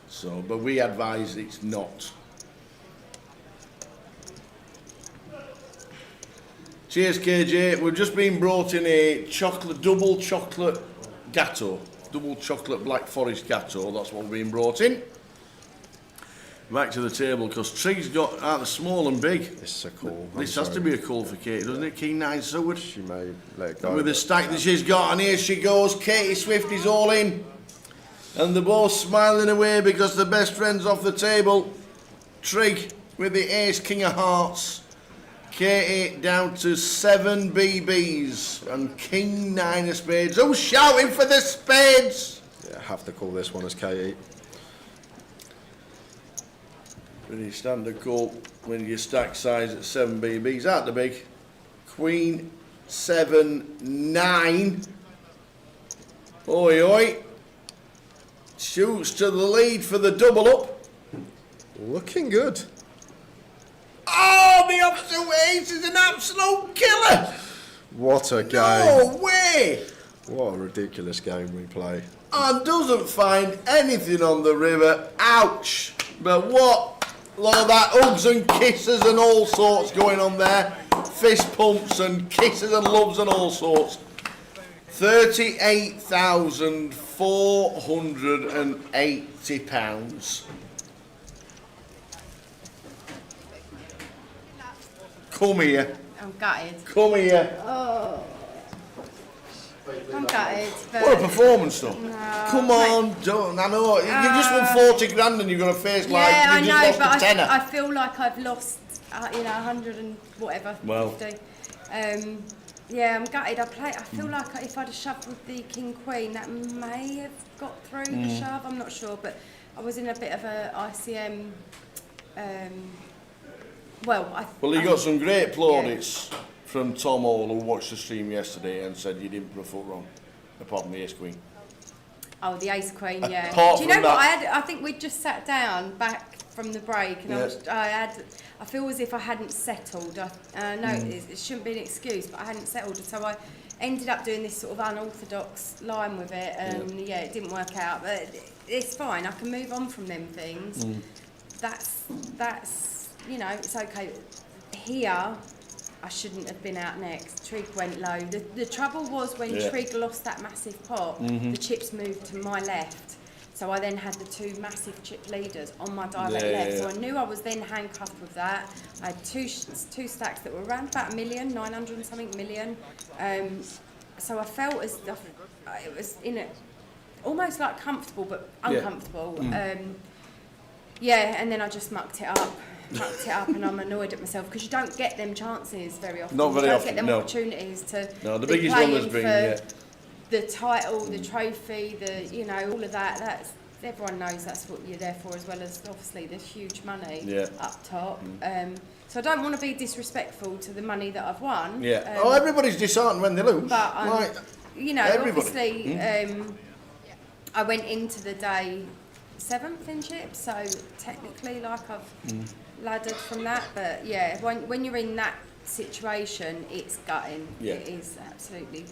So, but we advise it's not. Cheers, KJ. We've just been brought in a double chocolate Black Forest Gatto. That's what we've been brought in. back to the table because Trig's got out the small and big. This is a call. This has to be a call for Katie, doesn't it? King 9 Seward. She may let it go. And with the stack that she's got, and here she goes. Katie Swift is all in. And they're both smiling away because the best friend's off the table. Trig with the ace, king of hearts. Katie down to 7 BBs. And king 9 of spades. Who's shouting for the spades? Yeah, have to call this one as Katie. Pretty standard call when you stack size at 7 BBs. Out the big. Queen 7 9. Oi oi. Shoots to the lead for the double up. Looking good. Oh, the opposite ace is an absolute killer. What a game. No way. What a ridiculous game we play. And doesn't find anything on the river. Ouch. But what? All that hugs and kisses and all sorts going on there. Fist pumps and kisses and loves and all sorts. £38,480. Come here. I'm gutted. Come here. Oh. I'm gutted. But What a performance, though. No, Come on, don't. I know. You just won 40 grand and you're going to face like yeah, you I just know, lost but a tenner. I feel like I've lost, 100 and whatever, Well. 50. Yeah, I'm gutted. I feel like if I'd have shoved with the king queen, that may have got through the shove. I'm not sure, but I was in a bit of a ICM. Well, you got some great plaudits from Tom Hall, who watched the stream yesterday and said you didn't put a foot wrong, apart from the ace queen. Oh, the ace queen, yeah. Apart Do you know from what? that- I think we'd just sat down back from the break, and I feel as if I hadn't settled. I know it shouldn't be an excuse, but I hadn't settled, so I ended up doing this sort of unorthodox line with it, and it didn't work out. But it's fine. I can move on from them things. That's it's okay. Here, I shouldn't have been out next. Trig went low. The trouble was when Trig lost that massive pot, the chips moved to my left. So I then had the 2 massive chip leaders on my direct left. So I knew I was then handcuffed with that. I had two stacks that were around about $1 million, 900 and something million. So I felt as if it was in it, almost like comfortable but uncomfortable. And then I just mucked it up, and I'm annoyed at myself because you don't get them chances very often. Not very you don't often, get them no. opportunities to The be biggest one has playing been, for the title, the trophy, all of that. That's everyone knows that's what you're there for, as well as obviously the huge money up top. So I don't want to be disrespectful to the money that I've won. Everybody's disheartened when they lose. But everybody. obviously, I went into the day 7th in chips, so technically, I've laddered from that. But when you're in that situation, it's gutting. It is absolutely,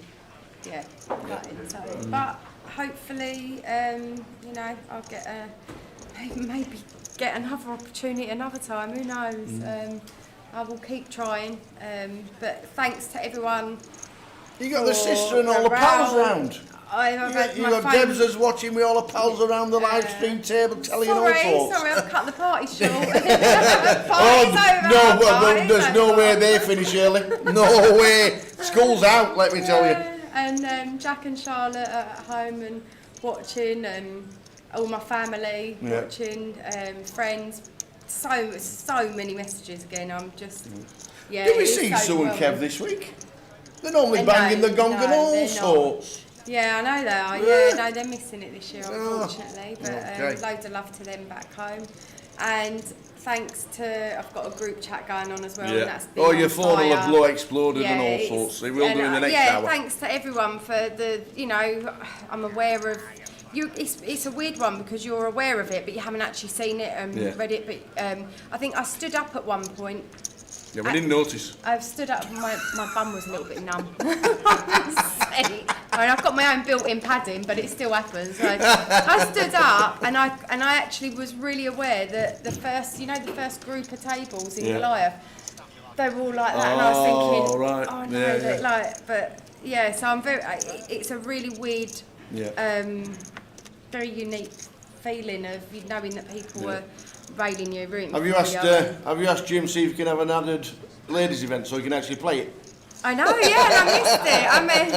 gutting. So, but hopefully, I'll get maybe get another opportunity another time. Who knows? I will keep trying. But thanks to everyone. You got the sister and all the pals around. You got Debs watching with all the pals around the live stream table telling you all sorts. Sorry, I've cut the party short. There's no way they finish early. No way. School's out, let me tell you. And Jack and Charlotte are at home and watching, and all my family watching, friends. So many messages again. I'm just, Did we see Sue and Kev this week? They're normally banging the gong and all sorts. Yeah, I know they are. No, they're missing it this year, unfortunately. But loads of love to them back home. And thanks to, I've got a group chat going on as well. And that's been your phone will have blow exploded and all sorts. They will do in the next hour. Thanks to everyone for the, I'm aware of. It's a weird one because you're aware of it, but you haven't actually seen it and read it. But I think I stood up at one point. Yeah, we didn't notice. I've stood up, my bum was a little bit numb. I've got my own built-in padding, but it still happens. So I stood up, and I actually was really aware that the first group of tables in Goliath, they were all like that, and I was thinking, so I'm it's a really weird, very unique feeling of knowing that people were railing you, rooting Have you asked Jim see if you can have an added ladies event so you can actually play it? I know, yeah, and I missed it. I mean,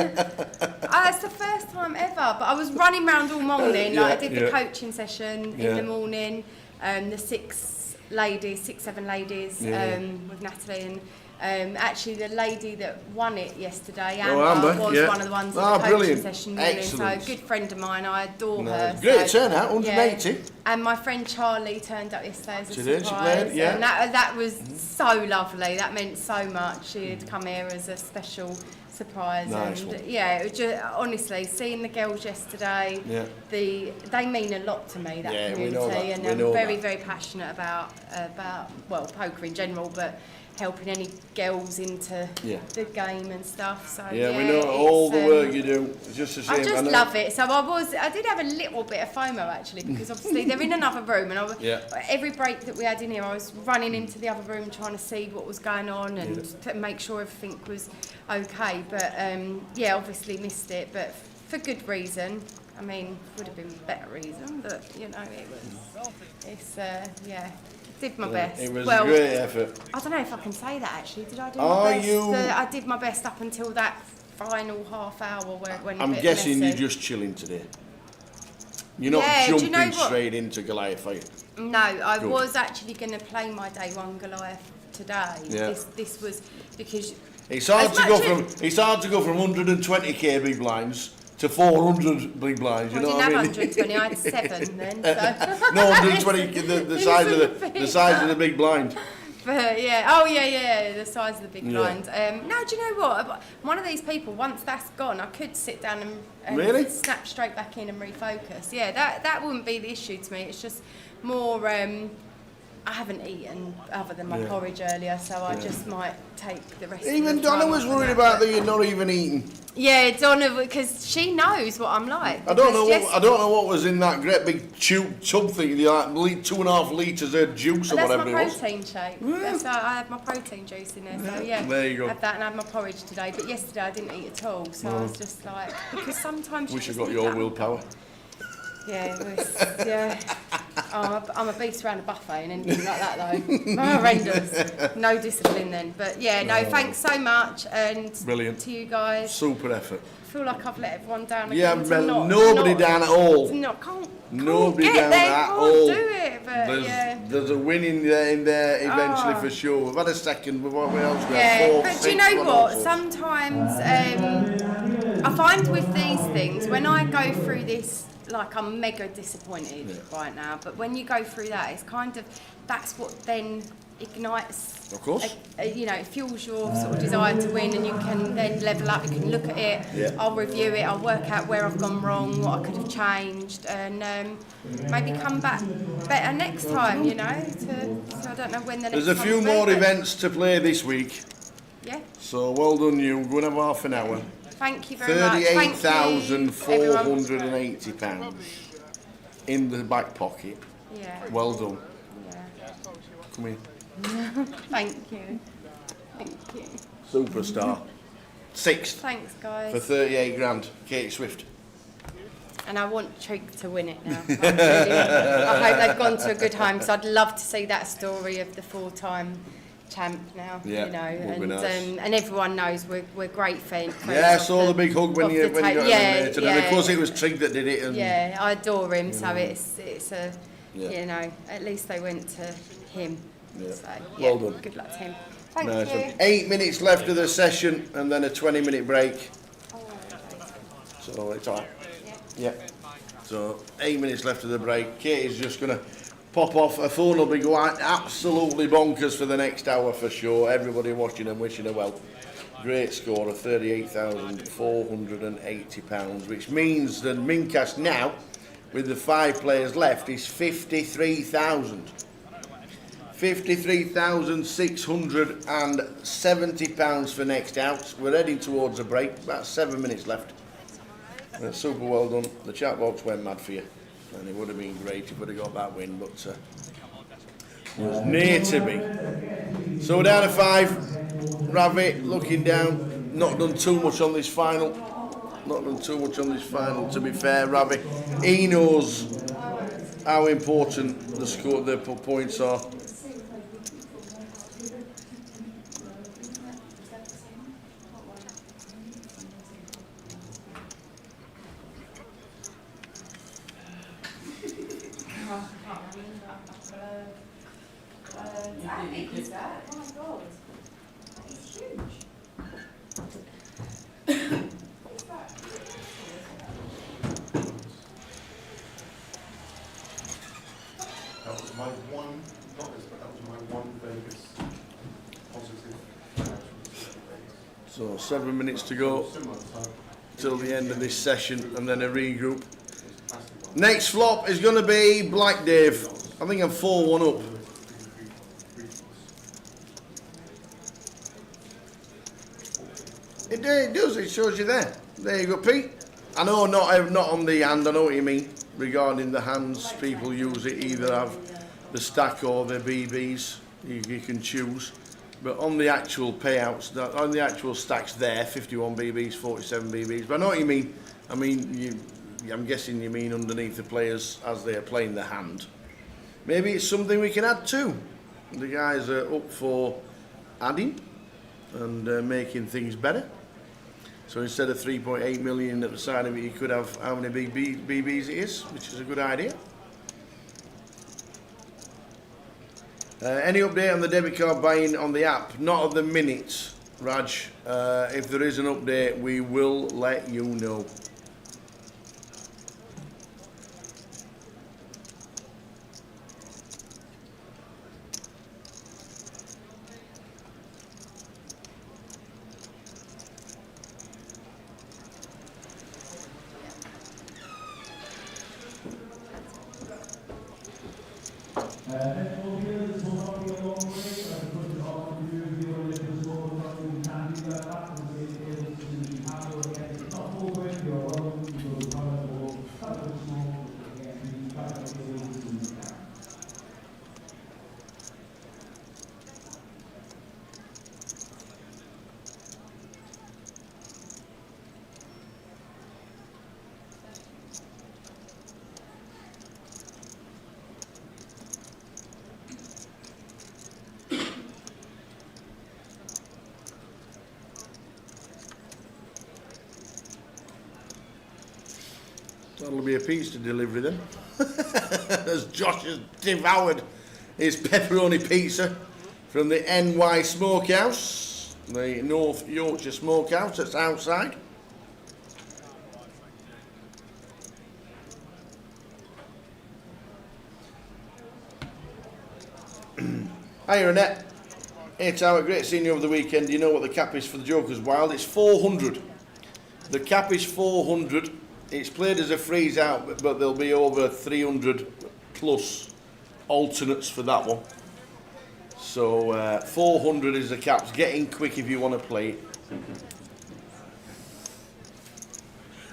it's the first time ever, but I was running around all morning. Like, I did the coaching session in the morning, the 7 ladies with Natalie, and actually the lady that won it yesterday, Amber, was one of the ones in the coaching session morning. So a good friend of mine, I adore her. Great turnout, 180. Yeah. And my friend Charlie turned up yesterday as a surprise. She played, and that was so lovely. That meant so much. She had come here as a special surprise. Nice and one. yeah, it was just, honestly, seeing the girls yesterday, they mean a lot to me, that community, and I'm very, very passionate about poker in general, but helping any girls into the game and stuff. So we know all the work you do. It's just a shame. I just love it. So I did have a little bit of FOMO actually, because obviously they're in another room, and every break that we had in here, I was running into the other room trying to see what was going on and to make sure everything was okay. But obviously missed it, but for good reason. I mean, would have been a better reason, but did my best. It was a great effort. I don't know if I can say that actually. Did I do my best? I did my best up until that final half hour when I'm guessing you're just chilling today. You're not jumping straight into Goliath, are you? No, I was actually going to play my day one Goliath today. Yeah. This was because it's hard to go from 120k big blinds to 400 big blinds. You know what I mean? I didn't have 120. I had 7 then. So. No, 120. The size of the big blind. But the size of the big blind. No, do you know what? One of these people, once that's gone, I could sit down and snap straight back in and refocus. Yeah, that wouldn't be the issue to me. It's just more. I haven't eaten other than my porridge earlier, so I just might take the rest. Even of the Donna was worried about that you're not even eating. Yeah, Donna, because she knows what I'm like. I don't know what was in that great big tub thing, like 2.5 litres of juice or whatever it was. That's my protein shake. I had my protein juice in there, so there you go. I had that and I had my porridge today. But yesterday I didn't eat at all, so I was just like, because sometimes wish I got your willpower. Yeah, it was, I'm a beast around a buffet and anything like that though. Horrendous. No discipline then. But thanks so much, and brilliant to you guys. Super effort. I feel like I've let everyone down again. Yeah, nobody down at all. Nobody down at all. Do it, but there's a win in there eventually for sure. We've had a second, but what else? But do you know what? Sometimes I find with these things, when I go through this, like I'm mega disappointed right now, but when you go through that, it's kind of, that's what then ignites, of course, it fuels your sort of desire to win, and you can then level up, you can look at it, I'll review it, I'll work out where I've gone wrong, what I could have changed, and maybe come back better next time, so I don't know when the next There's a few more events to play this week. Yeah. So well done you, go and have half an hour. Thank you very much. £38,480 in the back pocket. Yeah. Well done. Yeah. Come here. Thank you. Thank you. Superstar. 6th. Thanks, guys. For 38 grand. Katie Swift. And I want Trig to win it now. I hope they've gone to a good home, because I'd love to see that story of the 4-time champ now, and everyone knows we're great fans. I saw the big hug when you got eliminated, and of course it was Trig that did it. And I adore him, so it's a at least they went to him. So, well done. Good luck to him. Thank you. 8 minutes left of the session, and then a 20-minute break. So it's all right. Yeah. So 8 minutes left of the break. Katie's just gonna pop off. Her phone will be going absolutely bonkers for the next hour for sure. Everybody watching and wishing her well. Great score of £38,480, which means that Mincash now, with the 5 players left, is 53,000. £53,670 for next out. We're heading towards a break. About 7 minutes left. Super well done. The chat box went mad for you. And it would have been great if we would have got that win, but it was near to be. So we're down to 5. Ravi looking down, not done too much on this final. To be fair, Ravi. He knows how important the score, the points are. How big is that? Oh my God. It's huge. That was my one, not this, but that was my one Vegas positive. So 7 minutes to go till the end of this session, and then a regroup. Next flop is going to be Black Dave. I think I'm 4-1 up. It does, it shows you there. There you go, Pete. I know not on the hand, I know what you mean. Regarding the hands, people use it, either have the stack or the BBs, you can choose. But on the actual payouts, on the actual stacks there, 51 BBs, 47 BBs. But I know what you mean. I mean, I'm guessing you mean underneath the players as they are playing the hand. Maybe it's something we can add too. The guys are up for adding and making things better. So instead of 3.8 million at the side of it, you could have how many BBs it is, which is a good idea. Any update on the debit card buying on the app? Not at the minute, Raj. If there is an update, we will let you know. That'll be a pizza delivery then. As Josh has devoured his pepperoni pizza from the NY Smokehouse, the North Yorkshire Smokehouse that's outside. Hiya Annette, hey Tower, great seeing you over the weekend. Do you know what the cap is for the Joker's Wild? It's 400. The cap is 400. It's played as a freeze out, but there'll be over 300 plus alternates for that one. So 400 is the cap. Get in quick if you want to play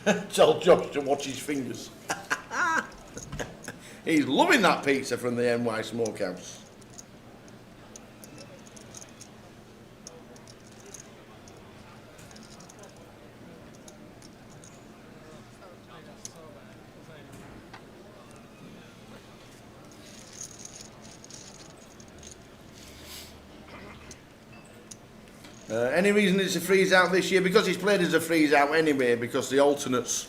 it. Tell Josh to watch his fingers. He's loving that pizza from the NY Smokehouse. Any reason it's a freeze out this year? Because it's played as a freeze out anyway, because the alternates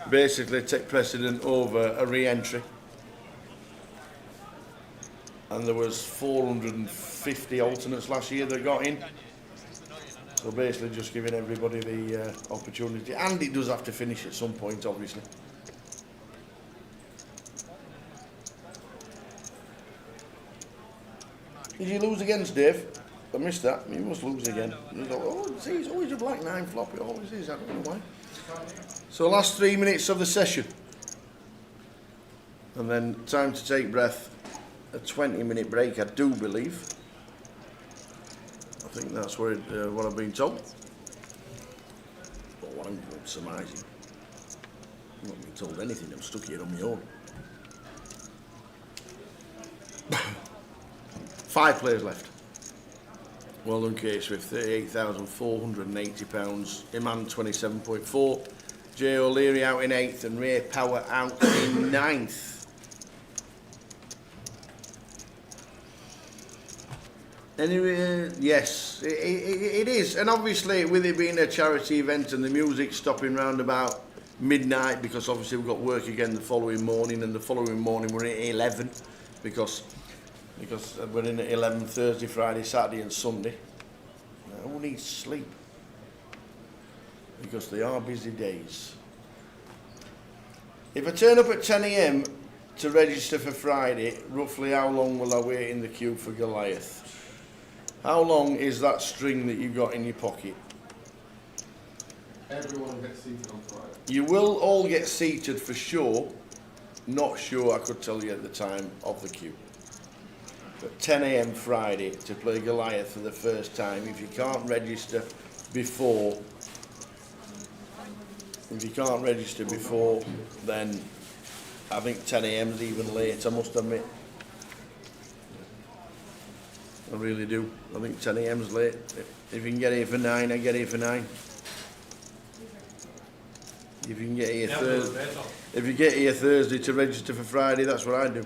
basically take precedent over a re-entry. And there was 450 alternates last year that got in. So basically just giving everybody the opportunity. And it does have to finish at some point, obviously. Did you lose against Dave? I missed that. You must lose again. Oh, see, it's always a black 9 flop. It always is. I don't know why. So last 3 minutes of the session. And then time to take breath. A 20-minute break, I do believe. I think that's what I've been told. Or what I'm surmising. I'm not being told anything. I'm stuck here on my own. 5 players left. Well done, Case, with £38,480. Iman 27.4. Jay O'Leary out in 8th and Ray Power out in 9th. Anyway, yes, it is. And obviously, with it being a charity event and the music stopping round about midnight, because obviously we've got work again the following morning, and the following morning we're at 11 because we're in at 11 Thursday, Friday, Saturday and Sunday. Who needs sleep? Because they are busy days. If I turn up at 10 AM to register for Friday, roughly how long will I wait in the queue for Goliath? How long is that string that you've got in your pocket? Everyone gets seated on Friday. You will all get seated for sure. Not sure I could tell you at the time of the queue. But 10 AM Friday to play Goliath for the first time. If you can't register before, then I think 10 AM is even late, I must admit. I really do. I think 10 AM is late. If you can get here for 9, I get here for 9. If you can get here Thursday, if you get here Thursday to register for Friday, that's what I do.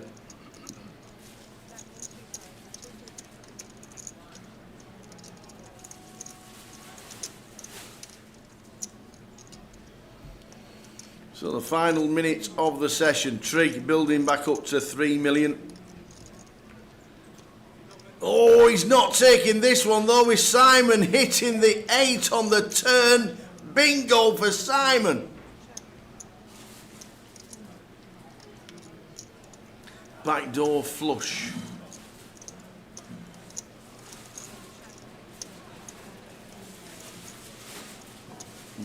So the final minutes of the session, Trig building back up to 3 million. Oh, he's not taking this one though, with Simon hitting the 8 on the turn. Bingo for Simon. Backdoor flush.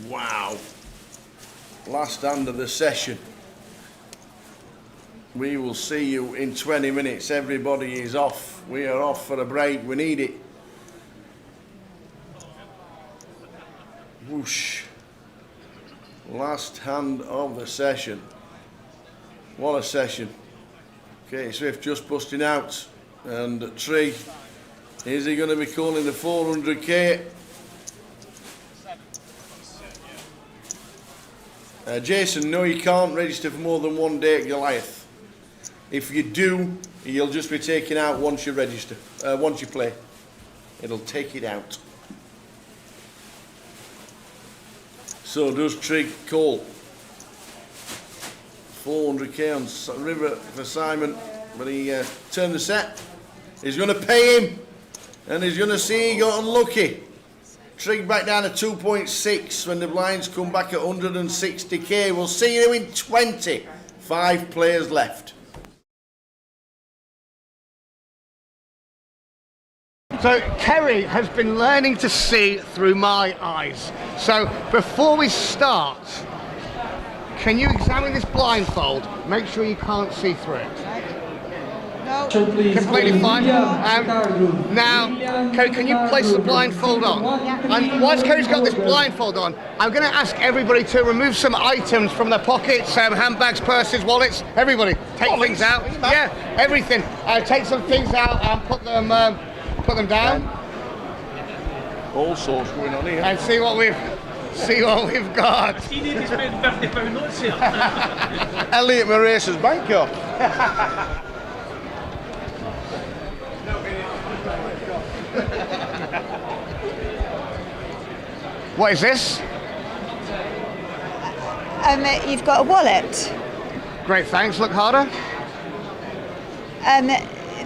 Wow. Last hand of the session. We will see you in 20 minutes. Everybody is off. We are off for a break. We need it. Whoosh. Last hand of the session. What a session. Katie Swift just busting out. And Tree. Is he going to be calling the 400k? Jason, no, you can't register for more than one day at Goliath. If you do, you'll just be taken out once you register, once you play. It'll take it out. So does Trig call. 400k on River for Simon, but he turned the set. He's going to pay him, and he's going to see he got unlucky. Trig back down to 2.6 when the blinds come back at 160k. We'll see you in 20. 5 players left. So Kerry has been learning to see through my eyes. So before we start, can you examine this blindfold? Make sure you can't see through it. No. Completely fine. Now, Kerry, can you place the blindfold on? And whilst Kerry's got this blindfold on, I'm going to ask everybody to remove some items from their pockets, handbags, purses, wallets. Everybody, take things out. Yeah, everything. Take some things out and put them down. All sorts going on here. And see what we've got. Elliot Morace's banker. What is this? You've got a wallet. Great, thanks. Look harder.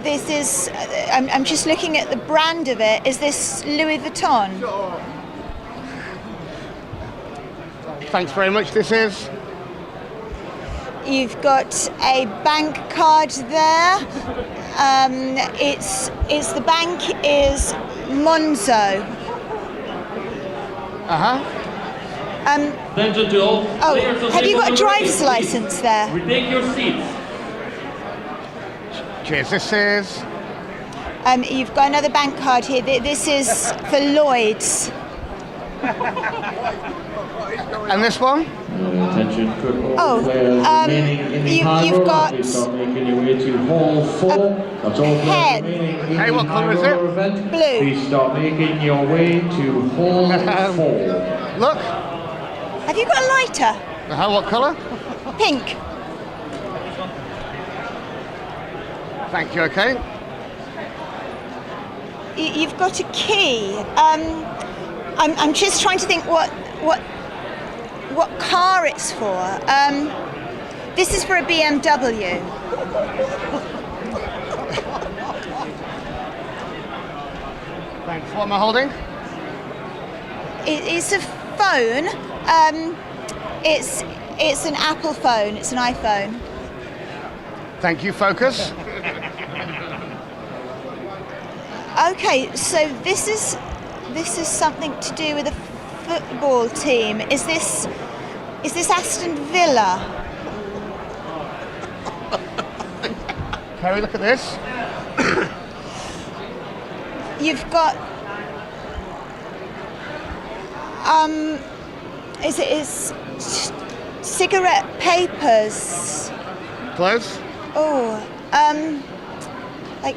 This is. I'm just looking at the brand of it. Is this Louis Vuitton? Thanks very much. This is. You've got a bank card there. It's the bank is Monzo. Have you got a driver's license there? Retake your seats. Cheers. This is. You've got another bank card here. This is for Lloyd's. And this one? Attention, you've got please start making your way to hall 4. That's all pen. Hey, what colour is it? Blue. Please start making your way to hall 4. Look. Have you got a lighter? What colour? Pink. Thank you, okay. You've got a key. I'm just trying to think what car it's for. This is for a BMW. Thanks. What am I holding? It's a phone. It's an Apple phone. It's an iPhone. Thank you. Focus. Okay, so this is something to do with a football team. Is this Aston Villa? Kerry, look at this. You've got is cigarette papers. Close. Oh, like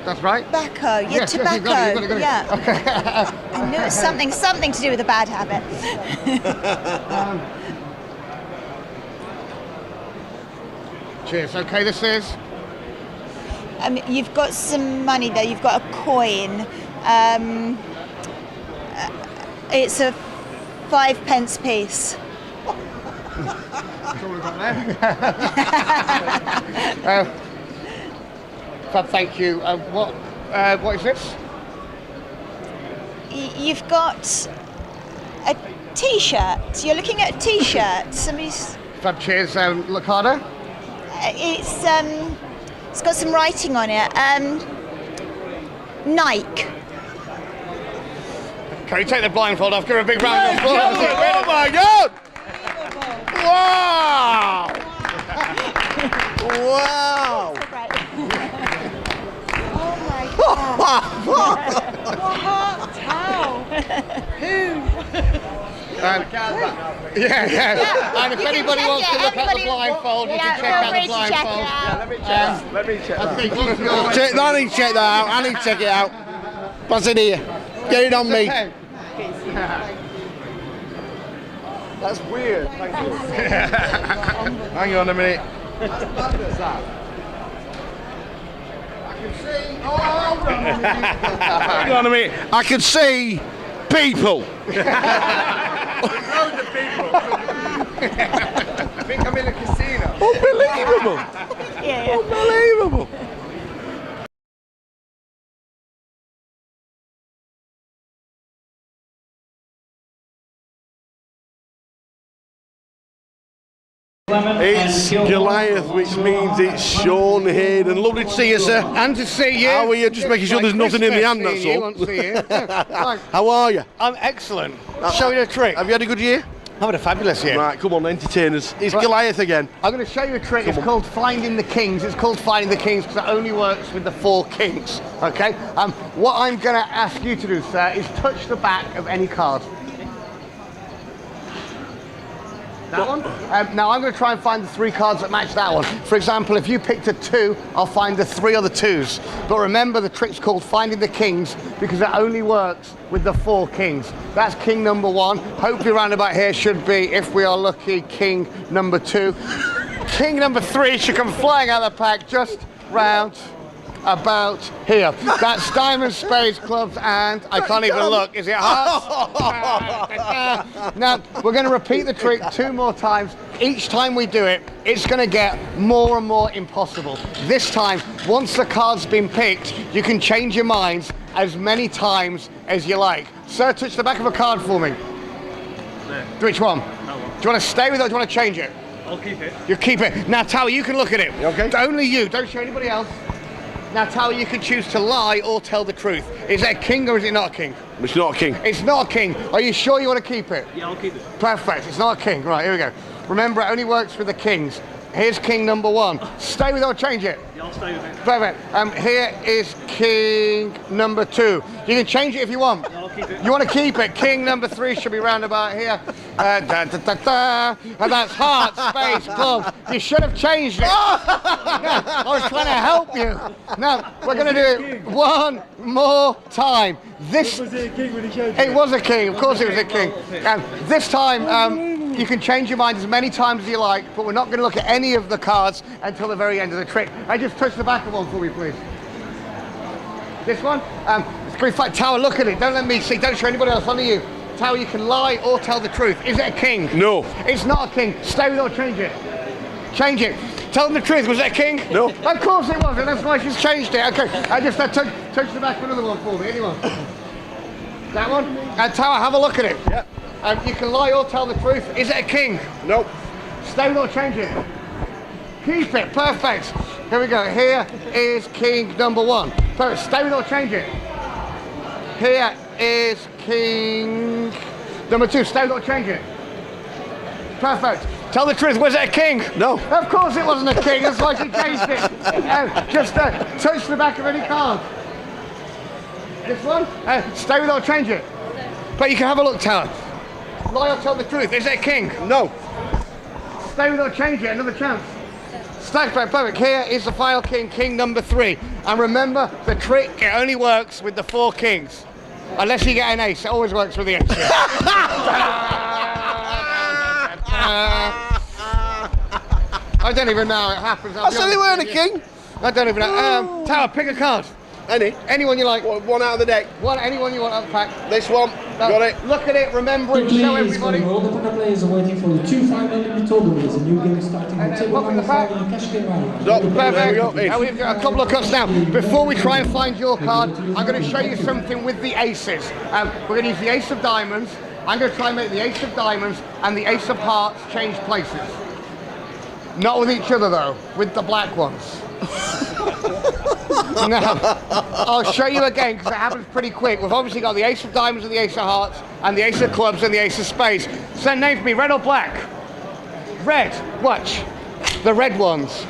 That's right. Tobacco. Yeah, Yes, tobacco. yes, you got it. Yeah. Okay. I knew it was something to do with a bad habit. Cheers. Okay, this is. You've got some money there. You've got a coin. It's a 5p piece. That's all we've got there. Fab, thank you. What is this? You've got a T-shirt. You're looking at a T-shirt. Somebody's. Fab, cheers. Look harder. It's got some writing on it. Nike. Can you take the blindfold off? Give her a big round of applause. Oh my God! Wow! Wow! Oh my God! What? How? Who? Yeah. And if anybody wants to look at the blindfold, you can check out the blindfold. Let me check that. I think it's yours. I need to check that out. I need to check it out. Pass it here. Get it on me. That's weird. Thank you. Hang on a minute. Hang on a minute. I can see people. I think I'm in a casino. Unbelievable. Yeah. Unbelievable. It's Goliath, which means it's Sean Hayden. Lovely to see you, sir. And to see you. How are you? Just making sure there's nothing in the hand, that's all. How are you? I'm excellent. Show you a trick. Have you had a good year? I've had a fabulous year. Right, come on, entertain us. It's Goliath again. I'm going to show you a trick. It's called Finding the Kings. It's called Finding the Kings because it only works with the 4 kings. Okay? What I'm going to ask you to do, sir, is touch the back of any card. That one? Now I'm going to try and find the 3 cards that match that one. For example, if you picked a 2, I'll find the 3 other 2s. But remember, the trick's called Finding the Kings because it only works with the 4 kings. That's king number 1. Hopefully round about here should be, if we are lucky, king number 2. King number 3 should come flying out of the pack just round about here. That's diamonds, spades, clubs, and I can't even look. Is it hearts? Now, we're going to repeat the trick 2 more times. Each time we do it, it's going to get more and more impossible. This time, once the card's been picked, you can change your minds as many times as you like. Sir, touch the back of a card for me. There. Which one? That one. Do you want to stay with it or do you want to change it? I'll keep it. You keep it. Now, Tower, you can look at it. You okay? Only you. Don't show anybody else. Now, Tower, you can choose to lie or tell the truth. Is it a king or is it not a king? It's not a king. It's not a king. Are you sure you want to keep it? Yeah, I'll keep it. Perfect. It's not a king. Right, here we go. Remember, it only works for the kings. Here's king number 1. Stay with it or change it? Yeah, I'll stay with it. Perfect. Here is king number 2. You can change it if you want. Yeah, I'll keep it. You want to keep it? King number 3 should be round about here. And that's hearts, spades, clubs. You should have changed it. I was trying to help you. Now, we're going to do it 1 more time. This Was it a king when he showed you? it was a king, of course it was a king. This time, you can change your mind as many times as you like, but we're not going to look at any of the cards until the very end of the trick. Just touch the back of one for me, please. This one? It's going to fight Tower. Look at it. Don't let me see. Don't show anybody else. Only you. Tower, you can lie or tell the truth. Is it a king? No. It's not a king. Stay with it or change it. Change it. Tell them the truth. Was it a king? No. Of course it wasn't. That's why she's changed it. Okay. Just touch the back of another one for me. Anyone? That one? Tower, have a look at it. Yeah. You can lie or tell the truth. Is it a king? No. Stay with or change it. Keep it. Perfect. Here we go. Here is king number 1. Perfect. Stay with or change it. Here is king number 2. Stay with or change it. Perfect. Tell the truth. Was it a king? No. Of course it wasn't a king. That's why she changed it. Just touch the back of any card. This one? Stay with or change it. But you can have a look, Tower. Lie or tell the truth. Is it a king? No. Stay with or change it. Another chance. Stay perfect. Here is the final king, king number 3. And remember, the trick, it only works with the 4 kings. Unless you get an ace, it always works with the ace. I don't even know how it happens. I said they weren't a king. I don't even know. Tower, pick a card. Anyone you like. One out of the deck. Anyone you want out of the pack. This one. Got it. Look at it, remember it, show everybody. All the poker players are waiting for the 2 5-minute total. There's a new game starting on table number 5 in cash game area. Now we've got a couple of cuts now. Before we try and find your card, I'm going to show you something with the aces. We're going to use the ace of diamonds. I'm going to try and make the ace of diamonds and the ace of hearts change places. Not with each other though, with the black ones. Now, I'll show you again because it happens pretty quick. We've obviously got the ace of diamonds and the ace of hearts and the ace of clubs and the ace of spades. So name for me, red or black? Red. Watch. The red ones.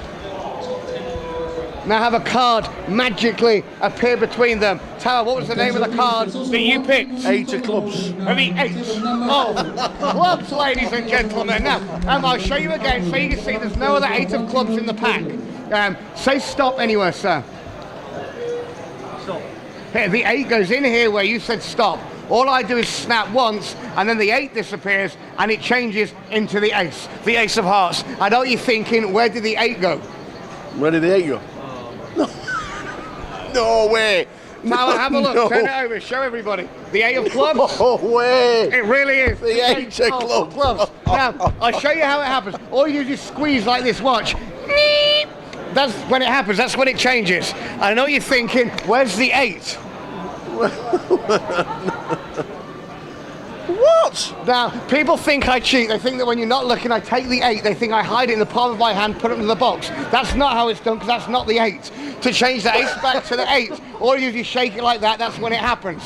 Now have a card magically appear between them. Tower, what was the name of the card that you picked? 8 of clubs. The 8 of clubs, ladies and gentlemen. Now, I'll show you again so you can see there's no other 8 of clubs in the pack. Say stop anywhere, sir. Stop. Here, the 8 goes in here where you said stop. All I do is snap once, and then the 8 disappears, and it changes into the ace of hearts. I know what you're thinking, where did the 8 go? Where did the 8 go? No way. Now have a look, No. turn it over, show everybody. The 8 of clubs. No way. It really is. The 8 of clubs. Now, I'll show you how it happens. All you do is just squeeze like this, watch. That's when it happens, that's when it changes. I know what you're thinking, where's the 8? What? Now, people think I cheat. They think that when you're not looking, I take the 8. They think I hide it in the palm of my hand, put it into the box. That's not how it's done, because that's not the 8. To change the ace back to the 8, all you do is shake it like that, that's when it happens.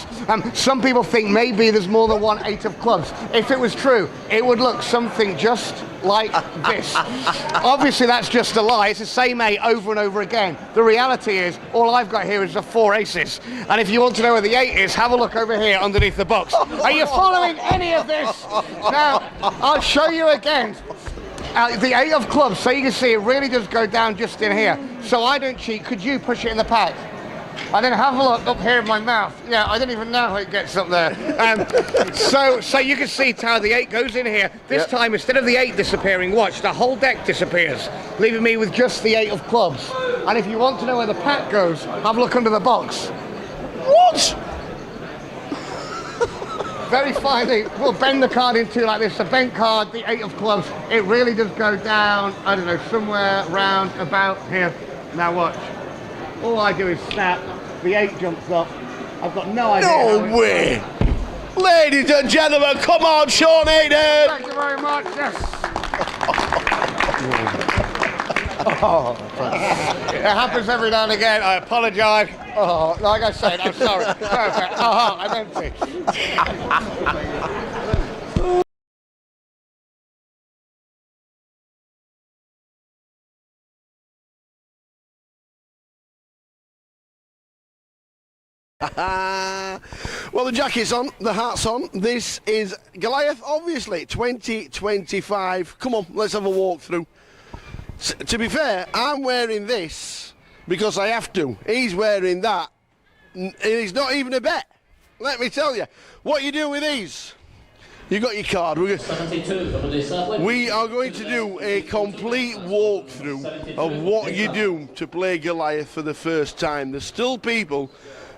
Some people think maybe there's more than one 8 of clubs. If it was true, it would look something just like this. Obviously, that's just a lie. It's the same 8 over and over again. The reality is, all I've got here is the 4 aces. And if you want to know where the 8 is, have a look over here underneath the box. Are you following any of this? Now, I'll show you again. The 8 of clubs, so you can see it really does go down just in here. So I don't cheat. Could you push it in the pack? And then have a look up here in my mouth. Yeah, I don't even know how it gets up there. So you can see how the 8 goes in here. This time, instead of the 8 disappearing, watch, the whole deck disappears, leaving me with just the 8 of clubs. And if you want to know where the pack goes, have a look under the box. What? Very finely, we'll bend the card in two like this. The bent card, the 8 of clubs, it really does go down, I don't know, somewhere round about here. Now watch. All I do is snap, the 8 jumps up. I've got no idea. No way! Ladies and gentlemen, come on, Sean Hayden! Thank you very much, It happens every now and again, I apologise. Oh, like I said, I'm sorry. Perfect. I'm empty. Well, the jacket's on, the hat's on. This is Goliath, obviously, 2025. Come on, let's have a walk through. To be fair, I'm wearing this because I have to. He's wearing that. It's not even a bet. Let me tell you. What you do with these? You got your card. We are going to do a complete walkthrough of what you do to play Goliath for the first time. There's still people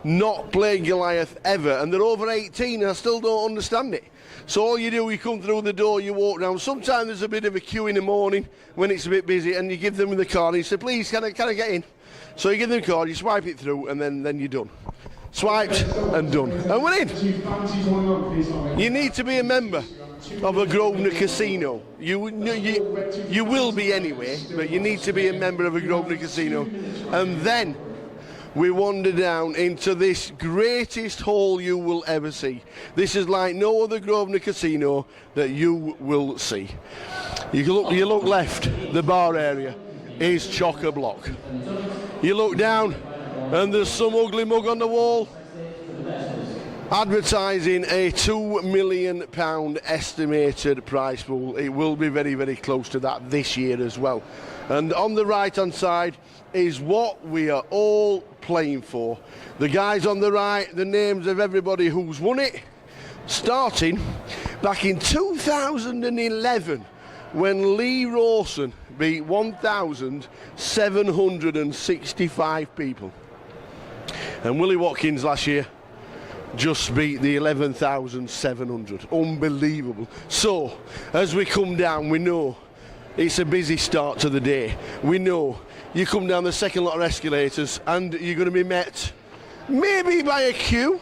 not played Goliath ever, and they're over 18 and I still don't understand it. So all you do, you come through the door, you walk down. Sometimes there's a bit of a queue in the morning when it's a bit busy, and you give them the card and you say, please, can I get in? So you give them the card, you swipe it through, and then you're done. Swiped and done. And we're in. You need to be a member of a Grosvenor casino. You will be anyway, but you need to be a member of a Grosvenor casino. And then we wander down into this greatest hall you will ever see. This is like no other Grosvenor casino that you will see. You look left, the bar area is chock-a-block. You look down and there's some ugly mug on the wall advertising a £2 million estimated prize pool. It will be very, very close to that this year as well. And on the right hand side is what we are all playing for. The guys on the right, the names of everybody who's won it, starting back in 2011 when Lee Rawson beat 1,765 people. And Willie Watkins last year just beat the 11,700. Unbelievable. So, as we come down, we know it's a busy start to the day. We know you come down the second lot of escalators and you're going to be met maybe by a queue,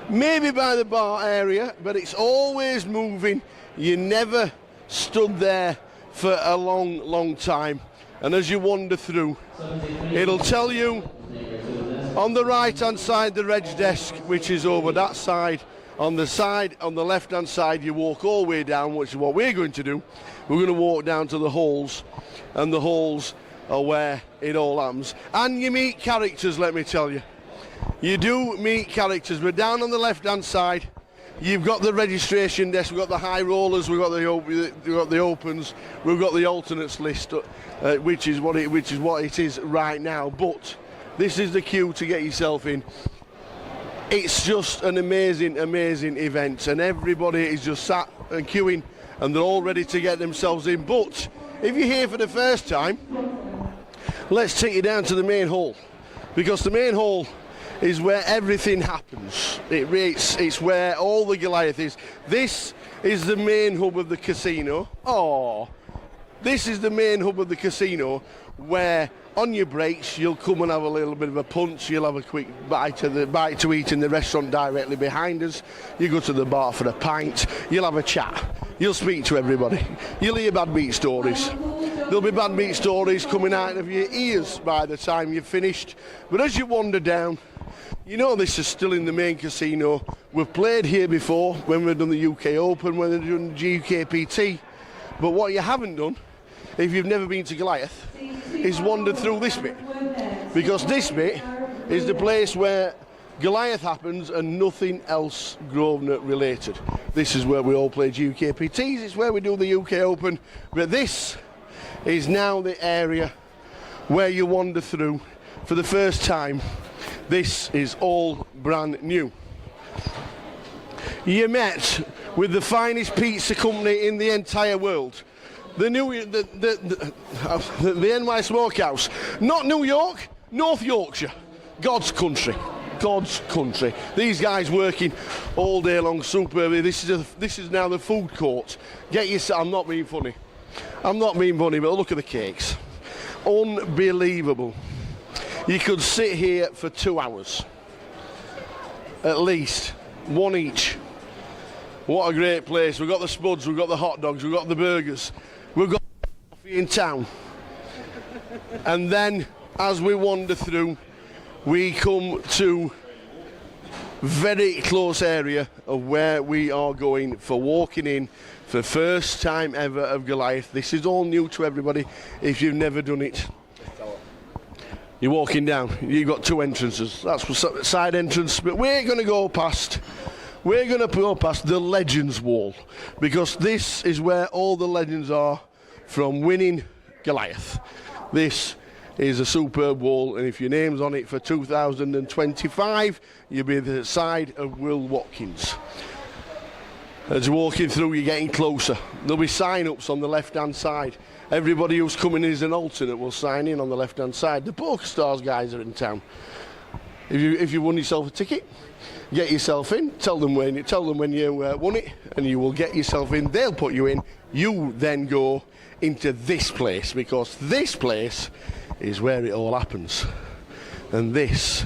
maybe by the bar area, but it's always moving. You never stood there for a long, long time. And as you wander through, it'll tell you on the right-hand side, the reg desk, which is over that side. On the left-hand side, you walk all the way down, which is what we're going to do. We're going to walk down to the halls, and the halls are where it all happens. And you meet characters, let me tell you. You do meet characters, but down on the left-hand side, you've got the registration desk, we've got the high rollers, we've got the opens, we've got the alternates list, which is what it is right now. But this is the queue to get yourself in. It's just an amazing, amazing event, and everybody is just sat and queuing, and they're all ready to get themselves in. But if you're here for the first time, let's take you down to the main hall, because the main hall is where everything happens. It's where all the Goliath is. This is the main hub of the casino. This is the main hub of the casino, where on your breaks you'll come and have a little bit of a punch, you'll have a quick bite to eat in the restaurant directly behind us, you go to the bar for a pint, you'll have a chat, you'll speak to everybody, you'll hear bad beat stories. There'll be bad beat stories coming out of your ears by the time you've finished. But as you wander down, you know this is still in the main casino. We've played here before when we've done the UK Open, when we've done GKPT. But what you haven't done, if you've never been to Goliath, is wandered through this bit. Because this bit is the place where Goliath happens and nothing else Grosvenor related. This is where we all play GKPTs, it's where we do the UK Open. But this is now the area where you wander through for the first time. This is all brand new. You met with the finest pizza company in the entire world. The NY Smokehouse. Not New York, North Yorkshire. God's country. God's country. These guys working all day long superbly. This is now the food court. I'm not being funny. I'm not being funny, but look at the cakes. Unbelievable. You could sit here for 2 hours. At least. One each. What a great place. We've got the spuds, we've got the hot dogs, we've got the burgers. We've got coffee in town. And then, as we wander through, we come to very close area of where we are going for walking in for first time ever of Goliath. This is all new to everybody if you've never done it. You're walking down, you've got two entrances. That's the side entrance, but we're going to go past the Legends Wall, because this is where all the legends are from winning Goliath. This is a superb wall, and if your name's on it for 2025, you'll be the side of Will Watkins. As you're walking through, you're getting closer. There'll be sign-ups on the left-hand side. Everybody who's coming in as an alternate will sign in on the left-hand side. The PokerStars guys are in town. if you won yourself a ticket, get yourself in. Tell them when you won it, and you will get yourself in. They'll put you in. You then go into this place, because this place is where it all happens, and this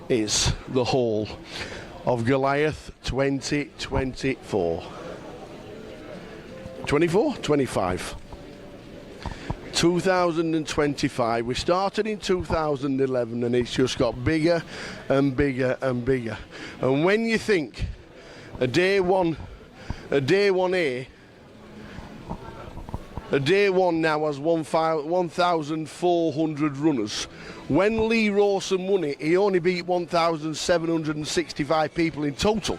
is the Hall of Goliath 2024. 25. 2025. We started in 2011 and it's just got bigger and bigger and bigger. And when you think a day one now has 1,400 runners. When Lee Rawson won it, he only beat 1,765 people in total.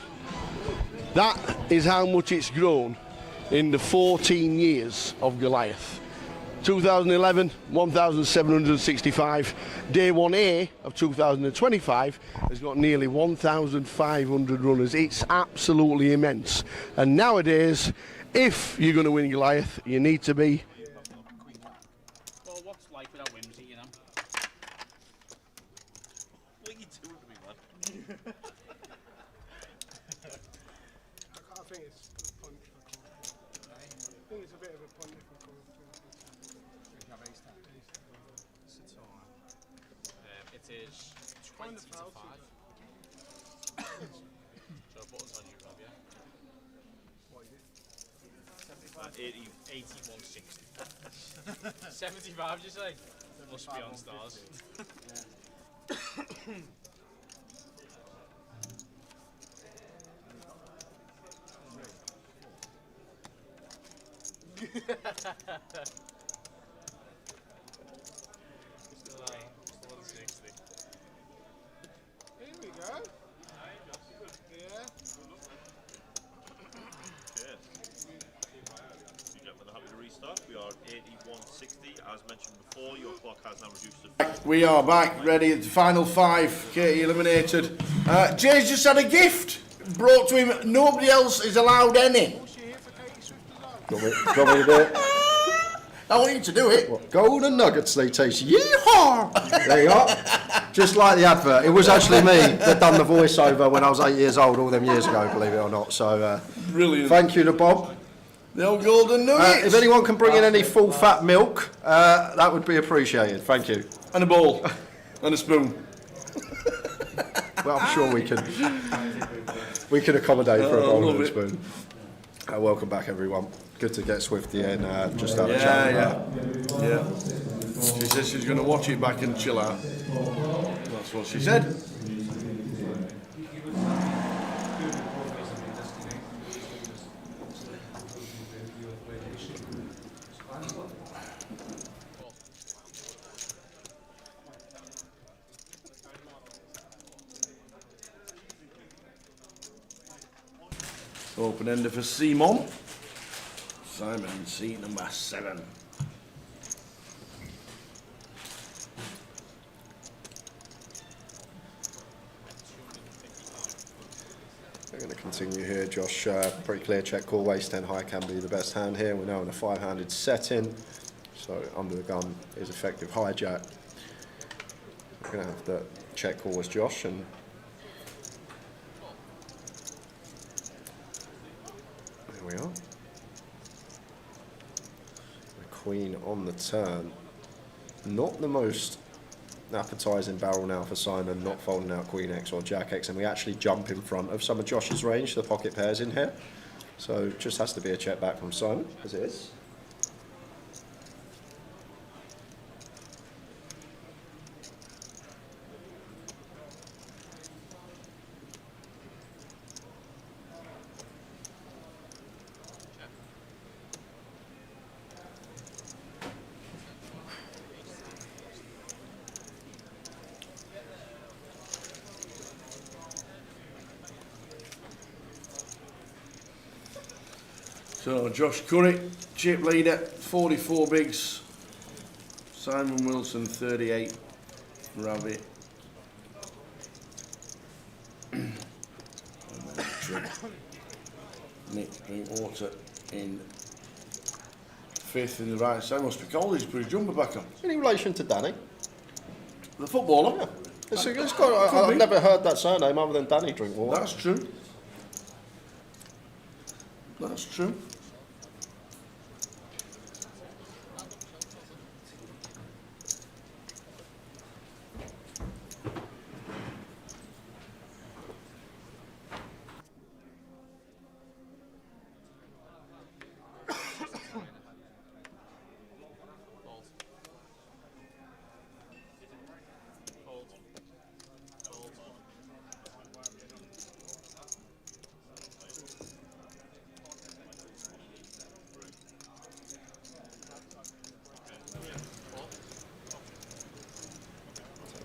That is how much it's grown in the 14 years of Goliath. 2011, 1,765. Day 1A of 2025 has got nearly 1,500 runners. It's absolutely immense. And nowadays, if you're going to win Goliath, you need to be... Well, what's life without whimsy, you know? What are you doing to me, man? I think it's a punt for call. I think it's a bit of a punt for call. It is 20 to 5. So buttons on you, Rob, yeah? What is it? 81, 60. 75, you say? Must be on stars. Still on 60. Here we go. Yeah. Happy to restart. We are 81.60. As mentioned before, your clock has now reduced to... We are back, ready at the final 5. Katie eliminated. Jay's just had a gift brought to him. Nobody else is allowed any. Got me to do it? I want you to do it. What, golden nuggets they taste. Yeehaw! There you are. Just like the advert. It was actually me that done the voiceover when I was 8 years old, all them years ago, believe it or not. So, brilliant. Thank you to Bob. The old golden nuggets. If anyone can bring in any full fat milk, that would be appreciated. Thank you. And a bowl. And a spoon. Well, I'm sure we can accommodate for a bowl and a spoon. Welcome back, everyone. Good to get Swifty in. Just have a chat. Yeah. She says she's going to watch it back and chill out. That's what she said. Open ender for Simon. Simon in seat number 7. We're going to continue here, Josh. Pretty clear check call. Waist 10 high can be the best hand here. We're now in a 5-handed setting. So under the gun is effective hijack. We're going to have the check call as Josh, and there we are. The queen on the turn. Not the most appetising barrel now for Simon, not folding out Queen X or Jack X, and we actually jump in front of some of Josh's range, the pocket pairs in here. So just has to be a check back from Simon, as it is. So Josh Curry, chip leader, 44 bigs. Simon Wilson, 38. Rabbit. Nick Drinkwater in 5th in the right side. Must be cold, he's put his jumper back on. Any relation to Danny? The footballer? Yeah. I've never heard that surname other than Danny Drinkwater. That's true. That's true.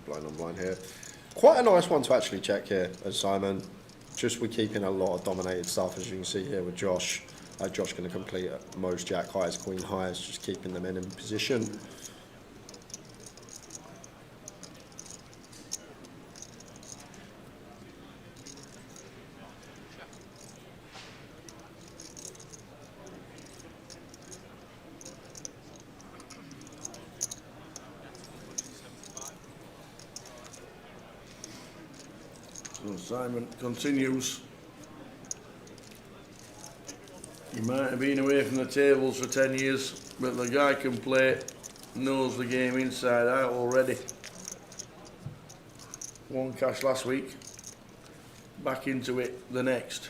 Blind on blind here. Quite a nice one to actually check here, as Simon. Just we're keeping a lot of dominated stuff, as you can see here with Josh. Josh going to complete most jack highs, queen highs, just keeping them in position. So Simon continues. He might have been away from the tables for 10 years, but the guy can play, knows the game inside out already. Won cash last week, back into it the next.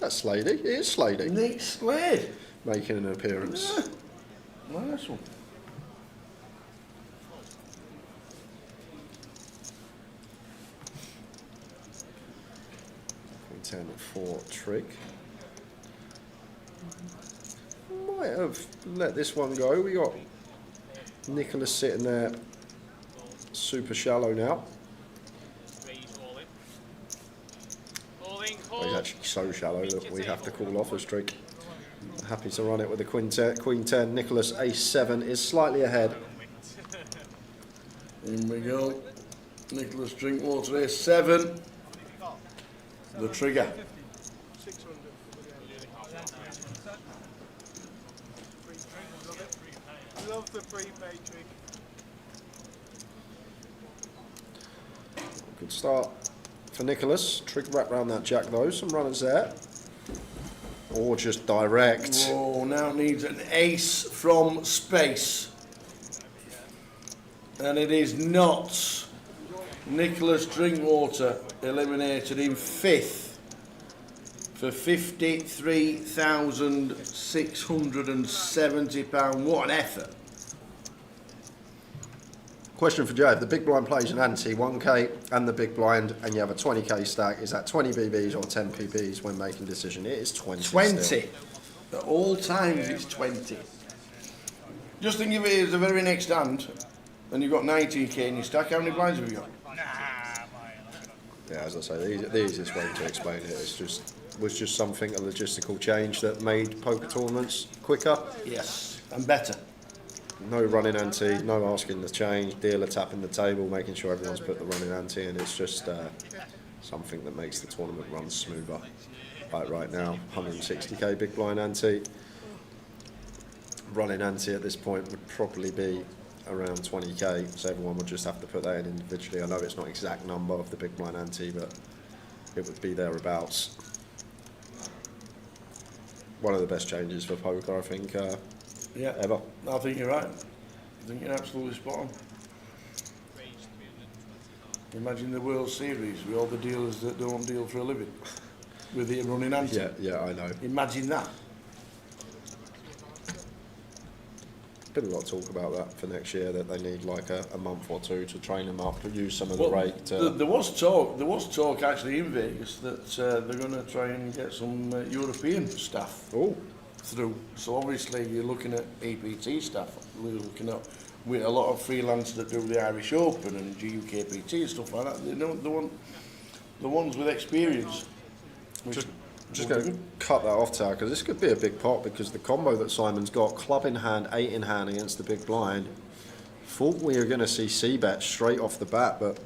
That's Slady. It is Slady. Nick Slade. Making an appearance. Yeah. Nice one. Queen 10 4 trig. Might have let this one go. We got Nicholas sitting there super shallow now. He's actually so shallow that we have to call off a streak. Happy to run it with the Queen 10. Nicholas Ace 7 is slightly ahead. In we go. Nicholas Drinkwater Ace 7. The trigger. Love the prepaid trick. Good start for Nicholas. Trig wrap round that jack though. Some runners there. Or just direct. Oh, now needs an ace from space. And it is not. Nicholas Drinkwater eliminated in 5th for £53,670. What an effort. Question for Joe. If the big blind plays an ante 1k and the big blind and you have a 20k stack, is that 20 BBs or 10 PBs when making decision? It is 20. 20. Still. At all times it's 20. Just think of it as the very next hand and you've got 19k in your stack. How many blinds have you got? Yeah, as I say, the easiest way to explain it was just something, a logistical change that made poker tournaments quicker. Yes, and better. No running ante, no asking to change, dealer tapping the table, making sure everyone's put the running ante in. It's just something that makes the tournament run smoother. Like right now, 160k big blind ante. Running ante at this point would probably be around 20k, so everyone would just have to put that in individually. I know it's not exact number of the big blind ante, but it would be thereabouts. One of the best changes for poker, I think, yeah, ever. I think you're right. I think you're absolutely spot on. Imagine the World Series with all the dealers that don't deal for a living, with it running ante. Yeah, yeah, I know. Imagine that. Been a lot of talk about that for next year, that they need like a month or two to train them up, to use some of the rate. There was talk actually in Vegas that they're going to try and get some European staff through. So obviously you're looking at APT staff. We're looking at with a lot of freelancers that do the Irish Open and GUKPT and stuff like that. They know the ones with experience. Just going to cut that off, Tower, because this could be a big pot, because the combo that Simon's got, club in hand, 8 in hand against the big blind. Thought we were going to see C-bet straight off the bat, but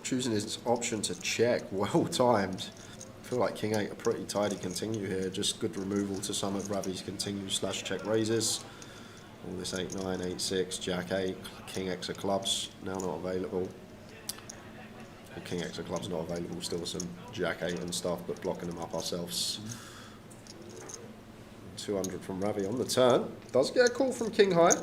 choosing his option to check, well timed. I feel like King 8 a pretty tidy continue here, just good removal to some of Ravi's continue / check raises. All this 8-9, 8-6, Jack 8, King X of clubs, now not available. King X of clubs not available, still some Jack 8 and stuff, but blocking them up ourselves. 200 from Ravi on the turn. Does get a call from King High.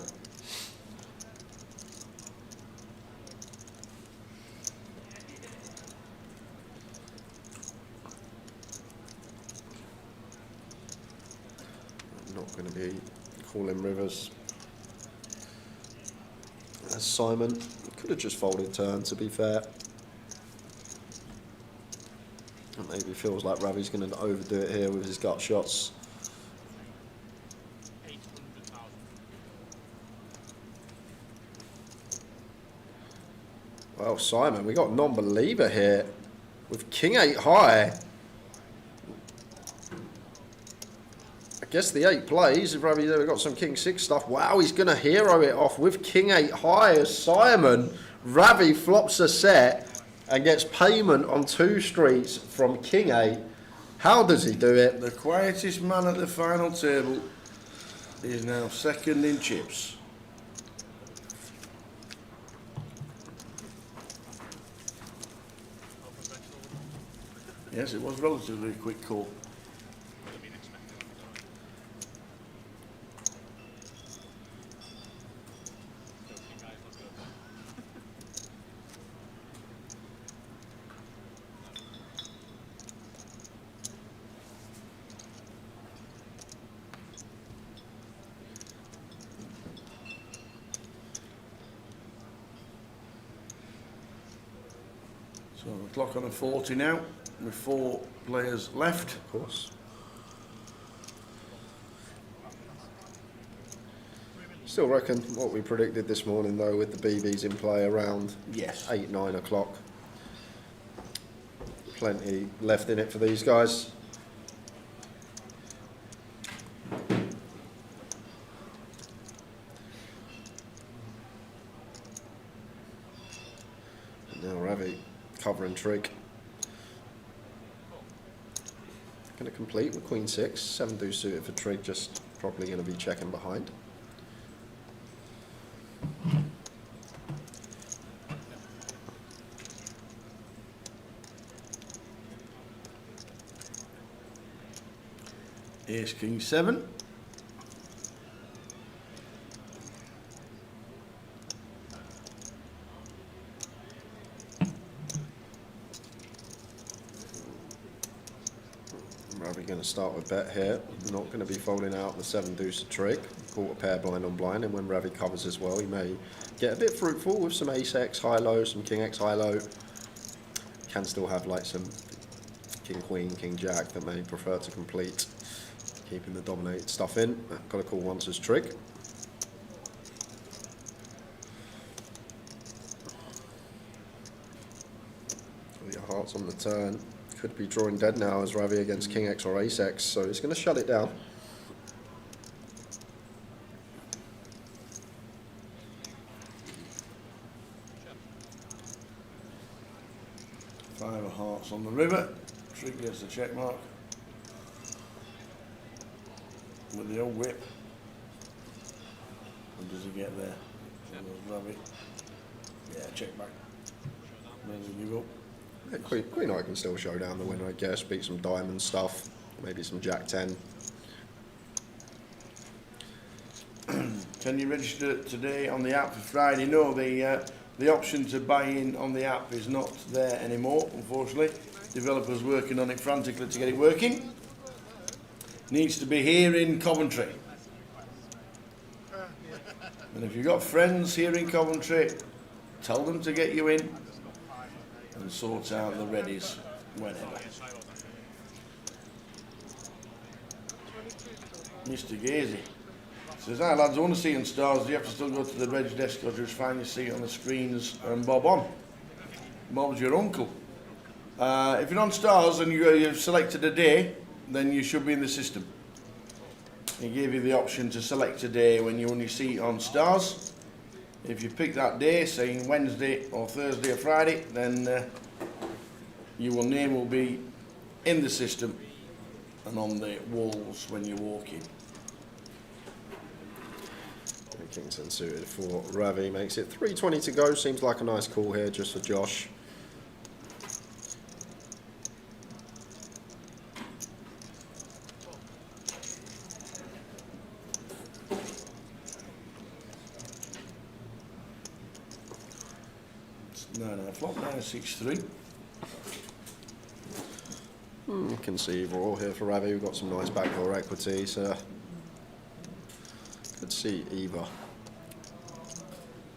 Not going to be calling rivers. As Simon could have just folded turn, to be fair. And maybe feels like Ravi's going to overdo it here with his gut shots. Well, Simon, we got non-believer here with King 8 high. I guess the 8 plays. If Ravi's ever got some King 6 stuff. Wow, he's going to hero it off with King 8 high as Simon. Ravi flops a set and gets payment on 2 streets from King 8. How does he do it? The quietest man at the final table is now second in chips. Yes, it was relatively a quick call. So the clock on a 40 now, with 4 players left. Of course. Still reckon what we predicted this morning, though, with the BBs in play around 8, 9 o'clock. Plenty left in it for these guys. And now Ravi covering trick. Going to complete with Queen 6, 7 deuce suited for trig, just probably going to be checking behind. Ace King 7. Ravi going to start with bet here. Not going to be folding out the 7 deuce of trig. Quarter pair blind on blind, and when Ravi covers as well, he may get a bit fruitful with some Ace X high low, some King X high low. Can still have like some King Queen, King Jack that may prefer to complete, keeping the dominated stuff in. Got to call once as trig. Your hearts on the turn. Could be drawing dead now as Ravi against King X or Ace X, so it's going to shut it down. Five of hearts on the river. Trig gets the check mark. With the old whip. What does he get there? Ravi. Yeah, check back. Where does he go? Yeah, Queen I can still show down the winner, I guess. Beat some diamond stuff, maybe some Jack 10. Can you register today on the app for Friday? No, the option to buy in on the app is not there anymore, unfortunately. Developers working on it frantically to get it working. Needs to be here in Coventry. And if you've got friends here in Coventry, tell them to get you in and sort out the readies whenever. Mr. Gazy says, hi lads, I want to see you in stars. Do you have to still go to the reg desk or just find your seat on the screens and Bob on? Bob's your uncle. If you're on stars and you've selected a day, then you should be in the system. It gave you the option to select a day when you only see it on Stars. If you pick that day, saying Wednesday or Thursday or Friday, then your name will be in the system and on the walls when you walk in. King 10 suited for Ravi, makes it 3:20 to go. Seems like a nice call here just for Josh. Flop 963. You can see either or here for Ravi. We've got some nice backdoor equity, so could see either.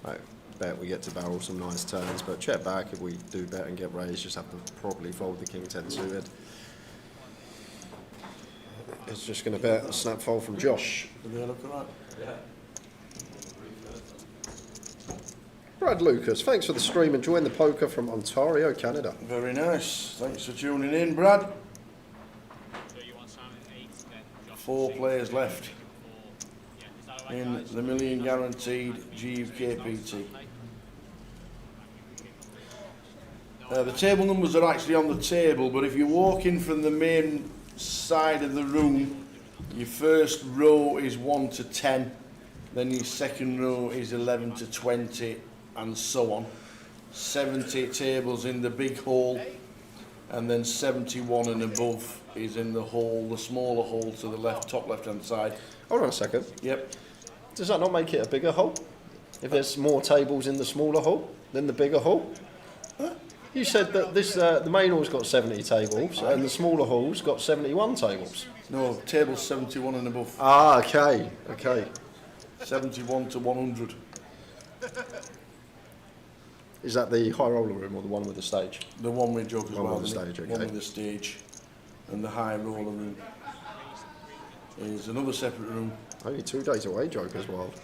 I bet we get to barrel some nice turns, but check back if we do bet and get raised. Just have to probably fold the King 10 suited. It's just going to bet a snap fold from Josh. Do they look alright? Yeah. Brad Lucas, thanks for the stream. Enjoying the poker from Ontario, Canada. Very nice. Thanks for tuning in, Brad. 4 players left in the million guaranteed GUKPT. The table numbers are actually on the table, but if you walk in from the main side of the room, your first row is 1 to 10, then your second row is 11 to 20, and so on. 70 tables in the big hall, and then 71 and above is in the hall, the smaller hall to the left, top left-hand side. Hold on a second. Yep. Does that not make it a bigger hall? If there's more tables in the smaller hall than the bigger hall? Huh? You said that this the main hall's got 70 tables and the smaller hall's got 71 tables. No, tables 71 and above. Ah, okay, okay. 71 to 100. Is that the high roller room or the one with the stage? The one with jokers, one with the stage, okay. One with the stage, and the high roller room is another separate room. Only 2 days away, Joker's Wild.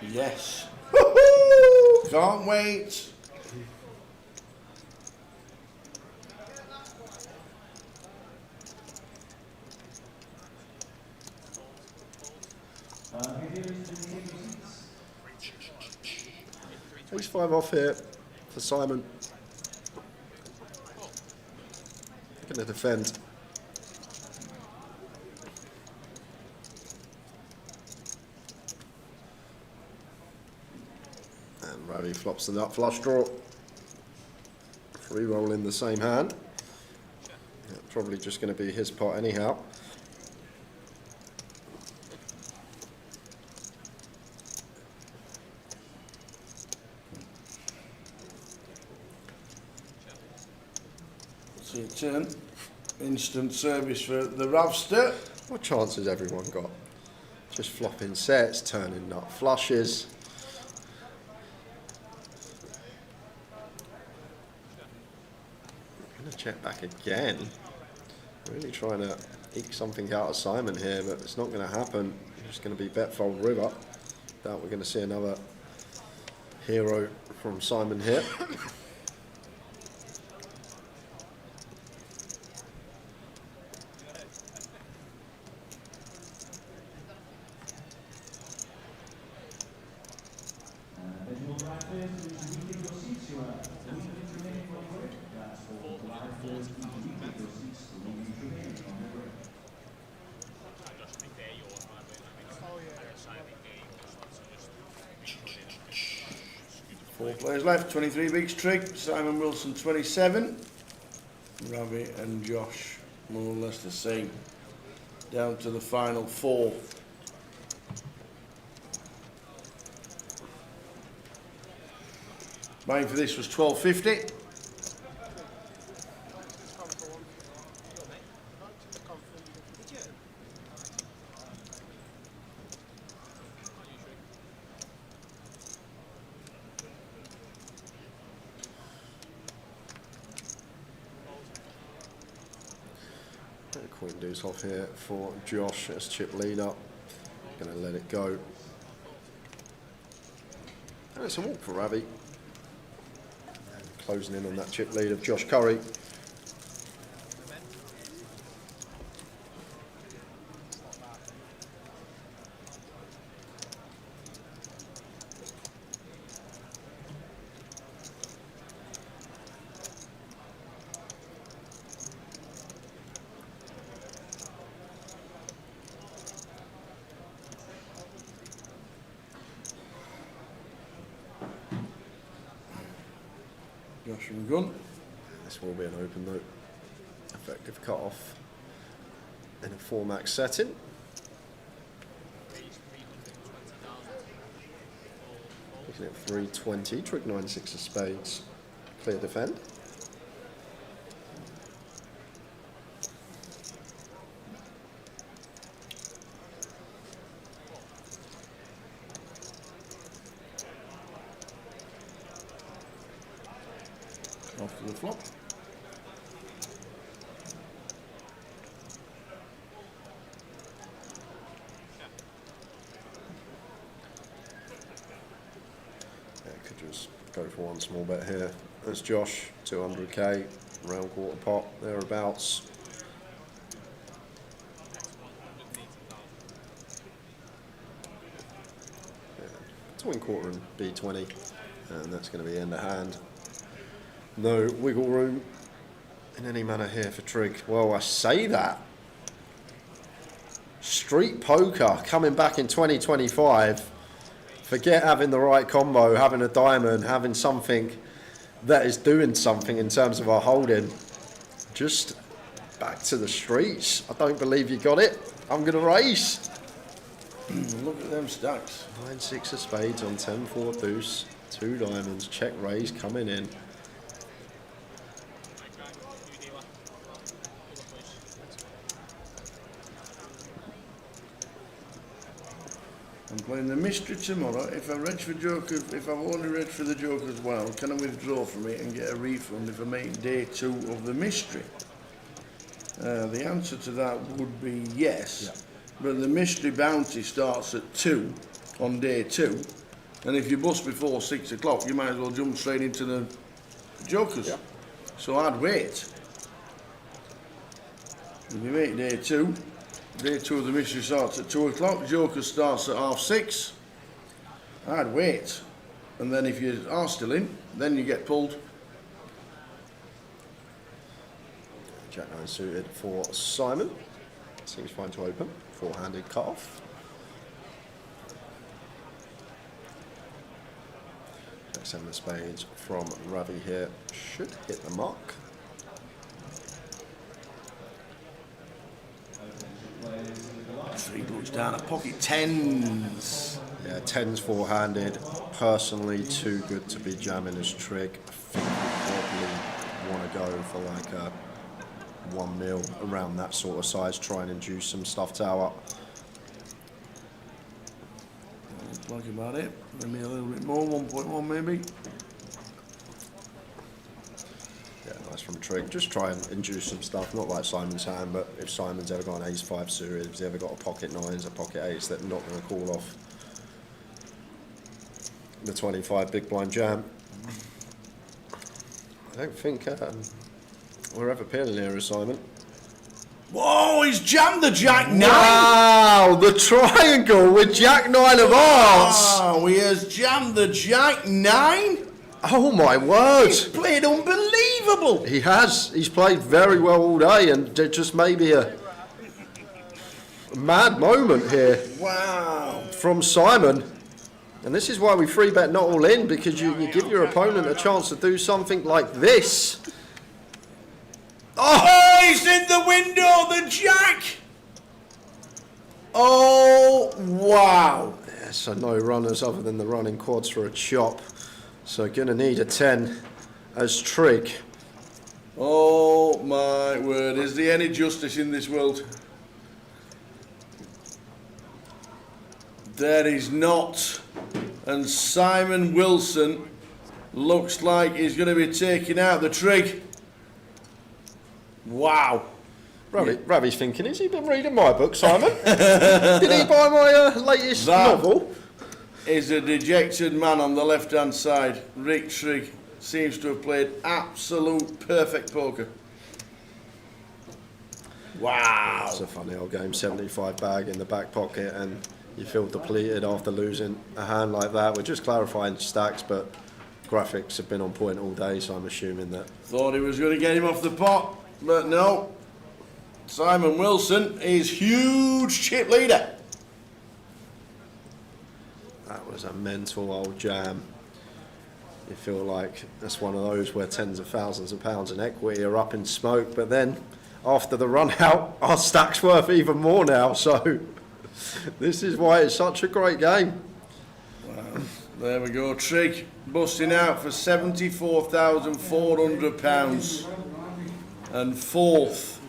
Yes. Woohoo! Can't wait. Ace 5 off here for Simon. Going to defend. And Ravi flops the nut flush draw. Free roll in the same hand. Yeah, probably just going to be his pot anyhow. See a turn. Instant service for the Ravster. What chance has everyone got? Just flopping sets, turning nut flushes. I'm going to check back again. Really trying to eke something out of Simon here, but it's not going to happen. It's just going to be bet fold river. Doubt we're going to see another hero from Simon here. Four players left, 23 weeks trig. Simon Wilson 27. Ravi and Josh more or less the same. Down to the final 4. Mine for this was $12.50. Queen deuce off here for Josh as chip lead up. Going to let it go. And it's a walk for Ravi. Closing in on that chip lead of Josh Curry. Josh from gun. This will be an open note. Effective cut-off in a 4-max setting. Looking at 320, trick 9-6 of spades, clear defend. Off to the flop. Go for one small bet here. That's Josh, 200k, round quarter pot, thereabouts. Yeah, twin quarter and B20, and that's going to be end of hand. No wiggle room in any manner here for Trig. Well, I say that. Street poker coming back in 2025. Forget having the right combo, having a diamond, having something that is doing something in terms of our holding. Just back to the streets. I don't believe you got it. I'm going to race. Look at them stacks. 9-6 of spades on 10-4 deuce. 2 diamonds, check raise coming in. I'm playing the mystery tomorrow. If I read for Joker, if I've only read for the Joker as well, can I withdraw from it and get a refund if I make day 2 of the mystery? The answer to that would be yes, but the mystery bounty starts at 2 on day 2, and if you bust before 6 o'clock, you might as well jump straight into the Jokers. So I'd wait. If you make day 2, day 2 of the mystery starts at 2 o'clock, Joker starts at 6:30. I'd wait. And then if you are still in, then you get pulled. Jack 9 suited for Simon. Seems fine to open. 4-handed cut off. Jack 7 of spades from Ravi here. Should hit the mark. Trig looks down at pocket 10s. Yeah, 10s 4-handed. Personally, too good to be jamming as Trig. I think you probably want to go for like a 1 mil around that sort of size. Try and induce some stuff tower. Like about it. Maybe a little bit more, 1.1 maybe. Yeah, nice from Trig. Just try and induce some stuff. Not like Simon's hand, but if Simon's ever got an ace-5 suited, if he's ever got a pocket 9s, a pocket 8s, they're not going to call off the 25 big blind jam. I don't think we're ever peeling here as Simon. Whoa, he's jammed the Jack 9! Wow, the triangle with Jack 9 of hearts! Wow, he has jammed the Jack 9? Oh my word! He's played unbelievable! He has. He's played very well all day, and just maybe a mad moment here. Wow. From Simon. And this is why we free bet not all in, because you give your opponent a chance to do something like this. Oh, he's in the window, the Jack! Oh, wow. Yeah, so no runners other than the running quads for a chop. So gonna need a 10 as Trig. Oh my word, is there any justice in this world? There is not. And Simon Wilson looks like he's going to be taking out the Trig. Wow. Ravi's thinking, has he been reading my book, Simon? Did he buy my latest novel? Is a dejected man on the left-hand side. Rick Trig seems to have played absolute perfect poker. Wow. It's a funny old game, 75 bag in the back pocket, and you feel depleted after losing a hand like that. We're just clarifying stacks, but graphics have been on point all day, so I'm assuming that. Thought he was going to get him off the pot, but no. Simon Wilson is huge chip leader. That was a mental old jam. You feel like that's one of those where tens of thousands of pounds in equity are up in smoke, but then after the run out, our stack's worth even more now. So this is why it's such a great game. Wow. There we go. Trig busting out for £74,400 and fourth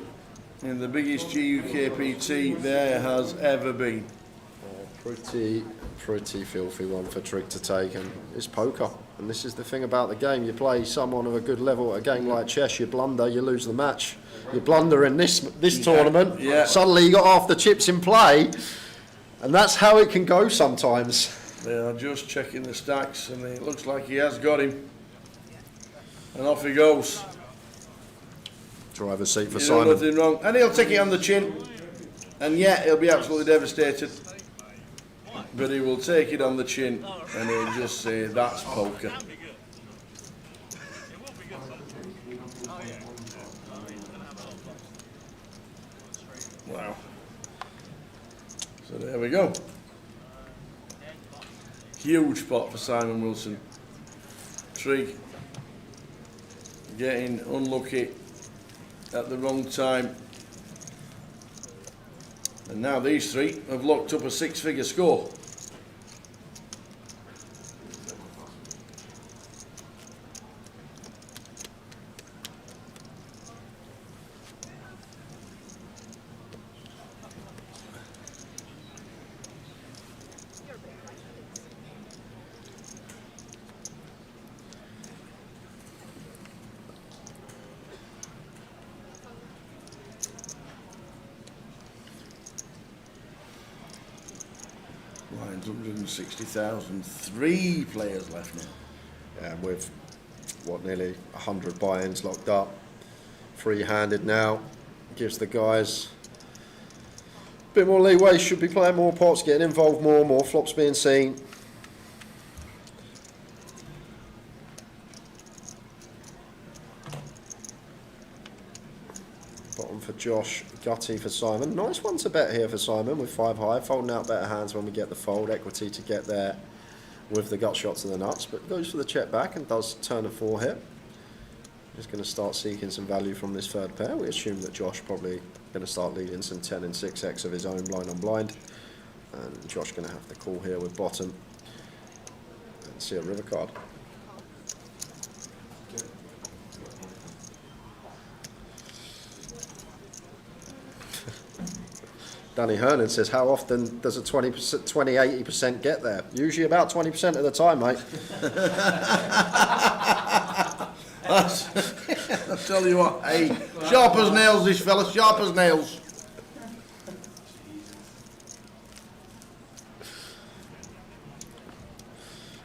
in the biggest GUKPT there has ever been. Pretty filthy one for Trig to take, and it's poker. And this is the thing about the game. You play someone of a good level at a game like chess, you blunder, you lose the match. You blunder in this tournament, suddenly you got half the chips in play, and that's how it can go sometimes. They are just checking the stacks, and it looks like he has got him. And off he goes. Driver's seat for He's Simon. done nothing wrong, and he'll take it on the chin. And yeah, he'll be absolutely devastated. But he will take it on the chin, and he'll just say, "That's poker." Wow. So there we go. Huge pot for Simon Wilson. Trig getting unlucky at the wrong time. And now these three have locked up a six-figure score. Lions 160,000, 3 players left now. Yeah, and with what, nearly 100 buy-ins locked up, free-handed now, gives the guys a bit more leeway. Should be playing more pots, getting involved more flops being seen. Bottom for Josh, gutty for Simon. Nice one to bet here for Simon with 5 high, folding out better hands when we get the fold, equity to get there with the gut shot to the nuts, but goes for the check back and does turn a 4 here. Just going to start seeking some value from this third pair. We assume that Josh probably going to start leading some 10 and 6x of his own blind on blind, and Josh going to have to call here with bottom and see a river card. Danny Hernan says, how often does a 20-80% get there? Usually about 20% of the time, mate. I'll tell you what, hey, sharp as nails this fella, sharp as nails.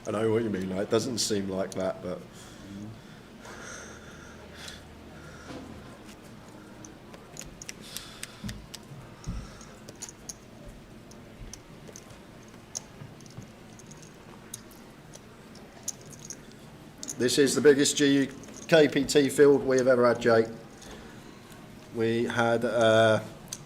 I know what you mean, like, it doesn't seem like that, but... This is the biggest GUKPT field we have ever had, Jake. We had,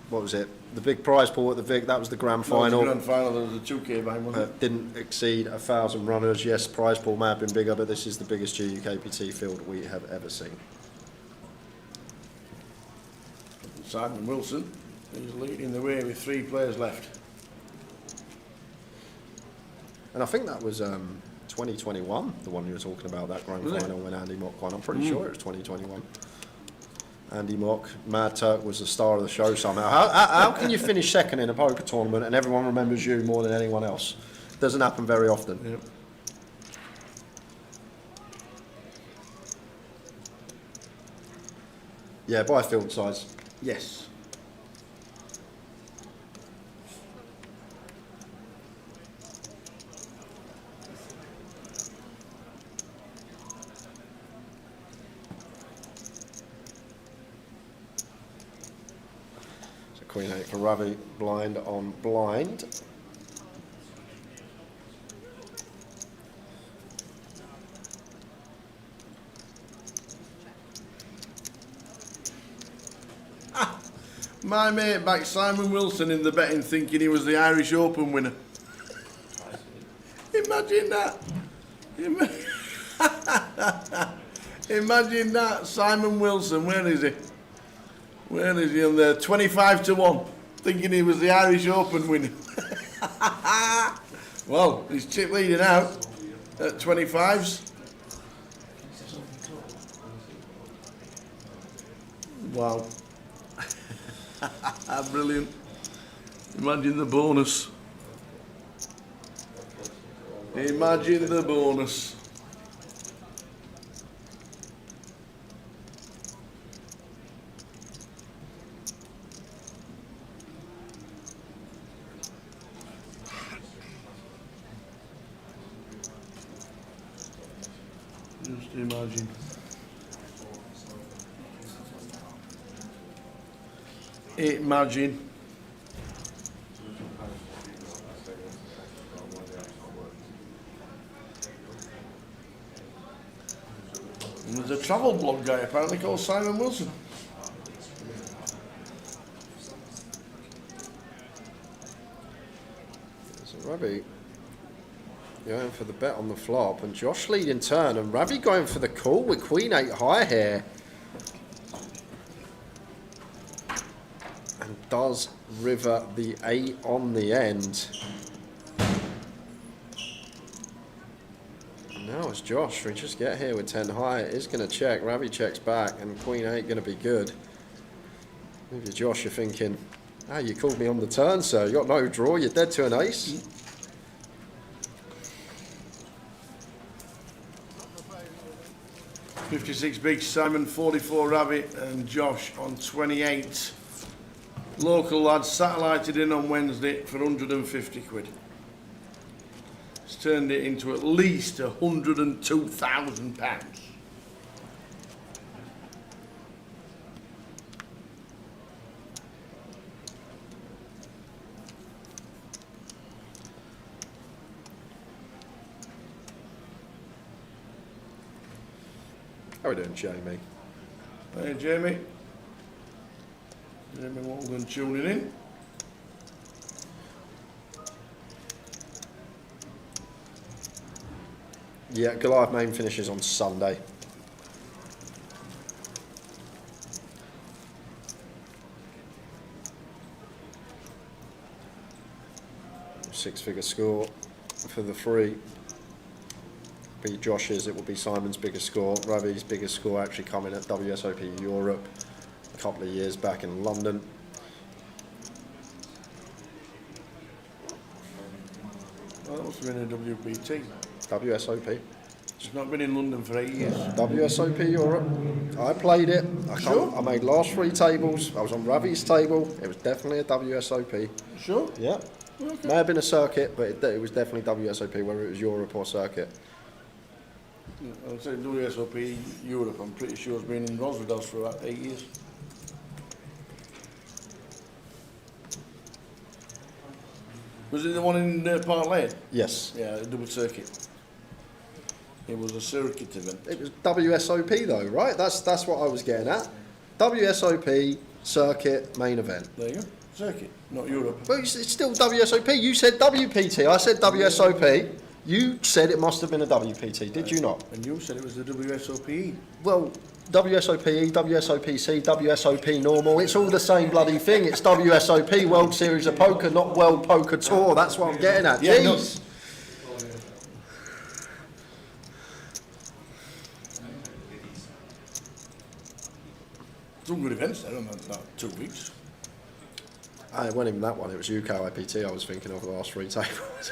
what was it? The big prize pool at the Vic, that was the grand final. That was the grand final, there was a 2K bang, wasn't it? Didn't exceed 1,000 runners. Yes, prize pool may have been bigger, but this is the biggest GUKPT field we have ever seen. Simon Wilson is leading the way with 3 players left. And I think that was 2021, the one you were talking about, that grand final when Andy Mock won. I'm pretty sure it was 2021. Andy Mock, Mad Turk was the star of the show somehow. How can you finish second in a poker tournament and everyone remembers you more than anyone else? Doesn't happen very often. Yep. Yeah, by field size. Yes. Queen 8 for Ravi, blind on blind. My mate backed Simon Wilson in the betting thinking he was the Irish Open winner. Imagine that. Imagine that, Simon Wilson, where is he? Where is he on there? 25-1, thinking he was the Irish Open winner. Well, he's chip leading out at 25s. Wow. Brilliant. Imagine the bonus. Imagine the bonus. Just imagine. Imagine. And there's a travel blog guy apparently called Simon Wilson. So Ravi going for the bet on the flop, and Josh leading turn, and Ravi going for the call with Queen 8 high here. And does river the 8 on the end. And now it's Josh. We just get here with 10 high. It is going to check. Ravi checks back, and Queen 8 going to be good. Maybe Josh, you're thinking, ah, you called me on the turn, sir. You got no draw. You're dead to an ace. 56 big, Simon 44 Ravi, and Josh on 28. Local lads satellited in on Wednesday for 150 quid. It's turned it into at least £102,000. How are we doing, Jamie? Hey, Jamie. Jamie Walden tuning in. Yeah, Goliath Main finishes on Sunday. Six-figure score for the free. Be Josh's, it will be Simon's biggest score. Ravi's biggest score actually coming at WSOP Europe a couple of years back in London. Well, that must have been a WPT. WSOP. It's not been in London for 8 years. WSOP Europe. I played it. Sure. I made last 3 tables. I was on Ravi's table. It was definitely a WSOP. Sure? Yeah. Okay. May have been a circuit, but it was definitely WSOP, whether it was Europe or circuit. I would say WSOP Europe, I'm pretty sure it's been in Roswell for about 8 years. Was it the one in Park Lane? Yes. Yeah, a double circuit. It was a circuit event. It was WSOP though, right? That's what I was getting at. WSOP circuit main event. There you go. Circuit, not Europe. But it's still WSOP. You said WPT. I said WSOP. You said it must have been a WPT, did you not? And you said it was the WSOP. Well, WSOPE, WSOPC, WSOP normal, it's all the same bloody thing. It's WSOP, World Series of Poker, not World Poker Tour. That's what I'm getting at. Yeah, Jeez. Some good events there in about 2 weeks. It wasn't even that one, it was UK IPT I was thinking of the last 3 tables.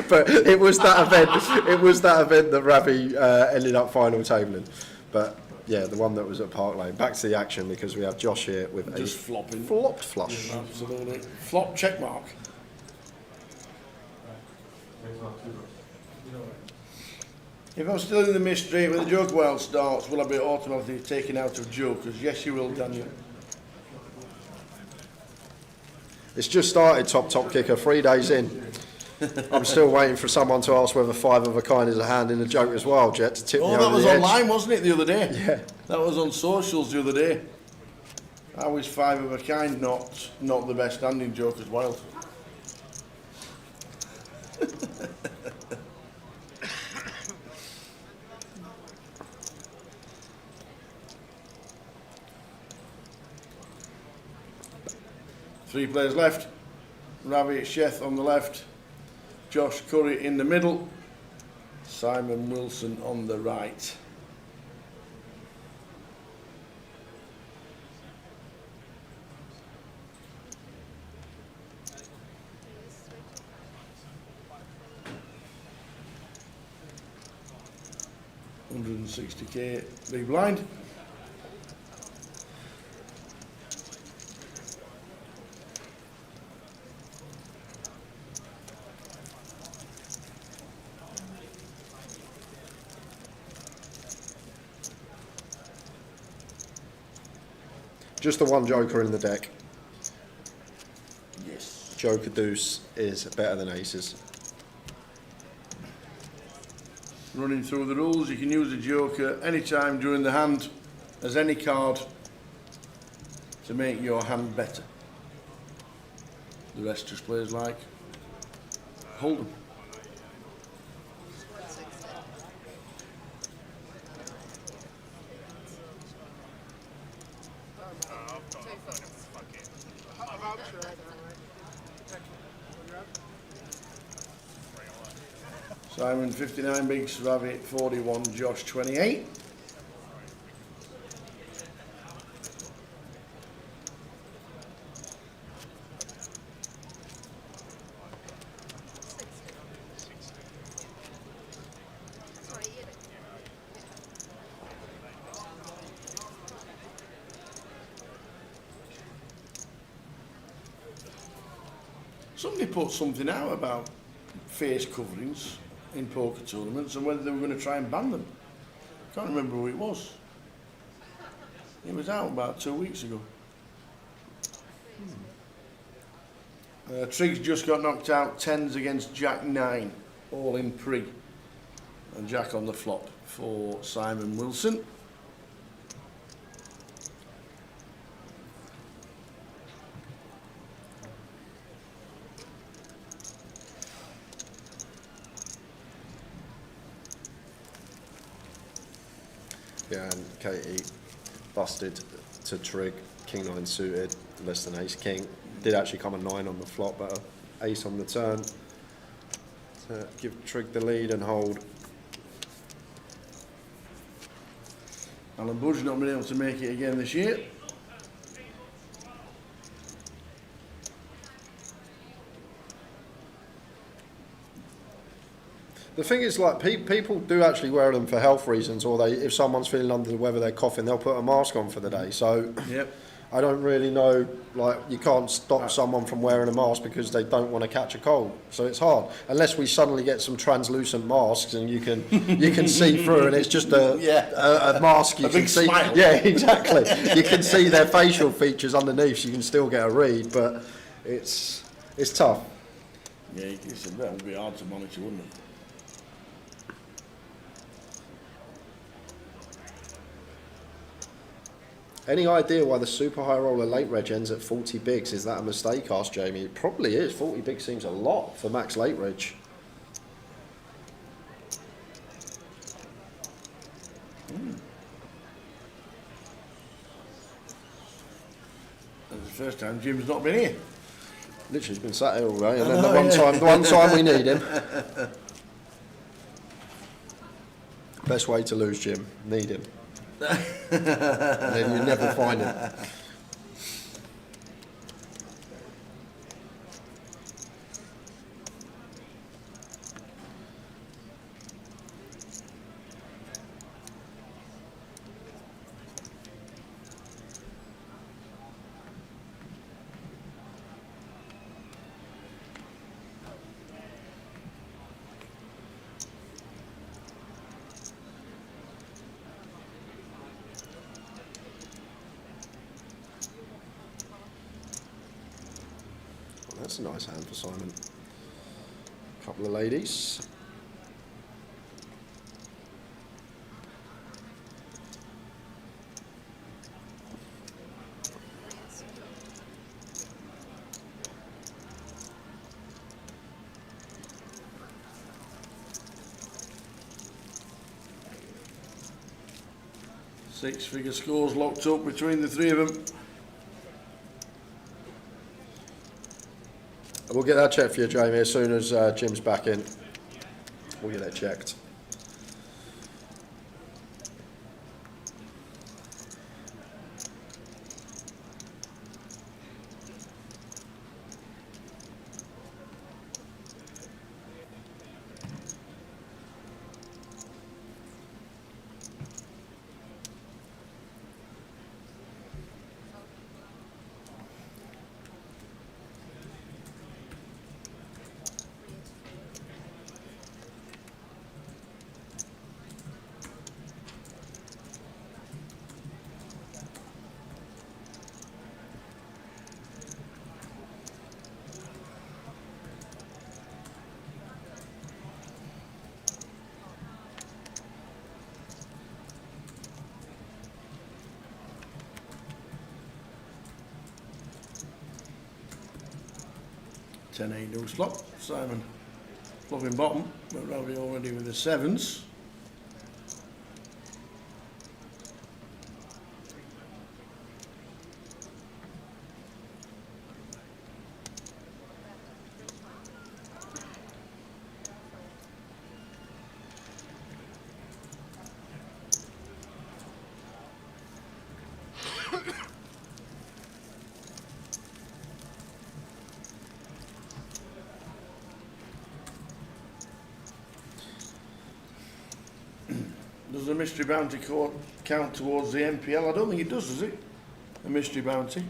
But it was that event that Ravi ended up final tabling. But yeah, the one that was at Park Lane. Back to the action because we have Josh here with Just a flopping. flopped flush. Absolutely. Flop check mark. If I'm still in the mystery when the joke world starts, will I be automatically taken out of jokers? Yes, you will, Daniel. It's just started, top kicker, 3 days in. I'm still waiting for someone to ask whether 5 of a kind is a hand in the joke as well, Jet, to tip me over that was the edge. online, wasn't it, the other day? Yeah. That was on socials the other day. How is 5 of a kind not the best hand in Joker's Wild? 3 players left. Ravi Sheth on the left. Josh Curry in the middle. Simon Wilson on the right. £160k big blind. Just the one joker in the deck. Yes. Joker deuce is better than aces. Running through the rules, you can use a joker anytime during the hand as any card to make your hand better. The rest just plays like hold 'em. Simon 59 bigs, Ravi 41, Josh 28. Somebody put something out about face coverings in poker tournaments and whether they were going to try and ban them. Can't remember who it was. It was out about 2 weeks ago. Triggs just got knocked out 10s against Jack 9, all in pre. And Jack on the flop for Simon Wilson. Yeah, and Katie busted to trig, king 9 suited, less than ace king. Did actually come a 9 on the flop, but a ace on the turn to give trig the lead and hold. Alan Budge not been able to make it again this year. The thing is, like, people do actually wear them for health reasons, or if someone's feeling under the weather, they're coughing, they'll put a mask on for the day. So yep. I don't really know, like, you can't stop someone from wearing a mask because they don't want to catch a cold. So it's hard, unless we suddenly get some translucent masks and you can see through, and it's just a mask. You can see, smile. yeah, exactly. You can see their facial features underneath, so you can still get a read, but it's tough. Yeah, that would be hard to monitor, wouldn't it? Any idea why the super high roller late reg ends at 40 bigs? Is that a mistake? Asked Jamie. It probably is. 40 bigs seems a lot for max late reg. That's the first time Jim's not been here. Literally, he's been sat here all day, and then the one time we need him. Best way to lose Jim, need him. And then you never find him. That's a nice hand for Simon. Couple of ladies. Six-figure scores locked up between the three of them. We'll get that checked for you, Jamie, as soon as Jim's back in. We'll get that checked. $10-8 double slot. Simon flopping bottom, but Rowdy already with the 7s. Does the mystery bounty count towards the MPL? I don't think it does it? A mystery bounty?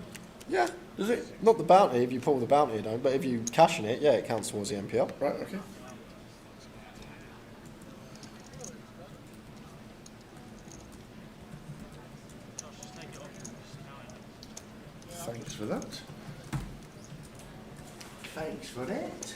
Yeah. Does it? Not the bounty, if you pull the bounty, you don't, but if you cash in it, yeah, it counts towards the MPL. Right, okay. Thanks for that. Thanks for that.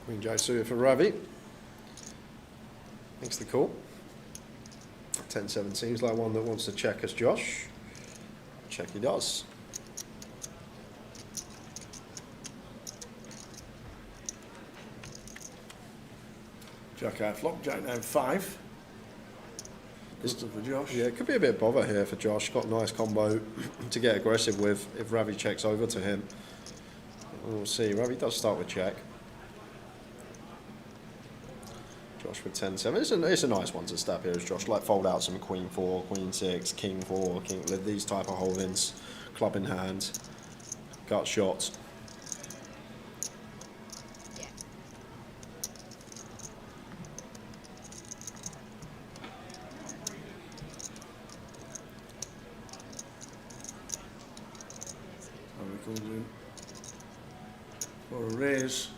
Queen Jack suited for Ravi. Thanks for the call. 10-7 seems like one that wants to check us, Josh. Check he does. Jack out flop, Jack down 5. Good for Josh. Yeah, it could be a bit of bother here for Josh. Got a nice combo to get aggressive with if Ravi checks over to him. We'll see. Ravi does start with check. Josh with 10-7. It's a nice one to stab here as Josh. Like fold out some Queen 4, Queen 6, King 4, King, these type of holdings. Club in hand. Gut shot. For a raise,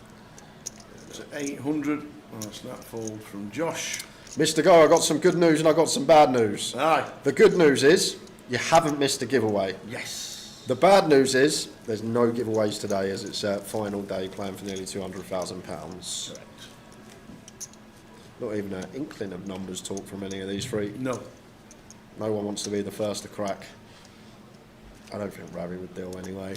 it's 800. Oh, that's that fold from Josh. Mr. Go, I got some good news and I got some bad news. Aye. The good news is you haven't missed a giveaway. Yes. The bad news is there's no giveaways today as it's final day planned for nearly £200,000. Correct. Not even an inkling of numbers talk from any of these three. No. No one wants to be the first to crack. I don't think Ravi would deal anyway.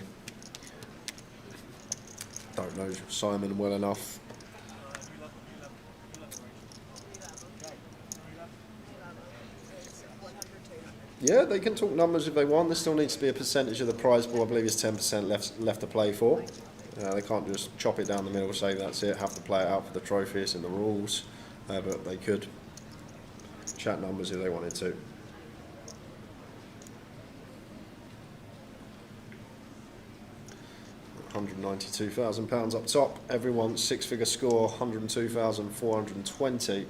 Don't know Simon well enough. Yeah, they can talk numbers if they want. There still needs to be a percentage of the prize pool. I believe it's 10% left to play for. They can't just chop it down the middle, say that's it, have to play it out for the trophy. It's in the rules. But they could chat numbers if they wanted to. £192,000 up top. Everyone six-figure score, 102,420.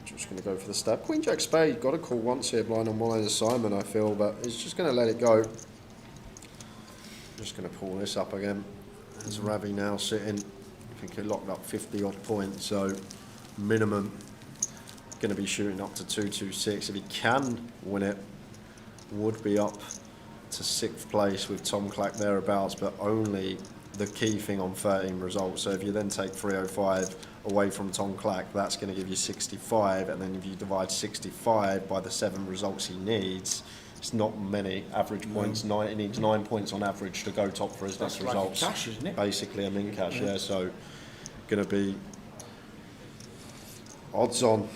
Just going to go for the stab. Queen Jack Spade, got a call once here, blind on one as Simon, I feel, but he's just going to let it go. Just going to pull this up again. There's Ravi now sitting. I think he locked up 50 odd points, so minimum going to be shooting up to 226. If he can win it, would be up to 6th place with Tom Clack thereabouts, but only the key thing on 13 results. So if you then take 305 away from Tom Clack, that's going to give you 65, and then if you divide 65 by the 7 results he needs, it's not many average points. He needs 9 points on average to go top for his next results. Like a cash, isn't it? Basically a min cash, yeah. So going to be odds on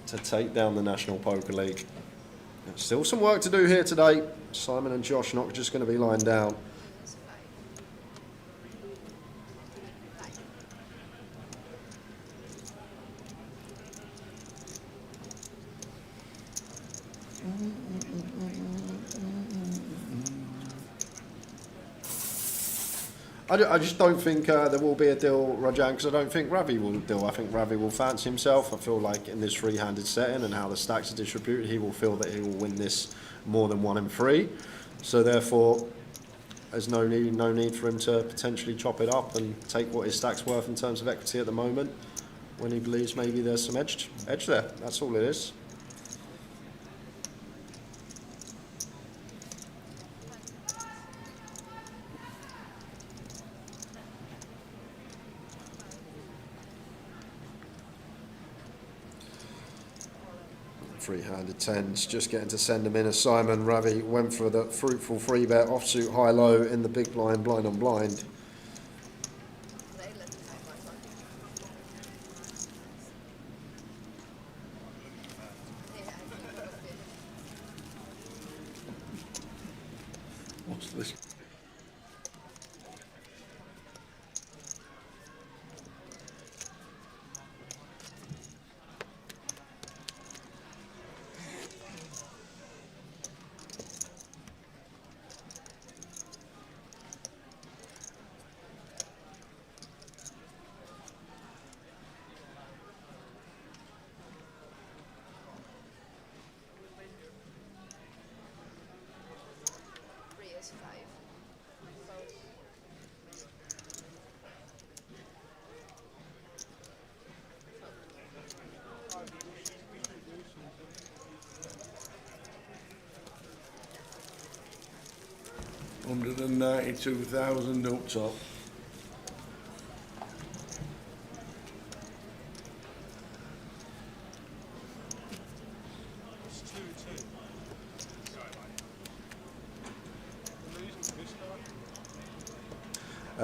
to take down the National Poker League. Still some work to do here today. Simon and Josh not just going to be lying down. I just don't think there will be a deal, Rajan, because I don't think Ravi will deal. I think Ravi will fancy himself. I feel like in this three-handed setting and how the stacks are distributed, he will feel that he will win this more than 1 in 3. So therefore, there's no need for him to potentially chop it up and take what his stack's worth in terms of equity at the moment, when he believes maybe there's some edge there. That's all it is. Three-handed 10s, just getting to send them in as Simon. Ravi went for the fruitful 3-bet offsuit high-low in the big blind, blind on blind. What's this? $192,000 up top.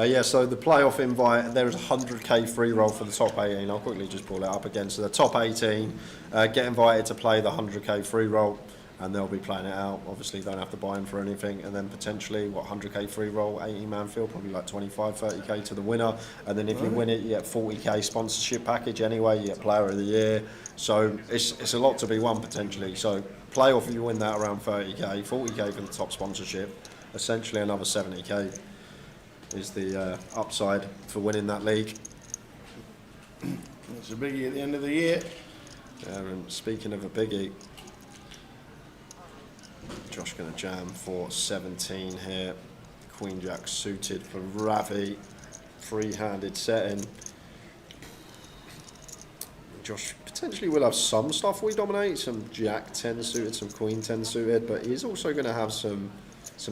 Yeah, so the playoff invite, there is a 100k free roll for the top 18. I'll quickly just pull it up again. So the top 18 get invited to play the 100k free roll, and they'll be playing it out. Obviously, you don't have to buy them for anything. And then potentially, 100k free roll, 18-man field, probably like 25, 30k to the winner. And then if you win it, you get 40k sponsorship package anyway. You get Player of the Year. So it's a lot to be won potentially. So playoff, if you win that, around 30k, 40k for the top sponsorship, essentially another 70k. Is the upside for winning that league. It's a biggie at the end of the year. And speaking of a biggie, Josh going to jam for 17 here. Queen Jack suited for Ravi. Free-handed setting. Josh potentially will have some stuff we dominate, some Jack 10 suited, some Queen 10 suited, but he's also going to have some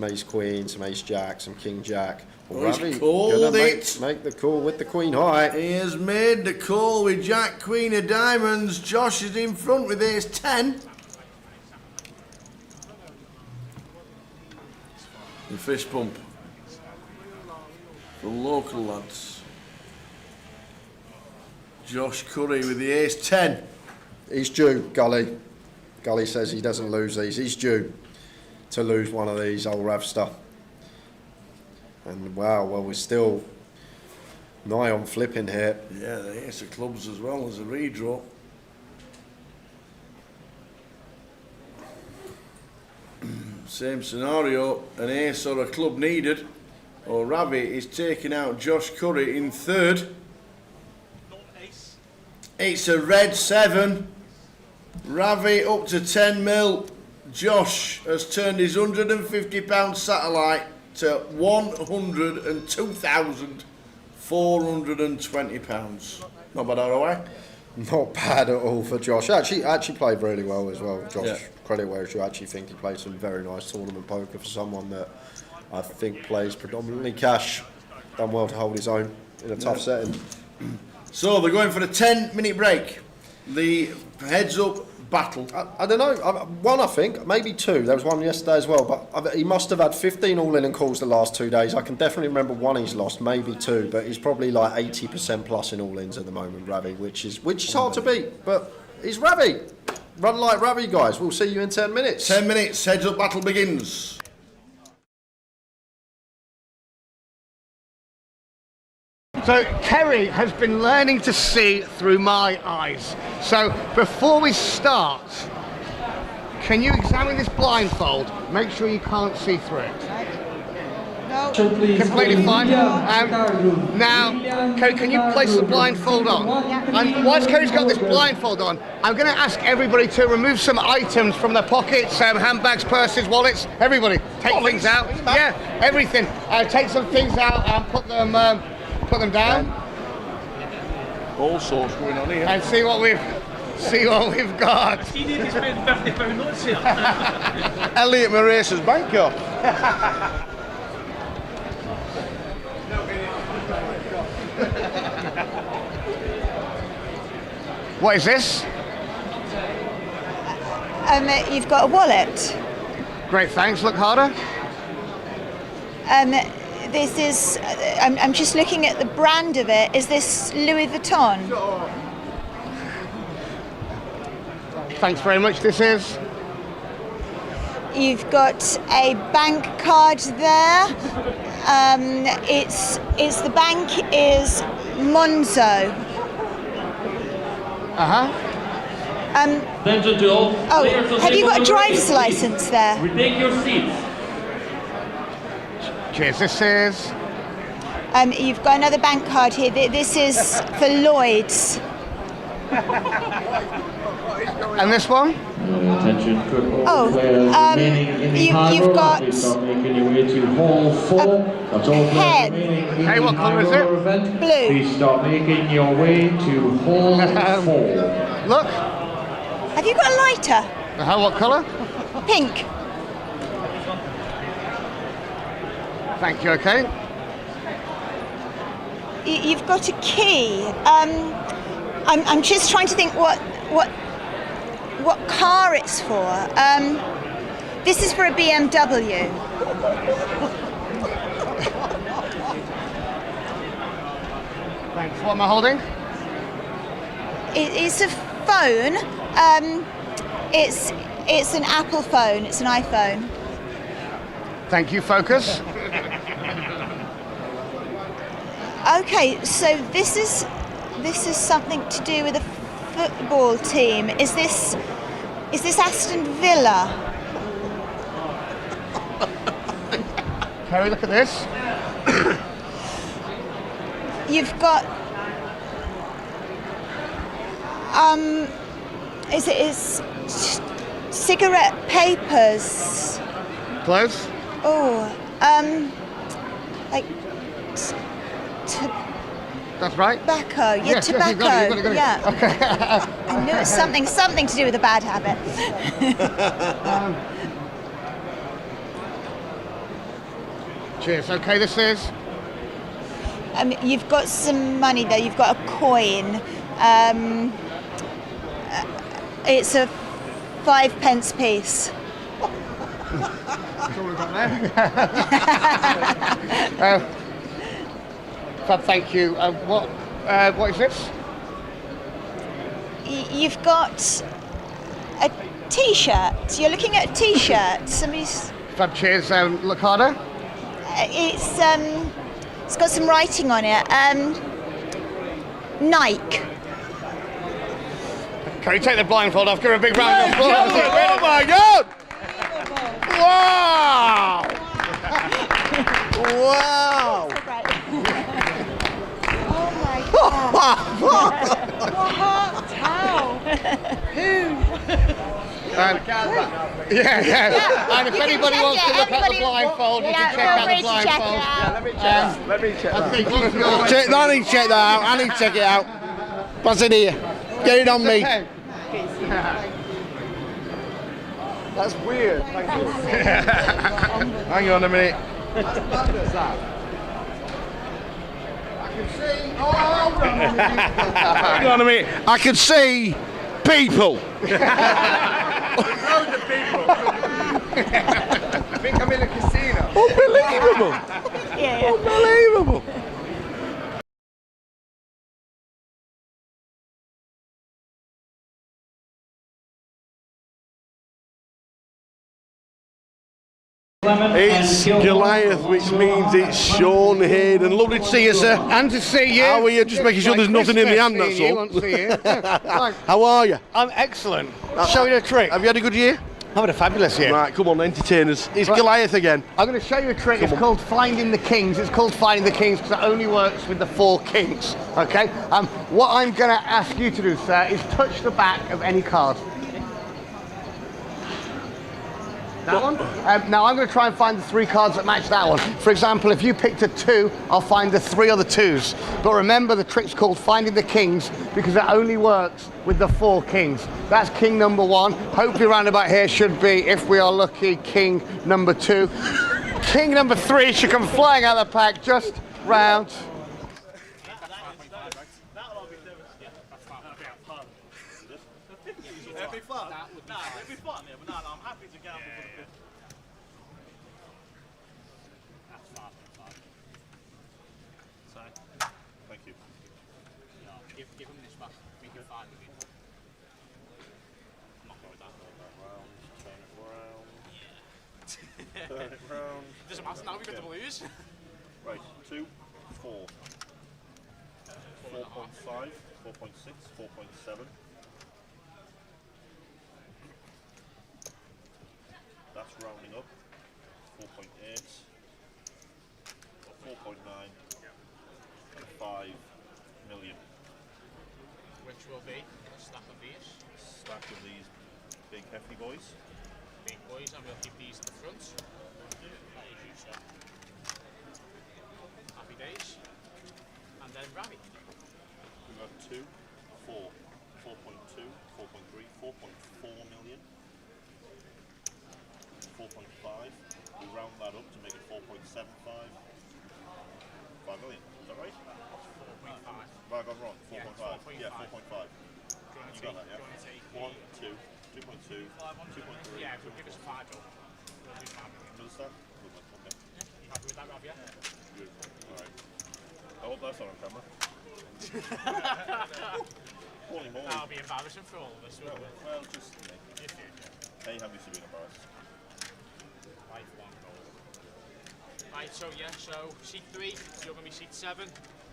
Ace Queen, some Ace Jack, some King Jack. Oh, he's called it. Make the call with the Queen high. He has made the call with Jack Queen of Diamonds. Josh is in front with Ace 10. The fist pump. The local lads. Josh Curry with the Ace 10. He's due, Gully. Gully says he doesn't lose these. He's due to lose one of these, old Ravster. And wow, well, we're still nigh on flipping here. Yeah, the Ace of Clubs as well as a redraw. Same scenario, an ace or a club needed. Or Ravi is taking out Josh Curry in third. It's a red 7. Ravi up to 10 mil. Josh has turned his £150 satellite to £102,420. Not bad ROI. Not bad at all for Josh. Actually played really well as well. Josh, Yeah. credit where you actually think he played some very nice tournament poker for someone that I think plays predominantly cash. Done well to hold his own in a tough setting. So they're going for a 10-minute break. The heads-up battle. I don't know. One, I think, maybe two. There was one yesterday as well. But he must have had 15 all-in and calls the last 2 days. I can definitely remember one he's lost, maybe two. But he's probably like 80% plus in all-ins at the moment, Ravi, which is hard to beat. But he's Ravi. Run like Ravi, guys. We'll see you in 10 minutes. 10 minutes. Heads-up battle begins. So Kerry has been learning to see through my eyes. So before we start, can you examine this blindfold? Make sure you can't see through it. No. Completely fine. Now, Kerry, can you place the blindfold on? And whilst Kerry's got this blindfold on, I'm going to ask everybody to remove some items from their pockets, handbags, purses, wallets. Everybody, take things out. Yeah, everything. Take some things out and put them down. All sorts going on here. And see what we've got. He need to spend £50 notes here. Elliot Morace's banker. What is this? You've got a wallet. Great, thanks. Look harder. This is. I'm just looking at the brand of it. Is this Louis Vuitton? Thanks very much. This is. You've got a bank card there. It's the bank is Monzo. Attention to all. Oh, have you got a driver's license there? Retake your seats. Cheers. This is. You've got another bank card here. This is for Lloyd's. And this one? Attention to all Oh, players remaining in the hard you've roll. got Please start making your way to hall 4. That's all players pen. remaining in Hey, the what high colour is roller it? event. Blue. Please start making your way to hall 4. Look. Have you got a lighter? What colour? Pink. Thank you. Okay. You've got a key. I'm just trying to think what car it's for. This is for a BMW. Thanks. What am I holding? It's a phone. It's an Apple phone. It's an iPhone. Thank you. Focus. Okay, so this is something to do with a football team. Is this Aston Villa? Kerry, look at this. You've got is cigarette papers. Close. Oh, like That's right. tobacco. Yeah, Yes, yes, tobacco. you got it. Yeah. Okay. I knew it was something to do with a bad habit. Cheers. Okay, this is. You've got some money there. You've got a coin. It's a 5p piece. That's all we've got there. Fab, thank you. What is this? You've got a T-shirt. You're looking at a T-shirt. Somebody's. Fab, cheers. Look harder. It's got some writing on it. Nike. Can you take the blindfold off? Give her a big round of applause. Oh my God! Wow! Wow! Oh my God! What? How? Who? Yeah. And if You can anybody check wants it. to look at the Everybody- blindfold, you Yeah, can check feel out the free to check it blindfold. out. Let me check I that. think one of yours. I need to check that out. I need to check it out. What's in here? Get it on me. That's weird. Thank you. Hang on a minute. Hang on a minute. I can see people. I think I'm in a casino. Unbelievable. Yeah. Unbelievable. It's Goliath, which means it's Sean Hayden. Lovely to see you, sir. And to see you. How are you? Just making sure there's nothing in the hand, that's all. How are you? I'm excellent. Show you a trick. Have you had a good year? I've had a fabulous year. Right, come on, entertain us. It's Goliath again. I'm going to show you a trick. It's called Finding the Kings. It's called Finding the Kings because it only works with the 4 kings. Okay? What I'm going to ask you to do, sir, is touch the back of any card. That one? Now I'm going to try and find the 3 cards that match that one. For example, if you picked a 2, I'll find the 3 other 2s. But remember, the trick's called Finding the Kings because it only works with the 4 kings. That's king number 1. Hopefully round about here should be, if we are lucky, king number 2. King number 3 should come flying out of the pack just round. Thank you. Give him this back. We can find him. I'm not going that. Turn it round. Doesn't matter now, we've got the blues. Right, 2, 4. 4.5, 4.6, 4.7. That's rounding up. 4.8, 4.9, and 5 million. Which will be a stack of these. Stack of these big hefty boys. Big boys, and we'll keep these at the front. That is you, sir. Happy days. And then Ravi. We've got 2, 4, 4.2, 4.3, 4.4 million. 4.5. We round that up to make it 4.75. 5 million. Is that right? 4.5. Have I gone wrong? 4.5. Yeah, 4.5. You got that, yeah? 1, 2, 2.2, 2.3. Yeah, we'll give us a 5 up. We'll do 5 million. Another stack? Okay. You happy with that, Rav, yeah? Beautiful. Alright. I hope that's not on camera. Holy moly. That'll be embarrassing for all of us, won't it? Well, just me. If you, Hey, have you been embarrassed? lifelong goal. Right, so yeah, so seat 3, you're going to be seat 7,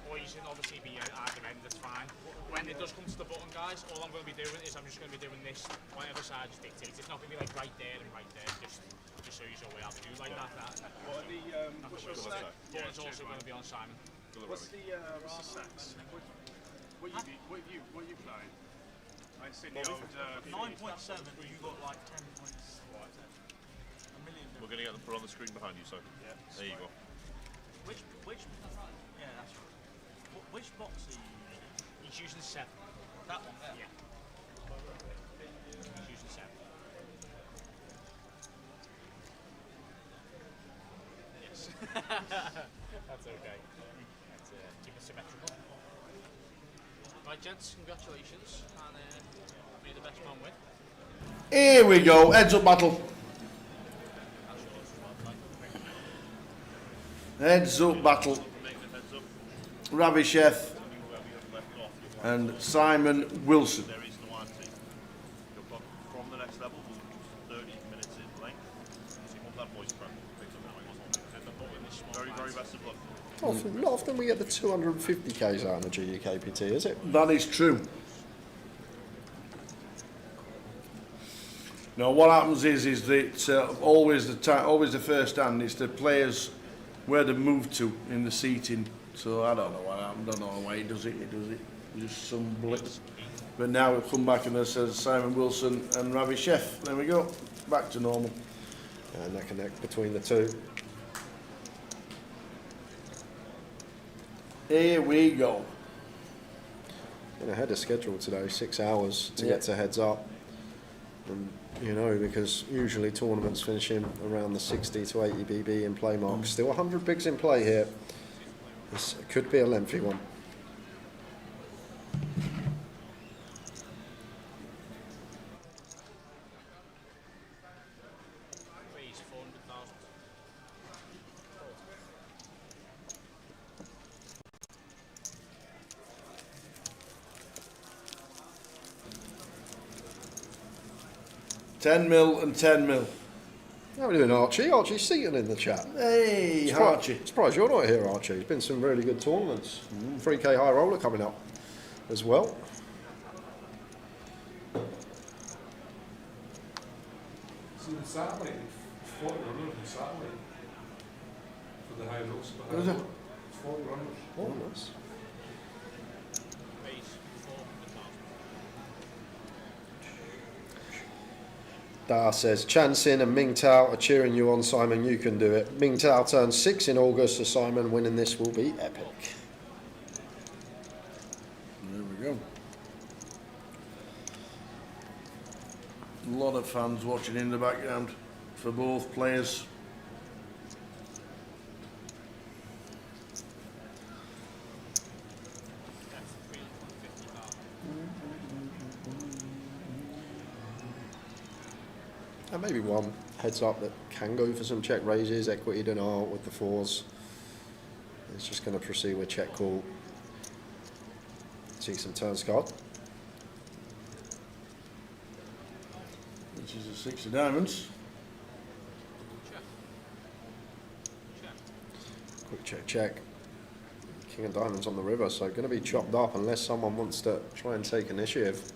or you can obviously be either end, that's fine. When it does come to the button, guys, all I'm going to be doing is I'm just going to be doing this, whatever side is dictates. It's not going to be like right there and right there, just so you know where I'll do like that. What are the Button's also going to be on Simon. What's the sets? What are you playing? I see the old 9.7, you got like 10 points. A million. We're going to get them put on the screen behind you, so yeah. There you go. Which, yeah, that's right. Which box are you using? He's using 7. That one there? Yeah. He's using 7. Yes. That's okay. That's keep it symmetrical. Right, gents, congratulations, and may the best man win. Here we go, heads up battle. Heads up battle. Ravi Chef and Simon Wilson. There is no answer. From the next level, 30 minutes in length. So you want that voice prep. Very, very best of luck. Not often we get the 250Ks out in the GUKPT, is it? That is true. No, what happens is that always the first hand, it's the players where they move to in the seating. So I don't know what happened. Don't know why he does it. Just some blip. But now we've come back and it says Simon Wilson and Ravi Chef. There we go. Back to normal. Neck and neck between the two. Here we go. been ahead of schedule today, 6 hours to get to heads up. And, you know, because usually tournaments finishing around the 60 to 80 BB in play mark. Still 100 bigs in play here. This could be a lengthy one. Raise 400,000. £10 mil and £10 mil. How are we doing, Archie? Archie Seaton in the chat. Hey, Archie. Surprised you're not here, Archie. There's been some really good tournaments. 3K high roller coming up as well. See the satellite, 40 runners in the satellite for the high roast. Is it? 40 runners. Oh, nice. Raise 400,000. Da says, Chan Sin and Ming Tao are cheering you on, Simon. You can do it. Ming Tao turns 6 in August, so Simon winning this will be epic. There we go. A lot of fans watching in the background for both players. And maybe one heads up that can go for some check raises, equity dinar with the 4s. It's just going to proceed with check call. See some turns card. Which is a 6 of diamonds. Quick check, check. King of diamonds on the river, so going to be chopped up unless someone wants to try and take initiative.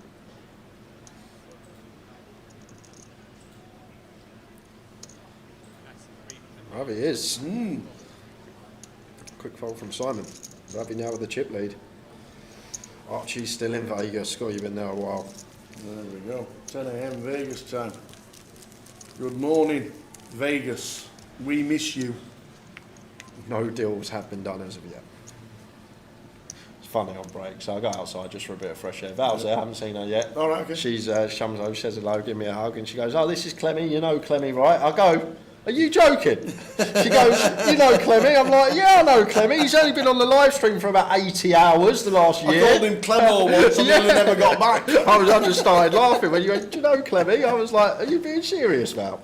Ravi is. Quick fold from Simon. Ravi now with the chip lead. Archie's still in Vegas. Scott, you've been there a while. There we go. 10 AM Vegas time. Good morning, Vegas. We miss you. No deals have been done as of yet. It's funny on break, so I go outside just for a bit of fresh air. Val's there, I haven't seen her yet. All right, okay. She's comes over, says hello, give me a hug, and she goes, "Oh, this is Clemmy. You know Clemmy, right?" I go, "Are you joking?" She goes, "You know Clemmy?" I'm like, "Yeah, I know Clemmy. He's only been on the live stream for about 80 hours the last year." I called him Clemmo once and nearly never got back. I just started laughing when you went, "Do you know Clemmy?" I was like, "Are you being serious, Val?"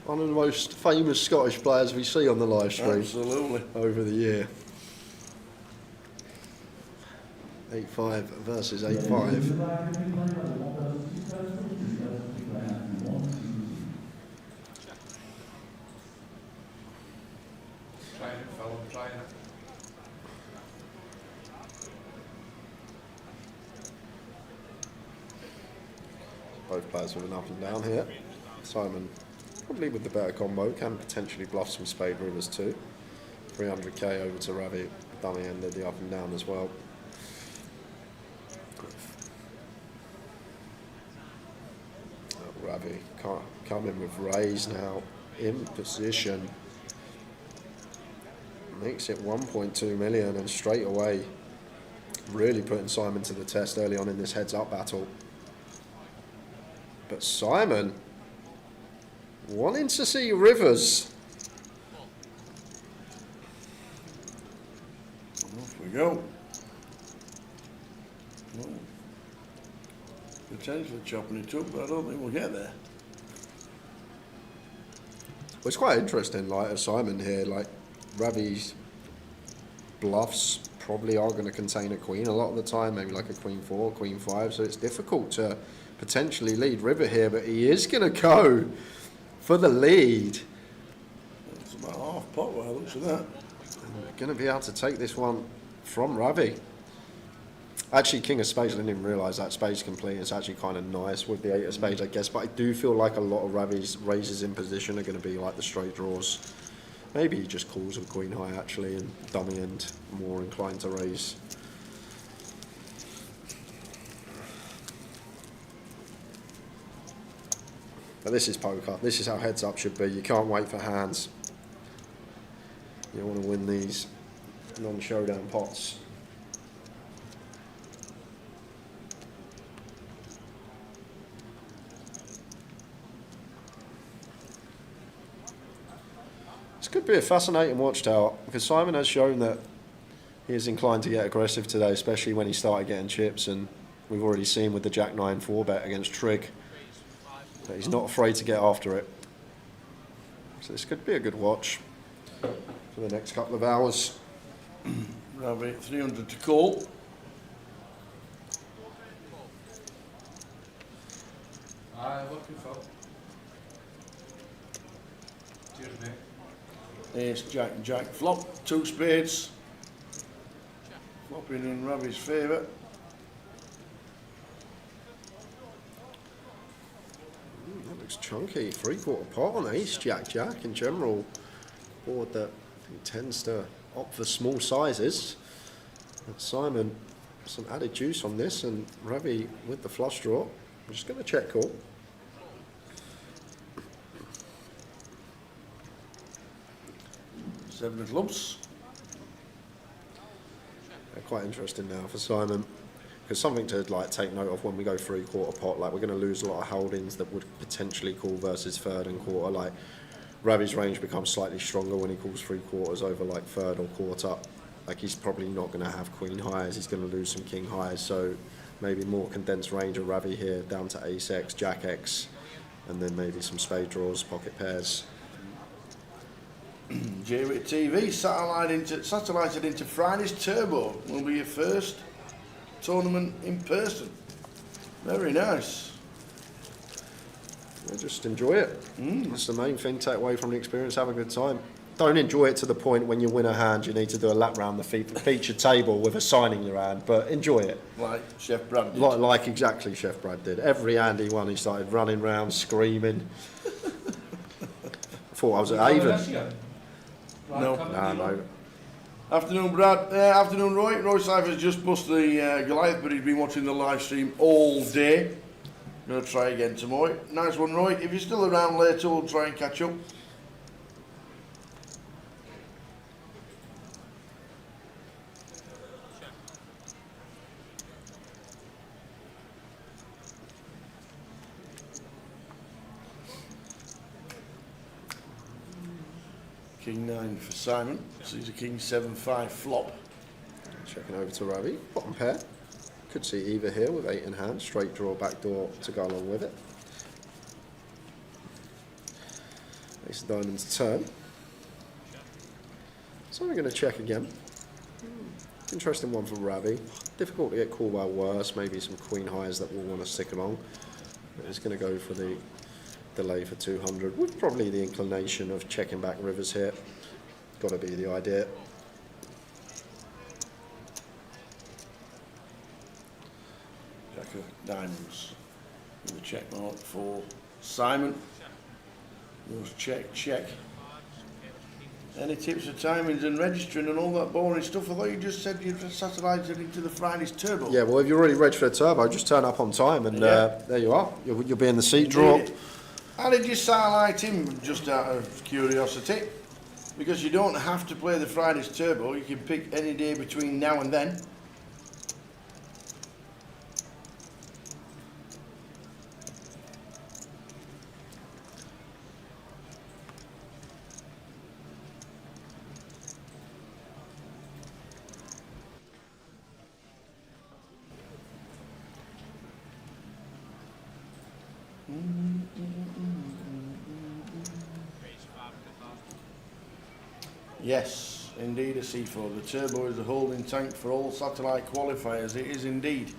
One of the most famous Scottish players we see on the live stream. Absolutely. Over the year. 8-5 versus 8-5. Trying it, Phil, trying it. Both players with an up and down here. Simon probably with the better combo, can potentially bluff some spade rivers too. 300k over to Ravi, dummy ended the up and down as well. Ravi can't come in with raise now, in position. Makes it 1.2 million and straight away really putting Simon to the test early on in this heads up battle. But Simon wanting to see rivers. Off we go. Well, potentially chopping it up, but I don't think we'll get there. Well, it's quite interesting, like, as Simon here, like, Ravi's bluffs probably are going to contain a queen a lot of the time, maybe like a queen 4, queen 5, so it's difficult to potentially lead river here, but he is going to go for the lead. It's about half pot by the looks of that. Going to be able to take this one from Ravi. Actually, King of Spades, I didn't even realise that spades complete. It's actually kind of nice with the 8 of Spades, I guess, but I do feel like a lot of Ravi's raises in position are going to be like the straight draws. Maybe he just calls with queen high actually, and dummy end more inclined to raise. But this is poker. This is how heads up should be. You can't wait for hands. You want to win these non-showdown pots. be a fascinating watch out because Simon has shown that he is inclined to get aggressive today, especially when he started getting chips, and we've already seen with the Jack 9 4-bet against Trig that he's not afraid to get after it. So this could be a good watch for the next couple of hours. Ravi, 300 to call. Looking for. Cheers, mate. Ace, Jack, Jack, flop, 2 spades. Flopping in Ravi's favour. That looks chunky. 3/4 pot on Ace, Jack, Jack. In general, board that tends to opt for small sizes. But Simon, some added juice on this, and Ravi with the flush draw. I'm just going to check call. Seven of clubs. Quite interesting now for Simon, because something to like take note of when we go 3/4 pot. Like we're going to lose a lot of holdings that would potentially call versus third and quarter. Like Ravi's range becomes slightly stronger when he calls 3/4 over like third or quarter. Like he's probably not going to have queen highs. He's going to lose some king highs. So maybe more condensed range of Ravi here, down to ace X, Jack X, and then maybe some spade draws, pocket pairs. J-Wit TV satellited into Friday's Turbo. Will be your first tournament in person. Very nice. Yeah, just enjoy it. That's the main thing. Take away from the experience. Have a good time. Don't enjoy it to the point when you win a hand you need to do a lap round the featured table with a sign in your hand, but enjoy it. Like Chef Brad did. Like exactly Chef Brad did. Every hand he won, he started running round, screaming. Thought I was at Avon. No. No. Afternoon, Brad. Afternoon, Roy. Roy Cypher's just bust the Goliath, but he's been watching the live stream all day. Going to try again tomorrow. Nice one, Roy. If you're still around later, we'll try and catch up. King 9 for Simon. So he's a King 7-5 flop. Checking over to Ravi. Bottom pair. Could see either here with 8 in hand. Straight draw, back door to go along with it. Ace of diamonds turn. So I'm going to check again. Interesting one for Ravi. Difficult to get called by worse. Maybe some queen highs that will want to stick along. But he's going to go for the delay for 200 with probably the inclination of checking back rivers here. Got to be the idea. Jack of diamonds with a check mark for Simon. Goes check, check. Any tips for timings and registering and all that boring stuff? I thought you just said you'd satellited into the Friday's Turbo. Yeah, well, if you're already ready for the turbo, just turn up on time and there you are. You'll be in the seat draw. How did you satellite him, just out of curiosity? Because you don't have to play the Friday's Turbo, you can pick any day between now and then. Yes, indeed a C4. The Turbo is the holding tank for all satellite qualifiers. It is indeed.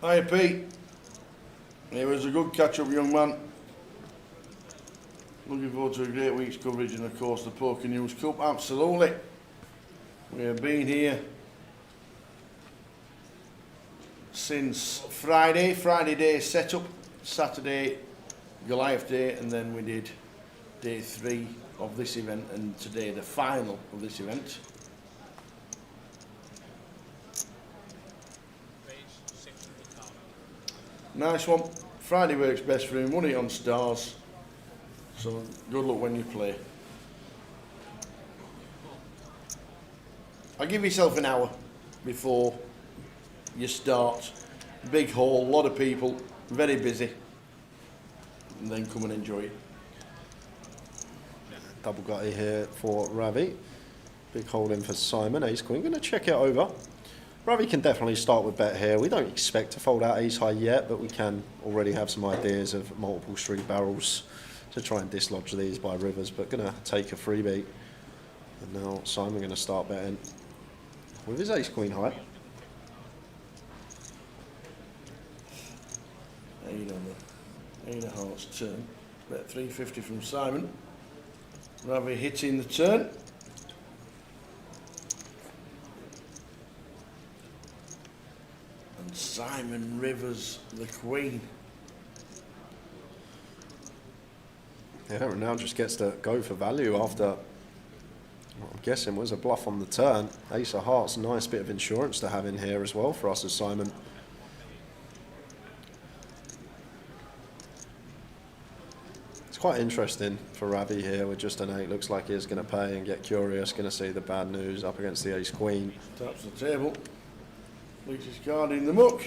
Hiya, Pete. It was a good catch-up, young man. Looking forward to a great week's coverage and, of course, the Poker News Cup. Absolutely. We have been here since Friday. Friday day setup, Saturday Goliath day, and then we did day 3 of this event, and today the final of this event. Nice one. Friday works best for him. Won it on stars. So good luck when you play. I'll give yourself an hour before you start. Big hall, a lot of people, very busy. And then come and enjoy it. Double gutty here for Ravi. Big holding for Simon. Ace Queen. Going to check it over. Ravi can definitely start with bet here. We don't expect to fold out ace high yet, but we can already have some ideas of multiple street barrels to try and dislodge these by rivers, but going to take a freebie. And now Simon going to start betting with his ace queen high. 8 on the 8 of hearts turn. Bet 350 from Simon. Ravi hitting the turn. And Simon rivers the queen. Yeah, and now just gets to go for value after what I'm guessing was a bluff on the turn. Ace of hearts, nice bit of insurance to have in here as well for us as Simon. It's quite interesting for Ravi here with just an 8. Looks like he's going to pay and get curious. Going to see the bad news up against the ace queen. Taps the table. Leaves his card in the muck.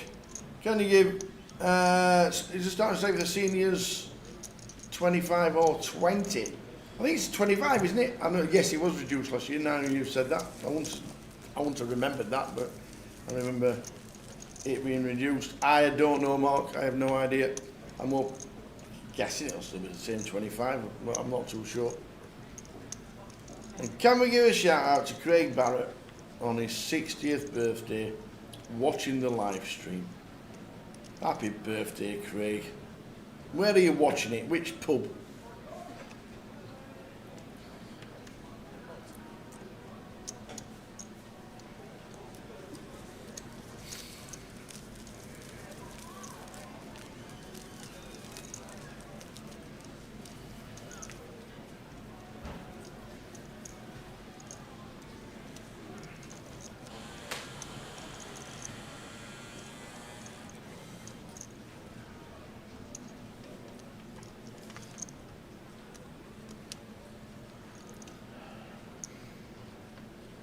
Can you give, is it starting to say for the seniors 25 or 20? I think it's 25, isn't it? I know, yes, it was reduced last year. Now you've said that. I wouldn't have remembered that, but I remember it being reduced. I don't know, Mark. I have no idea. I'm more guessing it'll still be the same 25, but I'm not too sure. And can we give a shout out to Craig Barrett on his 60th birthday, watching the live stream? Happy birthday, Craig. Where are you watching it? Which pub?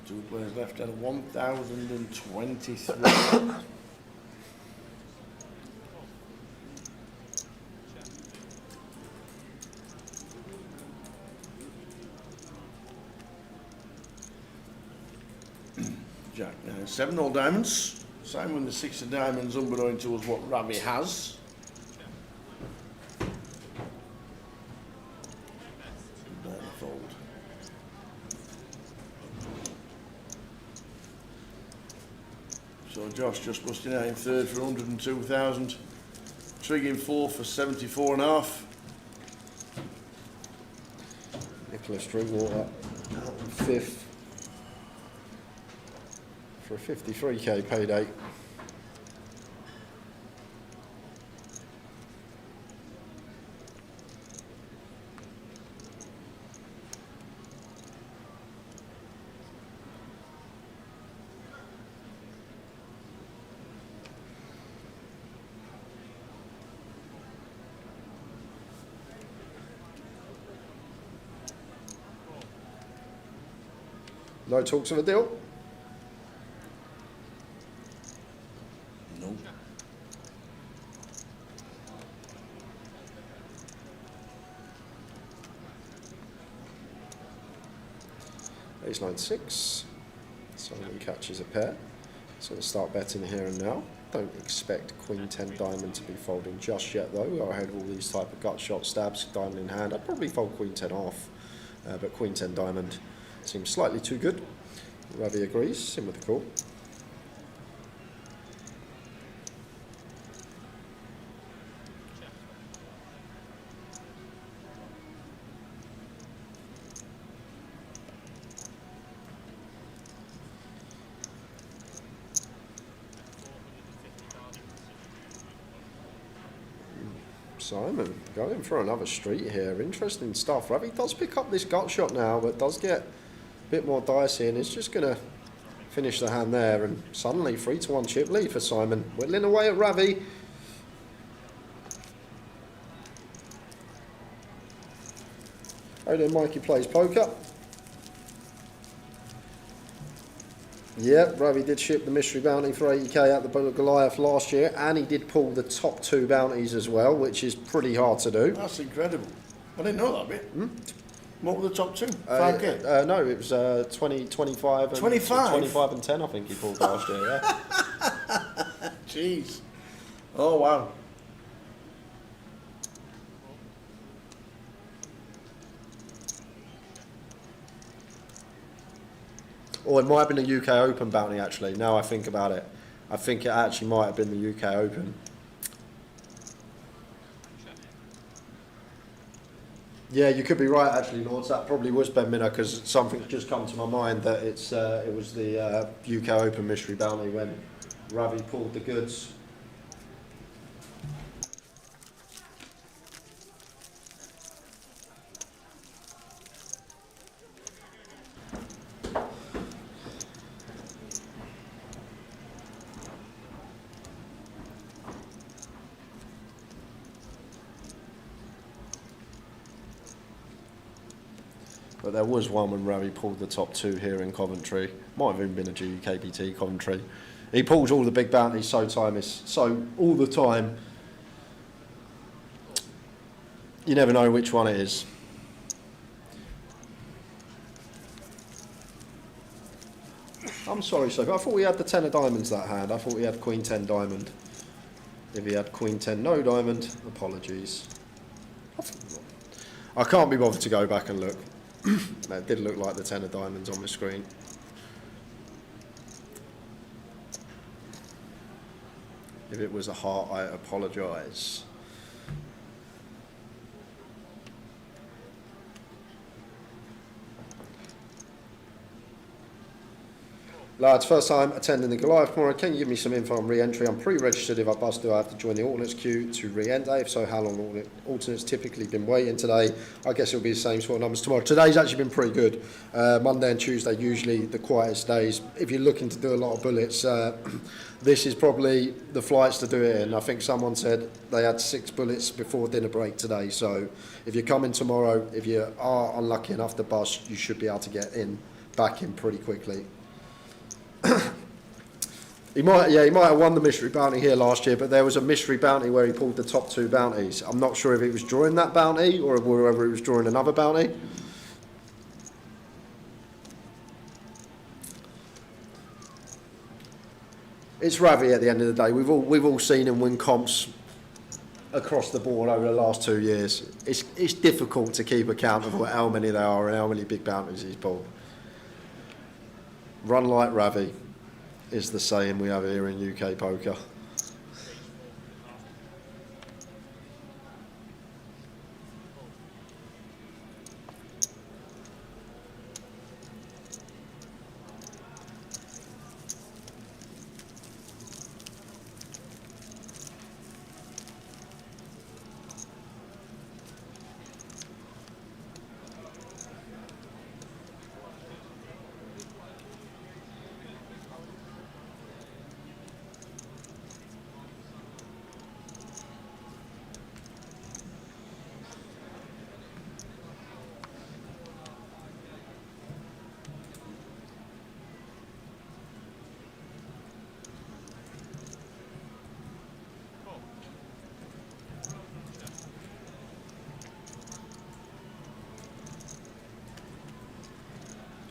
Two players left at 1,023. Jack now 7 all diamonds. Simon the 6 of diamonds, unbeknown to us what Ravi has. Fold. So Josh just busting out in third for 102,000. Trig in fourth for 74.5. Nicholas Drinkwater out in fifth for a 53k payday. No talks of a deal? No. Ace 9-6. Simon catches a pair. So we'll start betting here and now. Don't expect Queen 10 diamond to be folding just yet though. We'll ahead of all these type of gut shot stabs, diamond in hand. I'd probably fold Queen 10 off, but Queen 10 diamond seems slightly too good. Ravi agrees, in with the call. Simon going for another street here. Interesting stuff. Ravi does pick up this gut shot now, but does get a bit more dicey and is just going to finish the hand there. And suddenly 3-1 chip lead for Simon. Whittling away at Ravi. Oh, then Mikey plays poker. Yep, Ravi did ship the mystery bounty for 80k at the Bull of Goliath last year, and he did pull the top 2 bounties as well, which is pretty hard to do. That's incredible. I didn't know that bit. What were the top 2? 5k? No, it was 20, 25 and 25? 25 and 10 I think he pulled last year, yeah. Jeez. Oh, wow. Or it might have been the UK Open bounty actually, now I think about it. I think it actually might have been the UK Open. Yeah, you could be right actually, Lords. That probably was Ben Minner, because something's just come to my mind that it was the UK Open mystery bounty when Ravi pulled the goods. But there was one when Ravi pulled the top 2 here in Coventry. Might have even been a GUKPT Coventry. He pulls all the big bounties so all the time. You never know which one it is. I'm sorry, Sophie. I thought we had the 10 of diamonds that hand. I thought we had Queen 10 diamond. If he had Queen 10 no diamond, apologies. I can't be bothered to go back and look. It did look like the 10 of diamonds on the screen. If it was a heart, I apologise. Lads, first time attending the Goliath tomorrow. Can you give me some info on re-entry? I'm pre-registered. If I bust, do I have to join the alternates queue to re-enter? If so, how long alternates typically been waiting today? I guess it'll be the same sort of numbers tomorrow. Today's actually been pretty good. Monday and Tuesday usually the quietest days. If you're looking to do a lot of bullets, this is probably the flights to do it in. I think someone said they had 6 bullets before dinner break today. So if you're coming tomorrow, if you are unlucky enough to bust, you should be able to get back in pretty quickly. He might have won the mystery bounty here last year, but there was a mystery bounty where he pulled the top 2 bounties. I'm not sure if it was drawing that bounty or whether it was drawing another bounty. It's Ravi at the end of the day. We've all seen him win comps across the board over the last 2 years. It's difficult to keep account of how many there are and how many big bounties he's pulled. Run like Ravi is the saying we have here in UK poker.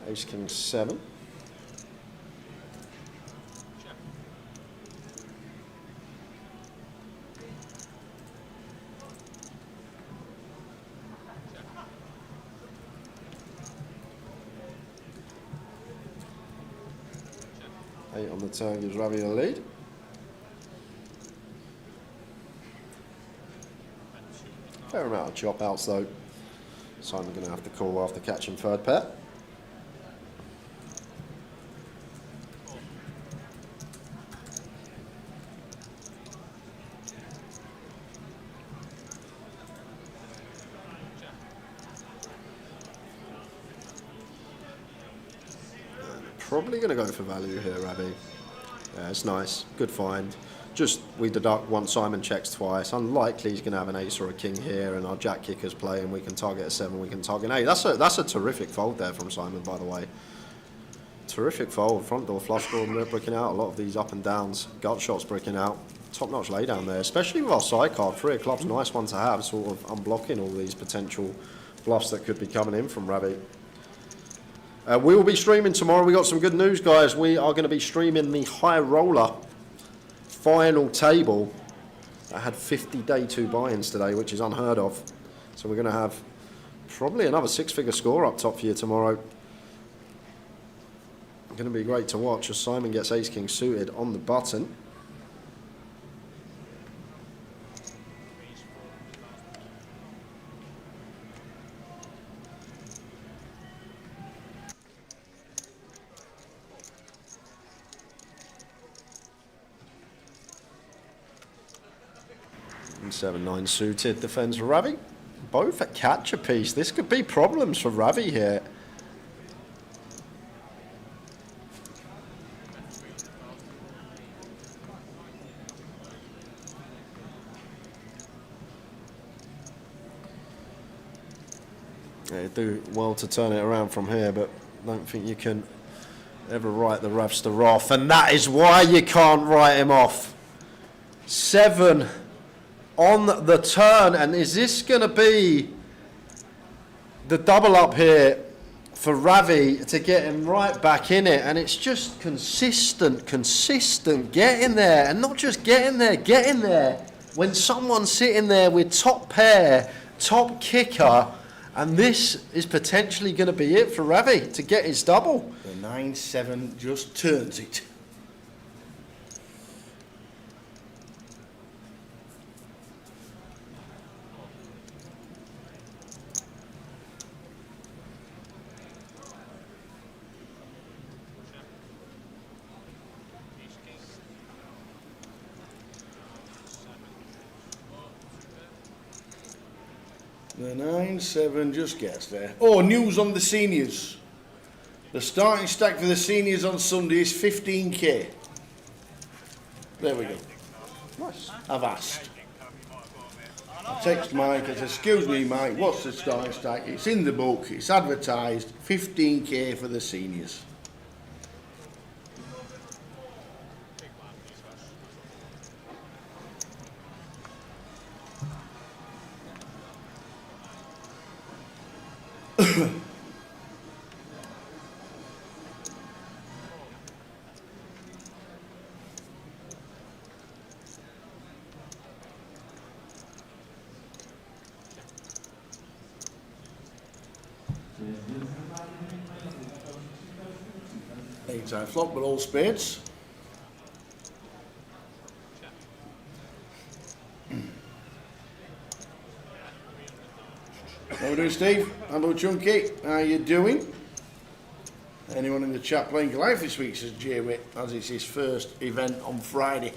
Ace King 7. Eight on the turn gives Ravi the lead. Fair amount of chop outs though. So I'm going to have to call after catching third pair. Probably going to go for value here, Ravi. Yeah, it's nice. Good find. Just, we deduct once Simon checks twice. Unlikely he's going to have an ace or a king here, and our jack kickers play, and we can target a 7, we can target an 8. That's a terrific fold there from Simon, by the way. Terrific fold, front door flush draw breaking out. A lot of these up and downs, gut shots breaking out. Top notch lay down there, especially with our side card. 3 of clubs, nice one to have, sort of unblocking all these potential bluffs that could be coming in from Ravi. We will be streaming tomorrow. We got some good news, guys. We are going to be streaming the high roller final table. I had 50 day 2 buy-ins today, which is unheard of. So we're going to have probably another 6-figure score up top for you tomorrow. Going to be great to watch as Simon gets ace king suited on the button. And 7-9 suited defends Ravi. Both at catch a piece. This could be problems for Ravi here. They do well to turn it around from here, but I don't think you can ever write the Ravster off, and that is why you can't write him off. 7 on the turn, and is this going to be the double up here for Ravi to get him right back in it? And it's just consistent getting there, and not just getting there. When someone's sitting there with top pair, top kicker, and this is potentially going to be it for Ravi to get his double. The 9-7 just turns it. The 9-7 just gets there. Oh, news on the seniors. The starting stack for the seniors on Sunday is 15k. There we go. Nice. I've asked. I text Mike, I said, excuse me Mike, what's the starting stack? It's in the book, it's advertised, 15k for the seniors. Eight-side flop with all spades. How we doing, Steve? Hello, Chunky. How you doing? Anyone in the chat playing Goliath this week, says Jay Witt, as it's his first event on Friday.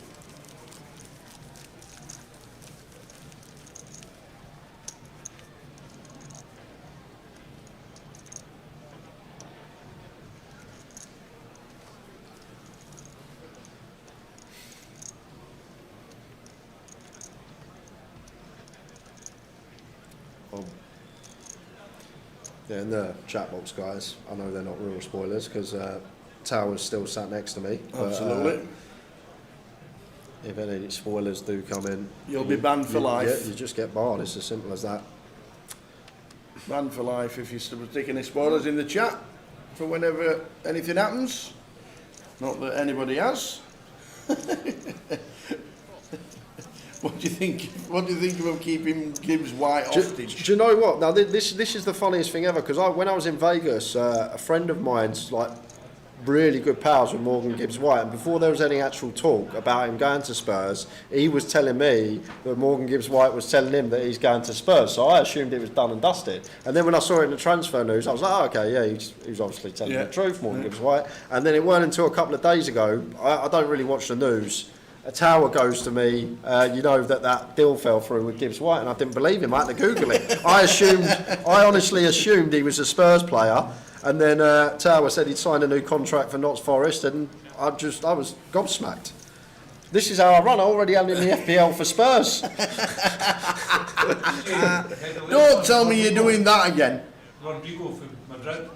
Yeah, in the chat box, guys, I know they're not real spoilers because Tower's still sat next to me. Absolutely. But, if any spoilers do come in, You'll be banned for life. You just get barred. It's as simple as that. Banned for life if you're sticking any spoilers in the chat for whenever anything happens. Not that anybody has. What do you think? What do you think about keeping Gibbs White hostage? Do you know what? Now this is the funniest thing ever because when I was in Vegas, a friend of mine's like really good pals with Morgan Gibbs White, and before there was any actual talk about him going to Spurs, he was telling me that Morgan Gibbs White was telling him that he's going to Spurs. So I assumed it was done and dusted. And then when I saw it in the transfer news, I was like, oh, okay, yeah, he's obviously telling the truth, Morgan Gibbs White. And then it weren't until a couple of days ago. I don't really watch the news. A Tower goes to me, you know that deal fell through with Gibbs White, and I didn't believe him. I had to Google it. I honestly assumed he was a Spurs player, and then Tower said he'd signed a new contract for Notts Forest, and I was gobsmacked. This is how I run. I already am in the FPL for Spurs. Don't tell me you're doing that again. Rodrigo for Madrid.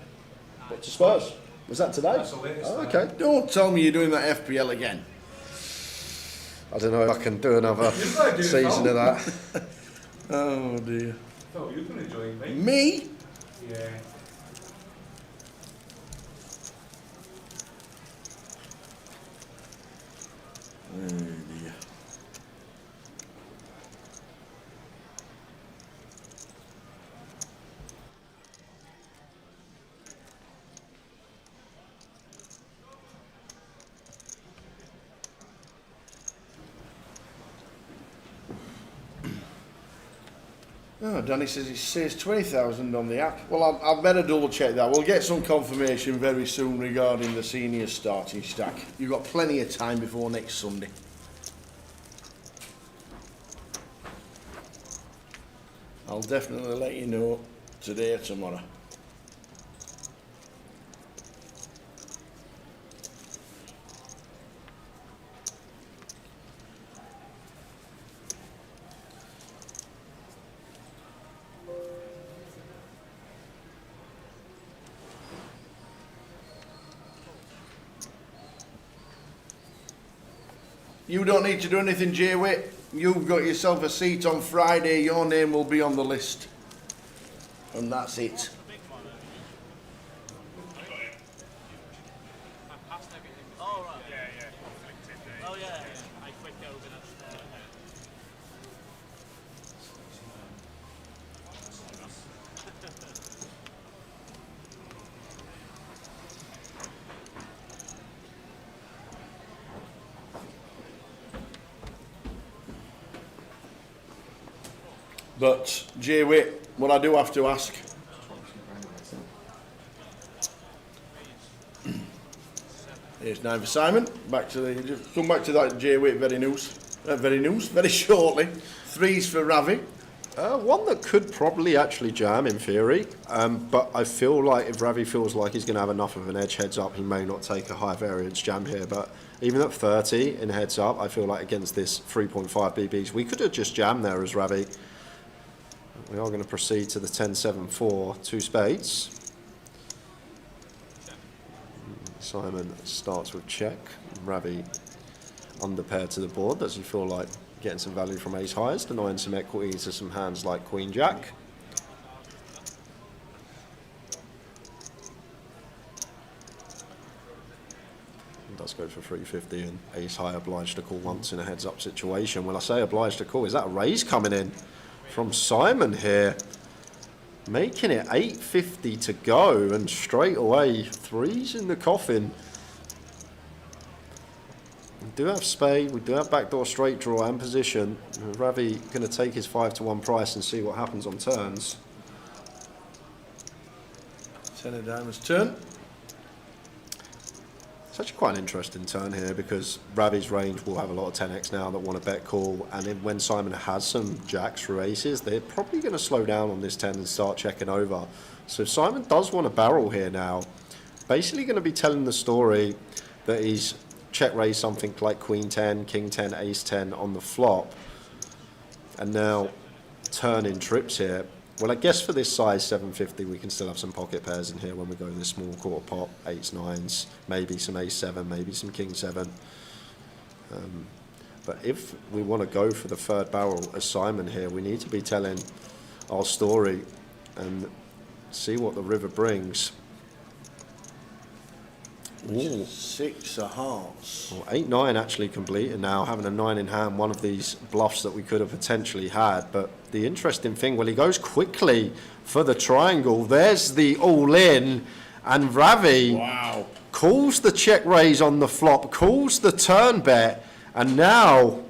What, to Spurs? Was that today? That's the latest. Oh, okay. Don't tell me you're doing that FPL again. I don't know if I can do another You've got to do it, season Phil. Oh of that. dear. Phil, you've been enjoying me. Me? Yeah. Oh dear. Oh, Danny says it says 20,000 on the app. Well, I'll better double check that. We'll get some confirmation very soon regarding the senior starting stack. You've got plenty of time before next Sunday. I'll definitely let you know today or tomorrow. You don't need to do anything, Jay-Witt. You've got yourself a seat on Friday. Your name will be on the list. And that's it. Oh, right. Yeah. Oh, yeah. I clicked over that. But, Jay-Witt, what I do have to ask. Here's 9 for Simon. Just come back to that Jay-Witt very shortly. 3s for Ravi. One that could probably actually jam in theory, but I feel like if Ravi feels like he's going to have enough of an edge heads up, he may not take a high variance jam here. But even at 30 in heads up, I feel like against this 3.5 BBs, we could have just jammed there as Ravi. We are going to proceed to the 10-7-4, 2 spades. Simon starts with check. Ravi underpaired to the board. Does he feel like getting some value from ace highs, denying some equity to some hands like Queen Jack? He does go for 350 and ace high obliged to call once in a heads up situation. When I say obliged to call, is that a raise coming in from Simon here? Making it 850 to go and straight away 3s in the coffin. We do have spade, we do have backdoor straight draw and position. Ravi going to take his 5-1 price and see what happens on turns. 10 of diamonds turn. It's actually quite an interesting turn here because Ravi's range will have a lot of 10x now that want to bet call, and then when Simon has some jacks through aces, they're probably going to slow down on this 10 and start checking over. So if Simon does want to barrel here now, basically going to be telling the story that he's check raise something like Queen 10, King 10, Ace 10 on the flop, and now turn in trips here. Well, I guess for this size 750, we can still have some pocket pairs in here when we go this small quarter pot, 8s, 9s, maybe some ace 7, maybe some king 7. But if we want to go for the third barrel as Simon here, we need to be telling our story and see what the river brings. Ooh. 6 of hearts. Well, 8-9 actually completed now, having a 9 in hand, one of these bluffs that we could have potentially had. But the interesting thing, well, he goes quickly for the triangle. There's the all-in, and Ravi calls the check raise on the flop, calls the turn bet, and now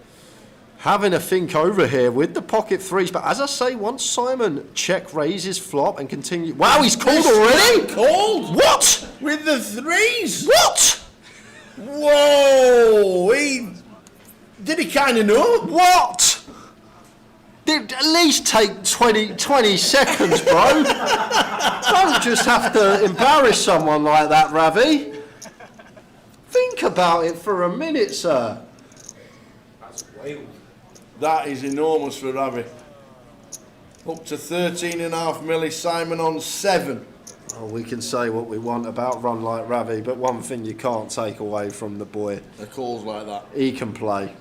having a think over here with the pocket 3s. But as I say, once Simon check raises flop and continue... Wow, he's called already? Called? What? With the 3s? What? Whoa! Did he kind of know? What? At least take 20 seconds, bro. Don't just have to embarrass someone like that, Ravi. Think about it for a minute, sir. That's wild. That is enormous for Ravi. Up to 13.5 milli, Simon on 7. Oh, we can say what we want about Run Like Ravi, but one thing you can't take away from the boy. The calls like that. He can play,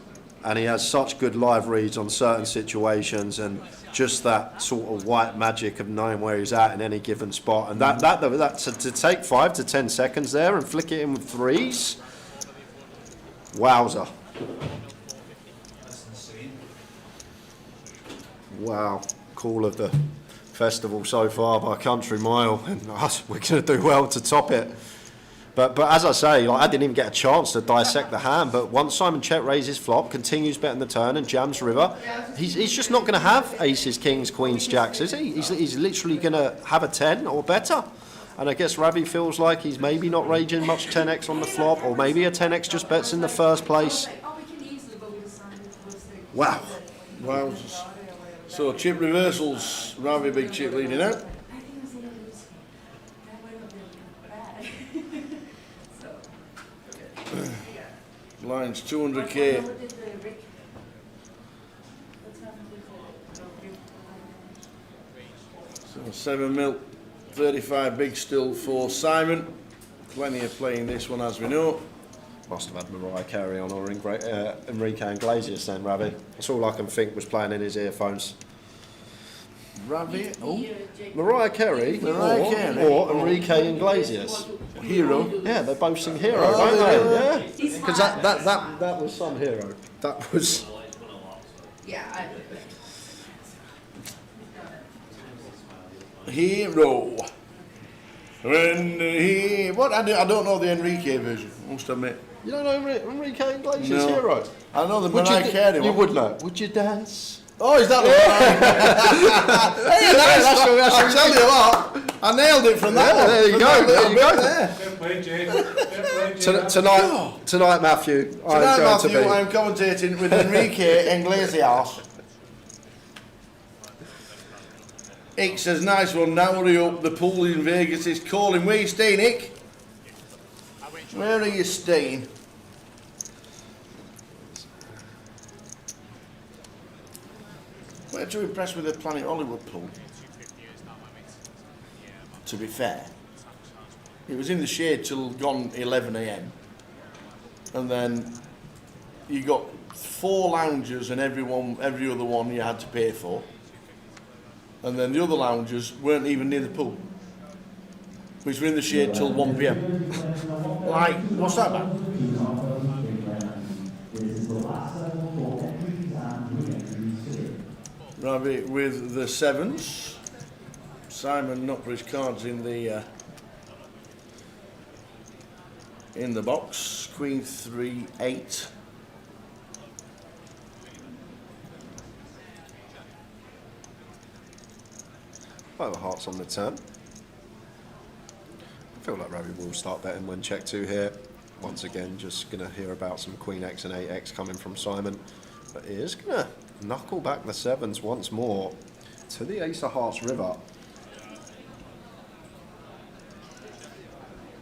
and he has such good live reads on certain situations, and just that sort of white magic of knowing where he's at in any given spot. And that to take 5 to 10 seconds there and flick it in with threes. Wowzer. Wow. Call of the festival so far by Country Mile, and we're going to do well to top it. But as I say, like, I didn't even get a chance to dissect the hand, but once Simon Chet raises flop, continues betting the turn and jams river, he's just not going to have aces, kings, queens, jacks, is he? He's literally going to have a 10 or better. And I guess Ravi feels like he's maybe not raging much 10x on the flop, or maybe a 10x just bets in the first place. Wow. Wow. So chip reversals, Ravi big chip leading out. Lines 200k. So 7 mil, 35 big still for Simon. Plenty of play in this one, as we know. Must have had Mariah Carey on, or Enrique Iglesias then, Ravi. That's all I can think was playing in his earphones. Ravi? Oh. Mariah Carey, or Enrique Iglesias. Hero? Yeah, they both sing Hero, don't they? Yeah. Because that was some Hero. That was... Yeah. Hero. What? I don't know the Enrique version, I must admit. You don't know Enrique Iglesias' No. Hero? I know the Mariah Carey one. You would know. Would you dance? Oh, is that the one? Hey, I tell you what, I nailed it from that one. There you go. There you go. Fair play, Jane. Fair play, Jane. Tonight, Matthew. I'm commentating with Enrique Iglesias. Ick says, nice one, now hurry up, the pool in Vegas is calling. Where are you staying, Ick? Where are you staying? We're too impressed with the Planet Hollywood pool. To be fair, it was in the shade till gone 11 AM, and then you got 4 lounges, and every other one you had to pay for, and then the other lounges weren't even near the pool, which were in the shade till 1 PM. Like, what's that about? Ravi with the 7s. Simon not for his cards in the box. Queen 3, 8. Over hearts on the turn. I feel like Ravi will start betting when check 2 here. Once again, just going to hear about some Queen X and 8X coming from Simon. But he is going to knuckle back the 7s once more to the Ace of Hearts river.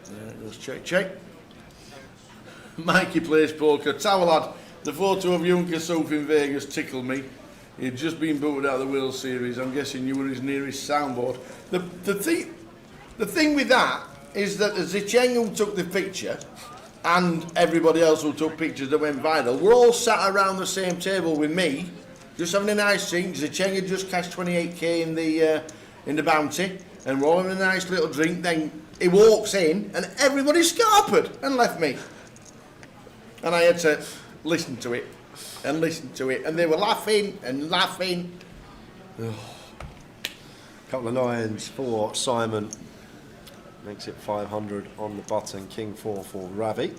There it goes, check, check. Mikey plays poker. Tower lad, the photo of you and Kasuf in Vegas tickled me. He'd just been booted out of the World Series. I'm guessing you were his nearest soundboard. The thing with that is that the Zicheng who took the picture and everybody else who took pictures that went viral were all sat around the same table with me, just having a nice drink. Zicheng had just cashed 28k in the bounty, and we're all having a nice little drink. Then he walks in, and everybody scarpered and left me, and I had to listen to it and listen to it, and they were laughing and laughing. Couple of 9s for Simon. Makes it 500 on the button. King 4 for Ravi.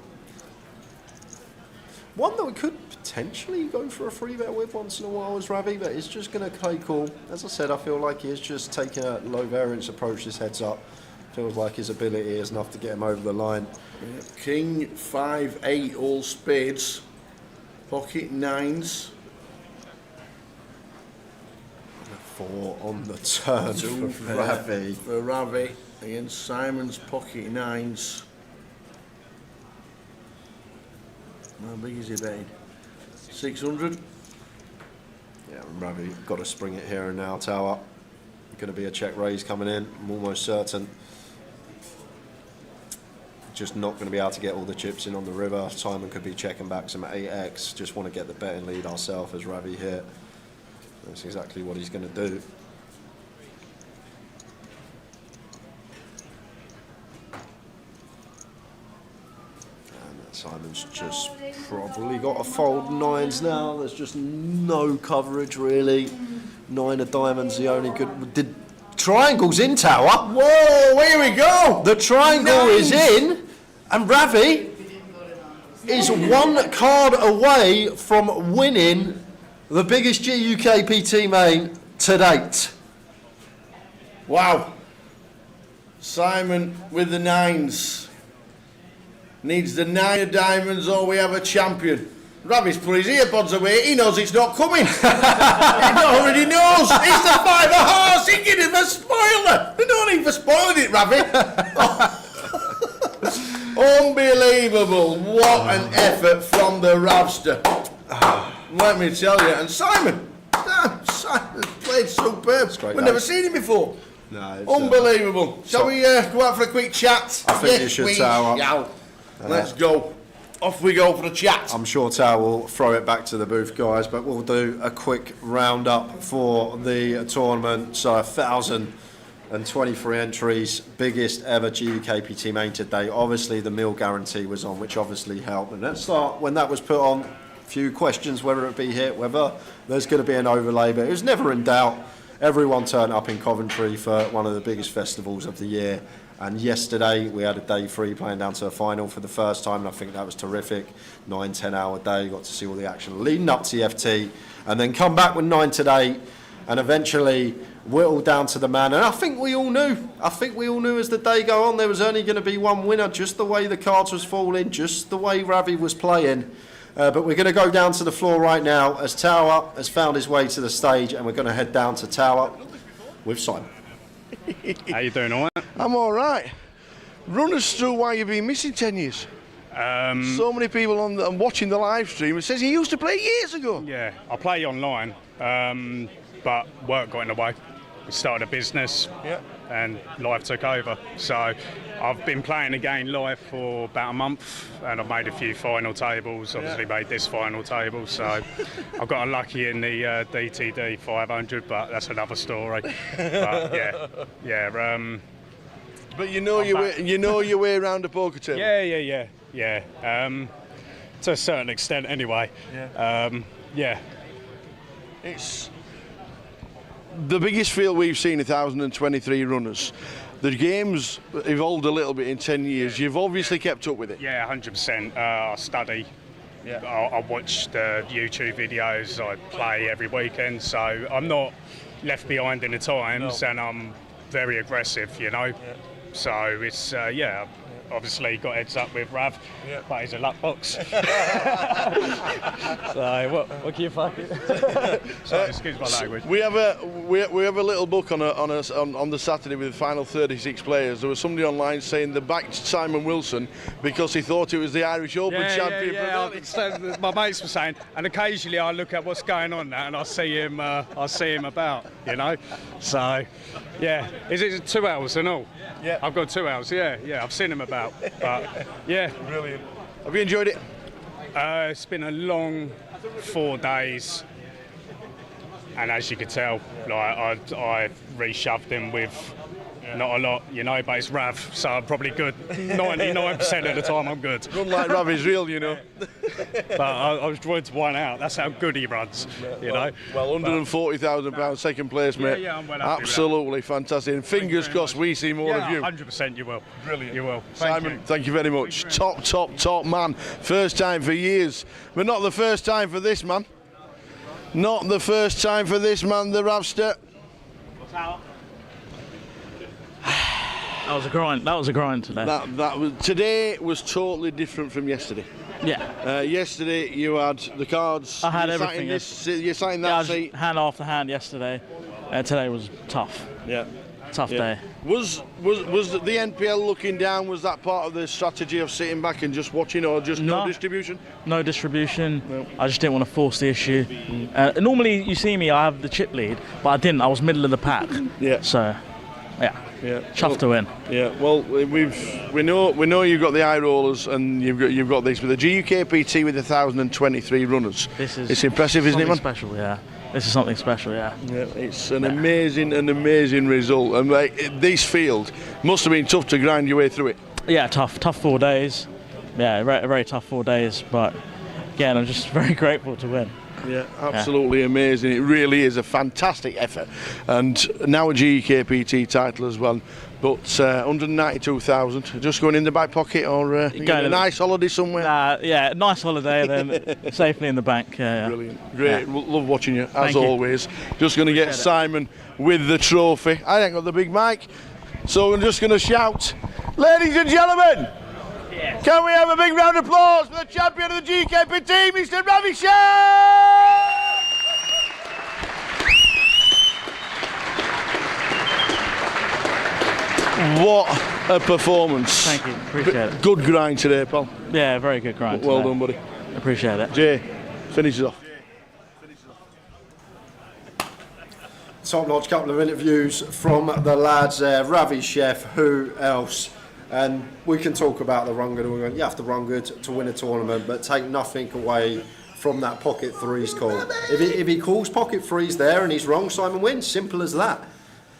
One that we could potentially go for a free bet with once in a while is Ravi, but it's just going to play cool. As I said, I feel like he is just taking a low variance approach this heads up. Feels like his ability is enough to get him over the line. King 5, 8, all spades. Pocket 9s. 4 on the turn for Ravi. For Ravi against Simon's pocket 9s. How big is he betting? 600? Yeah, Ravi got to spring it here and now, Tower. Going to be a check raise coming in, I'm almost certain. just not going to be able to get all the chips in on the river. Simon could be checking back some 8x. Just want to get the betting lead ourselves as Ravi here. That's exactly what he's going to do. Simon's just probably got to fold 9s now. There's just no coverage really. 9 of diamonds, the only good. The triangle's in, Tower. Whoa, here we go. The triangle is in, and Ravi is 1 card away from winning the biggest GUKPT main to date. Wow. Simon with the 9s. Needs the 9 of diamonds or we have a champion. Ravi's put his earpods away. He knows it's not coming. He already knows. It's the 5 of hearts. He can him a spoiler. There's no need for spoiling it, Ravi. Unbelievable. What an effort from the Ravster. Let me tell you. And Simon's played superb. We've never seen him before. No, unbelievable. Shall we go out for a quick chat? I think you should, Tower. Shall. Let's go. Off we go for the chat. I'm sure Tower will throw it back to the booth, guys, but we'll do a quick roundup for the tournament. So 1,023 entries, biggest ever GUKPT main today. Obviously the meal guarantee was on, which obviously helped. And let's start when that was put on. A few questions whether it be hit, whether there's going to be an overlay, but it was never in doubt. Everyone turned up in Coventry for one of the biggest festivals of the year. And yesterday we had a day 3 playing down to a final for the first time, and I think that was terrific. 9-10 hour day, got to see all the action leading up to the FT, and then come back with 9 today, and eventually whittled down to the man. And I think we all knew as the day go on there was only going to be one winner, just the way the cards was falling, just the way Ravi was playing. But we're going to go down to the floor right now as Tower has found his way to the stage, and we're going to head down to Tower with Simon. How you doing, all right? I'm all right. Run us through why you've been missing 10 years. So many people on watching the live stream. It says he used to play years ago. Yeah, I play online, but work got in the way. We started a business, and life took over. So I've been playing the game live for about a month, and I've made a few final tables. Obviously made this final table, so I got unlucky in the DTD 500, but that's another story. But but you know your way around a poker table. Yeah. To a certain extent, anyway. It's the biggest field we've seen, 1,023 runners. The game's evolved a little bit in 10 years. You've obviously kept up with it. Yeah, 100%. I study. I watch the YouTube videos. I play every weekend, so I'm not left behind in the times, and I'm very aggressive, you know. So it's obviously got heads up with Rav, but he's a luck box. So what can you fucking? Sorry, excuse my language. We have a little book on the Saturday with the final 36 players. There was somebody online saying they backed Simon Wilson because he thought it was the Irish Open champion. My mates were saying, and occasionally I look at what's going on now and I see him about, you know. So is it 2 hours and all? Yeah, I've got 2 hours. Yeah, I've seen him about. But brilliant. Have you enjoyed it? It's been a long 4 days, and as you could tell, like I reshoved him with not a lot, you know, but it's Rav, so I'm probably good. 99% of the time I'm good. Run like Rav is real, you know. But I was trying to one out. That's how good he runs, you know. Well, £140,000 second place, mate. Yeah, I'm well happy. Absolutely fantastic. And fingers crossed we see more of you. 100% you will. Brilliant. You will. Simon, thank you very much. Top man. First time for years. But not the first time for this man. Not the first time for this man, the Ravster. That was a grind today. Today was totally different from yesterday. Yeah. Yesterday you had the cards. I had everything. You sat in that seat. Hand after hand yesterday. Today was tough. Yeah. Tough day. Was the NPL looking down? Was that part of the strategy of sitting back and just watching, or just no distribution? No distribution. No. I just didn't want to force the issue. Normally you see me, I have the chip lead, but I didn't. I was middle of the pack. Yeah. So. Yeah. Yeah. Chuffed to win. Yeah. Well, we know you've got the high rollers and you've got this, but the GUKPT with 1,023 runners. It's impressive, isn't it, man? Special, yeah. This is something special, yeah. Yeah, it's an amazing result, and this field must have been tough to grind your way through it. Yeah, tough 4 days. Yeah, very tough 4 days, but again, I'm just very grateful to win. Yeah, absolutely amazing. It really is a fantastic effort, and now a GKPT title as well. But 192,000, just going in the back pocket, or going a nice holiday somewhere? Yeah, nice holiday, then safely in the bank. Yeah. Brilliant, great. Yeah. Love watching you as Thank you. always. Just going to get Simon with the trophy. I ain't got the big mic, so I'm just going to shout, ladies and gentlemen. Yes. Can we have a big round of applause for the champion of the GKPT, Mr. Ravi Shah? What a performance. Thank you, appreciate it. Good grind today, pal. Yeah, very good grind Well today. done, buddy. Appreciate it. Jay, finish it off. Top-notch couple of interviews from the lads there. Ravi Chef, who else? And we can talk about the run good. You have to run good to win a tournament, but take nothing away from that pocket threes call. If he calls pocket threes there and he's wrong, Simon wins. Simple as that.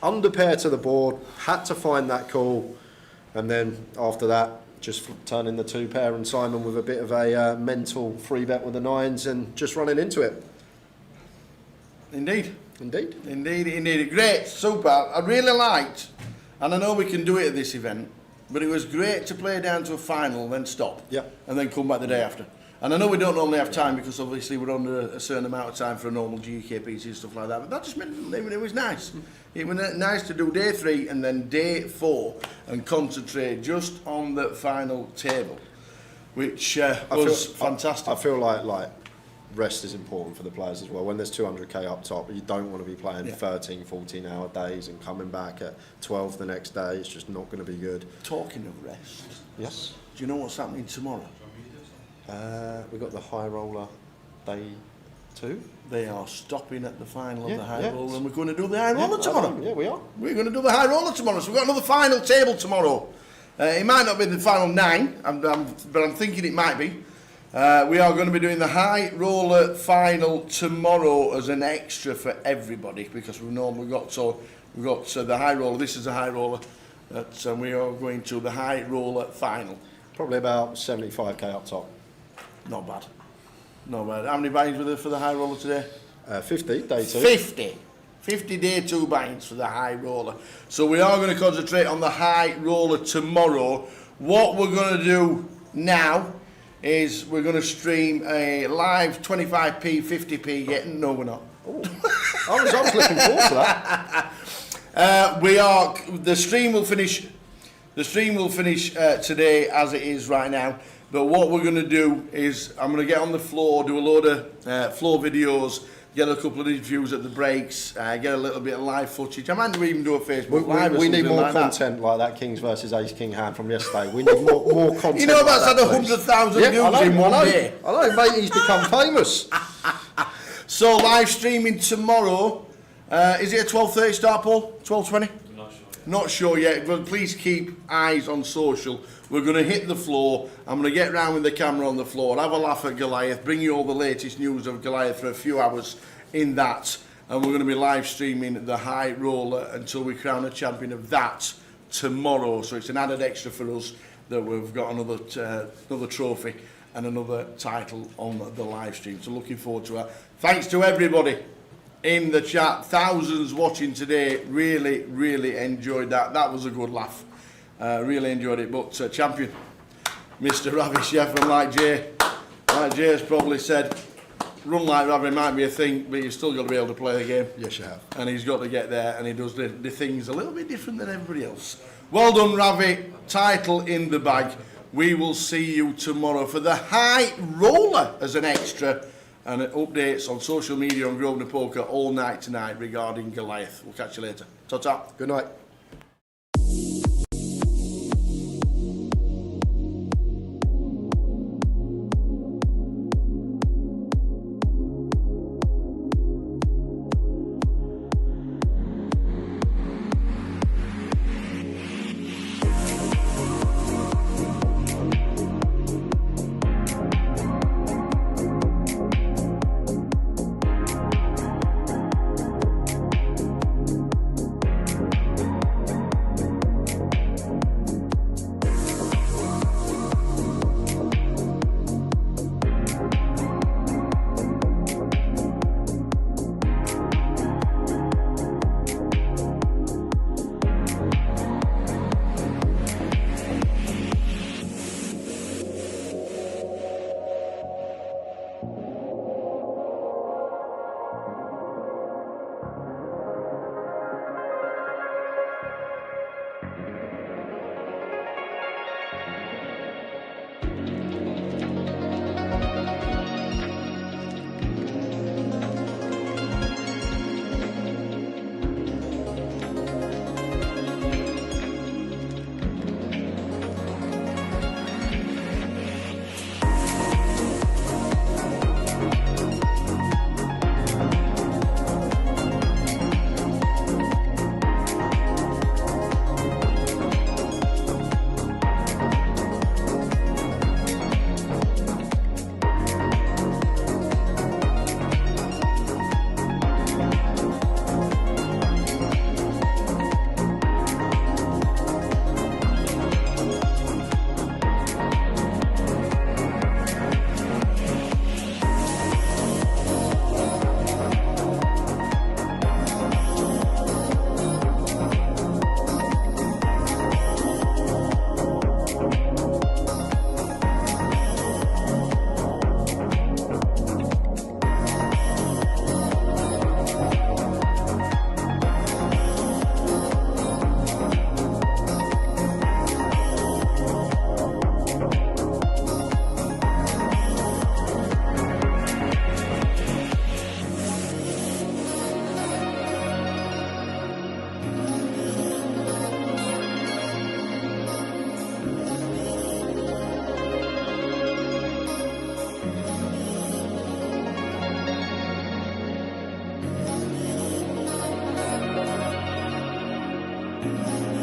Under pair to the board, had to find that call, and then after that, just turning the 2 pair and Simon with a bit of a mental free bet with the 9s and just running into it. Indeed. Great, super. I really liked, and I know we can do it at this event, but it was great to play down to a final, then stop, and then come back the day after. And I know we don't normally have time because obviously we're under a certain amount of time for a normal GKPT and stuff like that, but that just meant it was nice. It was nice to do day 3 and then day 4 and concentrate just on the final table, which was fantastic. I feel like rest is important for the players as well. When there's 200k up top, you don't want to be playing 13, 14-hour days and coming back at 12 the next day. It's just not going to be good. Talking of rest, yes. Do you know what's happening tomorrow? We've got the high roller day 2. They are stopping at the final of the high yeah. roller, and we're going to do the high roller tomorrow. Yeah, we are. We're going to do the high roller tomorrow, so we've got another final table tomorrow. It might not be the final 9, but I'm thinking it might be. We are going to be doing the high roller final tomorrow as an extra for everybody, because we've got the high roller. This is the high roller, and we are going to the high roller final. Probably about 75k up top. Not bad. Not bad. How many buy-ins for the high roller today? 50, day 2. 50 day 2 buy-ins for the high roller. So we are going to concentrate on the high roller tomorrow. What we're going to do now is we're going to stream a live 25p, 50p. No, we're not. I was looking forward to that. The stream will finish. The stream will finish today as it is right now. But what we're going to do is I'm going to get on the floor, do a load of floor videos, get a couple of interviews at the breaks, get a little bit of live footage. I might even do a Facebook Live. We need more content like that Kings versus Ace King hand from yesterday. We need more content. You know that's like had 100,000 views in one day. I know, mate. He's become famous. So live streaming tomorrow. Is it a 12:30 start, Paul? 12:20? Not sure yet, but please keep eyes on social. We're going to hit the floor. I'm going to get round with the camera on the floor, have a laugh at Goliath, bring you all the latest news of Goliath for a few hours in that, and we're going to be live streaming the high roller until we crown a champion of that tomorrow. So it's an added extra for us that we've got another trophy and another title on the live stream. So looking forward to that. Thanks to everybody in the chat, thousands watching today. Really enjoyed that. That was a good laugh. Really enjoyed it. But champion, Mr. Ravi Chef, and like Jay has probably said, run like Ravi might be a thing, but you've still got to be able to play the game. Yes, you have. And he's got to get there, and he does the things a little bit different than everybody else. Well done, Ravi. Title in the bag. We will see you tomorrow for the high roller as an extra, and updates on social media on Grosvenor Poker all night tonight regarding Goliath. We'll catch you later. Ta-ta. Good night. Bye.